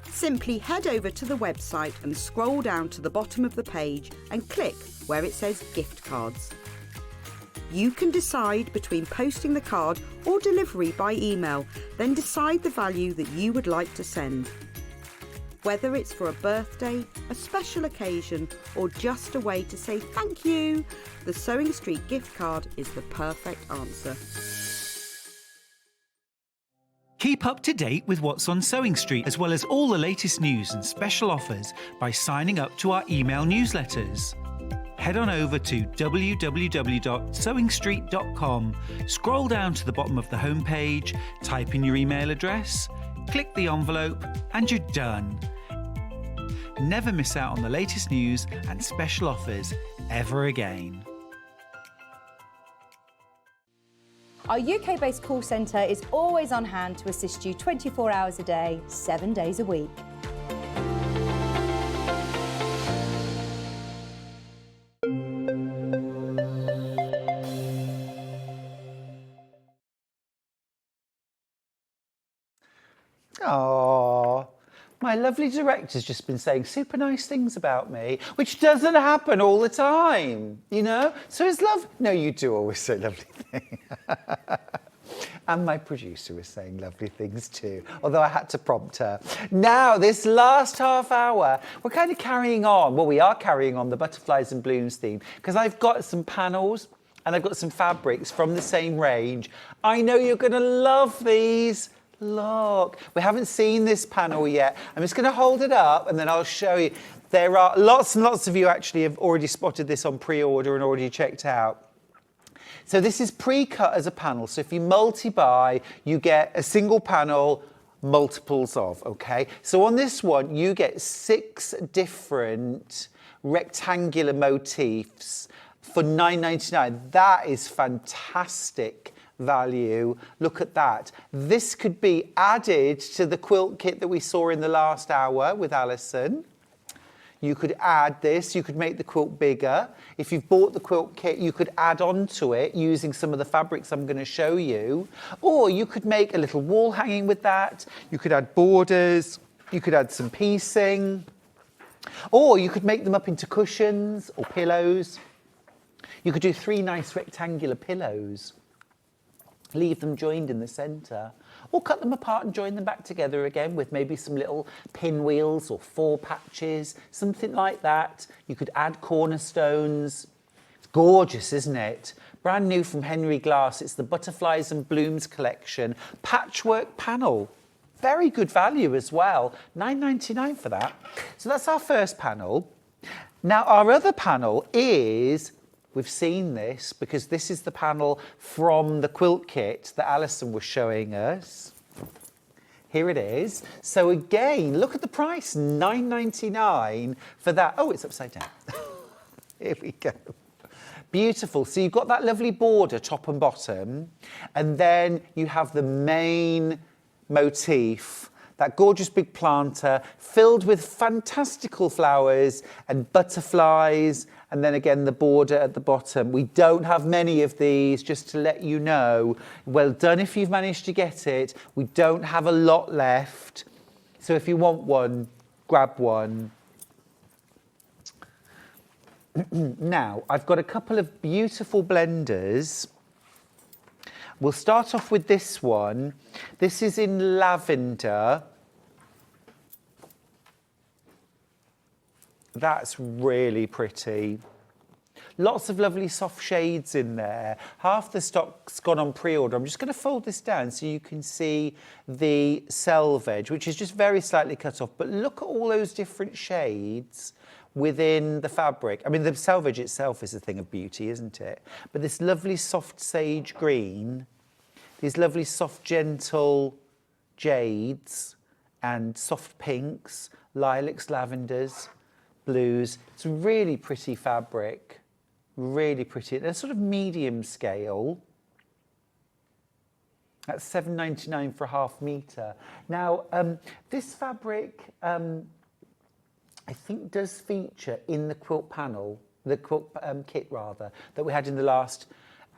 Simply head over to the website and scroll down to the bottom of the page and click where it says gift cards. You can decide between posting the card or delivery by email, then decide the value that you would like to send. Whether it's for a birthday, a special occasion, or just a way to say thank you, the Sewing Street gift card is the perfect answer. Keep up to date with what's on Sewing Street, as well as all the latest news and special offers by signing up to our email newsletters. Head on over to www.sewingstreet.com, scroll down to the bottom of the homepage, type in your email address, click the envelope, and you're done. Never miss out on the latest news and special offers ever again. Our UK-based call centre is always on hand to assist you 24 hours a day, 7 days a week. Aww, my lovely director's just been saying super nice things about me, which doesn't happen all the time, you know? So it's love. No, you do always say lovely things. And my producer was saying lovely things too, although I had to prompt her. Now, this last half hour, we're kind of carrying on. Well, we are carrying on the Butterflies and Blooms theme, because I've got some panels and I've got some fabrics from the same range. I know you're going to love these. Look, we haven't seen this panel yet. I'm just going to hold it up and then I'll show you. There are lots and lots of you actually have already spotted this on pre-order and already checked out. So this is pre-cut as a panel. So if you multi-buy, you get a single panel, multiples of, okay? So on this one, you get 6 different rectangular motifs for $9.99. That is fantastic value. Look at that. This could be added to the quilt kit that we saw in the last hour with Allison. You could add this, you could make the quilt bigger. If you've bought the quilt kit, you could add on to it using some of the fabrics I'm going to show you. Or you could make a little wall hanging with that. You could add borders. You could add some piecing. Or you could make them up into cushions or pillows. You could do 3 nice rectangular pillows. Leave them joined in the centre. Or cut them apart and join them back together again with maybe some little pinwheels or 4 patches, something like that. You could add cornerstones. It's gorgeous, isn't it? Brand new from Henry Glass. It's the Butterflies and Blooms collection. Patchwork panel. Very good value as well. £9.99 for that. So that's our first panel. Now our other panel is, we've seen this because this is the panel from the quilt kit that Allison was showing us. Here it is. So again, look at the price, £9.99 for that. Oh, it's upside down. Here we go. Beautiful. So you've got that lovely border, top and bottom, and then you have the main motif, that gorgeous big planter filled with fantastical flowers and butterflies, and then again the border at the bottom. We don't have many of these, just to let you know. Well done if you've managed to get it. We don't have a lot left, so if you want one, grab one. Now, I've got a couple of beautiful blenders. We'll start off with this one. This is in lavender. That's really pretty. Lots of lovely soft shades in there. Half the stock's gone on pre-order. I'm just going to fold this down so you can see the selvage, which is just very slightly cut off. But look at all those different shades within the fabric. I mean, the selvage itself is a thing of beauty, isn't it? But this lovely soft sage green, these lovely soft gentle jades and soft pinks, lilacs, lavenders, blues. It's a really pretty fabric, really pretty. They're sort of medium scale. That's £7.99 for a half metre. Now, this fabric, I think does feature in the quilt panel, the quilt kit rather, that we had in the last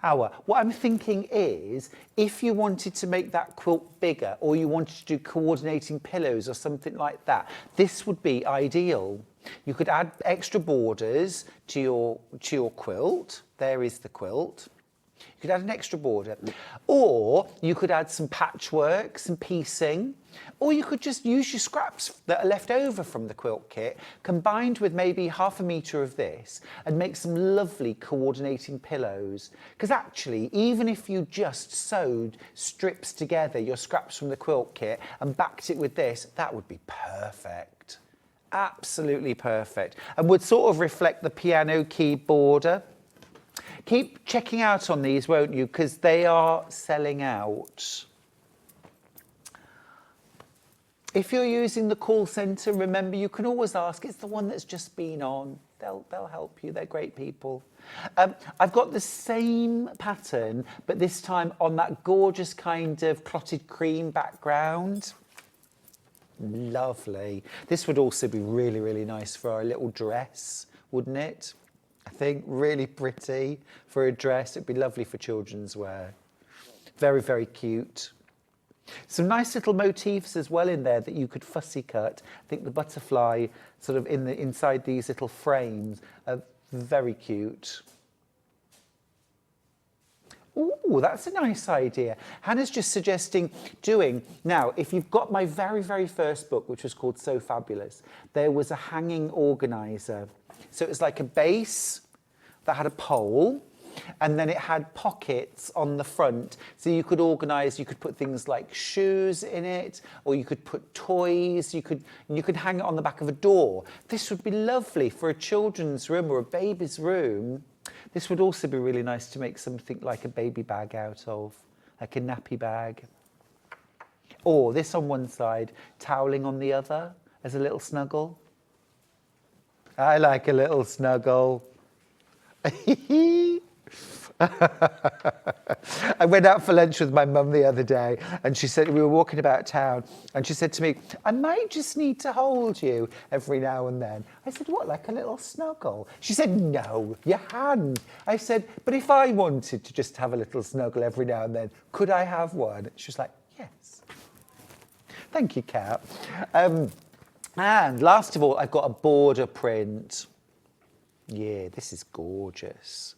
hour. What I'm thinking is, if you wanted to make that quilt bigger or you wanted to do coordinating pillows or something like that, this would be ideal. You could add extra borders to your quilt. There is the quilt. You could add an extra border, or you could add some patchwork, some piecing, or you could just use your scraps that are left over from the quilt kit, combined with maybe half a metre of this, and make some lovely coordinating pillows. Because actually, even if you just sewed strips together, your scraps from the quilt kit, and backed it with this, that would be perfect. Absolutely perfect. And would sort of reflect the piano key border. Keep checking out on these, won't you? Because they are selling out. If you're using the call centre, remember you can always ask. It's the one that's just been on. They'll help you. They're great people. I've got the same pattern, but this time on that gorgeous kind of clotted cream background. Lovely. This would also be really, really nice for our little dress, wouldn't it? I think really pretty for a dress. It'd be lovely for children's wear. Very, very cute. Some nice little motifs as well in there that you could fussy cut. I think the butterfly sort of inside these little frames are very cute. Ooh, that's a nice idea. Hannah's just suggesting doing, now, if you've got my very, very first book, which was called So Fabulous, there was a hanging organiser. So it was like a base that had a pole, and then it had pockets on the front. So you could organise, you could put things like shoes in it, or you could put toys, you could hang it on the back of a door. This would be lovely for a children's room or a baby's room. This would also be really nice to make something like a baby bag out of, like a nappy bag. Or this on one side, toweling on the other as a little snuggle. I like a little snuggle. I went out for lunch with my mum the other day, and she said, we were walking about town, and she said to me, I might just need to hold you every now and then. I said, what, like a little snuggle? She said, no, your hand. I said, but if I wanted to just have a little snuggle every now and then, could I have one? She was like, yes. Thank you, Kat. And last of all, I've got a border print. Yeah, this is gorgeous.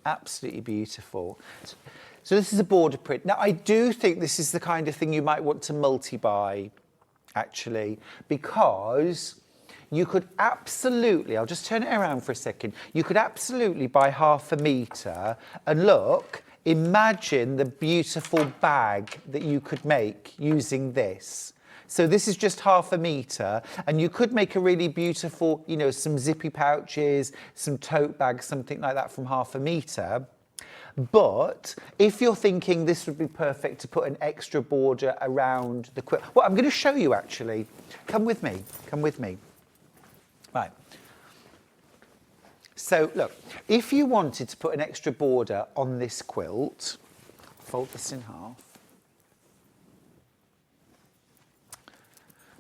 Absolutely beautiful. So this is a border print. Now, I do think this is the kind of thing you might want to multi-buy, actually, because you could absolutely, I'll just turn it around for a second, you could absolutely buy 1/2 metre and look, imagine the beautiful bag that you could make using this. So this is just 1/2 metre, and you could make a really beautiful, you know, some zippy pouches, some tote bags, something like that from 1/2 metre. But if you're thinking this would be perfect to put an extra border around the quilt, well, I'm going to show you actually. Come with me, come with me. Right. So look, if you wanted to put an extra border on this quilt, fold this in half.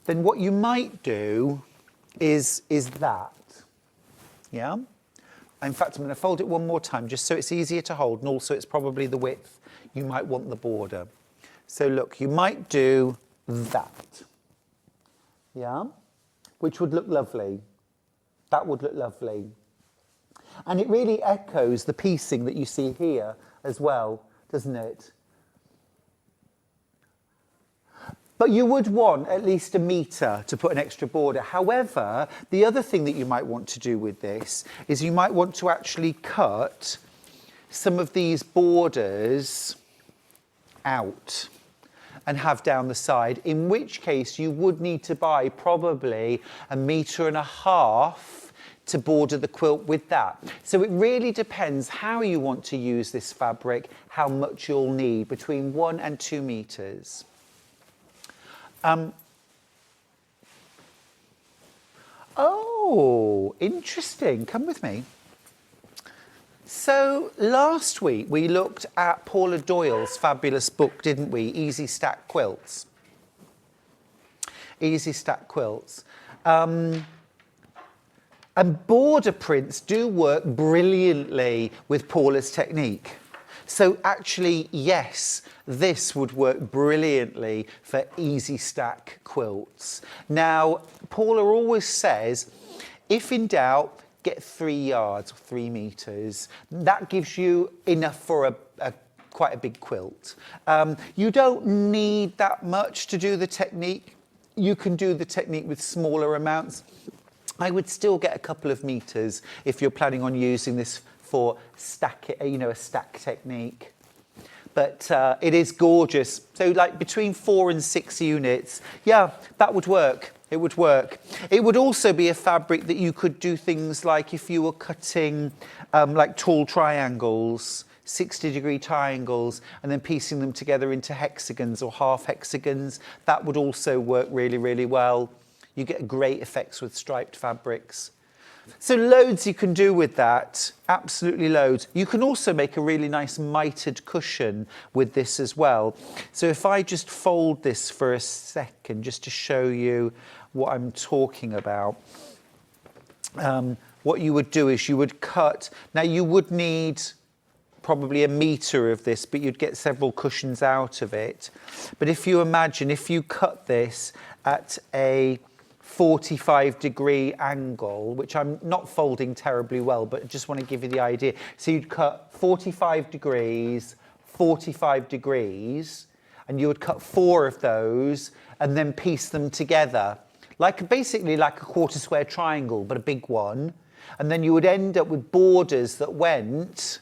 Then what you might do is that, yeah? In fact, I'm going to fold it one more time just so it's easier to hold, and also it's probably the width you might want the border. So look, you might do that, yeah? Which would look lovely. That would look lovely. And it really echoes the piecing that you see here as well, doesn't it? But you would want at least 1 metre to put an extra border. However, the other thing that you might want to do with this is you might want to actually cut some of these borders out and have down the side, in which case you would need to buy probably 1.5 metres to border the quilt with that. So it really depends how you want to use this fabric, how much you'll need, between 1 and 2 metres. Oh, interesting. Come with me. So last week we looked at Paula Doyle's fabulous book, didn't we? Easy Stack Quilts. Easy Stack Quilts. And border prints do work brilliantly with Paula's technique. So actually, yes, this would work brilliantly for easy stack quilts. Now, Paula always says, if in doubt, get 3 yards or 3 metres. That gives you enough for quite a big quilt. You don't need that much to do the technique. You can do the technique with smaller amounts. I would still get a couple of metres if you're planning on using this for stack, you know, a stack technique. But it is gorgeous. So like between 4 and 6 units, yeah, that would work. It would work. It would also be a fabric that you could do things like if you were cutting like tall triangles, 60-degree triangles, and then piecing them together into hexagons or half hexagons. That would also work really, really well. You get great effects with striped fabrics. So loads you can do with that, absolutely loads. You can also make a really nice mitered cushion with this as well. So if I just fold this for a second, just to show you what I'm talking about. What you would do is you would cut, now you would need probably 1 metre of this, but you'd get several cushions out of it. But if you imagine, if you cut this at a 45-degree angle, which I'm not folding terribly well, but I just want to give you the idea. So you'd cut 45 degrees, 45 degrees, and you would cut 4 of those and then piece them together, like basically like a quarter square triangle, but a big one. And then you would end up with borders that went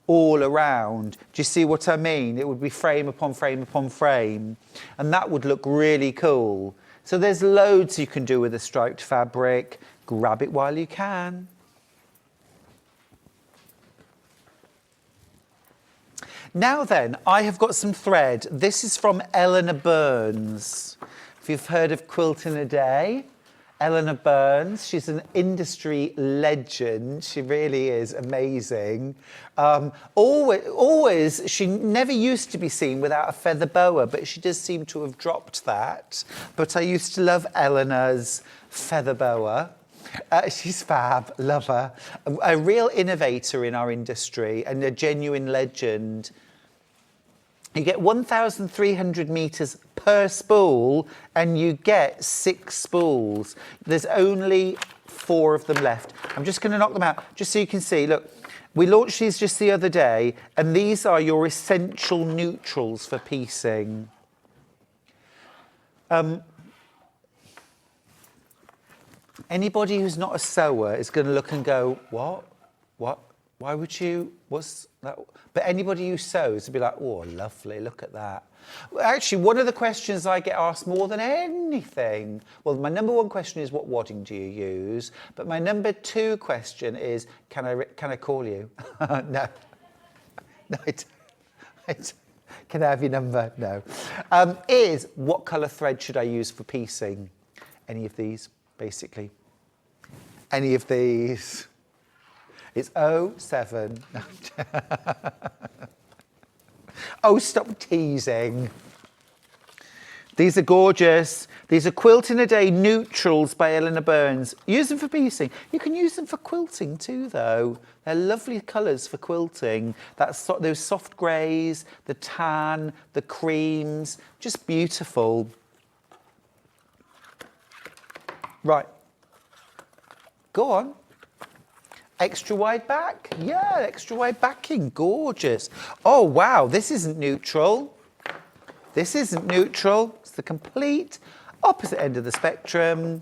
all around. Do you see what I mean? It would be frame upon frame upon frame, and that would look really cool. So there's loads you can do with a striped fabric. Grab it while you can. Now then, I have got some thread. This is from Eleanor Burns. If you've heard of Quilt in a Day, Eleanor Burns, she's an industry legend. She really is amazing. Always, she never used to be seen without a feather boa, but she does seem to have dropped that. But I used to love Eleanor's feather boa. She's fab, love her. A real innovator in our industry and a genuine legend. You get 1,300 metres per spool and you get 6 spools. There's only 4 of them left. I'm just going to knock them out just so you can see. Look, we launched these just the other day and these are your essential neutrals for piecing. Anybody who's not a sewer is going to look and go, what? Why would you, what's that? But anybody who sews will be like, oh, lovely, look at that. Actually, one of the questions I get asked more than anything, well, my number 1 question is, what wadding do you use? But my number 2 question is, can I call you? No. No, I don't. Can I have your number? No. Is, what colour thread should I use for piecing? Any of these, basically. Any of these. It's 07. Oh, stop teasing. These are gorgeous. These are Quilt in a Day Neutrals by Eleanor Burns. Use them for piecing. You can use them for quilting too, though. They're lovely colours for quilting. That's those soft greys, the tan, the creams. Just beautiful. Right. Go on. Extra wide back? Yeah, extra wide backing, gorgeous. Oh, wow, this isn't neutral. This isn't neutral. It's the complete opposite end of the spectrum.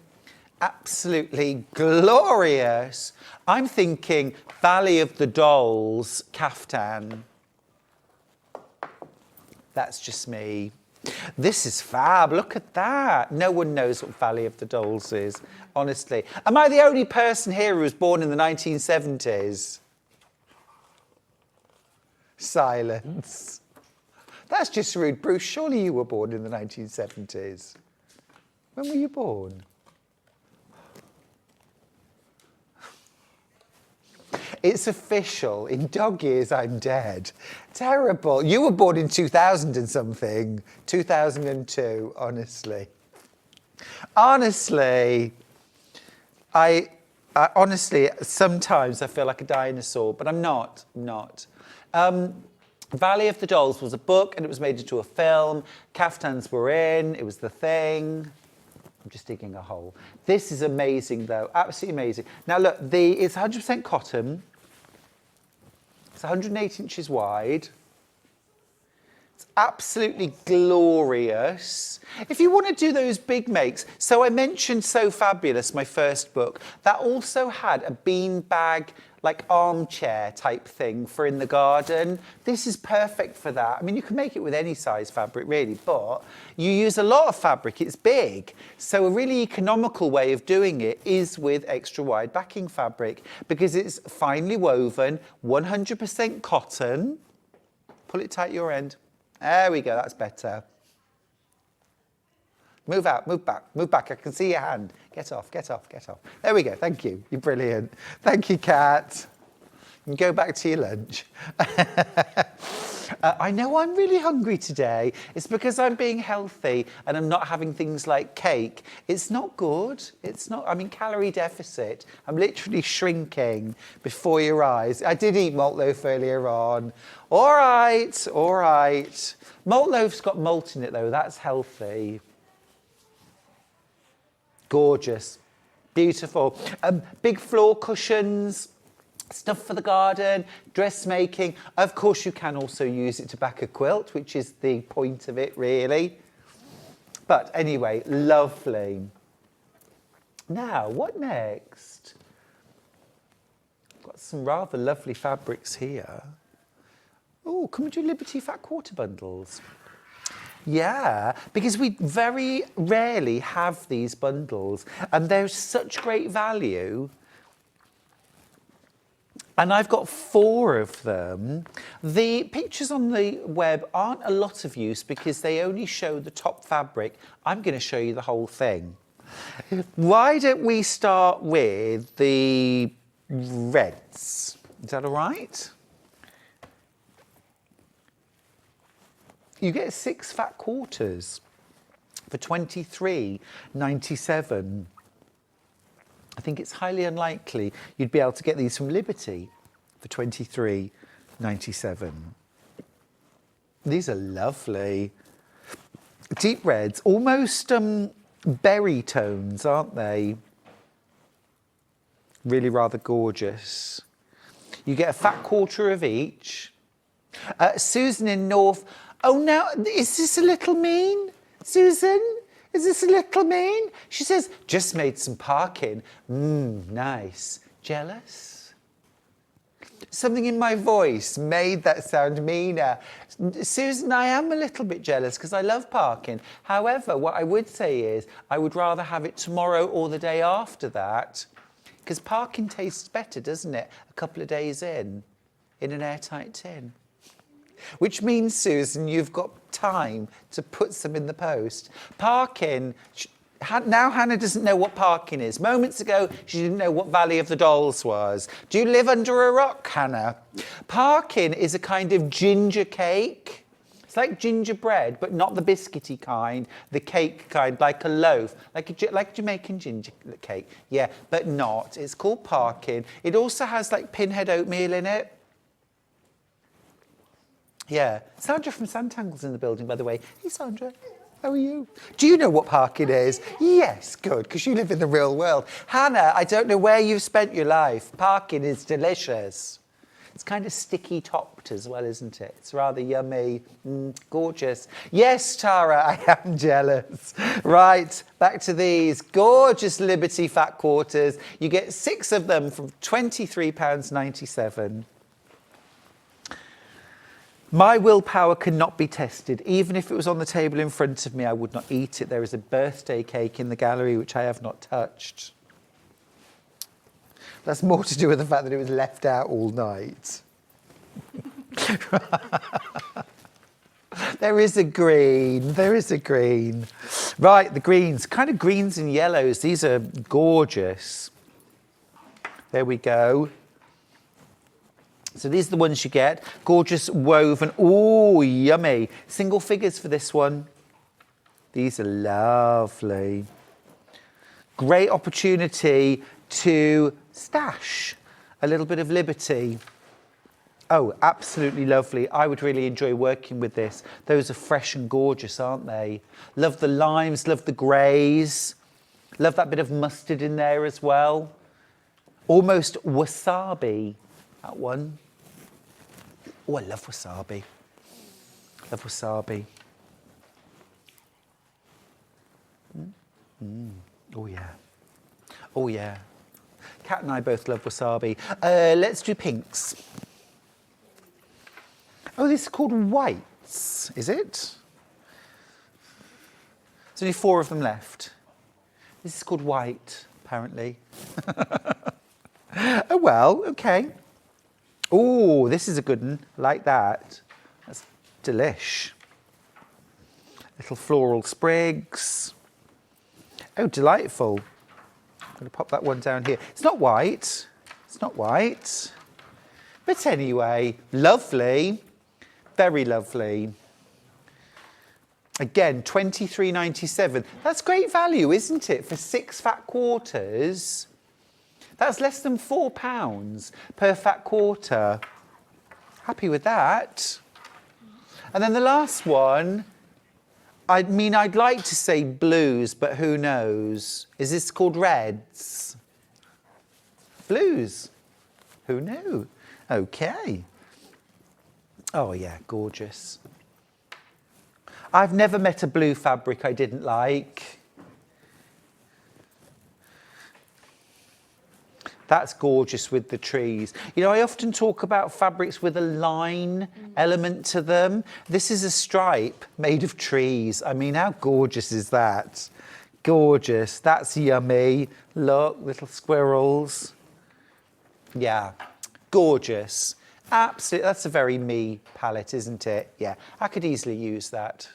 Absolutely glorious. I'm thinking Valley of the Dolls caftan. That's just me. This is fab, look at that. No one knows what Valley of the Dolls is, honestly. Am I the only person here who was born in the 1970s? Silence. That's just rude. Bruce, surely you were born in the 1970s. When were you born? It's official. In dog years, I'm dead. Terrible. You were born in 2000 and something. 2002, honestly. Honestly, I honestly, sometimes I feel like a dinosaur, but I'm not. Valley of the Dolls was a book and it was made into a film. Caftans were in. It was the thing. I'm just digging a hole. This is amazing, though. Absolutely amazing. Now, look, it's 100% cotton. It's 108 inches wide. It's absolutely glorious. If you want to do those big makes, so I mentioned So Fabulous, my first book, that also had a beanbag, like armchair type thing for in the garden. This is perfect for that. I mean, you can make it with any size fabric really, but you use a lot of fabric, it's big. So a really economical way of doing it is with extra wide backing fabric because it's finely woven, 100% cotton. Pull it tight your end. There we go, that's better. Move out, move back. I can see your hand. Get off. There we go, thank you. You're brilliant. Thank you, Kat. You can go back to your lunch. I know I'm really hungry today. It's because I'm being healthy and I'm not having things like cake. It's not good. It's not, I'm in calorie deficit. I'm literally shrinking before your eyes. I did eat malt loaf earlier on. All right. Malt loaf's got malt in it though, that's healthy. Gorgeous, beautiful. Big floor cushions, stuff for the garden, dressmaking. Of course, you can also use it to back a quilt, which is the point of it, really. But anyway, lovely. Now, what next? Got some rather lovely fabrics here. Oh, can we do Liberty Fat Quarter Bundles? Yeah, because we very rarely have these bundles and they're such great value. And I've got 4 of them. The pictures on the web aren't a lot of use because they only show the top fabric. I'm going to show you the whole thing. Why don't we start with the reds? Is that all right? You get 6 fat quarters for £23.97. I think it's highly unlikely you'd be able to get these from Liberty for £23.97. These are lovely. Deep reds, almost berry tones, aren't they? Really rather gorgeous. You get a fat quarter of each. Susan in North. Oh, now, is this a little mean? Susan, is this a little mean? She says, just made some parking. Nice. Jealous? Something in my voice made that sound meaner. Susan, I am a little bit jealous because I love parking. However, what I would say is I would rather have it tomorrow or the day after that, because parking tastes better, doesn't it? A couple of days in an airtight tin. Which means, Susan, you've got time to put some in the post. Parking, now Hannah doesn't know what parking is. Moments ago, she didn't know what Valley of the Dolls was. Do you live under a rock, Hannah? Parking is a kind of ginger cake. It's like gingerbread, but not the biscuity kind, the cake kind, like a loaf, like Jamaican ginger cake. Yeah, but not. It's called parking. It also has like pinhead oatmeal in it. Yeah. Sandra from Santangle's in the building, by the way. Hey, Sandra. How are you? Do you know what parking is? Yes, good, because you live in the real world. Hannah, I don't know where you've spent your life. Parking is delicious. It's kind of sticky topped as well, isn't it? It's rather yummy. Gorgeous. Yes, Tara, I am jealous. Right, back to these gorgeous Liberty fat quarters. You get 6 of them from £23.97. My willpower cannot be tested. Even if it was on the table in front of me, I would not eat it. There is a birthday cake in the gallery which I have not touched. That's more to do with the fact that it was left out all night. There is a green. There is a green. Right, the greens. Kind of greens and yellows. These are gorgeous. There we go. So these are the ones you get. Gorgeous woven. Oh, yummy. Single figures for this one. These are lovely. Great opportunity to stash a little bit of Liberty. Oh, absolutely lovely. I would really enjoy working with this. Those are fresh and gorgeous, aren't they? Love the limes, love the greys. Love that bit of mustard in there as well. Almost wasabi, that one. Oh, I love wasabi. Love wasabi. Oh, yeah. Oh, yeah. Kat and I both love wasabi. Let's do pinks. Oh, this is called whites, is it? There's only 4 of them left. This is called white, apparently. Oh, well, okay. Oh, this is a good one. Like that. That's delish. Little floral sprigs. Oh, delightful. I'm going to pop that one down here. It's not white. It's not white. But anyway, lovely. Very lovely. Again, £23.97. That's great value, isn't it? For 6 fat quarters. That's less than £4 per fat quarter. Happy with that. And then the last one, I mean, I'd like to say blues, but who knows? Is this called reds? Blues. Who knew? Okay. Oh, yeah, gorgeous. I've never met a blue fabric I didn't like. That's gorgeous with the trees. You know, I often talk about fabrics with a line element to them. This is a stripe made of trees. I mean, how gorgeous is that? Gorgeous. That's yummy. Look, little squirrels. Yeah, gorgeous. Absolutely. That's a very me palette, isn't it? Yeah, I could easily use that.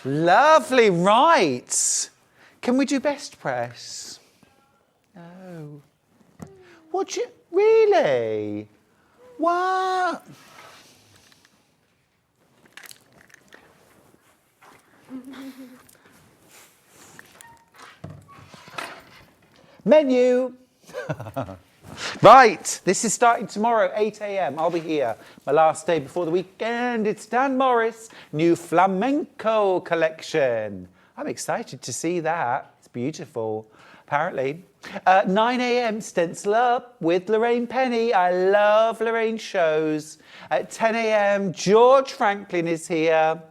Lovely, right. Can we do best press? Oh. What you, really? What? Menu. Right, this is starting tomorrow, 8 a.m. I'll be here. My last day before the weekend. It's Dan Morris, new flamenco collection. I'm excited to see that. It's beautiful, apparently. 9 a.m. Stencil Up with Lorraine Penny. I love Lorraine's shows. At 10 a.m. George Franklin is here.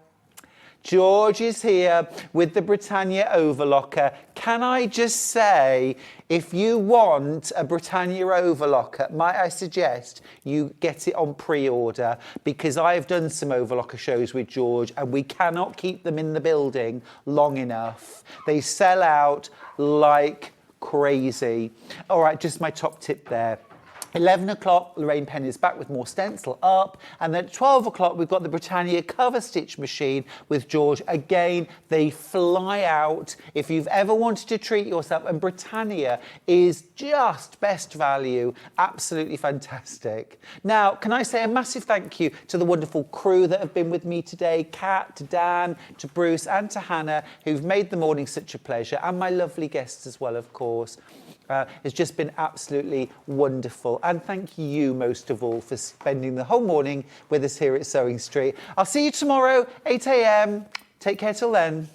George is here with the Britannia Overlocker. Can I just say, if you want a Britannia Overlocker, might I suggest you get it on pre-order, because I've done some Overlocker shows with George and we cannot keep them in the building long enough. They sell out like crazy. All right, just my top tip there. 11 o'clock, Lorraine Penny is back with more Stencil Up. And then at 12 o'clock, we've got the Britannia cover stitch machine with George. Again, they fly out. If you've ever wanted to treat yourself, and Britannia is just best value, absolutely fantastic. Now, can I say a massive thank you to the wonderful crew that have been with me today, Kat, to Dan, to Bruce, and to Hannah, who've made the morning such a pleasure, and my lovely guests as well, of course. It's just been absolutely wonderful. And thank you most of all for spending the whole morning with us here at Sewing Street. I'll see you tomorrow, 8 a.m. Take care till then.